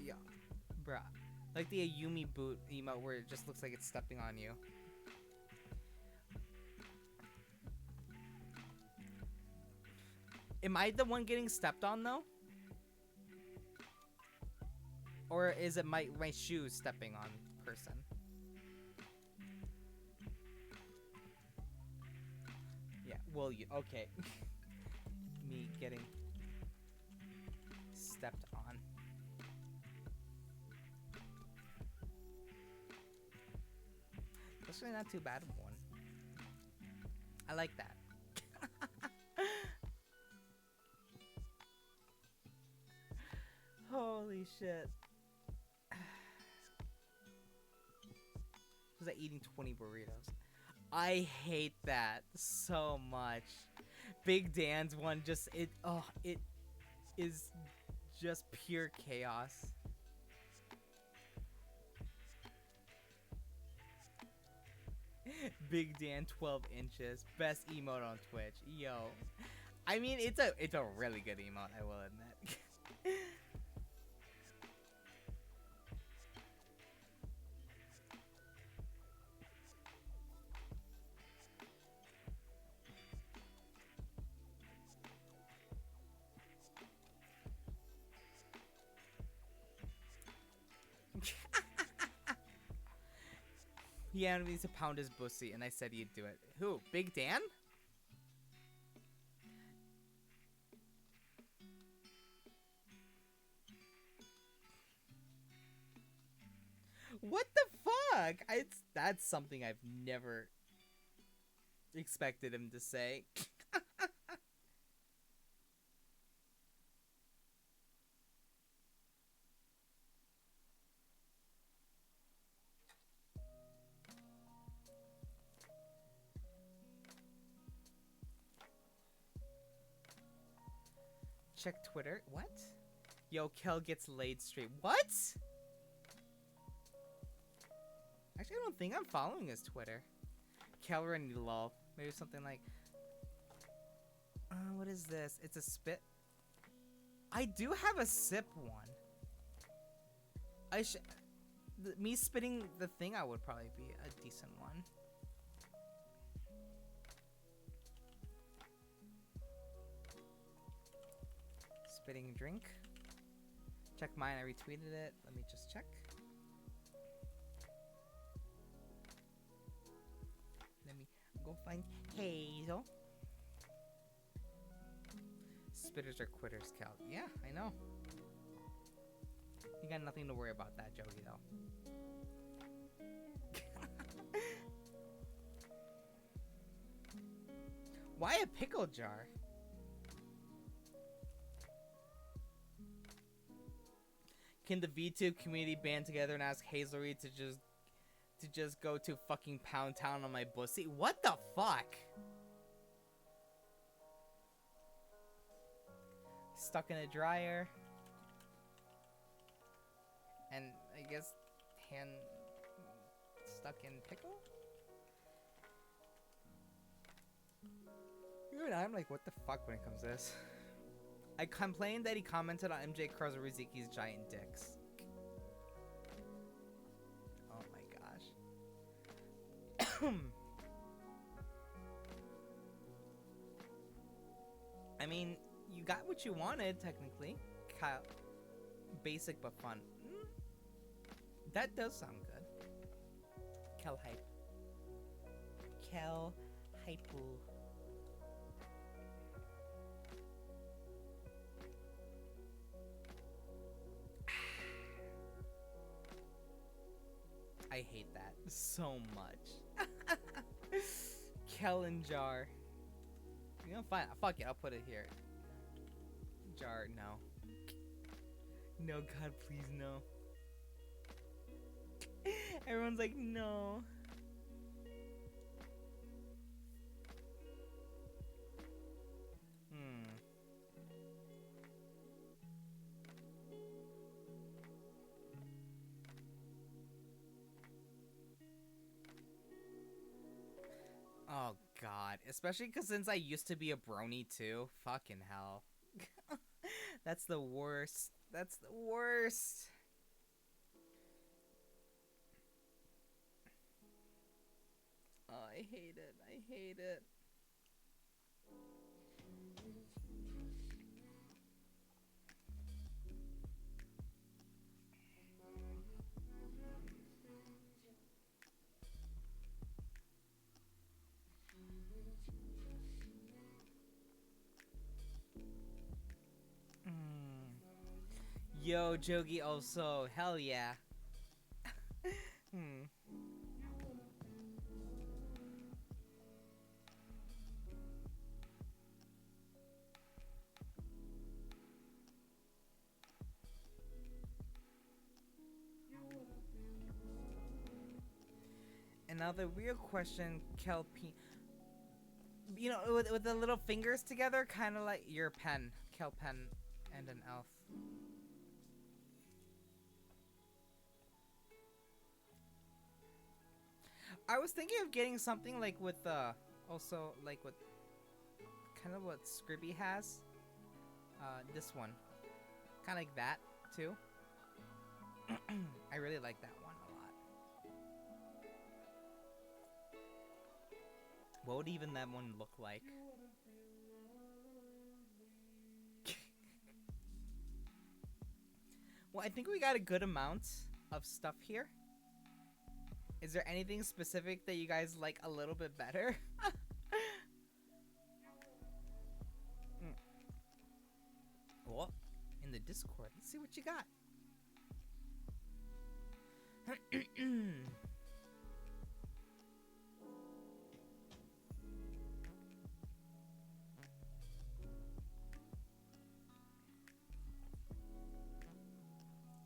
bruh. Like the Ayumi boot emote where it just looks like it's stepping on you. Am I the one getting stepped on though? Or is it my shoes stepping on person? Yeah, well, you okay. Me getting stepped on. That's really not too bad of one. I like that. Holy shit. Was I eating 20 burritos? I hate that so much. Big Dan's one just it is just pure chaos. Big Dan 12 inches. Best emote on Twitch. Yo. I mean it's a really good emote, I will admit. He wanted me to pound his pussy, and I said he'd do it. Who? Big Dan? What the fuck? That's something I've never expected him to say. Check Twitter. What? Yo, Kel gets laid stream. What? Actually, I don't think I'm following his Twitter. Kelrens lol. Maybe something like... what is this? It's a spit. I do have a sip one. Me spitting the thing I would probably be a decent one. Spitting drink. Check mine, I retweeted it. Let me just check. Let me go find Hazel. Spitters are quitters, Cal. Yeah, I know. You got nothing to worry about that, Joey, though. Why a pickle jar? Can the VTuber community band together and ask Hazelry to just go to fucking Pound Town on my pussy? What the fuck? Stuck in a dryer. And I guess hand stuck in pickle? Dude, I'm like, what the fuck when it comes to this? I complained that he commented on MJ Krozoriziki's giant dicks. Oh my gosh. I mean, you got what you wanted, technically. Kyle. Basic but fun. That does sound good. Kel hype. Kel hype. I hate that so much. Kellen jar. You know, fine. Fuck it. I'll put it here. Jar. No. No, God, please, no. Everyone's like, no. Oh god, especially because since I used to be a brony too, fucking hell. That's the worst. That's the worst. Oh, I hate it. I hate it. Yo, Jogi also. Hell yeah. And now the real question, Kelp. You know, with the little fingers together, kind of like your pen, Kelpen, and an elf. I was thinking of getting something like with also like with kind of what Scribby has. This one, kind of like that too. I really like that one a lot. What would even that one look like? Well, I think we got a good amount of stuff here. Is there anything specific that you guys like a little bit better? Well, in the Discord, let's see what you got.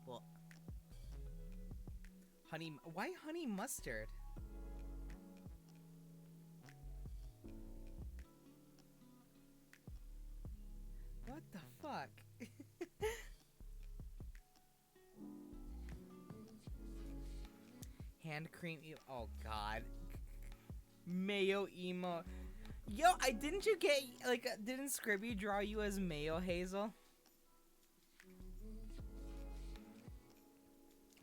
Well, honey, why honey mustard? What the fuck? Hand cream. Oh god. Mayo emo. Yo, didn't you get like didn't Scribby draw you as Mayo Hazel?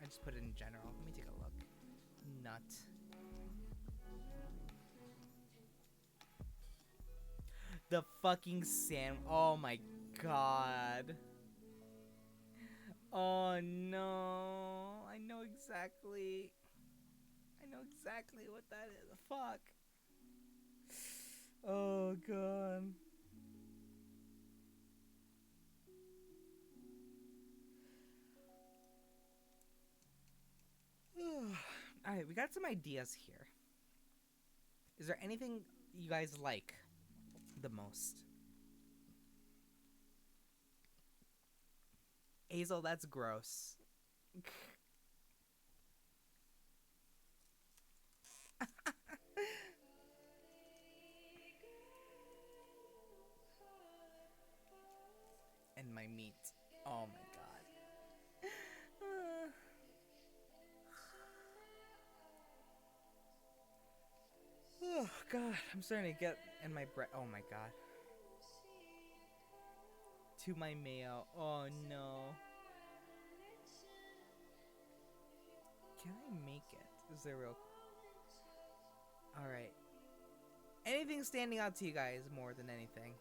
I just put it in general. Let me take a look. Nut. The fucking sand. Oh my god. Oh no. I know exactly what that is. Fuck. Oh god. Alright, we got some ideas here. Is there anything you guys like the most? Hazel, that's gross. And my meat. Oh my god. Oh god, I'm starting to get in my breath. Oh my god. To my mayo. Oh no. Can I make it? Is there real? Alright. Anything standing out to you guys more than anything?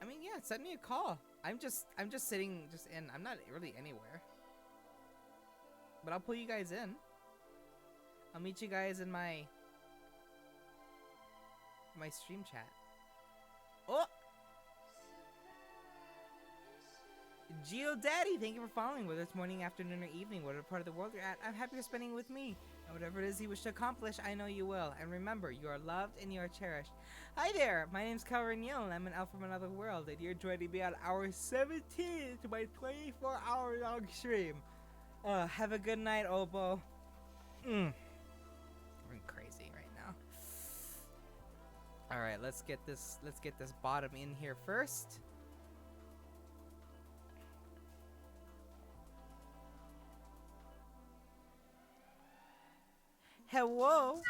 I mean, yeah, send me a call. I'm just sitting in. I'm not really anywhere. But I'll pull you guys in. I'll meet you guys in my stream chat. Oh! Geo Daddy, thank you for following. Whether it's morning, afternoon, or evening, whatever part of the world you're at, I'm happy you're spending it with me. And whatever it is you wish to accomplish, I know you will. And remember, you are loved and you are cherished. Hi there, my name's Kelrens, and I'm an elf from another world, and you're joining me on hour 17 to my 24-hour long stream. Have a good night, Obo. I'm crazy right now. All right, let's get this bottom in here first. Hello.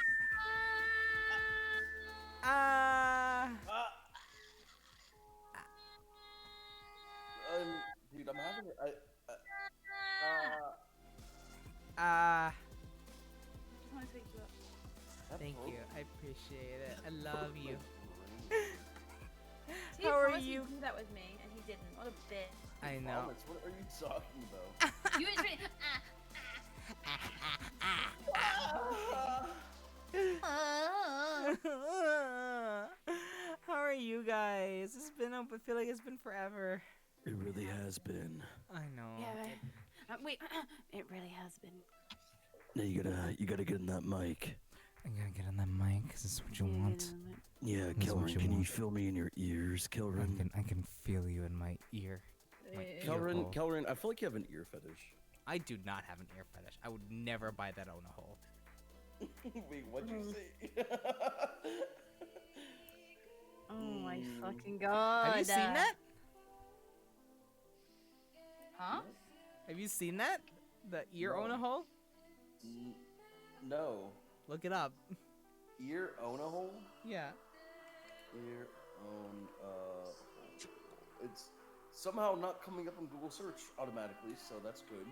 Dude, I'm having Thank you. I appreciate it. I love you. He How are promised you? He'd do that with me, and he didn't. What a bitch. I know. What are you talking about? You was ready. How are you guys? I feel like it's been forever. It really has been. I know. Yeah, wait. It really has been. Now you gotta get in that mic. I gotta get on that mic. Is this what you want? Yeah, This is what Kelrens, you can you want. feel me in your ears, Kelrens? I can feel you in my ear. My ear hole. Kelrens, I feel like you have an ear fetish. I do not have an ear fetish. I would never buy that on a hole. Wait, what'd you say? Oh my fucking god. Have you seen that? Huh? Have you seen that? The ear No. on a hole? No. Look it up. Ear own a hole? Yeah. Ear own hole. It's somehow not coming up on Google search automatically, so that's good.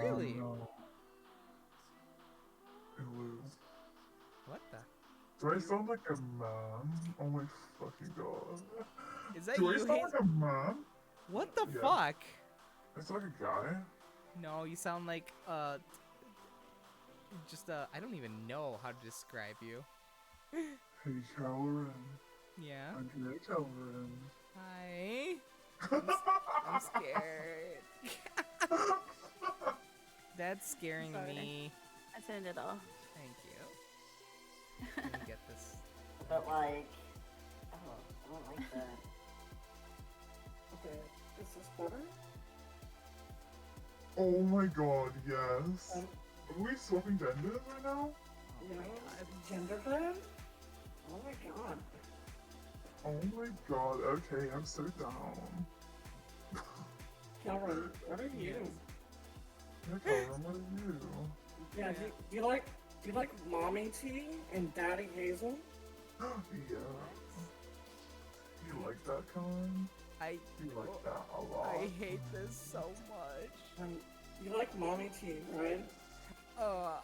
Really? Ew. What the? Do I sound like a man? Oh my fucking god. Is that Do I you, sound Hazel? like a man? What the Yeah. fuck? I sound like a guy? No, you sound like just I don't even know how to describe you. Hey, Kelrens. Yeah. I'm here, Kelrens. Hi. I'm scared. That's scaring Sorry. me. I turned it off. Thank you. Let me get this. But like, oh, I don't like that. Okay, is this better? Oh my god, yes. Are we swapping genders right now? You know, gender band? Oh my god. Oh my god, okay, I'm so down. Kelren, what are you? Yeah, Kelren, what are you? Yeah, do you like Mommy T and Daddy Hazel? Yeah. You like that, Kelren? You like that a lot. I hate this so much. You like Mommy T, right? Wow,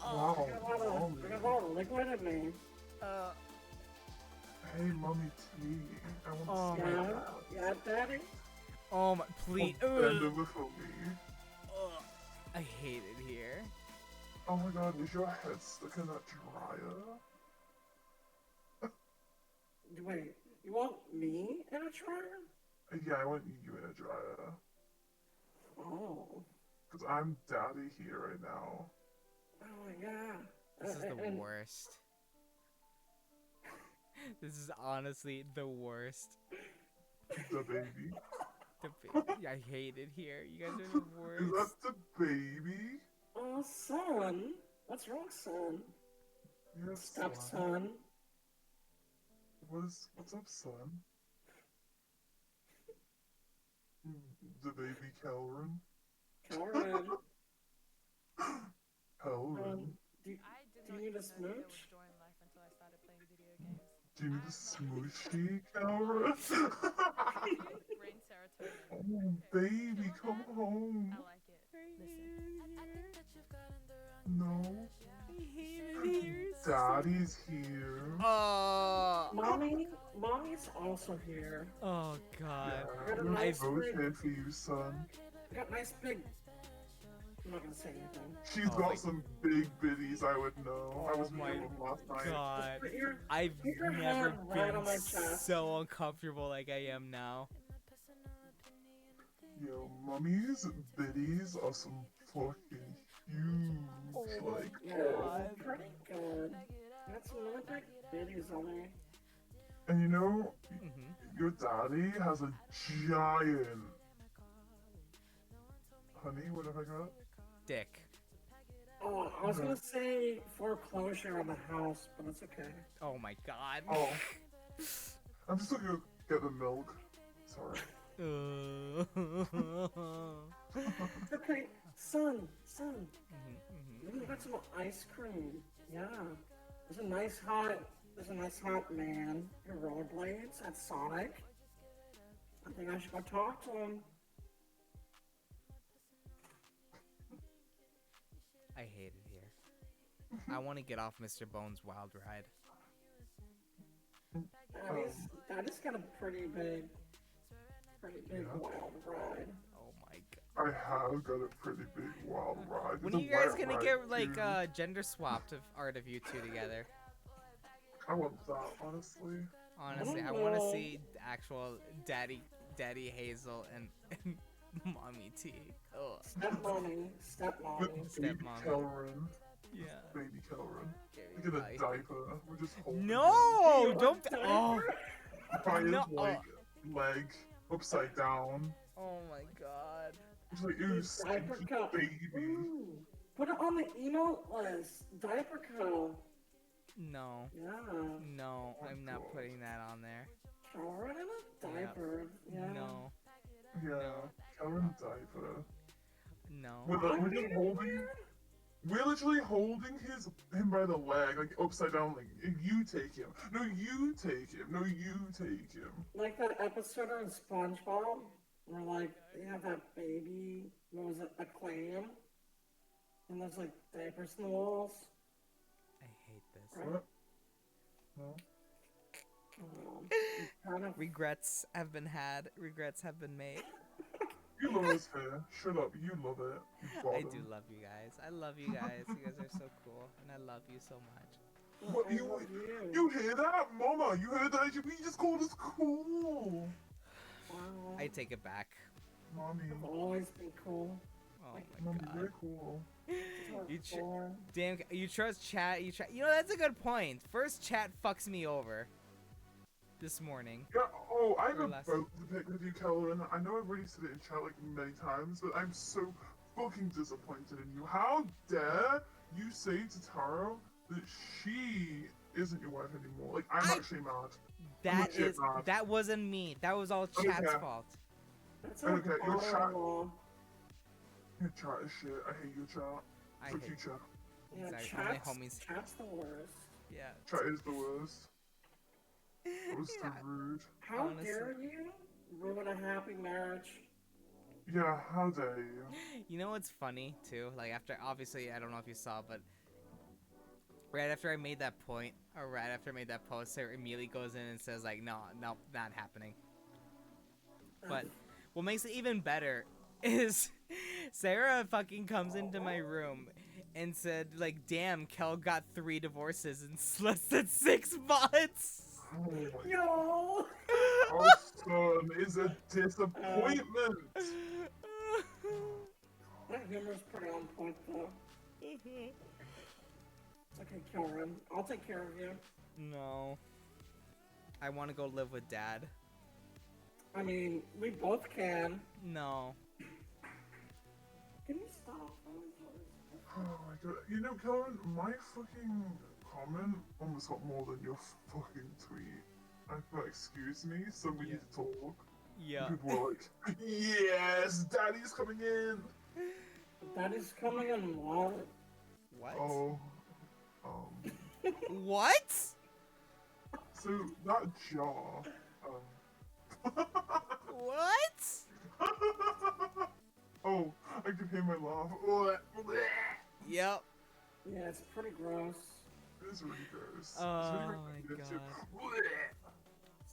I got a lot of liquid in me. Hey, Mommy T, I want to see Yeah, that. yeah, Daddy? Oh my, please. Bend over for me. I hate it here. Oh my god, is your head stuck in that dryer? Wait, you want me in a dryer? Yeah, I want you in a dryer. Oh. Because I'm daddy here right now. Oh, yeah. This is the worst. This is honestly the worst. The baby. I hate it here. You guys are the worst. Is that the baby? Oh, son. What's wrong, son? Yes, Stepson. What's up, son? The baby Kelren. Kelren. Kelren. Do you need a smooch? Do you need a smoochy, Kelren? Oh, baby, come home. No. Daddy's here. Mommy's also here. Oh god. I got a nice We're both big, here for you, son. I got nice big. I'm not gonna say anything. She's got some big bitties, I would know. I was with them last night. God. Your- I've your never hand right on my been chest. so uncomfortable like I am now. Yo, Mommy's bitties are some fucking huge. Like, Yeah, pretty good. Got some really big bitties on me. and you know, your daddy has a giant. Honey, what have I got? Dick. Oh, I was gonna say foreclosure on the house, but it's okay. Oh my god. Oh. I'm just gonna go get the milk. Sorry. Okay, son. We got some ice cream. Yeah. There's a nice hot man in rollerblades at Sonic. I think I should go talk to him. I hate it here. I want to get off Mr. Bones' wild ride. That is got a pretty big wild ride. Oh my god. I have got a pretty big wild ride. When It's are a you guys wet gonna ride, get like too. gender swapped of art of you two together? I want that, honestly. Honestly, I want to see actual Daddy Hazel and Mommy T. Oh. Stepmommy. Baby Kelren. Yeah. Baby Kelren. Look at a diaper. We're just holding No! him. Don't. Oh. By his No. like leg upside down. Oh my god. It's like, ooh, Diaper stinky coat. baby. Ooh. Put it on the emote list. Diaper coat. No. Yeah. No, Oh, I'm not God. putting that on there. Kelren in a diaper. Yeah. No. Yeah, No. Kelren diaper. No. We're just holding. We're literally holding him by the leg, like upside down, like you take him. No, you take him. No, you take him. Like that episode on SpongeBob where like they have that baby, what was it, a clam? And there's like diapers in the walls. I hate this. Right? What? No. Kind of... Regrets have been had. Regrets have been made. You love his hair. Shut up. You love it. You I bottom. do love you guys. I love you guys. You guys are so cool, and I love you so much. What, you hear that? Mama, you heard that? You just called us cool. I take it back. Mommy. I've always been cool. Oh my Mommy, god. you're cool. Damn, you trust chat. You know, that's a good point. First, chat fucks me over. This morning. Yeah, oh, I have Or a last- vote to pick with you, Kelrens. I know I've already said it in chat like many times, but I'm so fucking disappointed in you. How dare you say to Taro that she isn't your wife anymore? Like, I'm actually mad. That wasn't me. That was all chat's fault. Okay, your chat. Your chat is shit. I hate your chat. I Fuck hate you, chat. Yeah, Exactly. Only homies. Chat's the worst. Yeah. Chat is the worst. That was so rude. How dare you ruin a happy marriage? Yeah, how dare you? You know what's funny too? Like after, obviously, I don't know if you saw, but right after I made that point, or right after I made that post, Sarah immediately goes in and says like, no, not happening. But what makes it even better is Sarah fucking comes into my room and said like, damn, Kel got 3 divorces in less than 6 months. Oh my Yo! Our son is a disappointment. That humor's pretty on point though. Okay, Kelren, I'll take care of you. No. I want to go live with Dad. I mean, we both can. No. Can you stop? Oh my god. You know, Kelrens, my fucking comment almost got more than your fucking tweet. I thought, excuse me, so we need to talk. Yeah. And people were like, yes, Daddy's coming in. Daddy's coming in what? What? Oh. What? So that jar. What? Oh, I can hear my laugh. Yep. Yeah, it's pretty gross. It's really gross. Oh It's really my gross. god.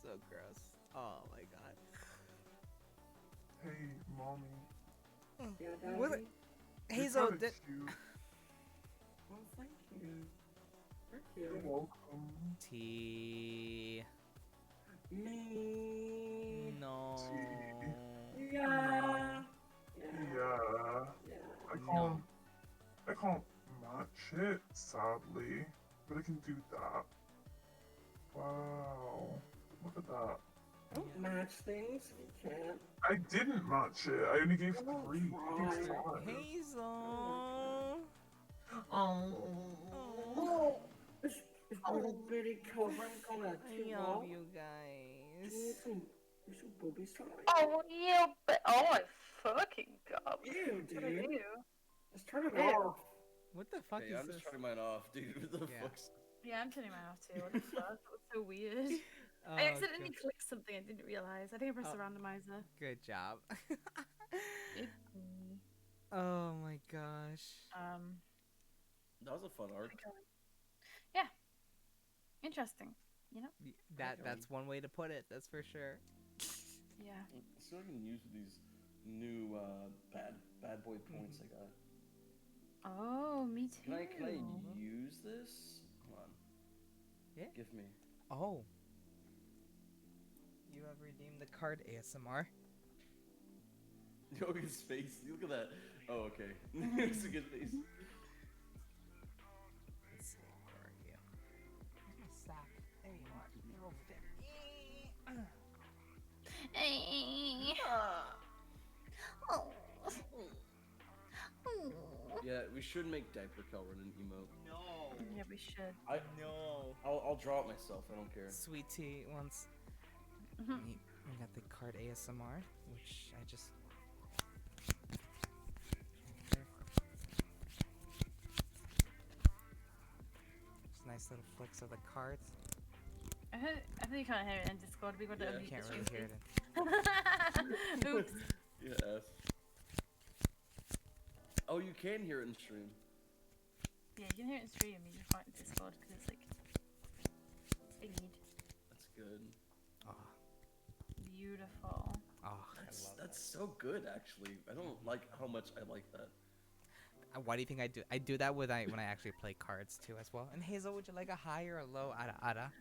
So gross. Oh my god. Hey, mommy. Yeah, Daddy. What? You're Hazel, kinda did... cute. Oh, thank you. You're You're cute. welcome. T. Me. No. Yeah. Yeah. I can't match it, sadly, but I can do that. Wow. Look at that. Don't match things if you can't. I didn't match it. I only gave 3. I gave try. 5. Hazel. Oh. Is little bitty Kelren gonna I chew love up? you guys. You need some boobies tonight? Oh, yeah, but oh my fucking god. Ew, dude. What are you? Just turn it Ew. off. What the fuck Hey, is I'm this? just turning mine off, dude. What the Yeah. fuck's... Yeah, I'm turning mine off too. What the fuck? That was so weird. Oh, I accidentally good. clicked something I didn't realize. I think I pressed the randomizer. Good job. Oh my gosh. That was a fun arc. Yeah. Interesting. You know? That's one way to put it. That's for sure. Yeah. See what I can use with these new bad boy points I got. Oh, me too. Can I use this? Hold on. Yeah. Give me. Oh. You have redeemed the card ASMR. Look at his face. Look at that. Oh, okay. It's a good face. Let's see. Where are you? Where's my sack? There you are. You're over there. Yeah, we should make Diaper Kelren an emote. No. Yeah, we should. No. I'll draw it myself. I don't care. Sweet tea once. We got the card ASMR, which I just. Just nice little flicks of the cards. I think you can't hear it in Discord. We got to You can't really hear it. Oops. Yes. Oh, you can hear it in stream. Yeah, you can hear it in stream. You just can't in Discord because it's like speed. That's good. Beautiful. Oh, That's so good, actually. I don't like how much I like that. Why do you think I do? I do that when I actually play cards too as well. And Hazel, would you like a high or a low? Ada.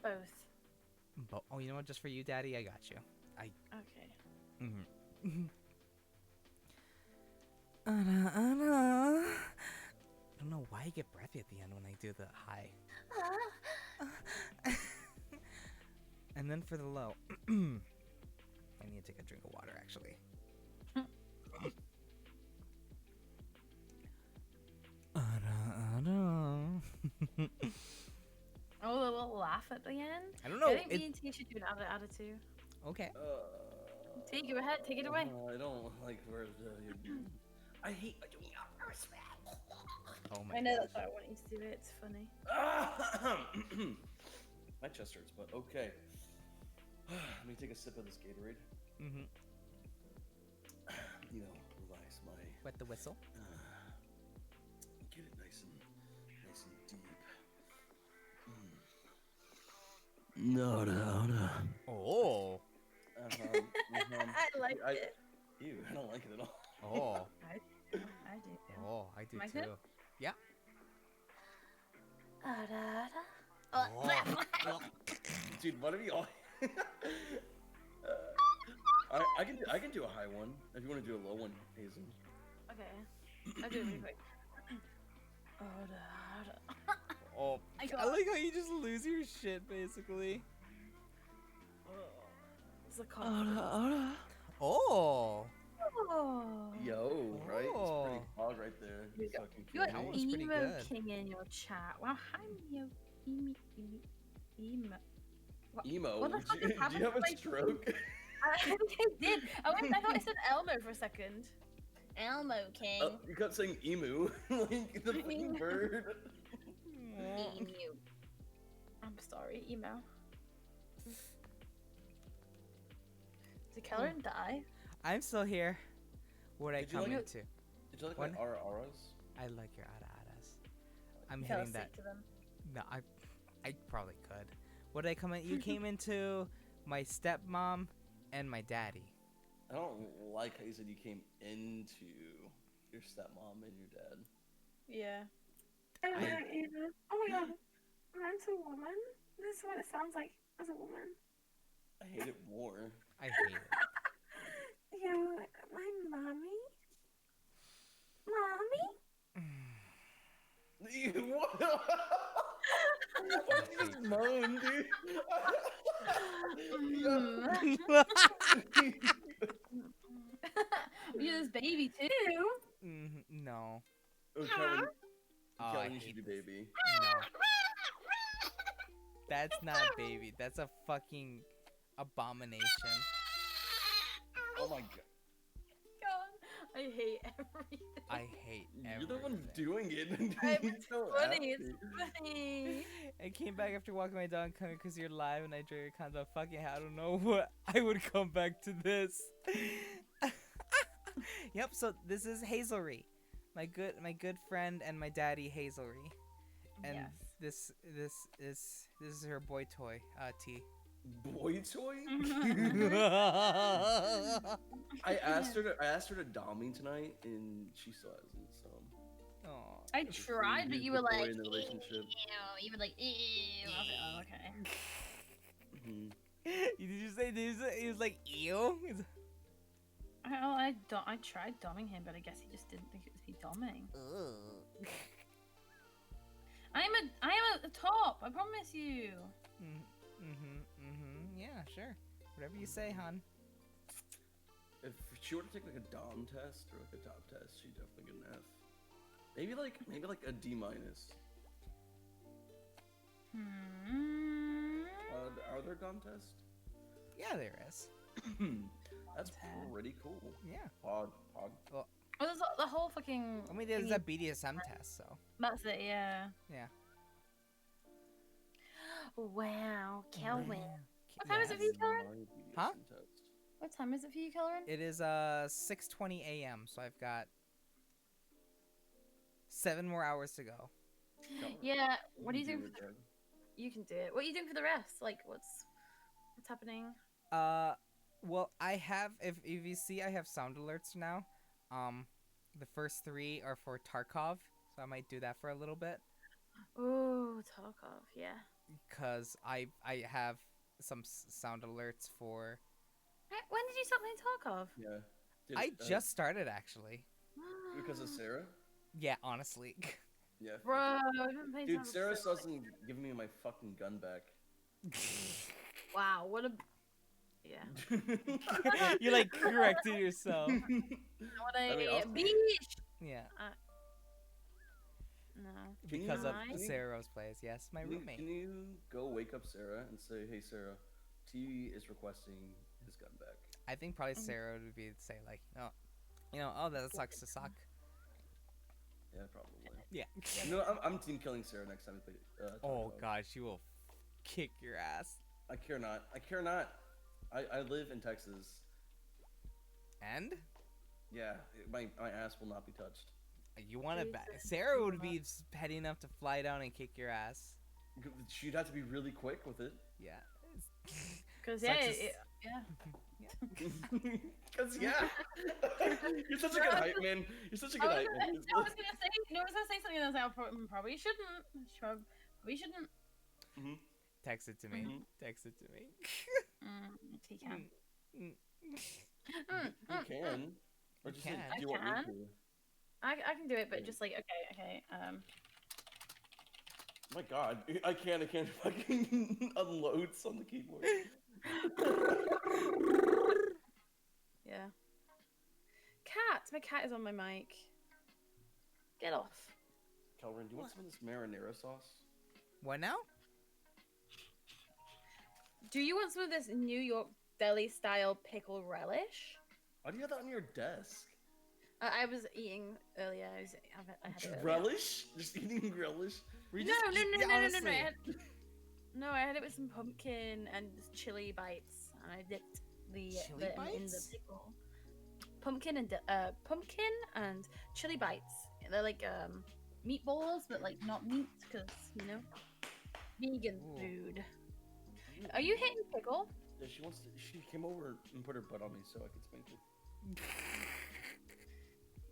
Both. Oh, you know what? Just for you, Daddy, I got you. Okay. Ada. I don't know why I get breathy at the end when I do the high. And then for the low, I need to take a drink of water actually. Oh, a little laugh at the end. I don't know. I think me and T should do an ada too. Okay. T, go ahead. Take it away. I don't like where I hate doing Oh my I know gosh. that's why I want you to do it. It's funny. My chest hurts, but okay. Let me take a sip of this Gatorade. Mm-hmm. You know, relax my. Wet the whistle. Get it nice and deep. No. Oh. I like it. Ew, I don't like it at all. Oh. I do. Oh, I do My too. turn? Yeah. Dude, what have you all? I can do a high one if you want to do a low one, Hazel. Okay. I'll do it really quick. Oh, I I like how you just lose your shit basically. It's a confidence. Oh. Yo, right? It's Oh. pretty hard right there. Here we go. Fucking You got kill me. was pretty emo good. king in your chat. Wow, hi emo. Emo? What the fuck do is you happening have to a my- stroke? I think I did. I thought I said Elmo for a second. Elmo King. You kept saying emu, like the fucking bird. Emu. I'm sorry, emo. Did Kelren die? I'm still here. What I Did you come like- into? Did you like When- my Auras? I like your ada-adas. I'm Fell hitting asleep that. to them. No, I probably could. What did I come in? You came into my stepmom and my daddy. I don't like how you said you came into your stepmom and your dad. Yeah. Oh my god, Ava. Oh my god. I'm a woman. This is what it sounds like as a woman. I hate it more. I hate it. Yeah, my mommy? Mommy? What? What is moan, dude? You're this baby too. No. Oh, Kelvin, Oh, I Kelvin, you hate should be this. baby. No. That's not baby. That's a fucking abomination. Oh my god. God, I hate everything. I hate You're the one doing it. It's so funny. It's happy. funny. I came back after walking my dog coming because you're live and I drank your content. Fucking I don't know what I would come back to this. Yep, so this is Hazelry. My good friend and my daddy Hazelry. And Yes. this is her boy toy, T. Boy toy? I asked her to dom me tonight, and she still hasn't. So. Aw. I tried, but He's you the were boy like, in the ew. relationship. You were like, ew. I was like, oh, okay. Mhm. Did you say this? He was like, ew? I tried doming him, but I guess he just didn't think it was me doming. I am a top. I promise you. Yeah, sure. Whatever you say, hon. If she were to take like a Dom test or like a top test, she'd definitely get an F. Maybe like a D minus. Are there Dom tests? Yeah, there is. That's pretty cool. Yeah. Pod. Well, there's the whole fucking. I mean, there's that BDSM test, so. That's it, yeah. Yeah. Wow, Kelvin. Wow. What time is it for you, Kelren? Huh? What time is it for you, Kelren? It is 6:20 a.m. So I've got 7 more hours to go. Yeah. What are you doing? You can do it. What are you doing for the rest? Like, what's happening? Well, I have if you see, I have sound alerts now. The first 3 are for Tarkov, so I might do that for a little bit. Oh, Tarkov, yeah. Because I have some sound alerts for. When did you start playing Tarkov? Yeah. I just started actually. Because of Sarah? Yeah, honestly. Yeah. Bro, I haven't played Dude, Tarkov Sarah so doesn't give me my fucking gun back. Wow, what a. Yeah. You like corrected yourself. What a bitch! Yeah. No. Because of Sarah's plays, yes, my roommate. Can you go wake up Sarah and say, "Hey, Sarah, T is requesting his gun back"? I think probably Sarah would be say like, oh, that sucks to suck. Yeah, probably. Yeah. No, I'm team killing Sarah next time we play. Oh god, she will kick your ass. I care not. I live in Texas. And? Yeah, my ass will not be touched. You want it back? Sarah would be petty enough to fly down and kick your ass. She'd have to be really quick with it. Yeah. Because yeah. Because yeah. You're such a good hype man. You're such a good hype man. I was gonna say something that I probably shouldn't. Probably shouldn't. Mm-hmm. Text it to me. Mm-hmm. Text it to me. He can. You can. Or just I do you want me to? I can do it, but just like okay. My God, I can't fucking unloads on the keyboard. Yeah. Cat, my cat is on my mic. Get off. Kelren, do you want some of this marinara sauce? What now? Do you want some of this New York deli style pickle relish? Why do you have that on your desk? I was eating earlier. I had it earlier. Relish? Just eating relish? No. I had it with some pumpkin and chili bites, and I dipped the in the pickle. Pumpkin and chili bites. They're like meatballs, but like not meat, because vegan food. Are you hitting pickle? Yeah, she came over and put her butt on me so I could spank her.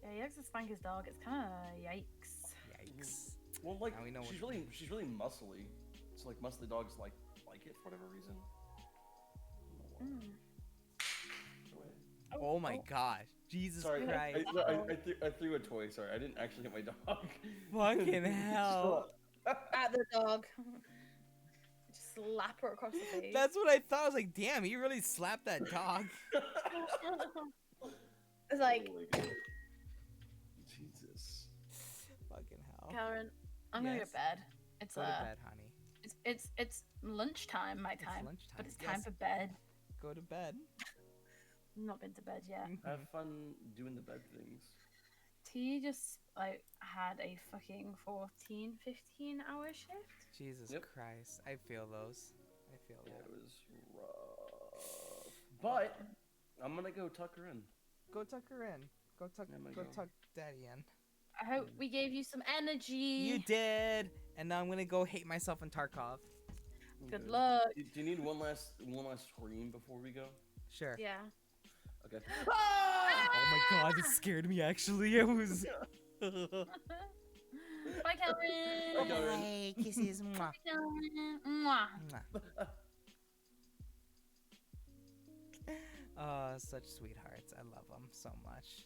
Yeah, he likes to spank his dog. It's kind of yikes. Yikes. Well, like she's really muscly. So like muscly dogs like it for whatever reason. Oh my gosh. Jesus Christ. I threw a toy. Sorry, I didn't actually hit my dog. Fucking hell. At the dog. Just slap her across the face. That's what I thought. I was like, damn, he really slapped that dog. It's like... Jesus. Fucking hell. Karen, I'm gonna go to bed. It's go to bed, honey. It's lunchtime, my time. Lunchtime. But it's time for bed. Go to bed. Not been to bed yet. Have fun doing the bed things. T just like had a fucking 14, 15 hour shift. Jesus Christ. I feel those. I feel that. It was rough. But I'm gonna go tuck her in. Go tuck her in. Go tuck daddy in. I hope we gave you some energy. You did. And now I'm gonna go hate myself in Tarkov. Good luck. Do you need one last scream before we go? Sure. Yeah. Okay. Oh my god, it scared me actually. It was. Bye, Kelren. Bye, kisses. Mwah. Bye, Kelren. Mwah. Oh, such sweethearts. I love them so much.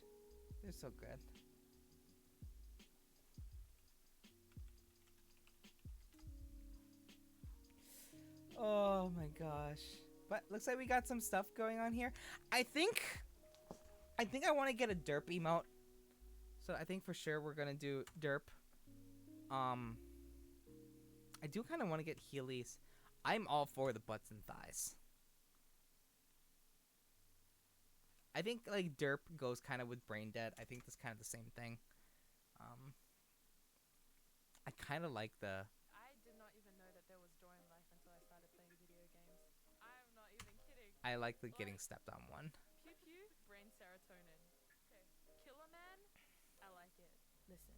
They're so good. Oh my gosh. But looks like we got some stuff going on here. I think I want to get a derp emote. So I think for sure we're gonna do derp. I do kind of want to get Heelys. I'm all for the butts and thighs. I think like derp goes kind of with brain dead. I think that's kind of the same thing. I kind of like the. I did not even know that there was joy in life until I started playing video games. I'm not even kidding. I like the getting stepped on one. Pew pew, brain serotonin. Okay, Killer Man, I like it. Listen.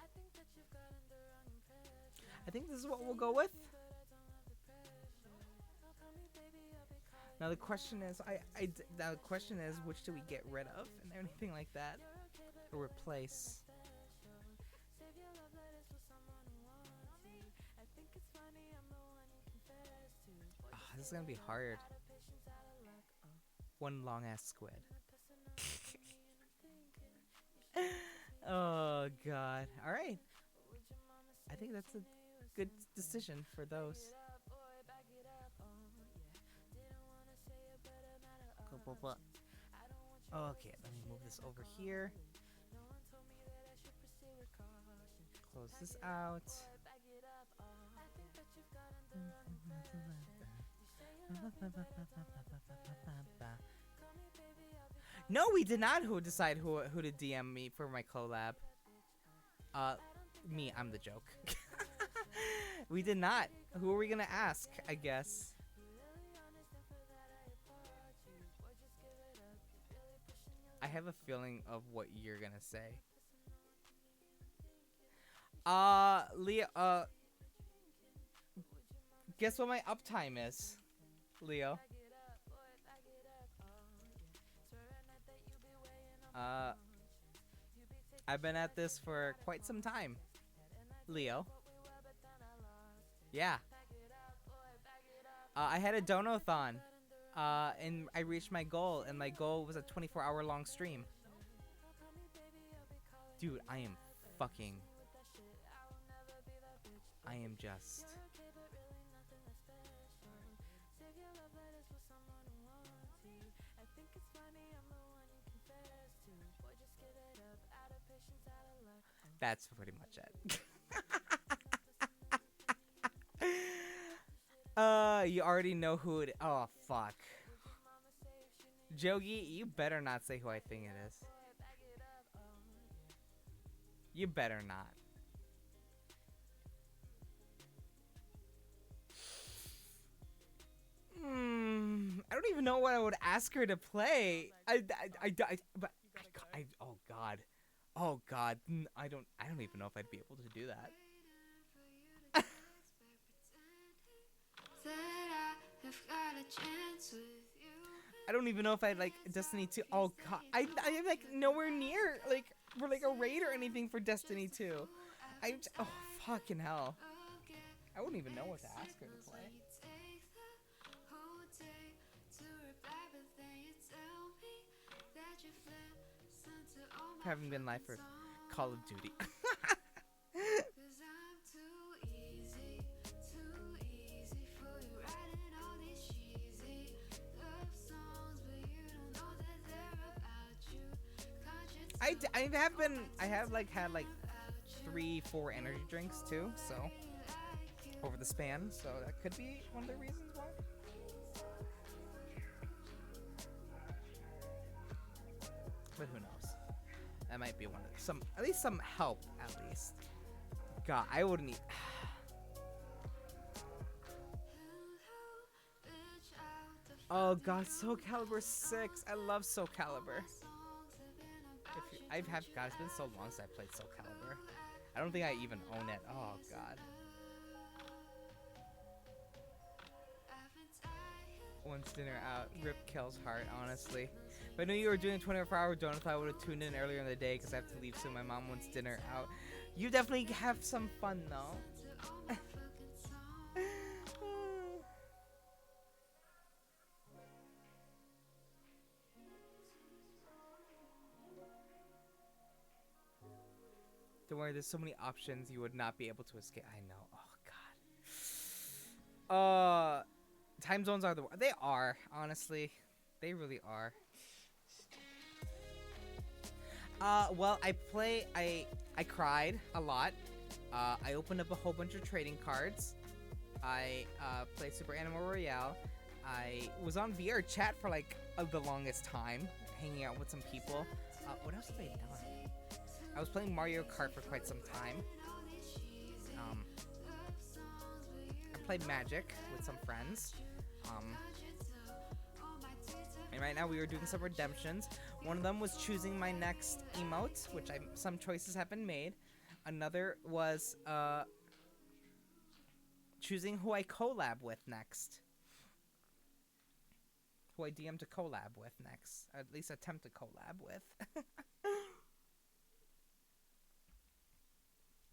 I think that you've gotten the wrong impression. I think this is what we'll go with. Now the question is, now the question is, which do we get rid of and anything like that, or replace? This is gonna be hard. One long ass squid. Oh god. All right. I think that's a good decision for those. Okay, let me move this over here. Close this out. No, we did not decide who to DM me for my collab. Me, I'm the joke. We did not. Who are we gonna ask, I guess? I have a feeling of what you're gonna say. Leo, guess what my uptime is, Leo? I've been at this for quite some time, Leo. Yeah. I had a Donoathon, and I reached my goal, and my goal was a 24-hour long stream. Dude, I am just... That's pretty much it. You already know who it. Oh fuck. Jogi, you better not say who I think it is. You better not. I don't even know what I would ask her to play. Oh god. Oh god, I don't even know if I'd be able to do that. I don't even know if I'd like Destiny 2. Oh god, I'm like nowhere near like for like a raid or anything for Destiny 2. Oh fucking hell. I wouldn't even know what to ask her to play. Haven't been live for Call of Duty. I have like had like 3-4 energy drinks too, so over the span, so that could be one of the reasons why. But who knows? That might be one of at least some help at least. God, I wouldn't eat. Oh god, Soul Calibur 6. I love Soul Calibur. God, it's been so long since I played Soul Calibur. I don't think I even own it. Oh god. Once dinner out, rip Kel's heart, honestly. If I knew you were doing a 24-hour Donoathon, I would have tuned in earlier in the day because I have to leave soon. My mom wants dinner out. You definitely have some fun though. Don't worry, there's so many options you would not be able to escape. I know. Oh god. Time zones are they are, honestly. They really are. Well, I cried a lot. I opened up a whole bunch of trading cards. I played Super Animal Royale. I was on VR chat for like the longest time, hanging out with some people. What else have I done? I was playing Mario Kart for quite some time. I played Magic with some friends. And right now we were doing some redemptions. One of them was choosing my next emote, which some choices have been made. Another was choosing who I collab with next. Who I DM to collab with next. Or at least attempt to collab with.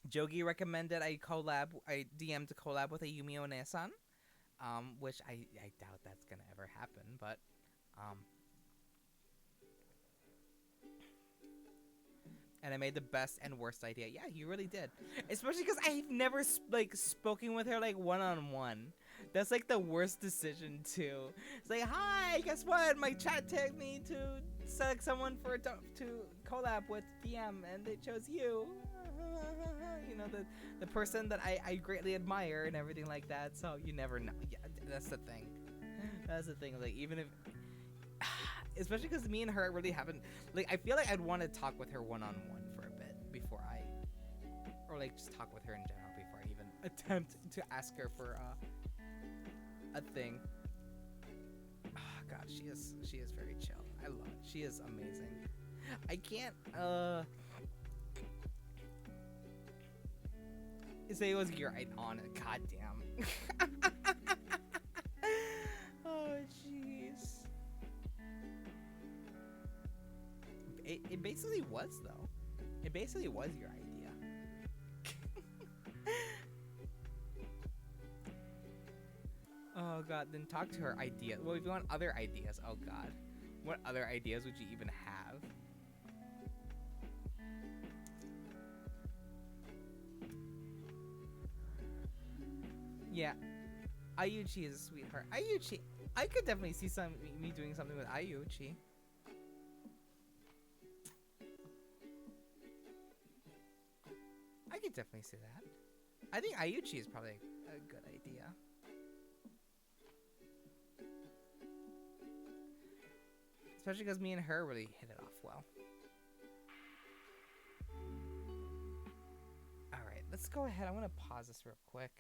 Jogi recommended I DM to collab with a Yumi One-san. Which I doubt that's gonna ever happen, but and I made the best and worst idea. Yeah, you really did. Especially because I've never spoken with her like one-on-one. That's like the worst decision too. It's like, hi, guess what? My chat tagged me to select someone to collab with DM, and they chose you. You know, the person that I greatly admire and everything like that. So you never know. Yeah, that's the thing. That's the thing. Like, even if, especially because me and her really haven't. Like, I feel like I'd want to talk with her one-on-one for a bit before or like just talk with her in general before I even attempt to ask her for a thing. Oh, God, she is very chill. I love it. She is amazing. I can't say it was your right on it. Goddamn. Oh jeez. It basically was though. It basically was your idea. Oh God, then talk to her idea. Well, if you want other ideas, oh God, what other ideas would you even have? Yeah, Ayuchi is a sweetheart. Ayuchi, I could definitely see me doing something with Ayuchi. I could definitely see that. I think Ayuchi is probably a good idea. Especially because me and her really hit it off well. Alright, let's go ahead. I want to pause this real quick.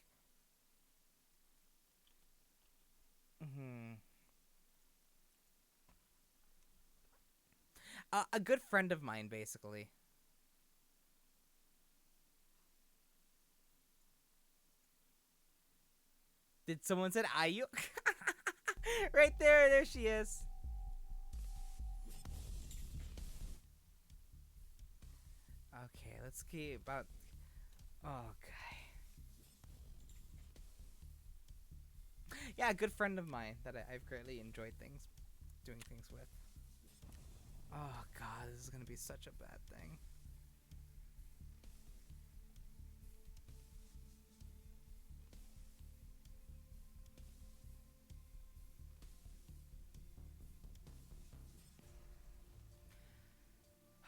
A good friend of mine, basically. Did someone said Ayu? Right there, there she is. Okay, let's keep about. Okay. Yeah, a good friend of mine that I've greatly enjoyed doing things with. Oh God, this is gonna be such a bad thing.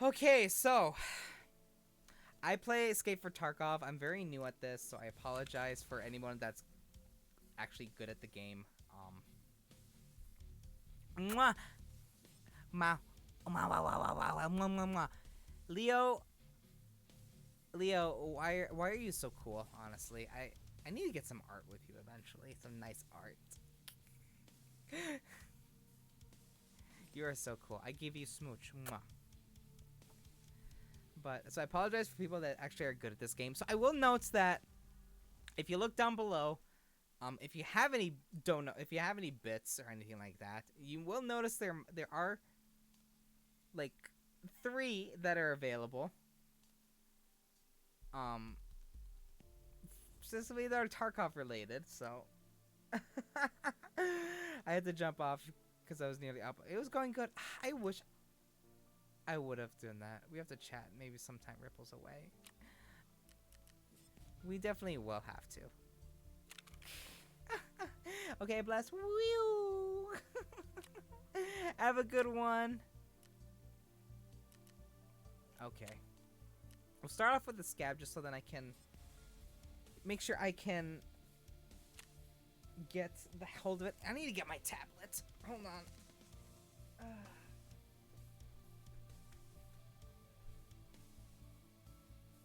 Okay, so I play Escape for Tarkov. I'm very new at this, so I apologize for anyone that's actually good at the game. Mwah! Ma. Leo, why are you so cool? Honestly, I need to get some art with you eventually. Some nice art. You are so cool. I give you smooch. Mwah. But so I apologize for people that actually are good at this game. So I will note that if you look down below, if you have any bits or anything like that, you will notice there are like 3 that are available. Specifically that are Tarkov related, so I had to jump off because I was nearly up. It was going good. I wish I would have done that. We have to chat maybe sometime Ripple's away. We definitely will have to. Okay, bless. Woo! Have a good one. Okay. We'll start off with the scab just so then I can make sure I can get the hold of it. I need to get my tablet. Hold on.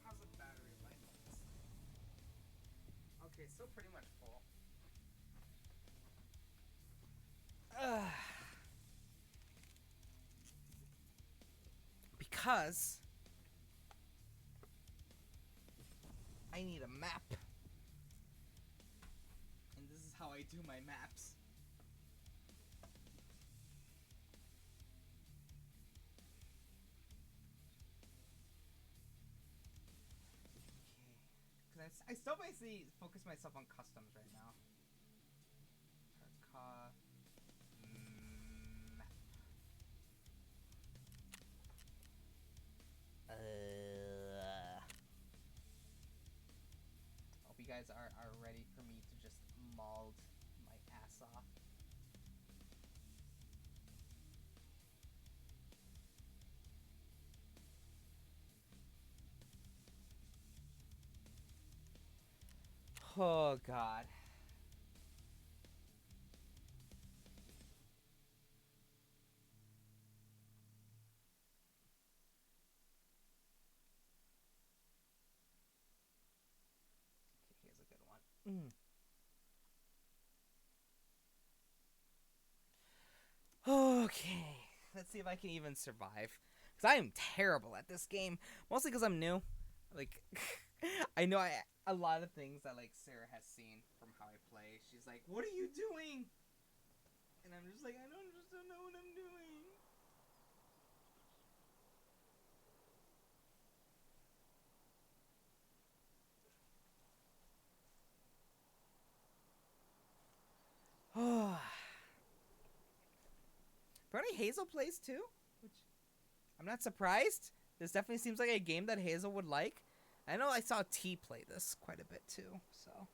How's the battery life on this thing? Okay, it's still pretty much full. Because I need a map. And this is how I do my maps. Okay. Because I still basically focus myself on customs right now. Map. Hope you guys are ready for me to just mauled my ass off. Oh god. Okay, here's a good one. Okay, let's see if I can even survive. Because I am terrible at this game. Mostly because I'm new. Like, I know a lot of things that, like, Sarah has seen from how I play. She's like, what are you doing? And I'm just like, I don't know what I'm doing. Oh. Apparently Hazel plays too, which I'm not surprised. This definitely seems like a game that Hazel would like. I know I saw T play this quite a bit too, so.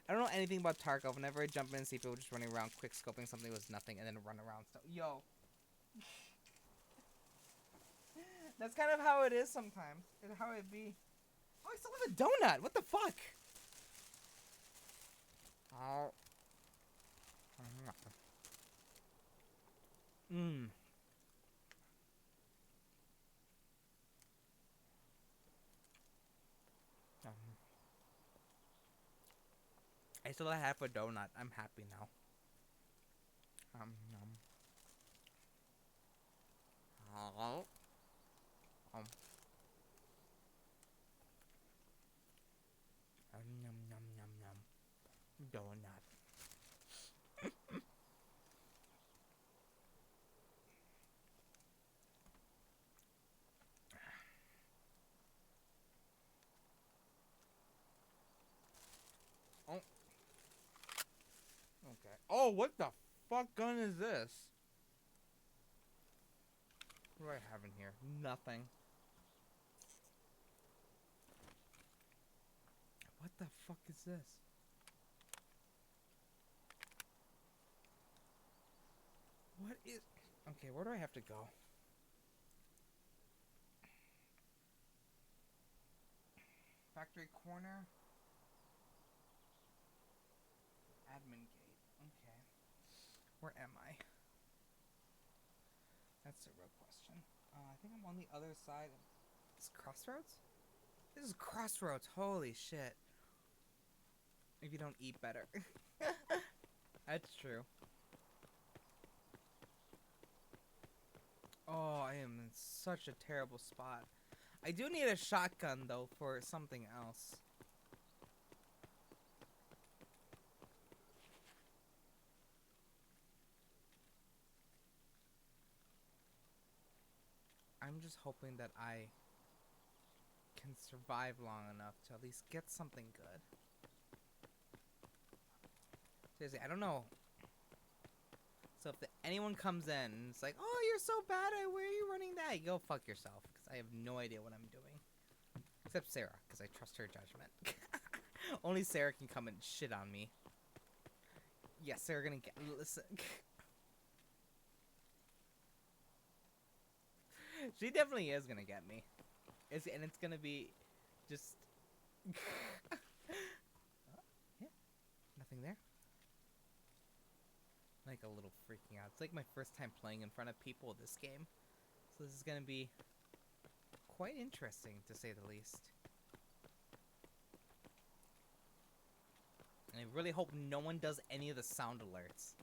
I don't know anything about Tarkov. Whenever I jump in and see people just running around quick scoping something was nothing and then run around stuff. Yo. That's kind of how it is sometimes. It's how it be. Oh, I still have a donut. What the fuck? Oh. Mmm. I still have half a donut. I'm happy now. Oh. Yum yum yum yum. Donut. Oh. Okay. Oh, what the fuck gun is this? What do I have in here? Nothing. What the fuck is this? What is... Okay, where do I have to go? Factory corner? Admin gate. Okay. Where am I? That's the real question. I think I'm on the other side of... This Crossroads? This is Crossroads. Holy shit. If you don't eat better. That's true. Oh, I am in such a terrible spot. I do need a shotgun, though, for something else. I'm just hoping that I can survive long enough to at least get something good. Seriously, I don't know. So if anyone comes in and it's like, oh, you're so bad at where are you running that? You go fuck yourself, because I have no idea what I'm doing. Except Sarah, because I trust her judgment. Only Sarah can come and shit on me. Yes, Sarah gonna get... Listen. She definitely is gonna get me. And it's gonna be just... oh, yeah, nothing there. Like a little freaking out. It's like my first time playing in front of people this game. So this is gonna be quite interesting, to say the least. And I really hope no one does any of the sound alerts.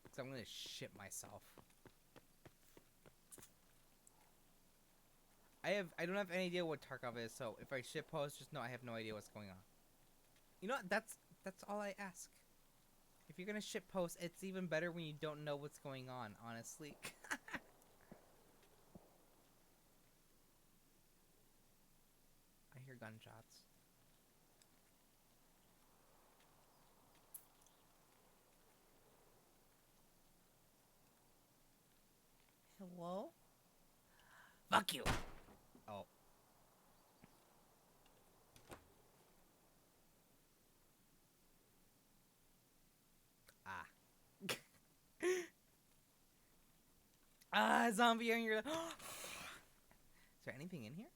Because I'm gonna shit myself. I don't have any idea what Tarkov is, so if I shitpost, just know I have no idea what's going on. You know what? That's all I ask. If you're gonna shitpost, it's even better when you don't know what's going on, honestly. I hear gunshots. Hello? Fuck you! Oh. Ah. Ah, zombie in your... Is there anything in here?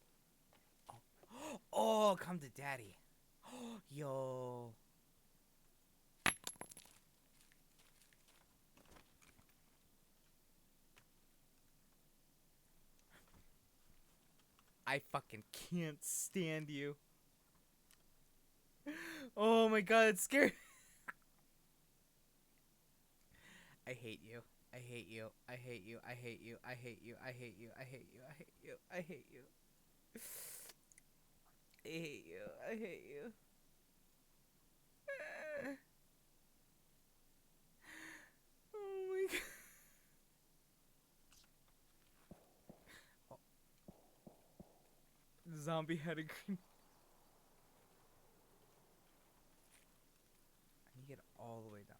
Oh. Oh, come to daddy. Yo. I fucking can't stand you. Oh my god, it's scary. I hate you. I hate you. I hate you. I hate you. I hate you. I hate you. I hate you. I hate you. I hate you. I hate you. I hate you. Oh my god. Oh. The zombie had a green. I need to get all the way down.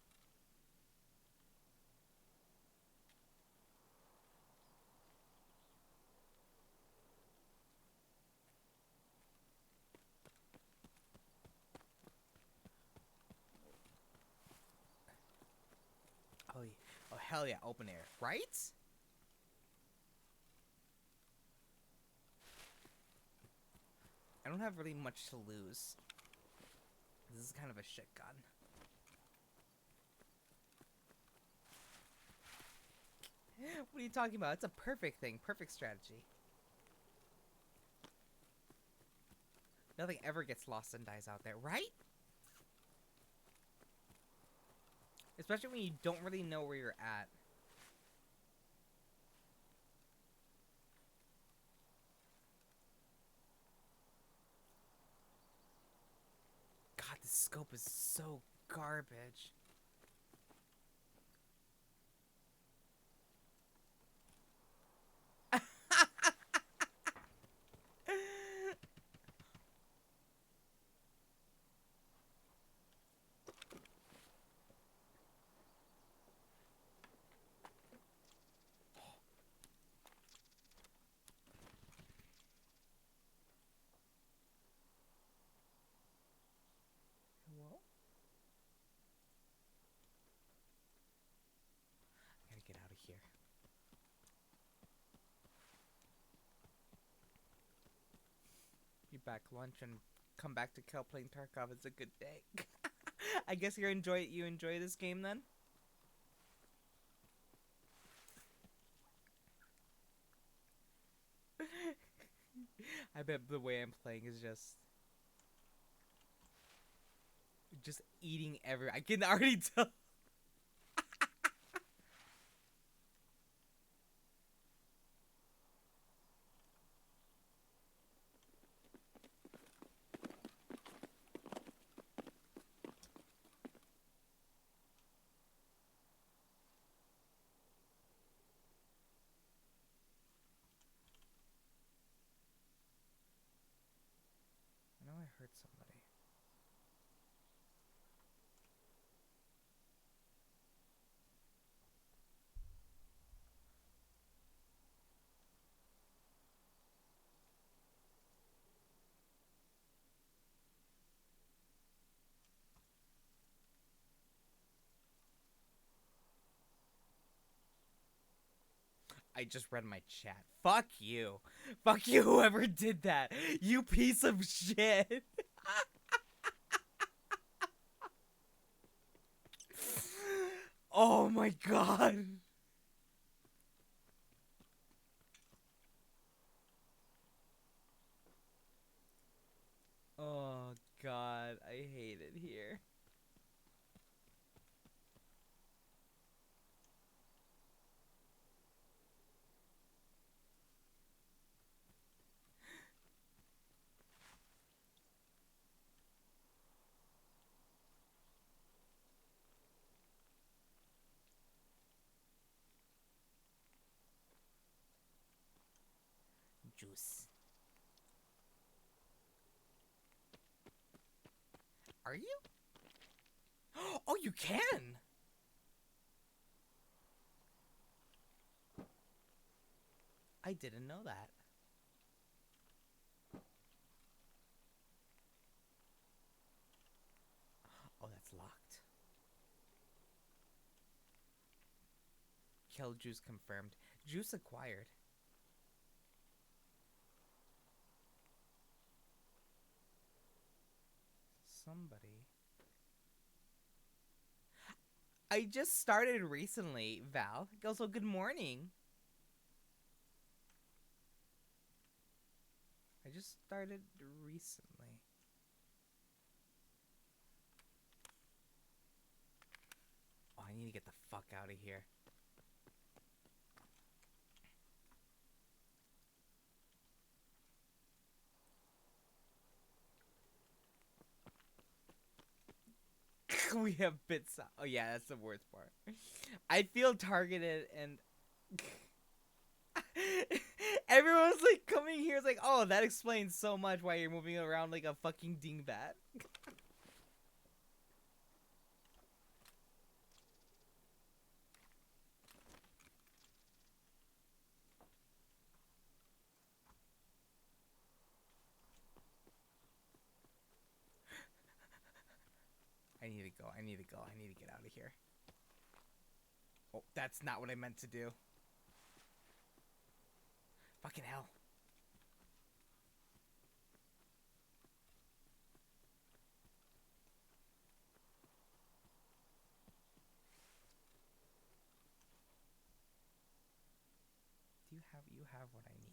Oh, yeah. Oh hell yeah, open air, right? I don't have really much to lose. This is kind of a shit gun. What are you talking about? It's a perfect thing. Perfect strategy. Nothing ever gets lost and dies out there, right? Especially when you don't really know where you're at. God, this scope is so garbage. Hello? I gotta get out of here. You back lunch and come back to Kel playing Tarkov. It's a good day. I guess you enjoy this game then? I bet the way I'm playing is just eating every. I can already tell. I know I heard somebody. I just read my chat. Fuck you. Fuck you, whoever did that. You piece of shit. Oh my god. Oh god, I hate it here. Juice. Are you? Oh, you can! I didn't know that. Oh, that's locked. Kill Juice confirmed. Juice acquired. Somebody. I just started recently, Val. Also, good morning. I just started recently. Oh, I need to get the fuck out of here. We have bits. Oh yeah, that's the worst part. I feel targeted and everyone's like coming here. It's like, oh, that explains so much why you're moving around like a fucking dingbat. I need to go. I need to go. I need to get out of here. Oh, that's not what I meant to do. Fucking hell. You have what I need.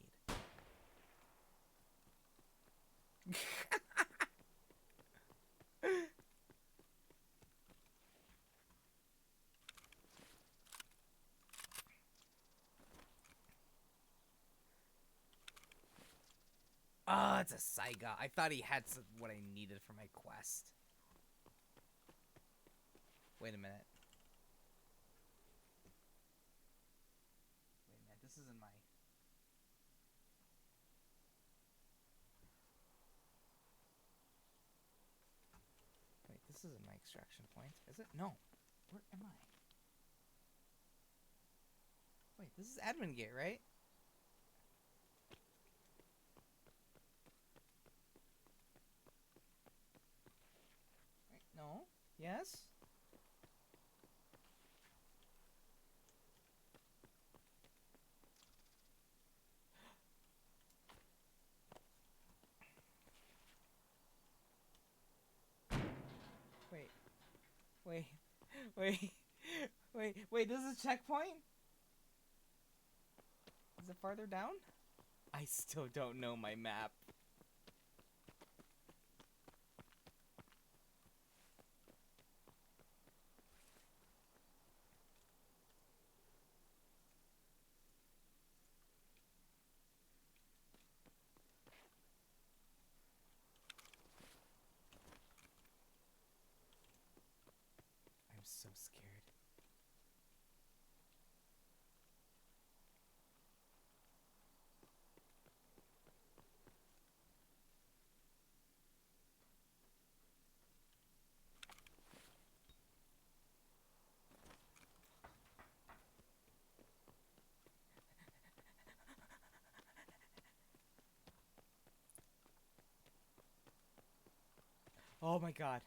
Oh, it's a Saiga. I thought he had what I needed for my quest. Wait a minute. Wait a minute. This isn't my... Wait, this isn't my extraction point, is it? No. Where am I? Wait, this is admin gate, right? Wait, no. Yes? Wait. Wait. Wait. Wait, this is a checkpoint? Is it farther down? I still don't know my map. I'm so scared. Oh my god.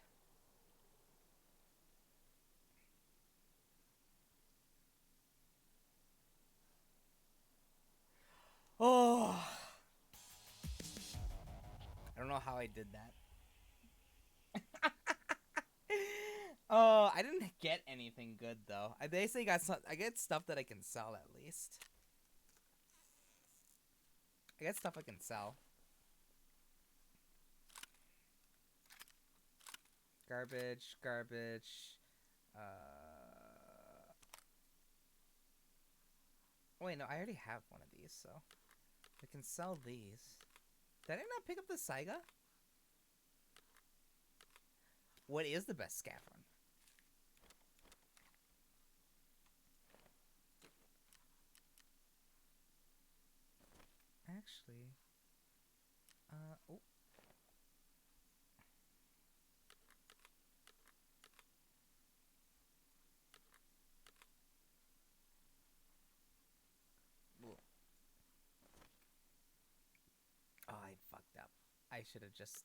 know how I did that. Oh, I didn't get anything good though. I basically got some. I get stuff that I can sell at least. I get stuff I can sell. Garbage, garbage. Oh, wait, no, I already have one of these, so I can sell these. Did I not pick up the Saiga? What is the best Scavron? Actually, oh. Oh, I fucked up. I should have just...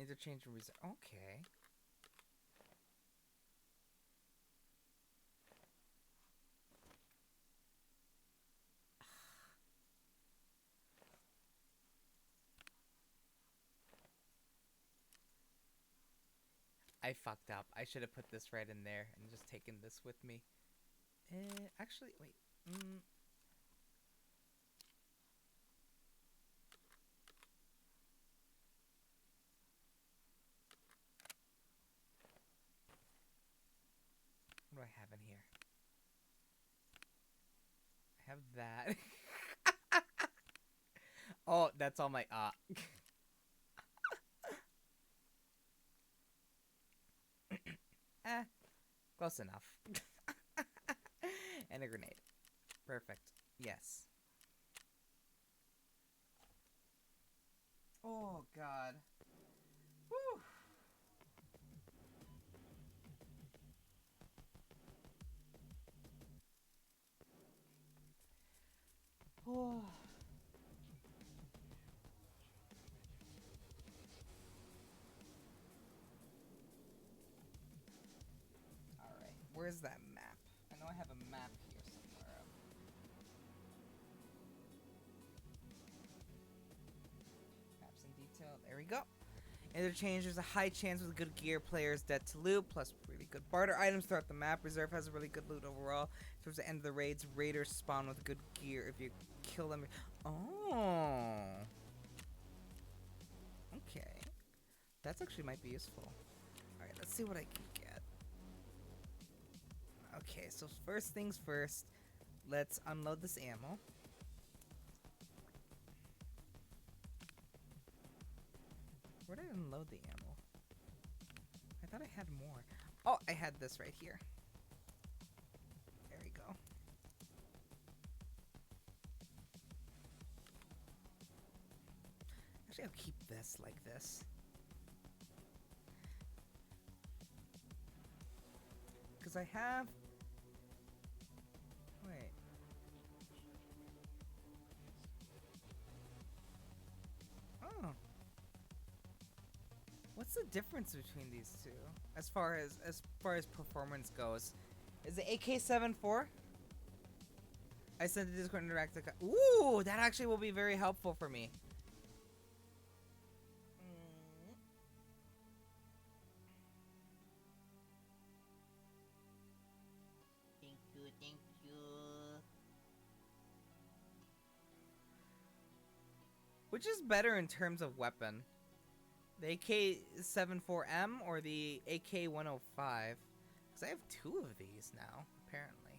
Interchange and reserve. Okay. I fucked up. I should have put this right in there and just taken this with me. Actually, wait. What do I have in here? I have that. Oh, that's all my close enough. And a grenade. Perfect. Yes. Oh god. Woo. Oh. Alright, where's that map? I know I have a map here somewhere. Maps in detail. There we go. Interchange, there's a high chance with good gear players dead to loot, plus really good barter items throughout the map. Reserve has a really good loot overall. Towards the end of the raids, raiders spawn with good gear if you kill them. Oh. Okay. That's actually might be useful. Alright, let's see what I can get. Okay, so first things first, let's unload this ammo. Where did I unload the ammo? I thought I had more. Oh, I had this right here. There we go. Actually, I'll keep this like this. Because I have... Wait. Oh. What's the difference between these two? As far as performance goes. Is the AK-74? I sent the Discord interactive. Ooh, that actually will be very helpful for me. Thank you, thank you. Which is better in terms of weapon? The AK-74M or the AK-105? Because I have two of these now, apparently.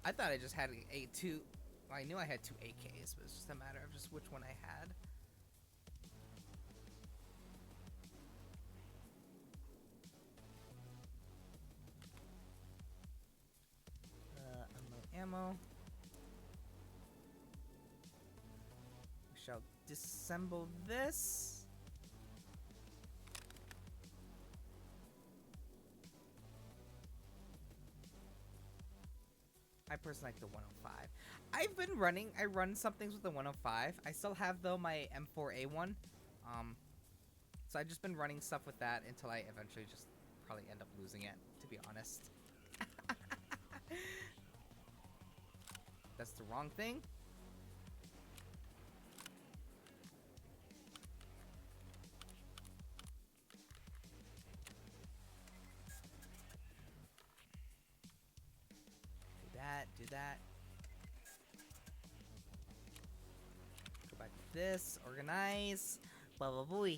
I thought I just had a two... Well, I knew I had two AKs, but it's just a matter of just which one I had. Unload ammo. We shall disassemble this. I personally like the 105. I've been running, I run some things with the 105. I still have though my M4A1. So I've just been running stuff with that until I eventually just probably end up losing it, to be honest. That's the wrong thing. Do that. Go back to this, organize, blah blah blah.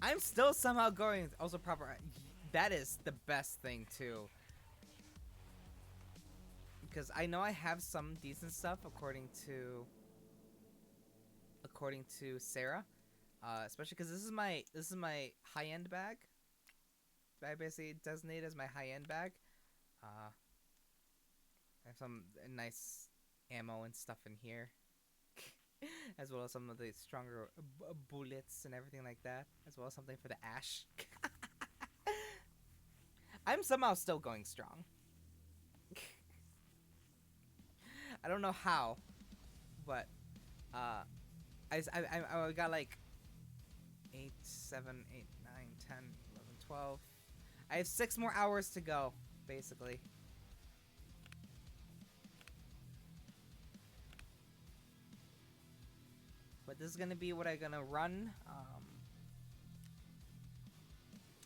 I'm still somehow going also proper. That is the best thing too. Because I know I have some decent stuff according to Sarah. Especially because this is my high-end bag. I basically designate as my high-end bag. I have some nice ammo and stuff in here, as well as some of the stronger bullets and everything like that, as well as something for the ash. I'm somehow still going strong. I don't know how, but I got like 8, 7, 8, 9, 10, 11, 12. I have 6 more hours to go, basically. But this is gonna be what I'm gonna run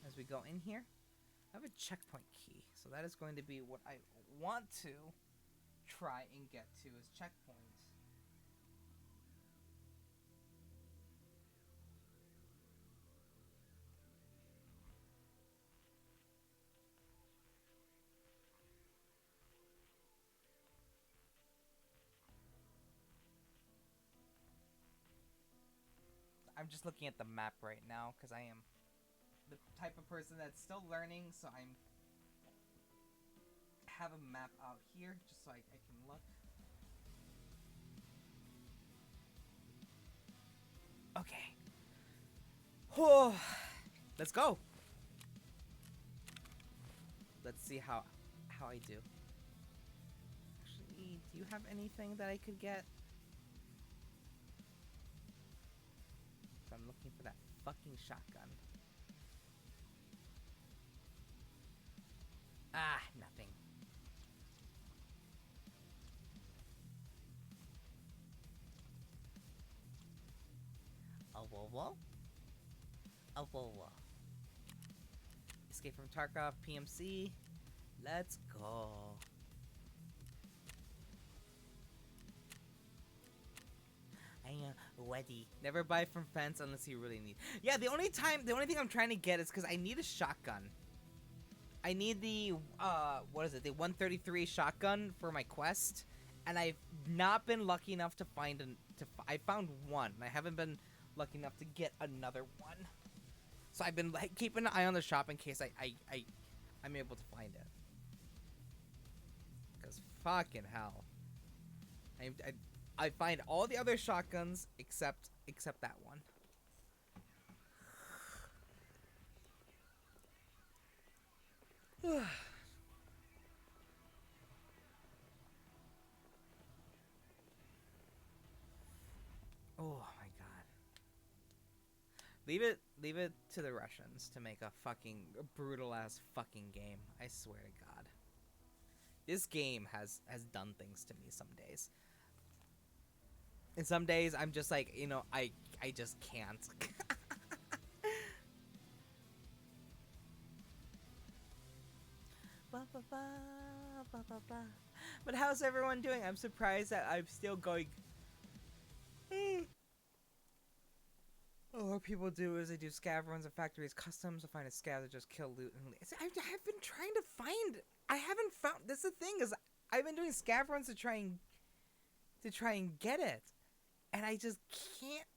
as we go in here. I have a checkpoint key, so that is going to be what I want to try and get to is checkpoints. I'm just looking at the map right now because I am the type of person that's still learning, so I'm have a map out here just so I can look. Okay. Oh, let's go. Let's see how I do. Actually, do you have anything that I could get? So I'm looking for that fucking shotgun. Ah, nothing. A whoa. A whoa. Escape from Tarkov, PMC. Let's go. I am ready. Never buy from fence unless you really need. Yeah, the only thing I'm trying to get is because I need a shotgun. I need the what is it? The 133 shotgun for my quest, and I've not been lucky enough to find I found one. I haven't been lucky enough to get another one. So I've been like keeping an eye on the shop in case I'm able to find it. Cause fucking hell, I find all the other shotguns except that one. Oh my god. Leave it to the Russians to make a fucking brutal ass fucking game. I swear to god. This game has done things to me some days. And some days I'm just like, you know, I just can't. But how's everyone doing? I'm surprised that I'm still going. What people do is they do scav runs at factories, customs to find a scav to just kill, loot, and I've been trying to find. I haven't found. That's the thing is, I've been doing scav runs to try and get it, and I just can't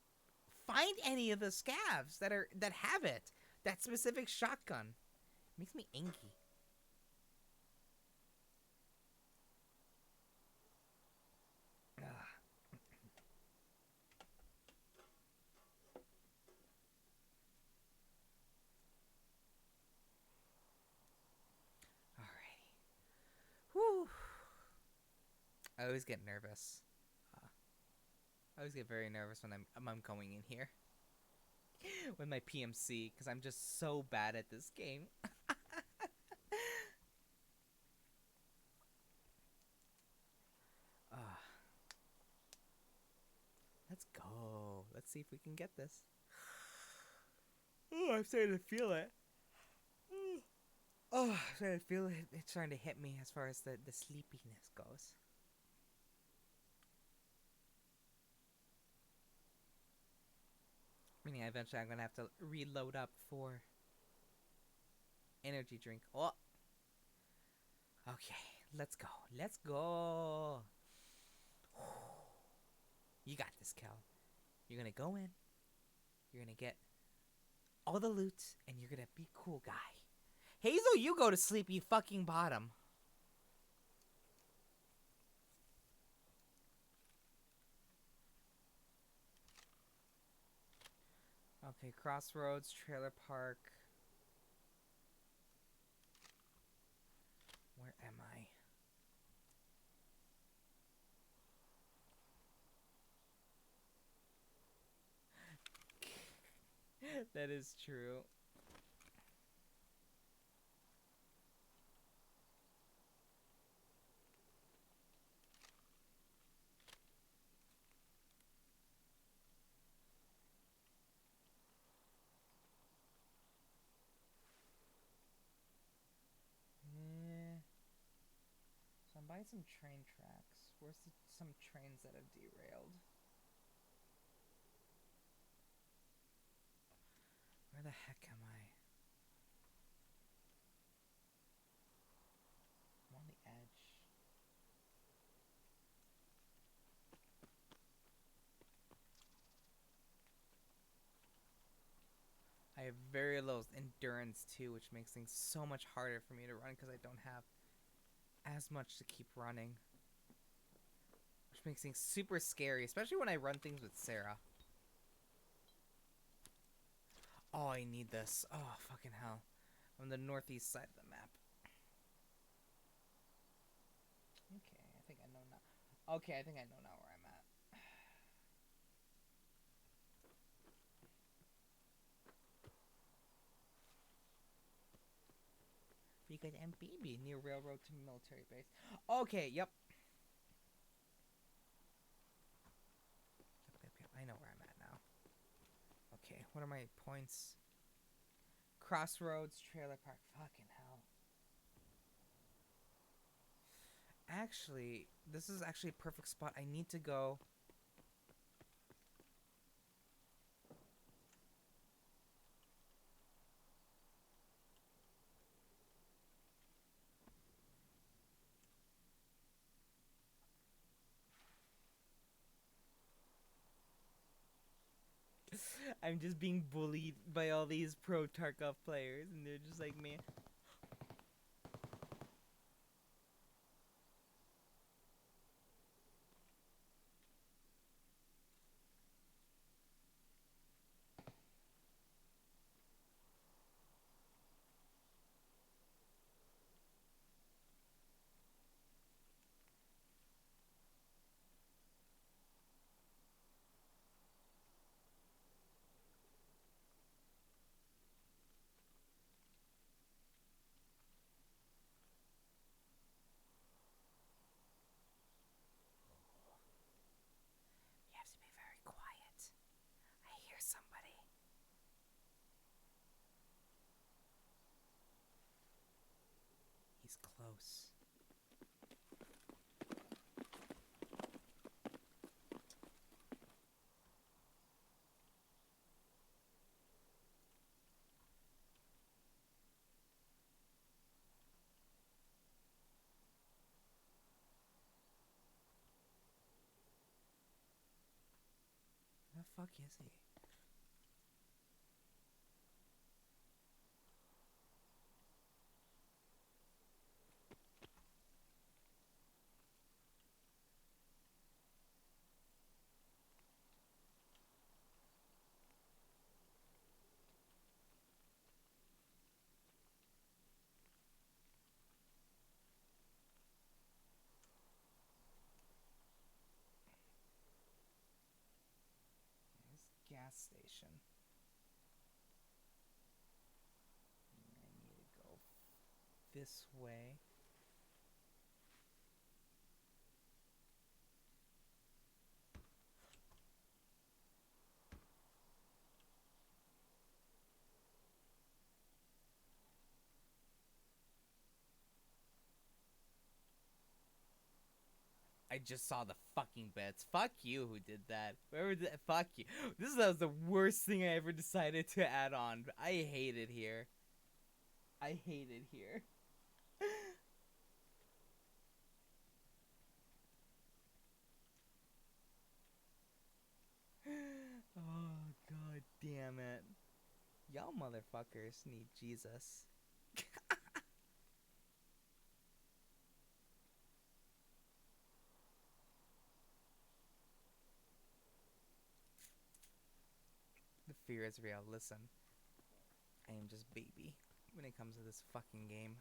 find any of the scavs that have it. That specific shotgun makes me angry. Whew. I always get nervous. I always get very nervous when I'm going in here with my PMC because I'm just so bad at this game. Let's go. Let's see if we can get this. Oh, I'm starting to feel it. Oh, I'm starting to feel it. It's starting to hit me as far as the sleepiness goes. Meaning eventually I'm going to have to reload up for energy drink. Oh. Okay, let's go. Let's go. You got this, Kel. You're going to go in. You're going to get all the loot, and you're going to be cool guy. Hazel, you go to sleep, you fucking bottom. Okay, Crossroads, Trailer Park. Where am I? That is true. So I'm buying some train tracks. Where's some trains that have derailed? Where the heck am I? I'm on the edge. I have very low endurance too, which makes things so much harder for me to run because I don't have as much to keep running. Which makes things super scary, especially when I run things with Sarah. Oh, I need this. Oh, fucking hell. I'm on the northeast side of the map. Okay, I think I know now. Okay, I think I know now where I'm at. Because MPB near railroad to military base. Okay, yep. Yep. I know where I'm at now. Okay, what are my points? Crossroads, Trailer Park. Fucking hell. Actually, this is actually a perfect spot. I need to go. I'm just being bullied by all these pro Tarkov players, and they're just like, man. You have to be very quiet. I hear somebody. He's close. Where the fuck is he? Gas station. I need to go this way. I just saw the fucking bits. Fuck you who did that. Whoever did fuck you. This was the worst thing I ever decided to add on. I hate it here. I hate it here. Oh, god damn it. Y'all motherfuckers need Jesus. The fear is real. Listen, I am just baby when it comes to this fucking game.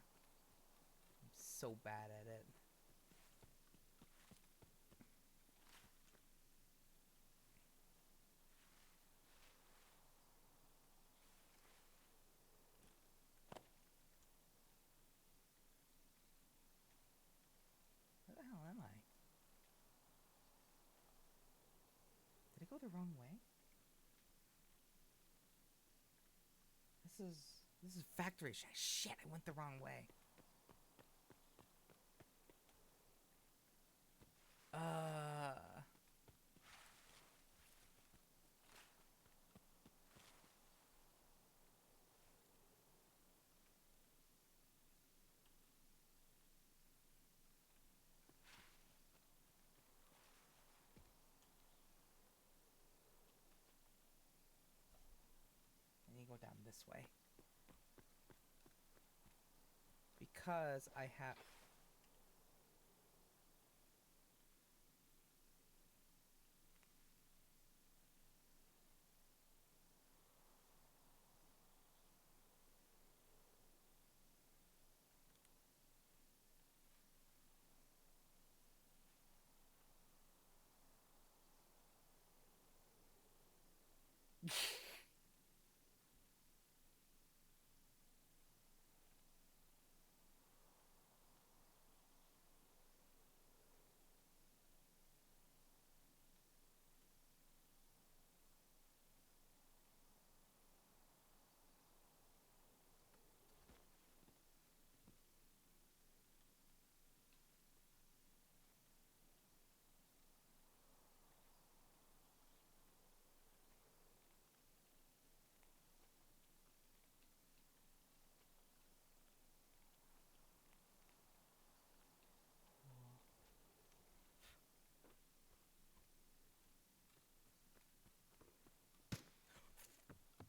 I'm so bad at it. Where the hell am I? Did I go the wrong way? This is factory shit. Shit, I went the wrong way. I need to go down this way. Because I have...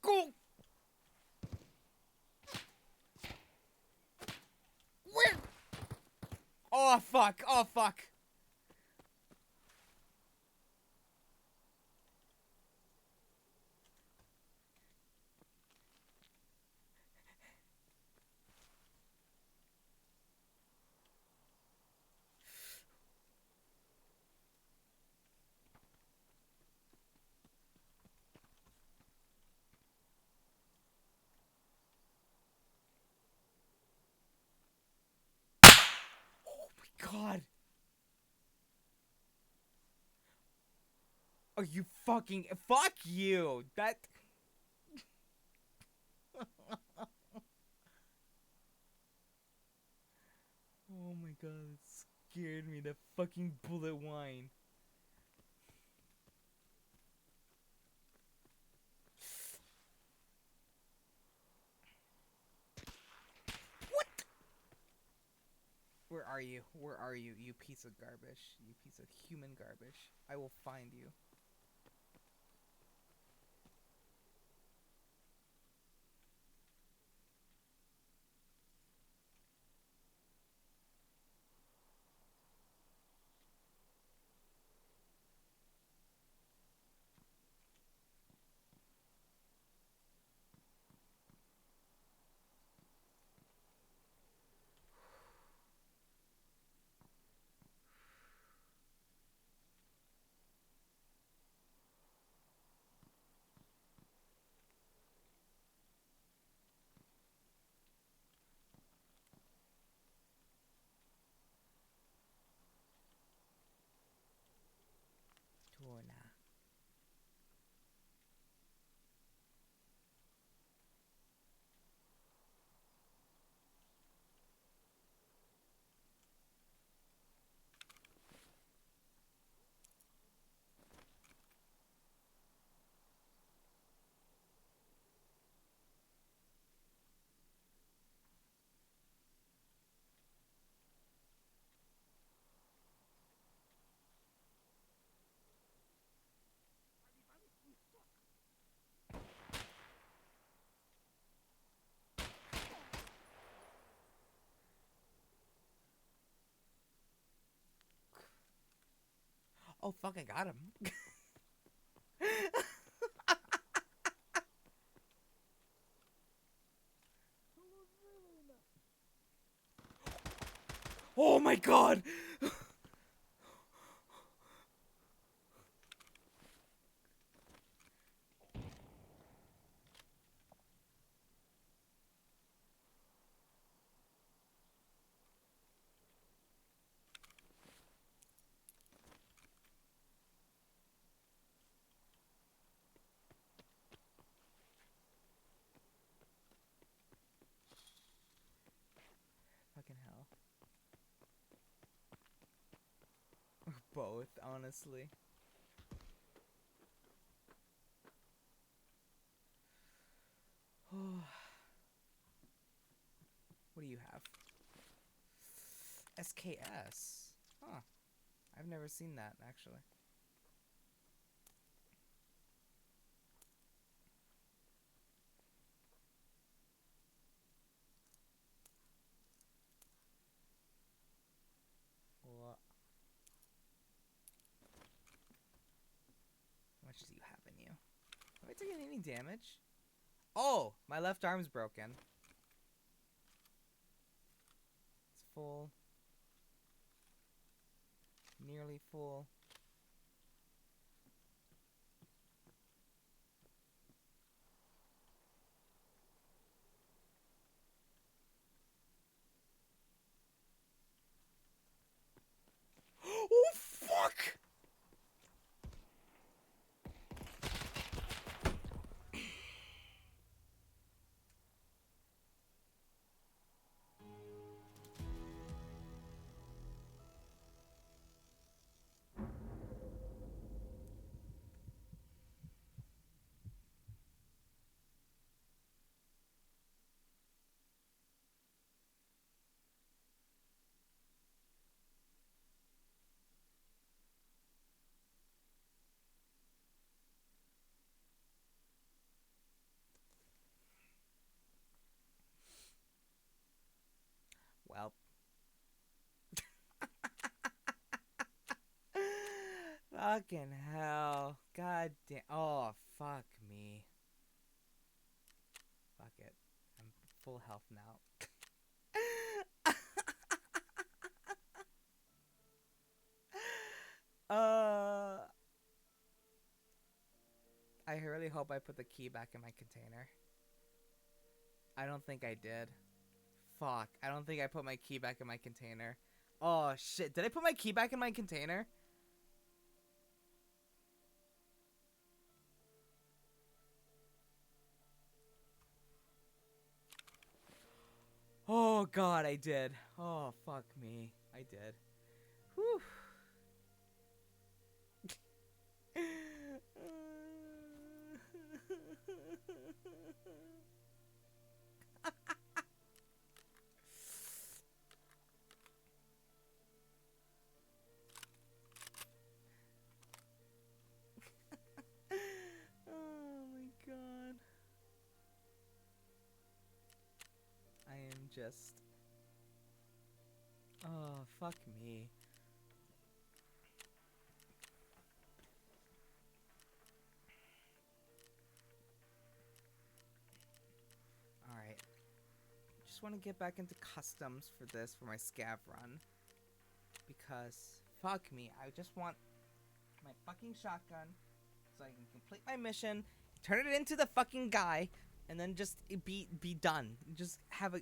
Go! Where? Oh, fuck. Oh, fuck. God. Are you fucking... Fuck you. That... Oh my god, it scared me. That fucking bullet wine. What? Where are you? Where are you, you piece of garbage? You piece of human garbage. I will find you. Oh fuck, I got him. Oh my god! Fucking hell. Both, honestly. What do you have? SKS. Huh. I've never seen that, actually. What? How much do you have in you? Have I taken any damage? Oh! My left arm's broken. It's full. Nearly full. Oh, fuck! Well. Fucking hell. God damn. Oh, fuck me. Fuck it. I'm full health now. I really hope I put the key back in my container. I don't think I did. Fuck. I don't think I put my key back in my container. Oh, shit. Did I put my key back in my container? Oh, God, I did. Oh, fuck me. I did. Whew. Oh my god. I am just... Oh, fuck me. Alright. Just want to get back into customs for this, for my scav run. Because, fuck me, I just want my fucking shotgun so I can complete my mission, turn it into the fucking guy, and then just be done. Just have a...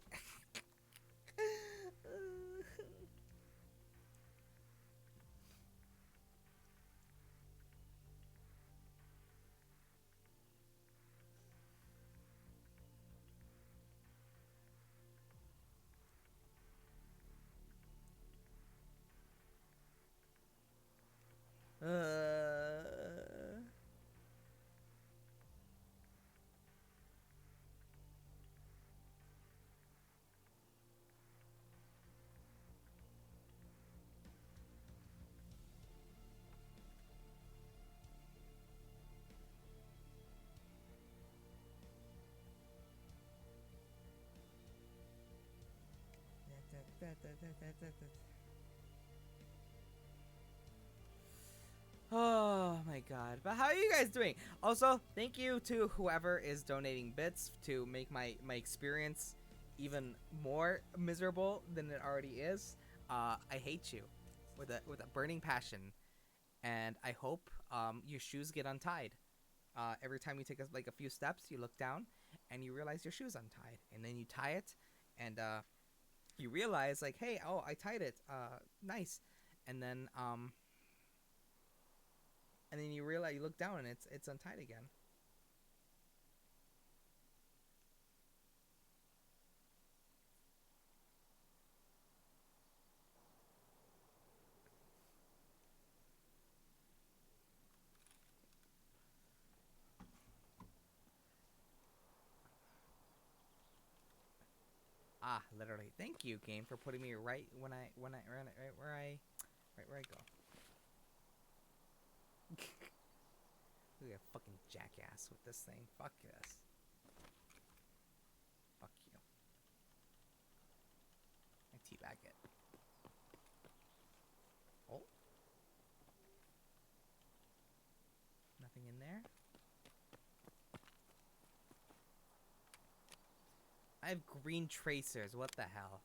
my god. But how are you guys doing? Also, thank you to whoever is donating bits to make my experience even more miserable than it already is. I hate you with a burning passion, and I hope your shoes get untied. Every time you take like a few steps, you look down and you realize your shoe's untied, and then you tie it, and you realize like, hey, oh, I tied it. Nice. And then you realize, you look down and it's untied again. Ah, literally. Thank you, game, for putting me right when I right where I go. Look at a fucking jackass with this thing. Fuck this. Fuck you. I teabag it. Oh. Nothing in there. I have green tracers. What the hell?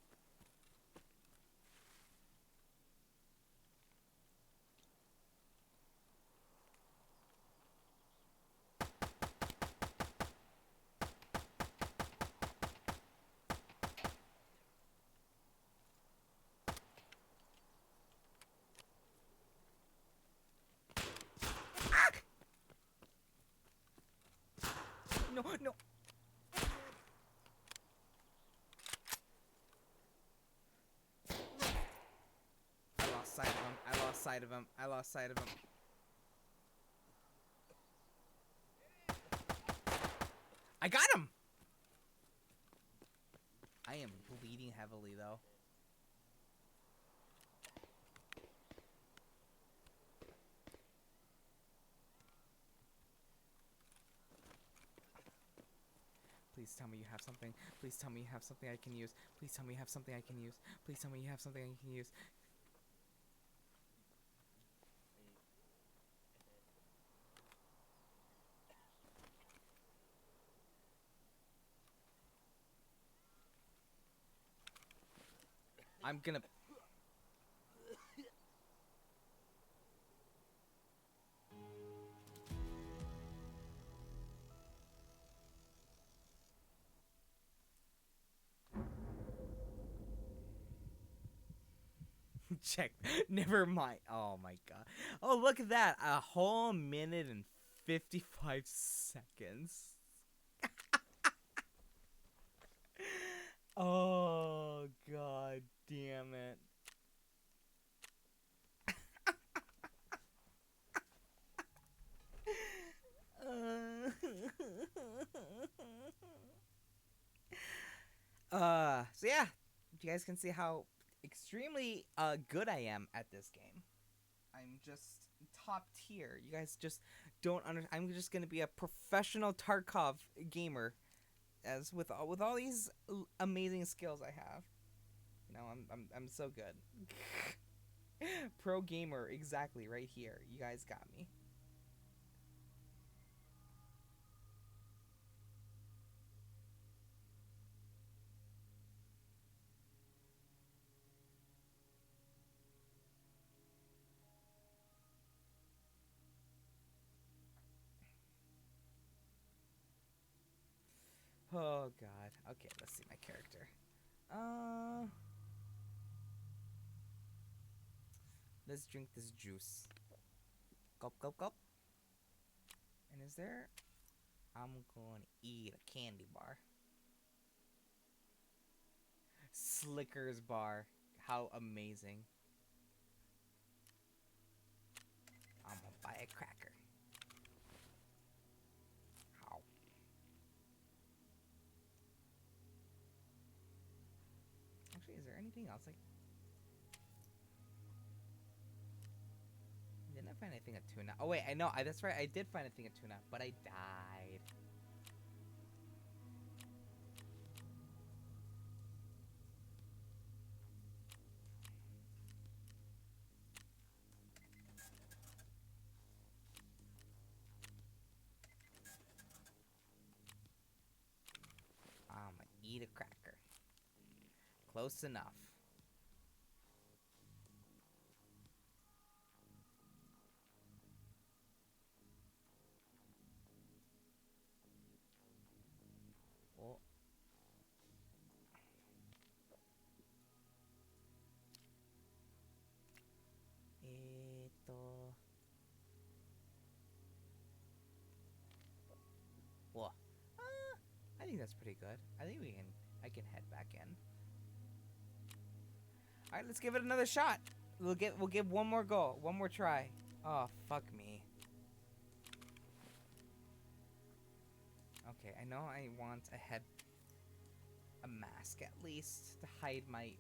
No, no. I lost sight of him. I lost sight of him. I lost sight of him. I got him! I am bleeding heavily, though. Please tell me you have something. Please tell me you have something I can use. Please tell me you have something I can use. Please tell me you have something I can use. I'm gonna... Check. Never mind. Oh my god. Oh, look at that. A whole minute and 55 seconds. Oh, god damn it. So yeah, you guys can see how extremely good I am at this game. I'm just top tier. You guys just don't understand. I'm just gonna be a professional Tarkov gamer, as with all these amazing skills I have. You know, I'm so good. Pro gamer, exactly, right here. You guys got me. Oh god. Okay, let's see my character. Let's drink this juice. Gulp, gulp, gulp. And is there... I'm going to eat a candy bar. Slickers bar. How amazing. I'm going to buy a cracker. How? Actually, is there anything else like... Didn't I find anything of tuna? Oh wait, I know. That's right. I did find a thing of tuna, but I died. close enough. Oh. Whoa. I think that's pretty good. I think I can head back in. All right, let's give it another shot. We'll give one more go, one more try. Oh, fuck me. Okay, I know I want a mask at least to hide my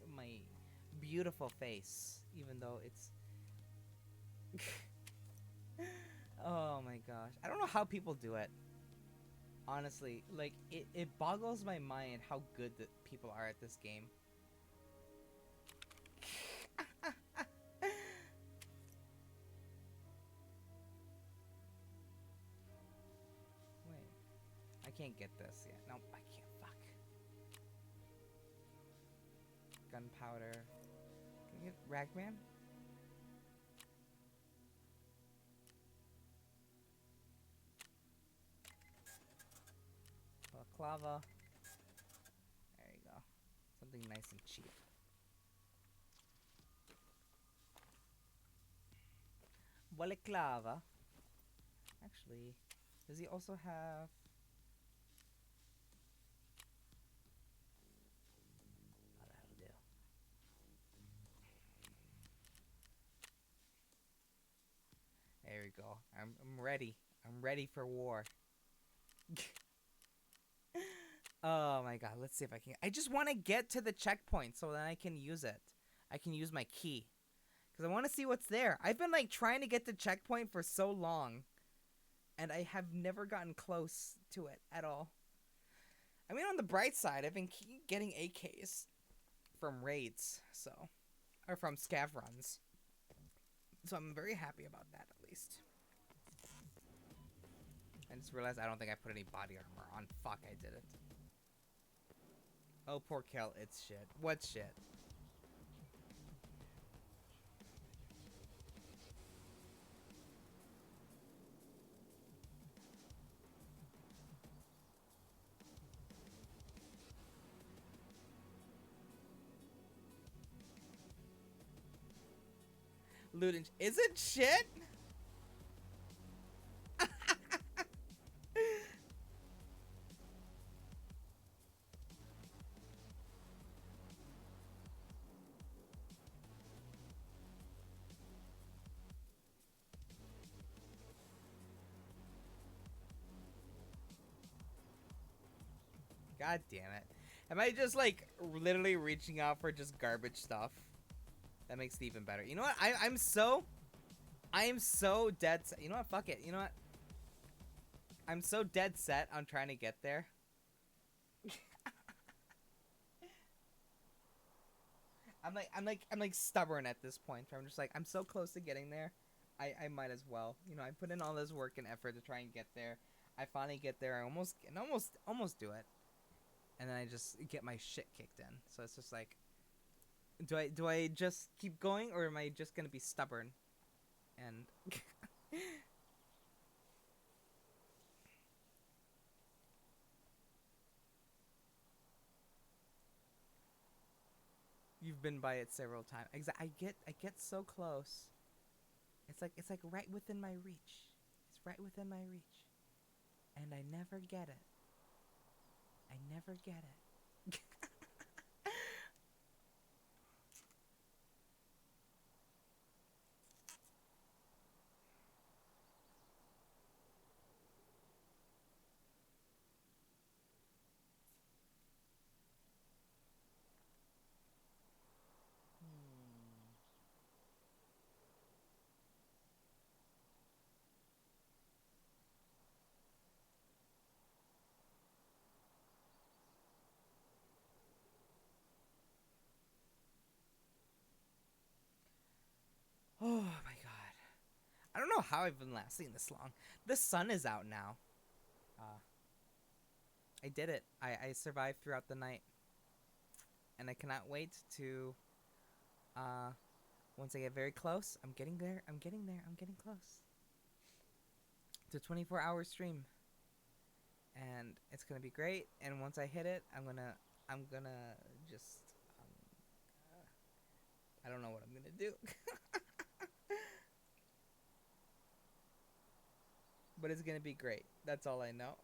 beautiful face, even though it's oh my gosh. I don't know how people do it. Honestly, like it boggles my mind how good that people are at this game. Wait. I can't get this yet. Nope, I can't. Fuck. Gunpowder. Can I get Ragman? Balaclava. There you go. Something nice and cheap. Balaclava. Actually, does he also have... Oh, that'll do. There we go. I'm ready. I'm ready for war. Oh my god, let's see if I can... I just want to get to the checkpoint so then I can use it. I can use my key. Because I want to see what's there. I've been like trying to get to checkpoint for so long. And I have never gotten close to it at all. I mean, on the bright side, I've been getting AKs from raids, so... Or from scav runs. So I'm very happy about that, at least. I just realized I don't think I put any body armor on. Fuck, I did it. Oh, poor Kel, it's shit. What shit? Looting is it shit? God damn it. Am I just like literally reaching out for just garbage stuff? That makes it even better. You know what? I am so dead set. You know what? Fuck it. You know what? I'm so dead set on trying to get there. I'm like stubborn at this point. I'm just like, I'm so close to getting there. I might as well. You know, I put in all this work and effort to try and get there. I finally get there. I almost do it. And then I just get my shit kicked in. So it's just like, do I just keep going, or am I just gonna be stubborn? And you've been by it several times. I get so close. It's like right within my reach. It's right within my reach. And I never get it. I never get it. Oh my god. I don't know how I've been lasting this long. The sun is out now. I did it. I survived throughout the night. and I cannot wait to once I get very close. I'm getting there. I'm getting there. I'm getting close to 24-hour stream, and it's gonna be great. And once I hit it, I'm gonna just I don't know what I'm gonna do. But it's gonna be great. That's all I know.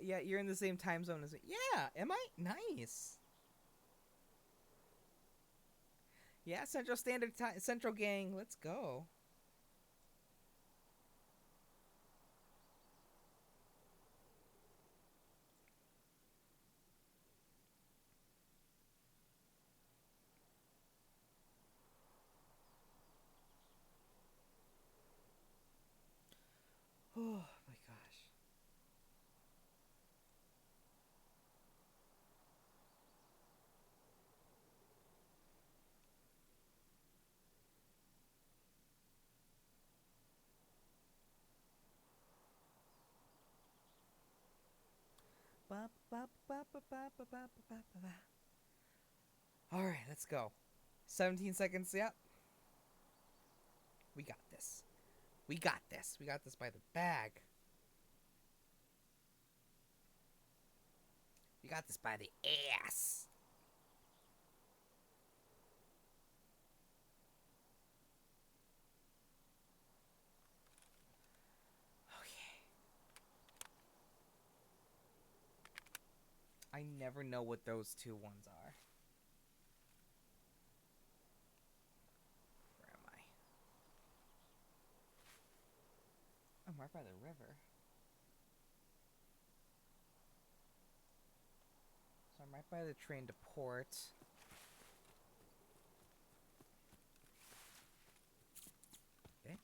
Yeah, you're in the same time zone as me. Yeah, am I? Nice. Yeah, Central Standard Time, Central Gang, let's go. Oh my gosh. All right, let's go. 17 seconds. Yep. We got this. We got this. We got this by the bag. We got this by the ass. Okay. I never know what those two ones are. Where am I? I'm right by the river. So I'm right by the train to port. Okay.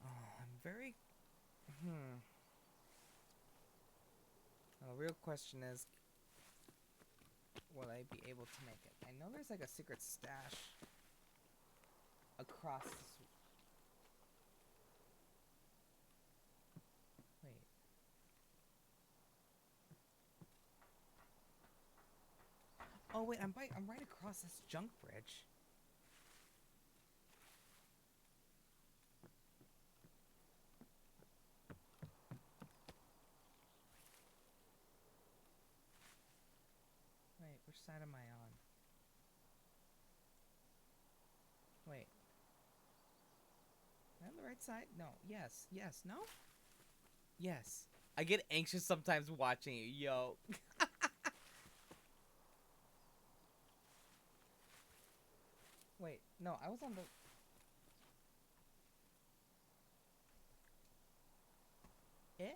Oh, I'm very... The real question is, will I be able to make it? I know there's like a secret stash across this... Wait. Oh wait, I'm right across this junk bridge. Wait, which side am I on? Wait. Am I on the right side? No. Yes. Yes. No? Yes. I get anxious sometimes watching it. Yo. Wait. No, I was on the... Eh?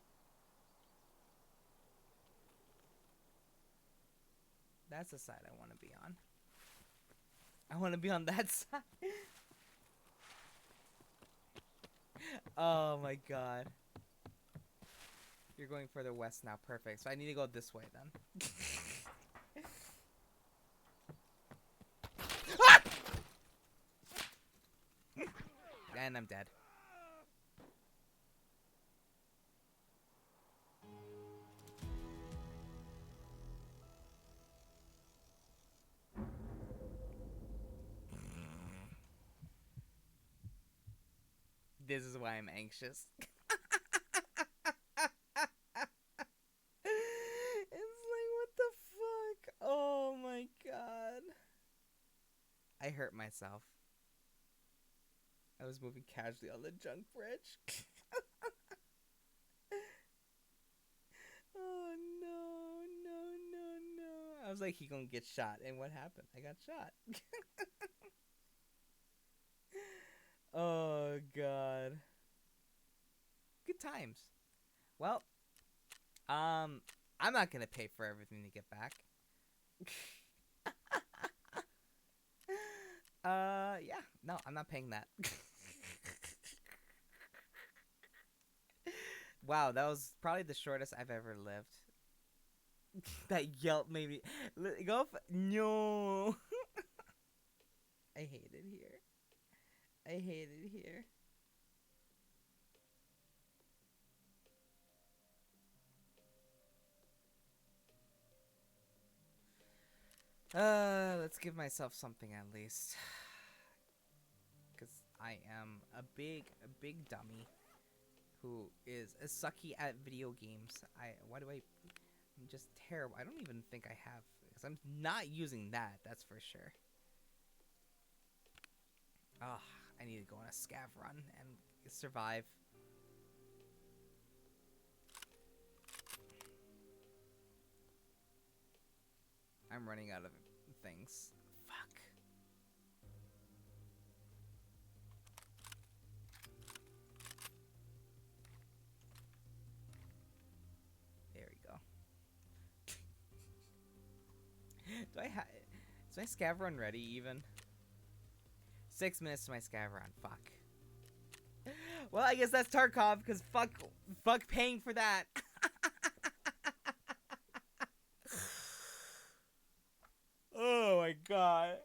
That's the side I want to be on. I want to be on that side. Oh my god. You're going further west now. Perfect. So I need to go this way then. Ah! And I'm dead. This is why I'm anxious. It's like, what the fuck? Oh my god. I hurt myself. I was moving casually on the junk bridge. Oh no, no, no, no. I was like, he gonna get shot. And what happened? I got shot. Oh god. Good times. Well, I'm not gonna pay for everything to get back. Yeah. No, I'm not paying that. Wow, that was probably the shortest I've ever lived. That yelp made me go. No. I hate it here. I hate it here. Let's give myself something at least. Because I am a big dummy who is a sucky at video games. I'm just terrible. I don't even think I have, because I'm not using that, that's for sure. Ugh, I need to go on a scav run and survive. I'm running out of things. Fuck. There we go. Is my scav run ready even? 6 minutes to my scav run. Fuck. Well, I guess that's Tarkov, because fuck paying for that. Oh my god.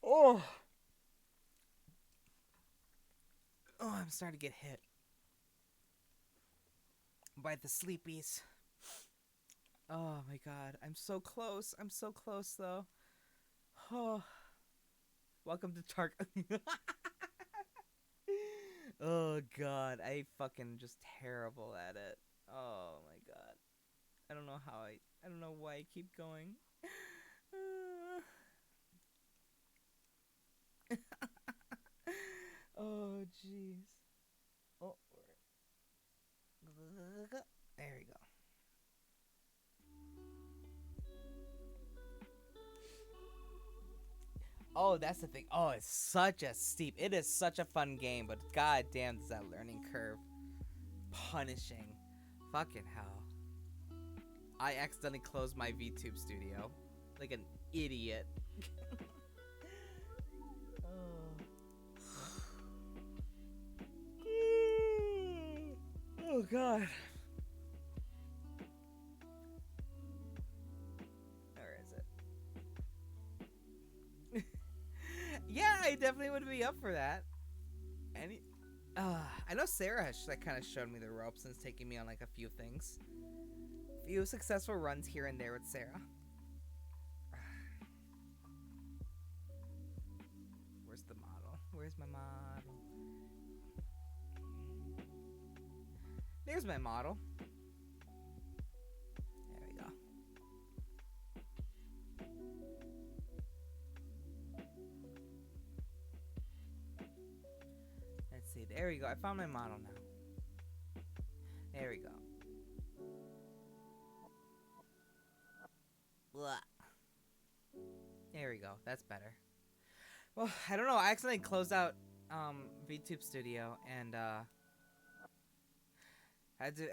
Oh, I'm starting to get hit by the sleepies. Oh my god. I'm so close. I'm so close though. Oh. Welcome to Tark. Oh god. I fucking just terrible at it. Oh my god. I don't know how I don't know why I keep going. Oh jeez. Oh, there we go. Oh, that's the thing. Oh, it's such a steep. It is such a fun game, but god damn, is that learning curve punishing. Fucking hell. I accidentally closed my VTube studio like an idiot. Oh god. Where is it? Yeah, I definitely would be up for that. I know Sarah has kind of showed me the ropes and is taking me on like a few things. Few successful runs here and there with Sarah. Where's the model? Where's my model? There's my model. There we go. Let's see. There we go. I found my model now. There we go. Blah. There we go. That's better. Well, I don't know. I accidentally closed out VTube Studio and I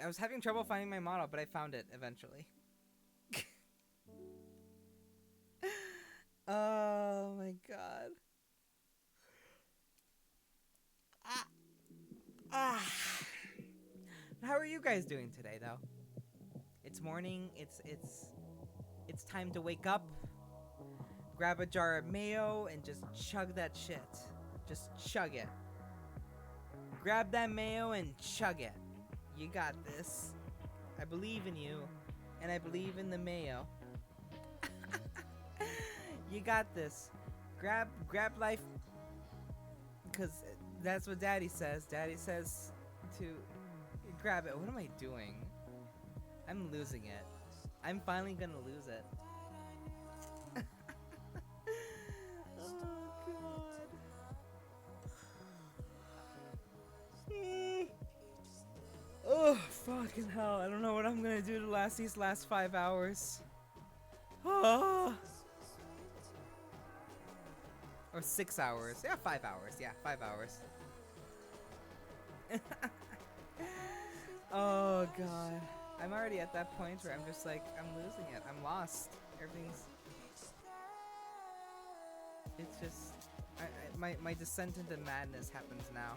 was having trouble finding my model, but I found it eventually. Oh my god. How are you guys doing today though? It's morning. It's time to wake up. Grab a jar of mayo and just chug that shit. Just chug it. Grab that mayo and chug it. You got this. I believe in you, and I believe in the mayo. You got this. Grab life, because that's what Daddy says. Daddy says to grab it. What am I doing? I'm losing it. I'm finally gonna lose it. Oh, fucking hell. I don't know what I'm gonna do to last these last 5 hours. Oh. Or 6 hours. Yeah, 5 hours. Yeah, 5 hours. Oh, God. I'm already at that point where I'm just like, I'm losing it. I'm lost. Everything's... It's just... my descent into madness happens now.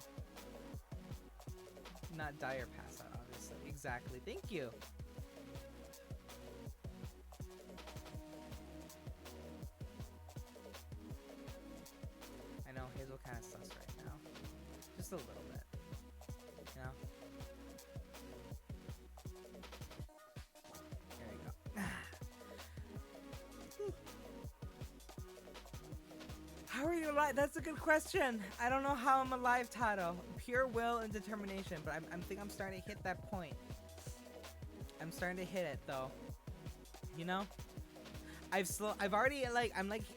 Not dire pass out, obviously. Exactly. Thank you. kind of sus right now. Just a little bit. You know? There you go. How are you alive? That's a good question. I don't know how I'm alive, Tato. Pure will and determination, but I think I'm starting to hit that point. I'm starting to hit it though. You know? I've already I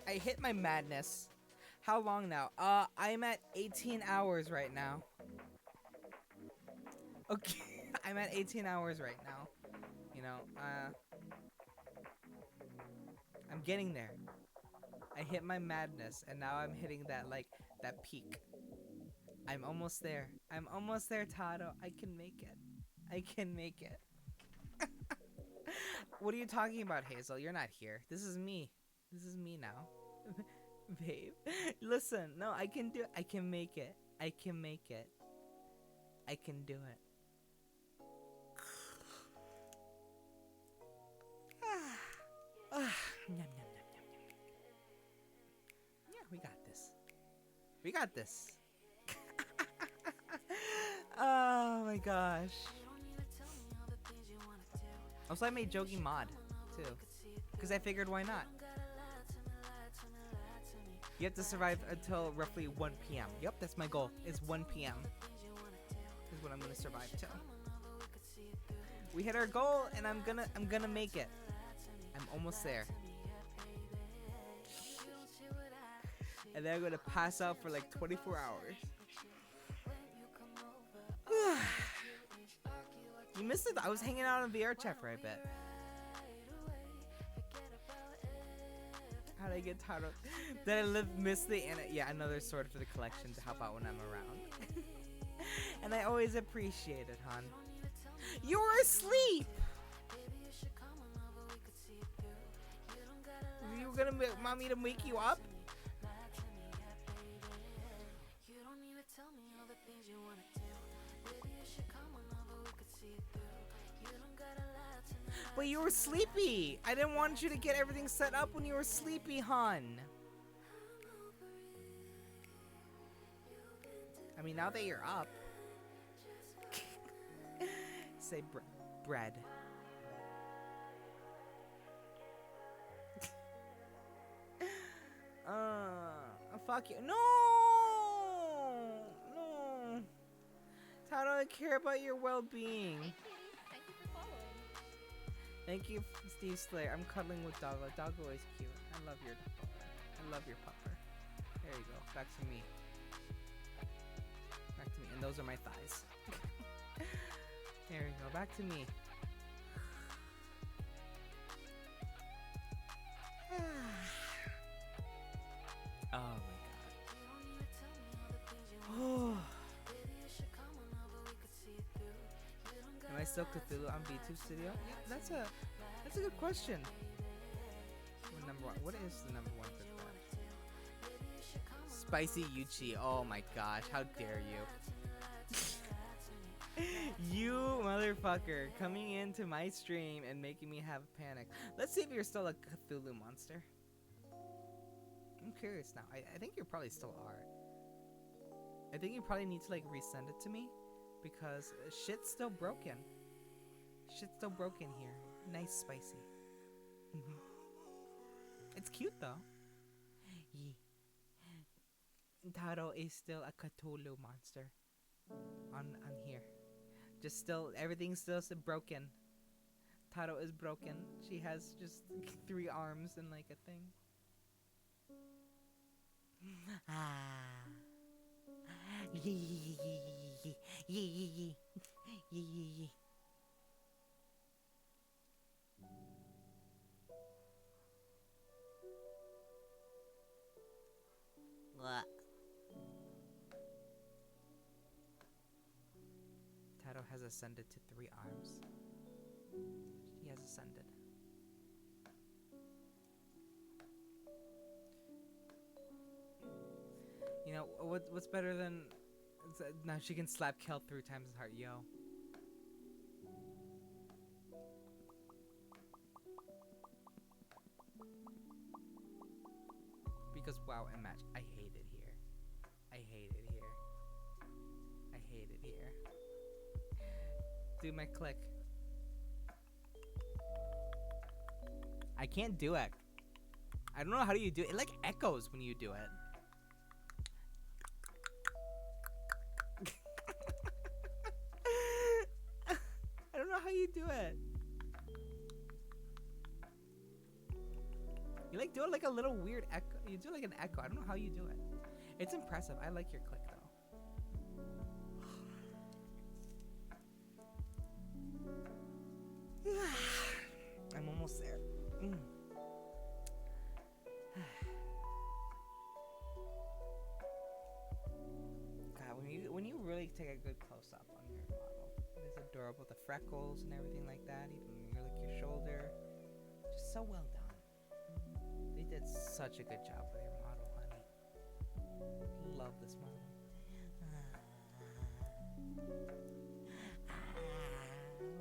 hit my madness. How long now? I'm at 18 hours right now. Okay, I'm at 18 hours right now. You know, I'm getting there. I hit my madness, and now I'm hitting that peak. I'm almost there. I'm almost there, Tato. I can make it. I can make it. What are you talking about, Hazel? You're not here. This is me. This is me now. Babe, listen. No, I can do it. I can make it. I can make it. I can do it. Yum, yum, yum, yum, yum. Yeah, we got this. We got this. Oh my gosh. Also, I made Jogi mod too, because I figured why not. You have to survive until roughly 1 p.m. Yep, that's my goal. Is 1 p.m. is what I'm gonna survive till. We hit our goal, and I'm gonna make it. I'm almost there. And then I'm gonna pass out for like 24 hours. You missed it. I was hanging out on VR chat for a bit. How'd I get tired of? Did I miss the yeah, another sword for the collection to help out when I'm around. And I always appreciate it, hon. You were asleep. You were gonna want me to wake you up? But you were sleepy. I didn't want you to get everything set up when you were sleepy, hon. I mean, now that you're up. Say bread. Fuck you. No! No! How do I care about your well-being? Thank you for following. Thank you, Steve Slayer. I'm cuddling with Doggo. Doggo is cute. I love your Doggo. I love your pupper. There you go. Back to me. Back to me. And those are my thighs. There you go. Back to me. Oh my god. Oh. Am I still Cthulhu on VTuber Studio? Yeah, that's a good question. What is the number one for that? Spicy Yuchi. Oh my gosh, how dare you? You motherfucker coming into my stream and making me have a panic. Let's see if you're still a Cthulhu monster. I'm curious now. I think you probably still are. I think you probably need to like resend it to me because shit's still broken. Shit's still broken here. Nice spicy. It's cute though. Taro is still a Cthulhu monster. On here. Just still, everything's still broken. Taro is broken. She has just 3 arms and like a thing. Taro has ascended to 3 arms. He has ascended. You know, what's better than... Now she can slap Kel 3 times as hard. Yo. Because, wow, and match. I hate it here. I hate Here. Do my click. I can't do it. I don't know how do you do it. It like echoes when you do it. I don't know how you do it. You like do it like a little weird echo. You do like an echo. I don't know how you do it. It's impressive. I like your click though. I'm almost there. God, when you really take a good close up on your model, it is adorable. The freckles and everything like that. Even your like your shoulder, just so well done. They did such a good job with your model, honey. Love this model.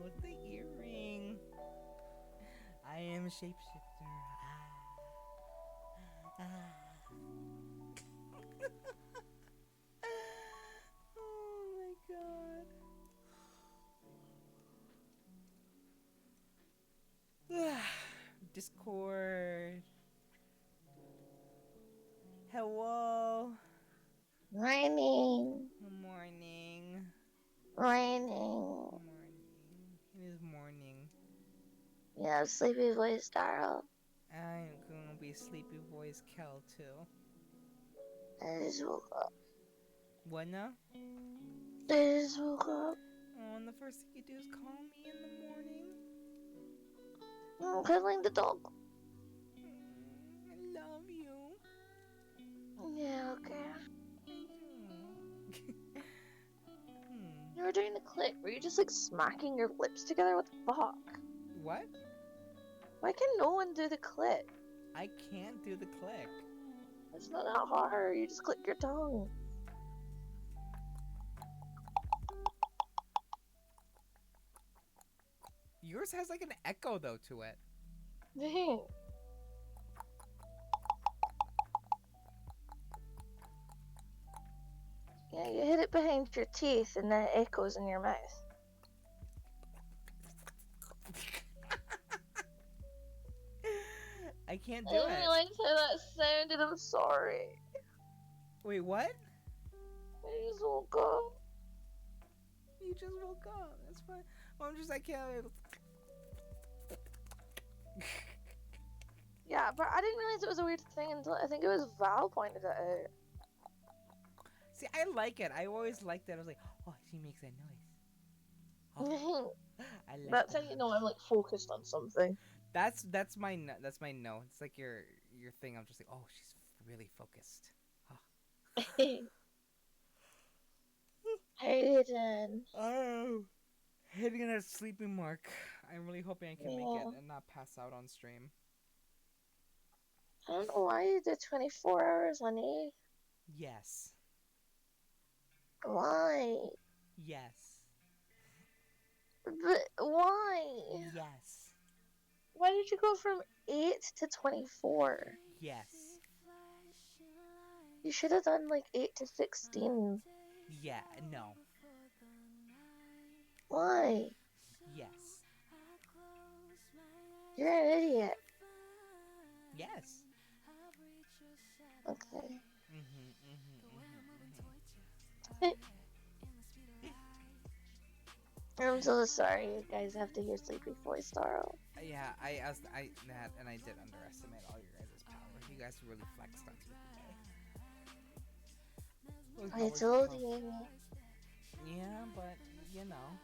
With the earring. I am a shapeshifter. Oh my god. Discord. Hello. Morning. Morning. Morning. Morning. It is morning. Yeah, sleepy voice, Darrell. I'm gonna be sleepy voice Kel too. I just woke up. What now? I just woke up. Oh, and the first thing you do is call me in the morning? I'm cuddling the dog. I love you. Yeah, okay. You were doing the click. Were you just like smacking your lips together? What the fuck? What? Why can no one do the click? I can't do the click. It's not that hard. You just click your tongue. Yours has like an echo though to it. Dang. Yeah, you hit it behind your teeth and then it echoes in your mouth. I can't I do didn't it. realize how that sounded. I'm sorry. Wait, what? I just woke up. You just woke up. That's fine. Well, I'm just I can't. Yeah, but I didn't realize it was a weird thing until I think it was Val pointed it out. See, I like it. I always liked it. I was like, oh, she makes that noise. Oh, I like That's that. how you know I'm like focused on something. That's my no. That's my no. It's like your thing. I'm just like, oh, she's really focused. Hayden. Oh, hitting a sleeping mark. I'm really hoping I can make Yeah. it and not pass out on stream. I don't know why you did 24 hours, honey. Yes. Why? Yes. But why? Yes. Why did you go from 8 to 24? Yes. You should have done like 8 to 16. Yeah. No. Why? Yes. You're an idiot. Yes. Okay. I'm so sorry you guys have to hear Sleepy Voice Starro. Yeah, I did underestimate all your guys' power. You guys really flexed on me today. I told you. Yeah, but you know,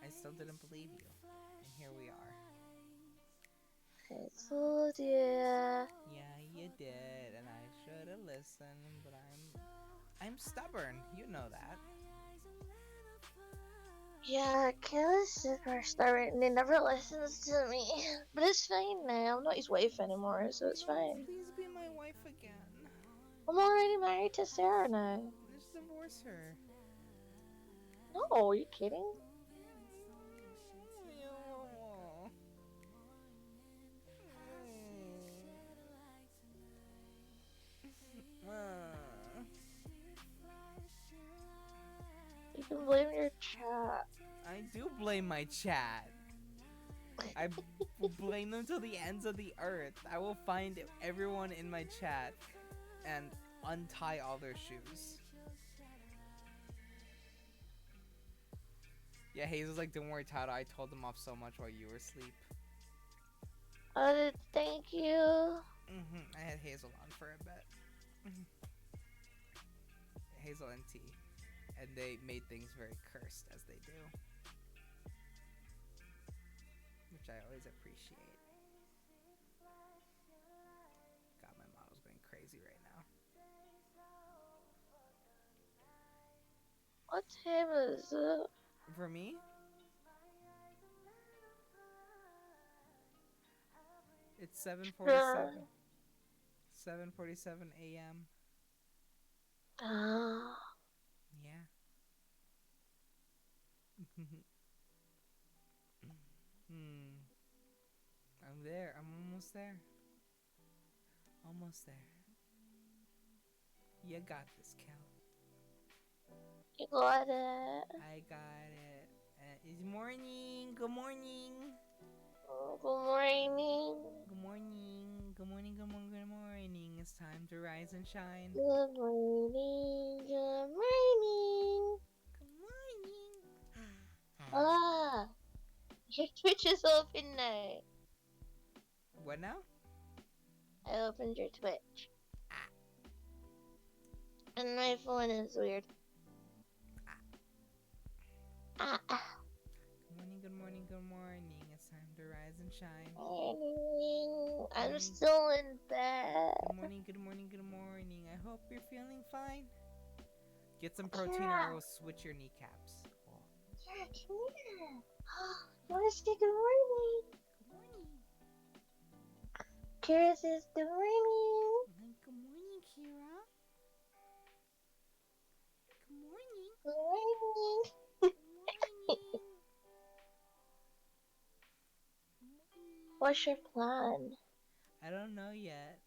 I still didn't believe you, and here we are. I told you. Yeah, you did, and I should have listened, but I'm stubborn. You know that. Yeah, Kayla's super stubborn and he never listens to me. But it's fine now. I'm not his wife anymore, so it's fine. Please be my wife again. I'm already married to Sarah now. Just divorce her. No, are you kidding? You You blame your chat. I do blame my chat. I blame them till the ends of the earth. I will find everyone in my chat and untie all their shoes. Yeah, Hazel's like, don't worry, Tata. I told them off so much while you were asleep. Thank you. I had Hazel on for a bit. Hazel and T. And they made things very cursed, as they do. Which I always appreciate. God, my model's going crazy right now. What time is it? For me? It's 7:47. 7:47 a.m. Yeah. I'm there. I'm almost there. Almost there. You got this, Kel. You got it. I got it. It's morning. Good morning. Good morning. Good morning. Good morning. Good morning. Good morning. It's time to rise and shine. Good morning. Good morning. Good morning. Ah, your Twitch is open now. What now? I opened your Twitch. And my phone is weird. Good morning, good morning, good morning. It's time to rise and shine. Morning. I'm still in bed. Good morning, good morning, good morning. I hope you're feeling fine. Get some protein or I will switch your kneecaps. Oh. Yeah, come here. You want to say good morning? Good morning. Kira says good morning. Good morning, Kira. Good morning. Good morning. Good morning. What's your plan? I don't know yet.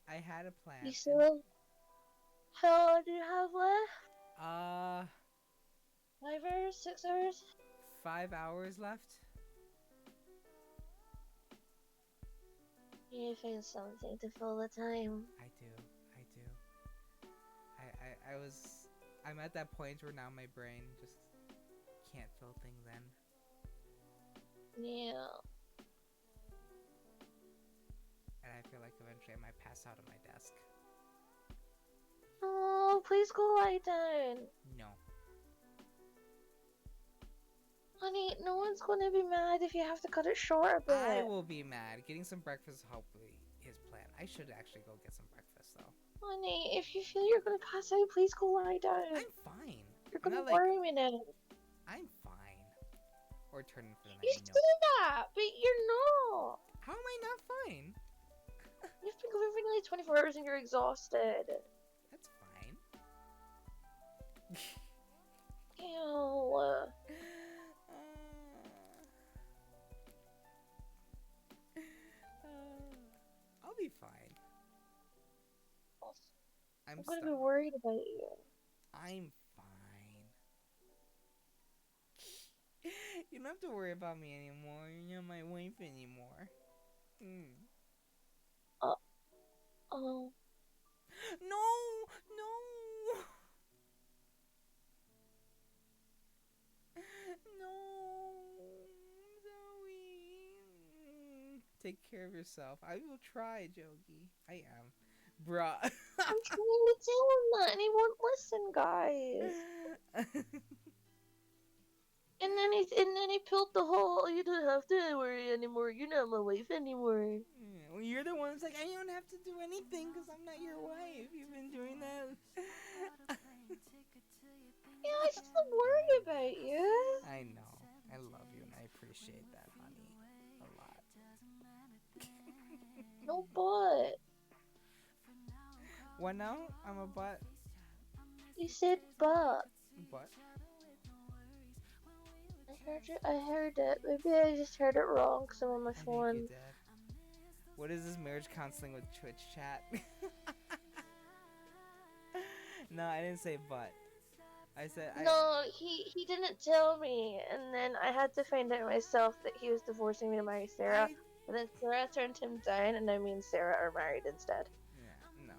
I had a plan. You still? How long do you have left? 5 hours? 6 hours? 5 hours left. You need to find something to fill the time. I do. I'm at that point where now my brain just can't fill things in. Yeah. And I feel like eventually I might pass out on my desk. Oh, please go lie down. No. Honey, no one's gonna be mad if you have to cut it short a bit. I will be mad. Getting some breakfast hopefully his plan. I should actually go get some breakfast though. Honey, if you feel you're gonna pass out, please go lie down. I'm fine. You're gonna worry me now. I'm fine. Or turn in for the night. You say that, but you're not. How am I not fine? You've been going for nearly 24 hours and you're exhausted. That's fine. Ew. I'll be fine. I'm gonna be worried about you. I'm fine. You don't have to worry about me anymore. You're not my wife anymore. Oh. No! Zoe. Take care of yourself. I will try, Jogi. I am. Bruh. I'm trying to tell him that and he won't listen, guys. And then he pulled the whole, you don't have to worry anymore, you're not my wife anymore. Yeah, well, you're the one that's like, I don't have to do anything because I'm not your wife. You've been doing that. Yeah, I still worry about you. I know. I love you and I appreciate that, honey. A lot. No butt. What now? I'm a butt. You said butt. What? I heard it. Maybe I just heard it wrong because I'm on my phone. You did. What is this marriage counseling with Twitch chat? No, I didn't say butt. I said No, he didn't tell me, and then I had to find out myself that he was divorcing me to marry Sarah. But then Sarah turned him down, and now me and Sarah are married instead. Yeah, no.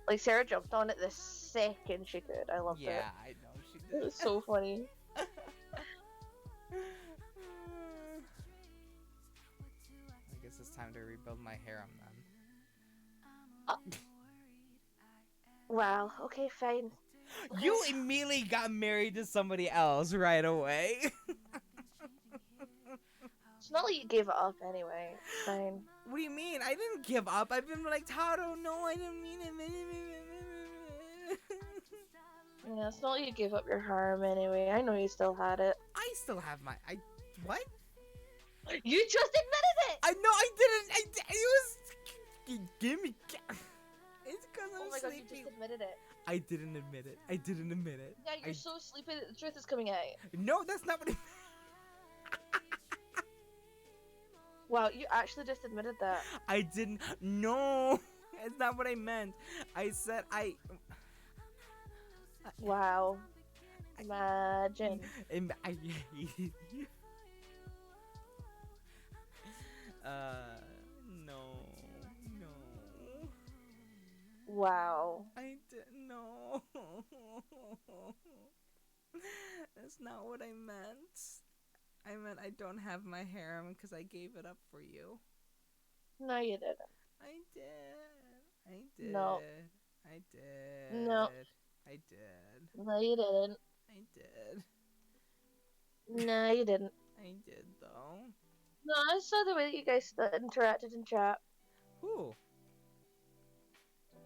Like Sarah jumped on it the second she could. I loved it. Yeah, I know she did. It was so funny. I guess it's time to rebuild my harem then. Wow. Okay, fine. You immediately got married to somebody else right away. It's not like you gave it up anyway. It's fine. What do you mean? I didn't give up. I've been like, Taro, no, I didn't mean it. Yeah, it's not like you gave up your harem anyway. I know you still had it. I still have my. What? You just admitted it! I know I didn't. It was. Give me. It's because I'm Oh my god, sleepy. you just admitted it. I didn't admit it. I didn't admit it. Yeah, you're so sleepy that the truth is coming out. No, that's not what. Wow, you actually just admitted that. I didn't. No, it's not what I meant. I said I. Wow. Imagine. No. Wow. I didn't know. That's not what I meant. I meant I don't have my harem because I gave it up for you. No, you didn't. I did. No. I did. No. I did. No, you didn't. I did. No, you didn't. I did though. No, I saw the way that you guys interacted in chat. Who?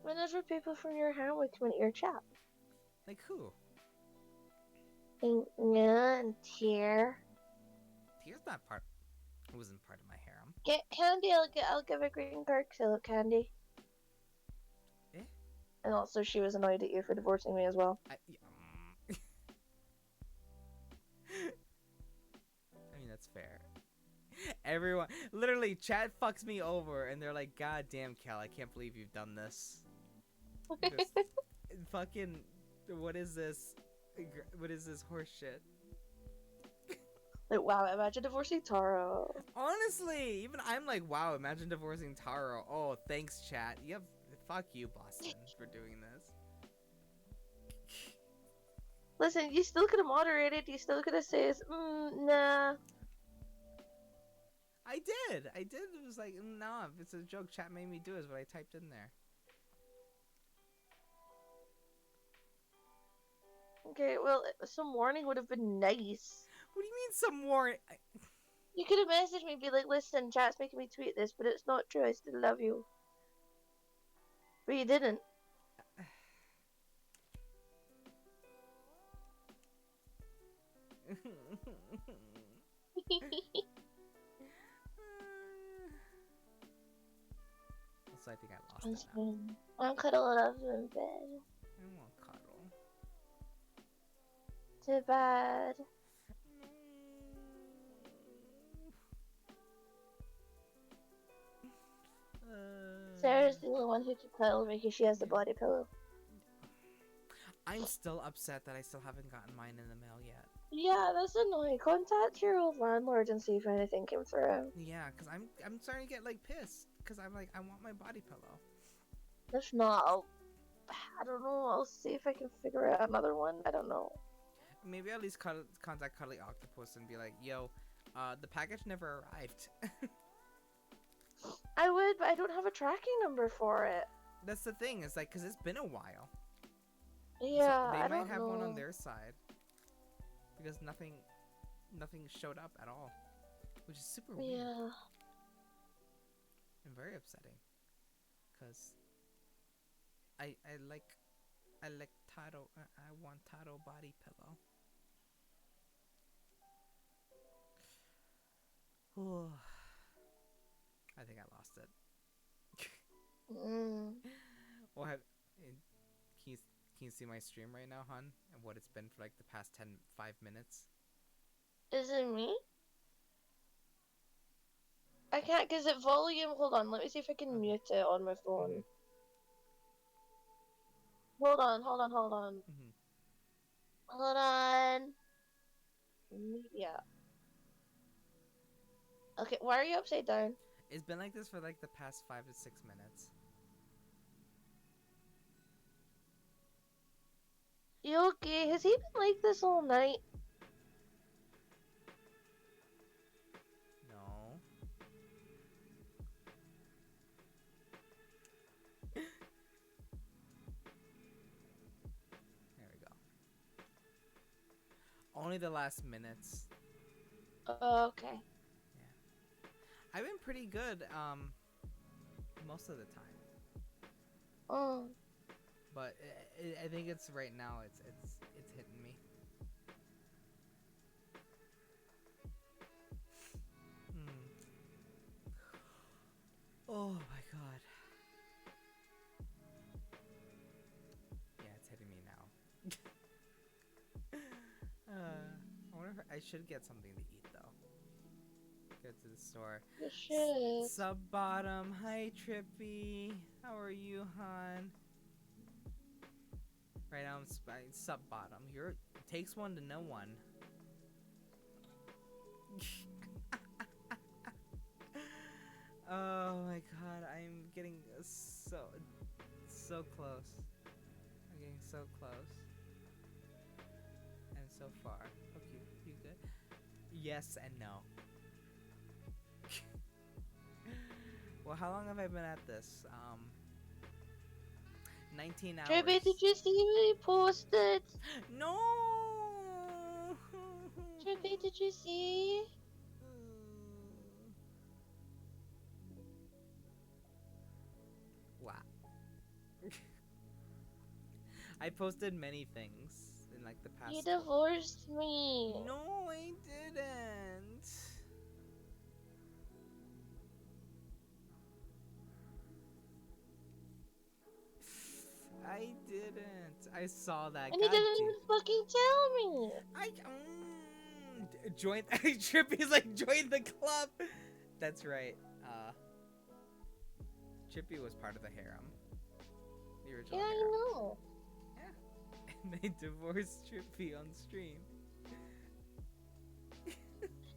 Whenever people from your harem would come into your chat. Like who? Yeah, and Tier. Tier's not part. It wasn't part of my harem. Get Candy. I'll give a green card because I love Candy. Eh? And also, she was annoyed at you for divorcing me as well. I mean, that's fair. Everyone, literally, chat fucks me over, and they're like, "God damn, Cal, I can't believe you've done this." Just, fucking, what is this? What is this horse shit? Like, wow, imagine divorcing Taro. Honestly, even I'm like, wow, imagine divorcing Taro. Oh, thanks, chat. Fuck you, Boston, for doing this. Listen, you still could have moderated. You still could have said, nah. I did. It was like, nah, if it's a joke, chat made me do is what I typed in there. Okay, well, some warning would have been nice. What do you mean some warning? You could have messaged me and be like, listen, chat's making me tweet this, but it's not true. I still love you. But you didn't. So I think I lost it now. I'm cuddling up in bed. I want cuddle. Too bad. Sarah's the only one who can cuddle because she has the body pillow. I'm still upset that I still haven't gotten mine in the mail yet. Yeah, that's annoying. Contact your old landlord and see if anything came through. Yeah, because I'm starting to get like pissed because I'm like, I want my body pillow. If not, I don't know. I'll see if I can figure out another one. I don't know. Maybe at least contact Cuddly Octopus and be like, yo, the package never arrived. I would, but I don't have a tracking number for it. That's the thing. It's like, because it's been a while. Yeah, so I they might don't have know. one on their side. Because nothing showed up at all. Which is super weird. Yeah. And very upsetting. Because I like Taro. I want Taro body pillow. I think I lost it. Well, can you see my stream right now, hon? And what it's been for like the past 5 minutes? Is it me? I can't, because it volume. Hold on, let me see if I can mute it on my phone. Hold on, hold on, hold on. Mhm. Hold on. Media. Okay, why are you upside down? It's been like this for like the past 5 to 6 minutes. You okay? Has he been like this all night? No. There we go. Only the last minutes. Okay. I've been pretty good most of the time. Oh. But I think it's right now it's hitting me. Oh my god. Yeah, it's hitting me now. I wonder if I should get something to eat though. Go to the store. You should. Sub bottom. Hi Trippy. How are you, hon? Right now I'm sub bottom. It takes one to know one. Oh my god, I'm getting so close. I'm getting so close. And so far. Okay, you good? Yes and no. Well, how long have I been at this? 19 hours. Trippy, did you see what he posted? No! Trippy, did you see? Wow. I posted many things in like the past. You divorced me. No, I didn't. I didn't. I saw that. And he didn't even fucking tell me. Join. Trippy's like, join the club. That's right. Trippy was part of the harem. The original Yeah, harem. I know. Yeah. And they divorced Trippy on stream.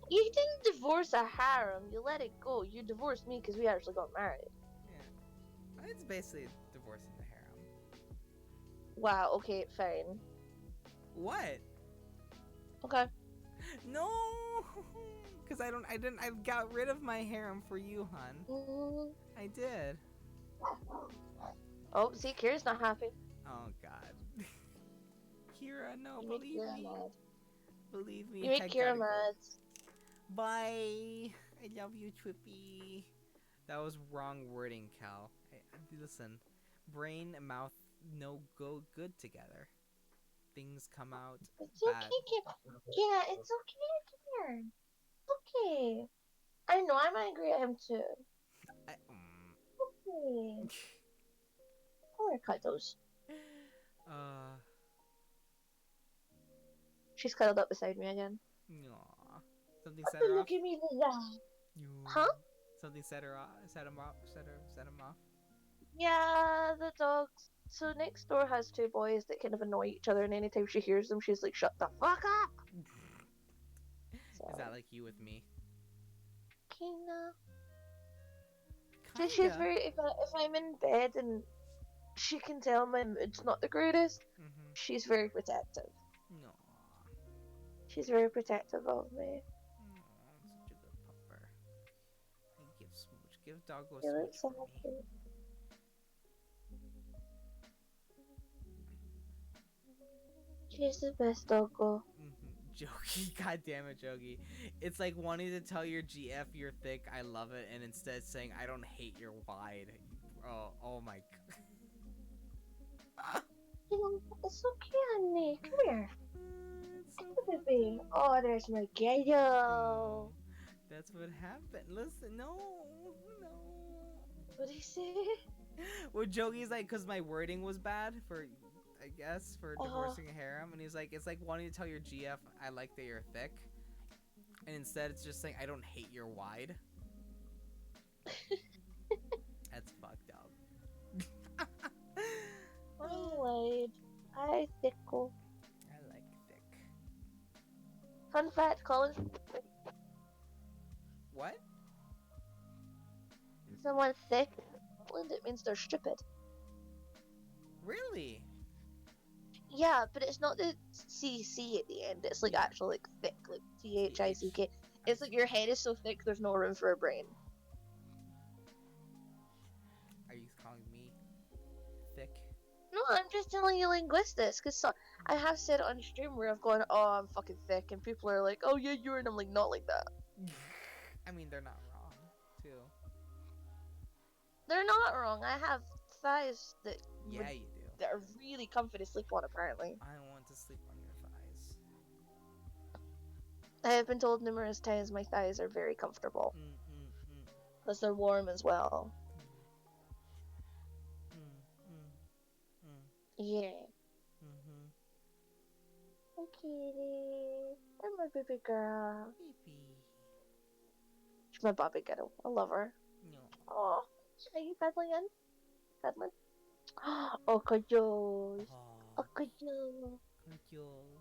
You didn't divorce a harem. You let it go. You divorced me because we actually got married. Yeah. It's basically divorcing the harem. Wow. Okay. Fine. What? Okay. No. Because I got rid of my harem for you, hun. I did. Oh, see, Kira's not happy. Oh God. Kira, no, You believe Kira me. mad. Believe me. You make Kira mad. Bye. I love you, Trippy. That was wrong wording, Cal. Listen, brain and mouth no go good together. Things come out It's bad. okay, Kira. Yeah, it's okay, Kira. Okay. I know I'm angry at him too. Okay. Poor cuddles. She's cuddled up beside me again. Aww. Something Why set her you off. look at me like that? Huh? Something set her off. Set him off. Yeah, the dogs. So next door has two boys that kind of annoy each other, and anytime she hears them, she's like, "Shut the fuck up!" So, Is that like you with me? kinda. So she's very. If I'm in bed and she can tell my mood's not the greatest, she's very protective. No. She's very protective of me. I'm such a good pupper. I give smooch. Give doggo a Yeah, smooch that's for so me. cute. She's the best doggo. Jogi, god damn it, Jogi. It's like wanting to tell your GF you're thick, I love it, and instead saying I don't hate your wide. Oh my god. It's okay, honey. Come here. Come baby. Oh, there's my ghetto. That's what happened. Listen, no. What did he say? Well, Jogi's like, because my wording was bad for, I guess, for divorcing a harem, and he's like, it's like wanting to tell your GF I like that you're thick, and instead it's just saying I don't hate your wide. That's fucked up. Anyway, thickle. I like thick. Fun fact, Colin's What? someone thick, it means they're stupid. Really? Yeah, but it's not the CC at the end. It's like actual like thick, like THICK. It's like your head is so thick there's no room for a brain. Are you calling me thick? No, I'm just telling you linguistics, because I have said it on stream where I've gone, oh, I'm fucking thick, and people are like, oh yeah, you're, and I'm like, not like that. I mean, they're not wrong, too. They're not wrong. I have thighs that Yeah, you do. that are really comfy to sleep on, apparently. I want to sleep on your thighs. I have been told numerous times my thighs are very comfortable. Because they're warm as well. Yeah. Hi, kitty. I'm my baby girl. Baby. She's my Bobby ghetto. I love her. No. Aw. Are you cuddling in? Cuddling? Oh, cuddles. Oh, cuddle. Cuddle.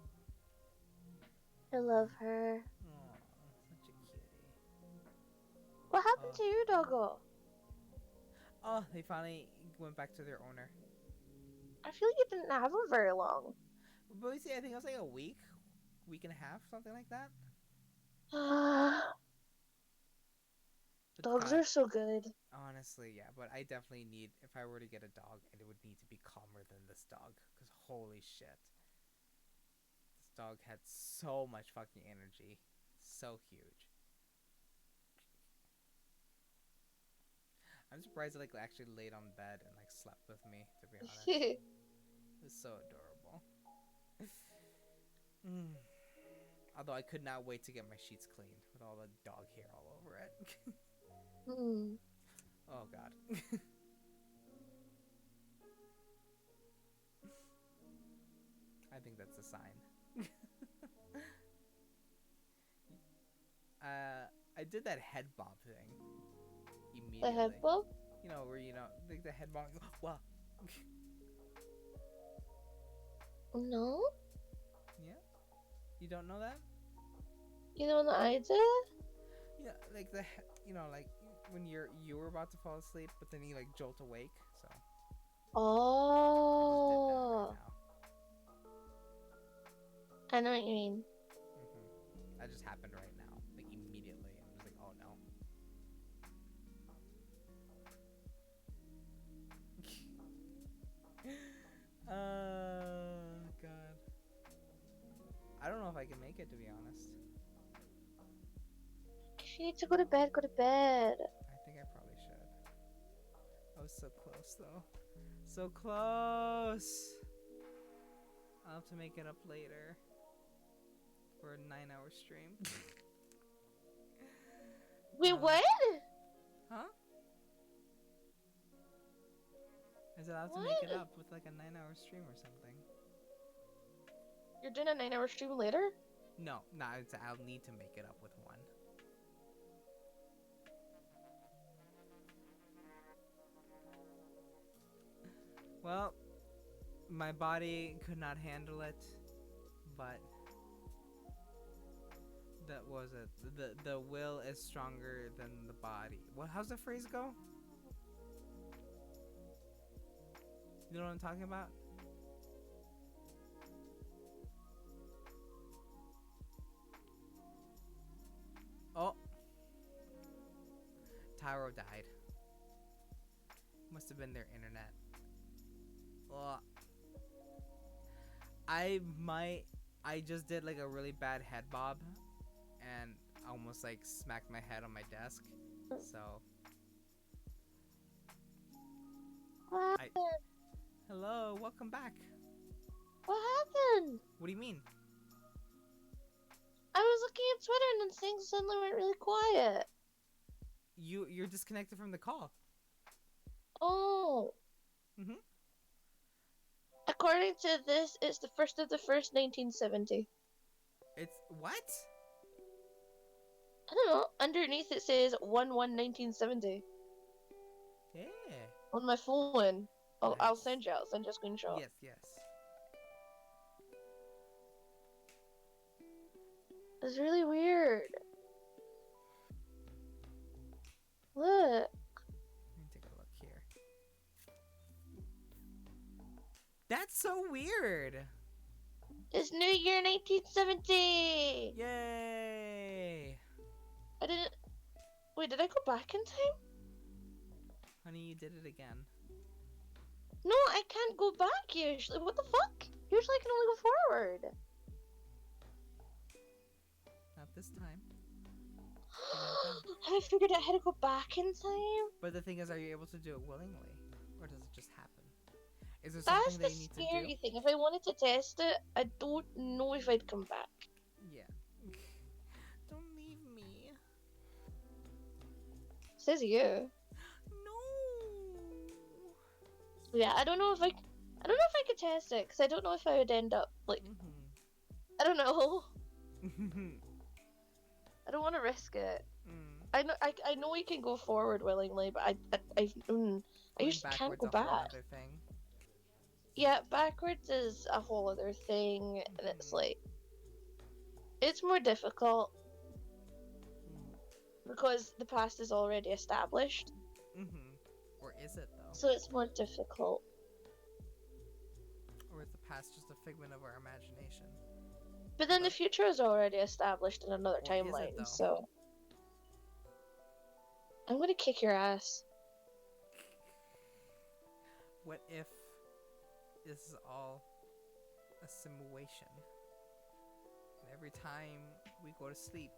I love her. Aw, such a cutie. What happened to your doggo? Oh, they finally went back to their owner. I feel like you didn't have him very long. But you see, I think it was like a week and a half, something like that. Dogs are so good. Honestly, yeah, but I definitely need, if I were to get a dog, it would need to be calmer than this dog. Because holy shit. This dog had so much fucking energy. So huge. I'm surprised it like actually laid on bed and like slept with me, to be honest. It's so adorable. Although I could not wait to get my sheets cleaned with all the dog hair all over it. Oh god. I think that's a sign. I did that head bob thing immediately. The head bob? You know, where like the head bob. Wow. No? Yeah? You don't know that? You know what I did? Yeah, like like when you were about to fall asleep, but then you like jolt awake. So. Oh. I know what you mean. That just happened right now, like immediately. I'm just like, oh no. God. I don't know if I can make it, to be honest. If you need to go to bed, go to bed. I think I probably should. I was so close, though. So close! I'll have to make it up later. For a 9-hour stream. Wait, what? Huh? I said I'll have to make it up with like a 9-hour stream or something. You're doing a 9-hour stream later? No, I'll need to make it up with one. Well, my body could not handle it, but that was it. The will is stronger than the body. How's the phrase go? You know what I'm talking about? Oh. Tyro died. Must have been their internet. Ugh. I just did like a really bad head bob and almost like smacked my head on my desk. So hello, welcome back. What happened? What do you mean? I was looking at Twitter and then things suddenly went really quiet. You're disconnected from the call. Oh. According to this, it's the 1st of the 1st, 1970. It's what? I don't know. Underneath it says 1/1/1970. Yeah. On my phone. I'll send you a screenshot. Yes. It's really weird. Look. Let me take a look here. That's so weird. It's New Year 1970. Yay. I didn't. Wait, did I go back in time? Honey, you did it again. No, I can't go back usually. What the fuck? Usually I can only go forward. Not this time. I figured out how to go back in time. But the thing is, are you able to do it willingly? Or does it just happen? Is there That's something the that you need to do? scary thing. If I wanted to test it, I don't know if I'd come back. Yeah. Don't leave me. Says you. No. Yeah, I don't know if I could test it because I don't know if I would end up like. I don't know. I don't want to risk it. I know we can go forward willingly, but I usually can't go back. Yeah, backwards is a whole other thing, and it's like it's more difficult because the past is already established. Or is it though? So it's more difficult. Or is the past just a figment of our imagination? But then the future is already established in another timeline, so I'm gonna kick your ass. What if this is all a simulation? And every time we go to sleep,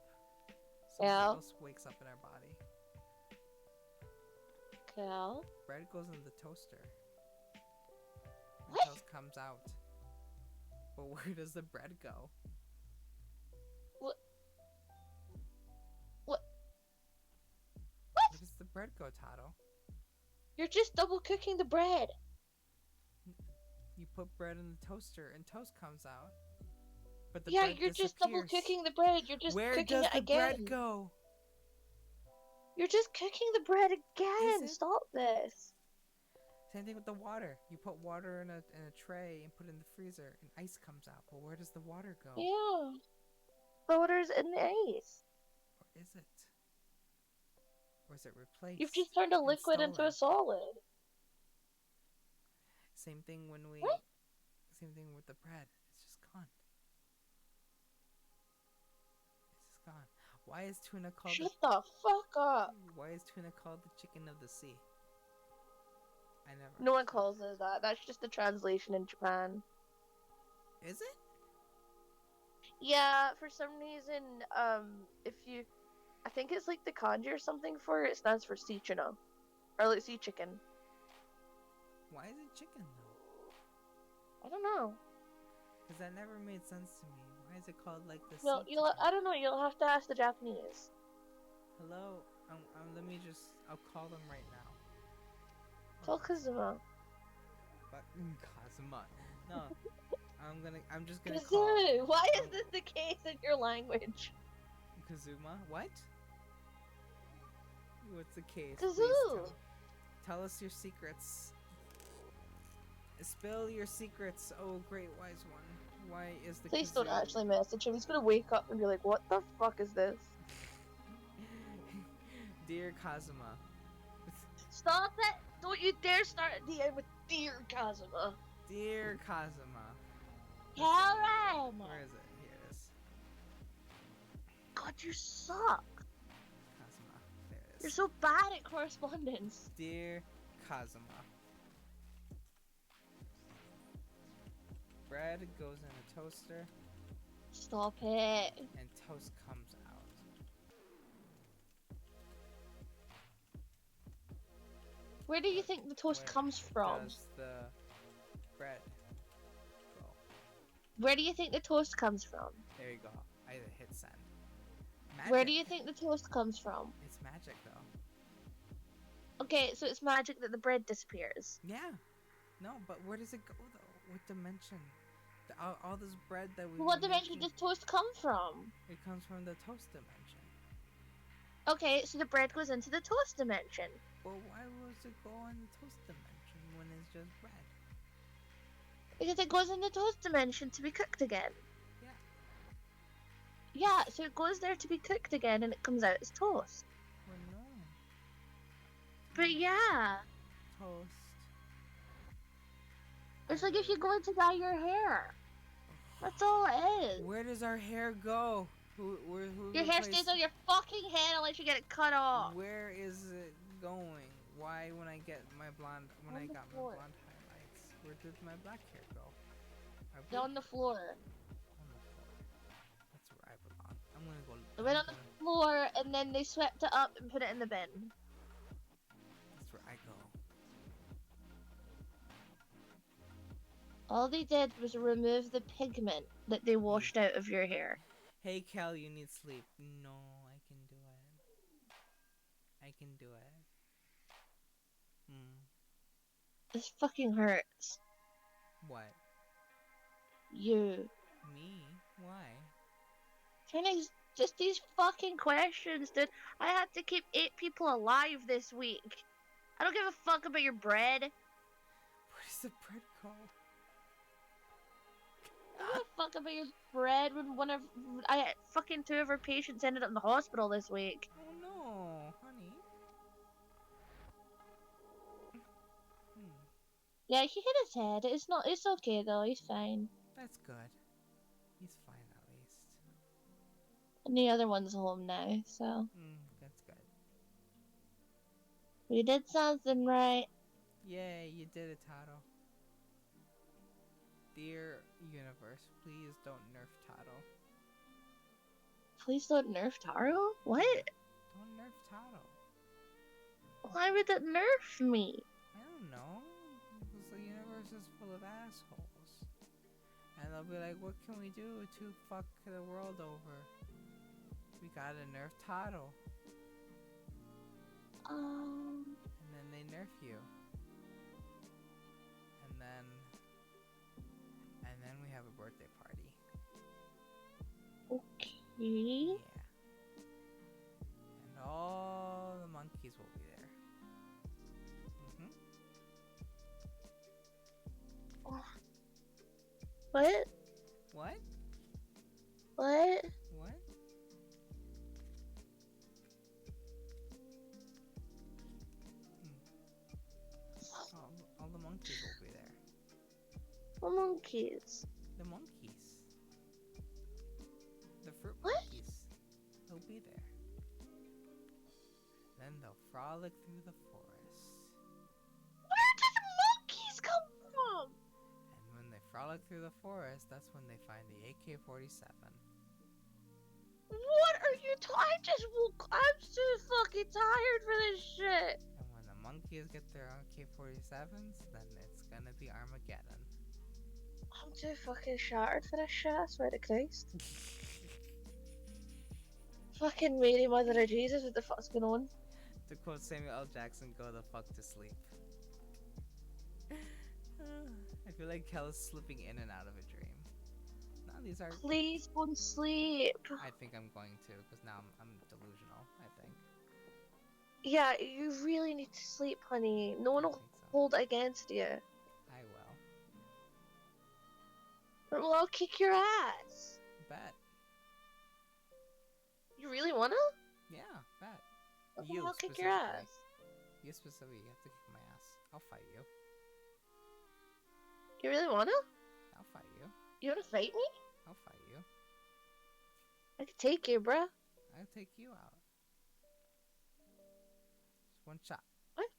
something else wakes up in our body. Cal? Bread goes in the toaster. And What? toast comes out. But where does the bread go? What? Where does the bread go, Tato? You're just double cooking the bread. You put bread in the toaster and toast comes out. But the Yeah, bread you're just double disappears. cooking the bread. You're just Where cooking does it the again. bread go? You're just cooking the bread again. Is it? Stop this. Same thing with the water. You put water in a tray and put it in the freezer and ice comes out. But where does the water go? Yeah. The water's in the ice. Or is it? Or is it replaced? You've just turned a and liquid into a stolen? solid. Same thing when we. What? Same thing with the bread. It's just gone. It's just gone. Why is tuna called? Shut the fuck up. Why is tuna called the chicken of the sea? I never. No one calls it that. That's just the translation in Japan. Is it? Yeah, for some reason, if you, I think it's like the kanji or something for it, it stands for sea tuna, or like sea chicken. Why is it chicken though? I don't know. Because that never made sense to me. Why is it called like the Well, sea I don't know. You'll have to ask the Japanese. Hello, let me just. I'll call them right now. Tell Kazuma. But Kazuma, no. I'm just gonna Kazoo, call. why is this the case in your language? Kazuma, what? What's the case? Kazoo. Tell us your secrets. Spill your secrets, oh great wise one. Why is the Please kazoo... don't actually message him. He's gonna wake up and be like, "What the fuck is this?" Dear Kazuma. Stop it! Don't you dare start at the end with "Dear Kazuma." Dear Kazuma. Kelrens! Where is it? Here it is. God, you suck. Kazuma. There it is. You're so bad at correspondence. Dear Kazuma. Bread goes in a toaster. Stop it. And toast comes out. Where do you think the toast comes from? Does the bread go? Where do you think the toast comes from? There you go. I hit send. Where do you think the toast comes from? It's magic though. Okay, so it's magic that the bread disappears. Yeah. No, but where does it go though? What dimension? All this bread that we. What dimension does toast come from? It comes from the toast dimension. Okay, so the bread goes into the toast dimension. Well, why was it go in the toast dimension when it's just bread? Because it goes in the toast dimension to be cooked again. Yeah. Yeah, so it goes there to be cooked again and it comes out as toast. Oh no. But yeah. Toast. It's like if you're going to dye your hair. That's all it is. Where does our hair go? Who your hair stays on your fucking head unless you get it cut off. Where is it going? Why when I get my blonde when I got my blonde highlights? Where did my black hair go? It's on the floor. On the floor. That's where I belong. I'm gonna go. It went on the floor and then they swept it up and put it in the bin. That's where I go. All they did was remove the pigment that they washed out of your hair. Hey Kel, you need sleep. No, I can do it. I can do it. This fucking hurts. What? You. Me? Why? Just these fucking questions, dude. I had to keep 8 people alive this week. I don't give a fuck about your bread. What is the bread called? I don't give a fuck about your bread when fucking 2 of our patients ended up in the hospital this week. Oh no, honey. Yeah, he hit his head. It's okay though, he's fine. That's good. He's fine at least. And the other one's home now, so. That's good. We did something right. Yay, you did it, Taro. Dear universe, please don't nerf Taro. Please don't nerf Taro? What? Don't nerf Taro. Why would that nerf me? I don't know. Because the universe is full of assholes. And they'll be like, what can we do to fuck the world over? We gotta nerf Taro. And then they nerf you. And then we have a birthday party. Okay. Yeah. And all the monkeys will be there. What? What? What? What? All the monkeys will be there. What monkeys? The monkeys. The fruit What? monkeys. They'll be there. Then they'll frolic through the forest. Where did the monkeys come from? And when they frolic through the forest, that's when they find the AK-47. What are you I just woke I'm so fucking tired for this shit. And when the monkeys get their AK-47s, then it's gonna be Armageddon. I'm too fucking shattered for this shit, I swear to Christ. Fucking Mary, Mother of Jesus, what the fuck's going on? To quote Samuel L. Jackson, go the fuck to sleep. I feel like Kel is slipping in and out of a dream. No, these are... Please go and sleep. I think I'm going to, because now I'm delusional, I think. Yeah, you really need to sleep, honey. No one will hold it against you. I will. Well, I'll kick your ass. Bet. You really wanna? Yeah, bet. Okay, I'll kick your ass. You specifically, you have to kick my ass. I'll fight you. You really wanna? I'll fight you. You wanna fight me? I'll fight you. I can take you, bruh. I'll take you out. Just one shot. What?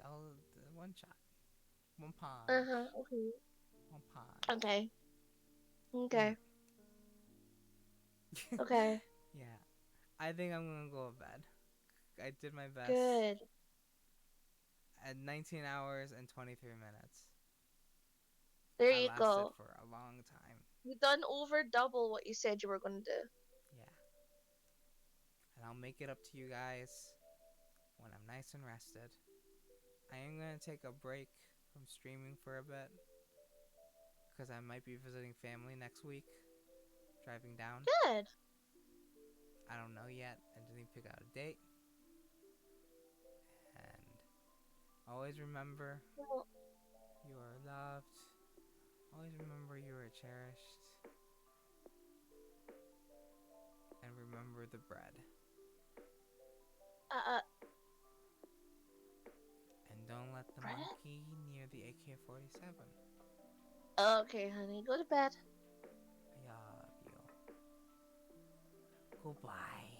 I'll one shot. One pond. Okay. One pond. Okay. Okay. Okay. Yeah. I think I'm gonna go to bed. I did my best. Good. At 19 hours and 23 minutes. There I you lasted go. for a long time. You've done over double what you said you were gonna do. Yeah. And I'll make it up to you guys when I'm nice and rested. I am gonna take a break from streaming for a bit. Because I might be visiting family next week. Driving down. Good. I don't know yet. I didn't pick out a date. And always remember you are loved. Always remember you are cherished. remember the bread. And don't let the bread? monkey near the AK-47. Okay, honey, go to bed. I love you. Goodbye.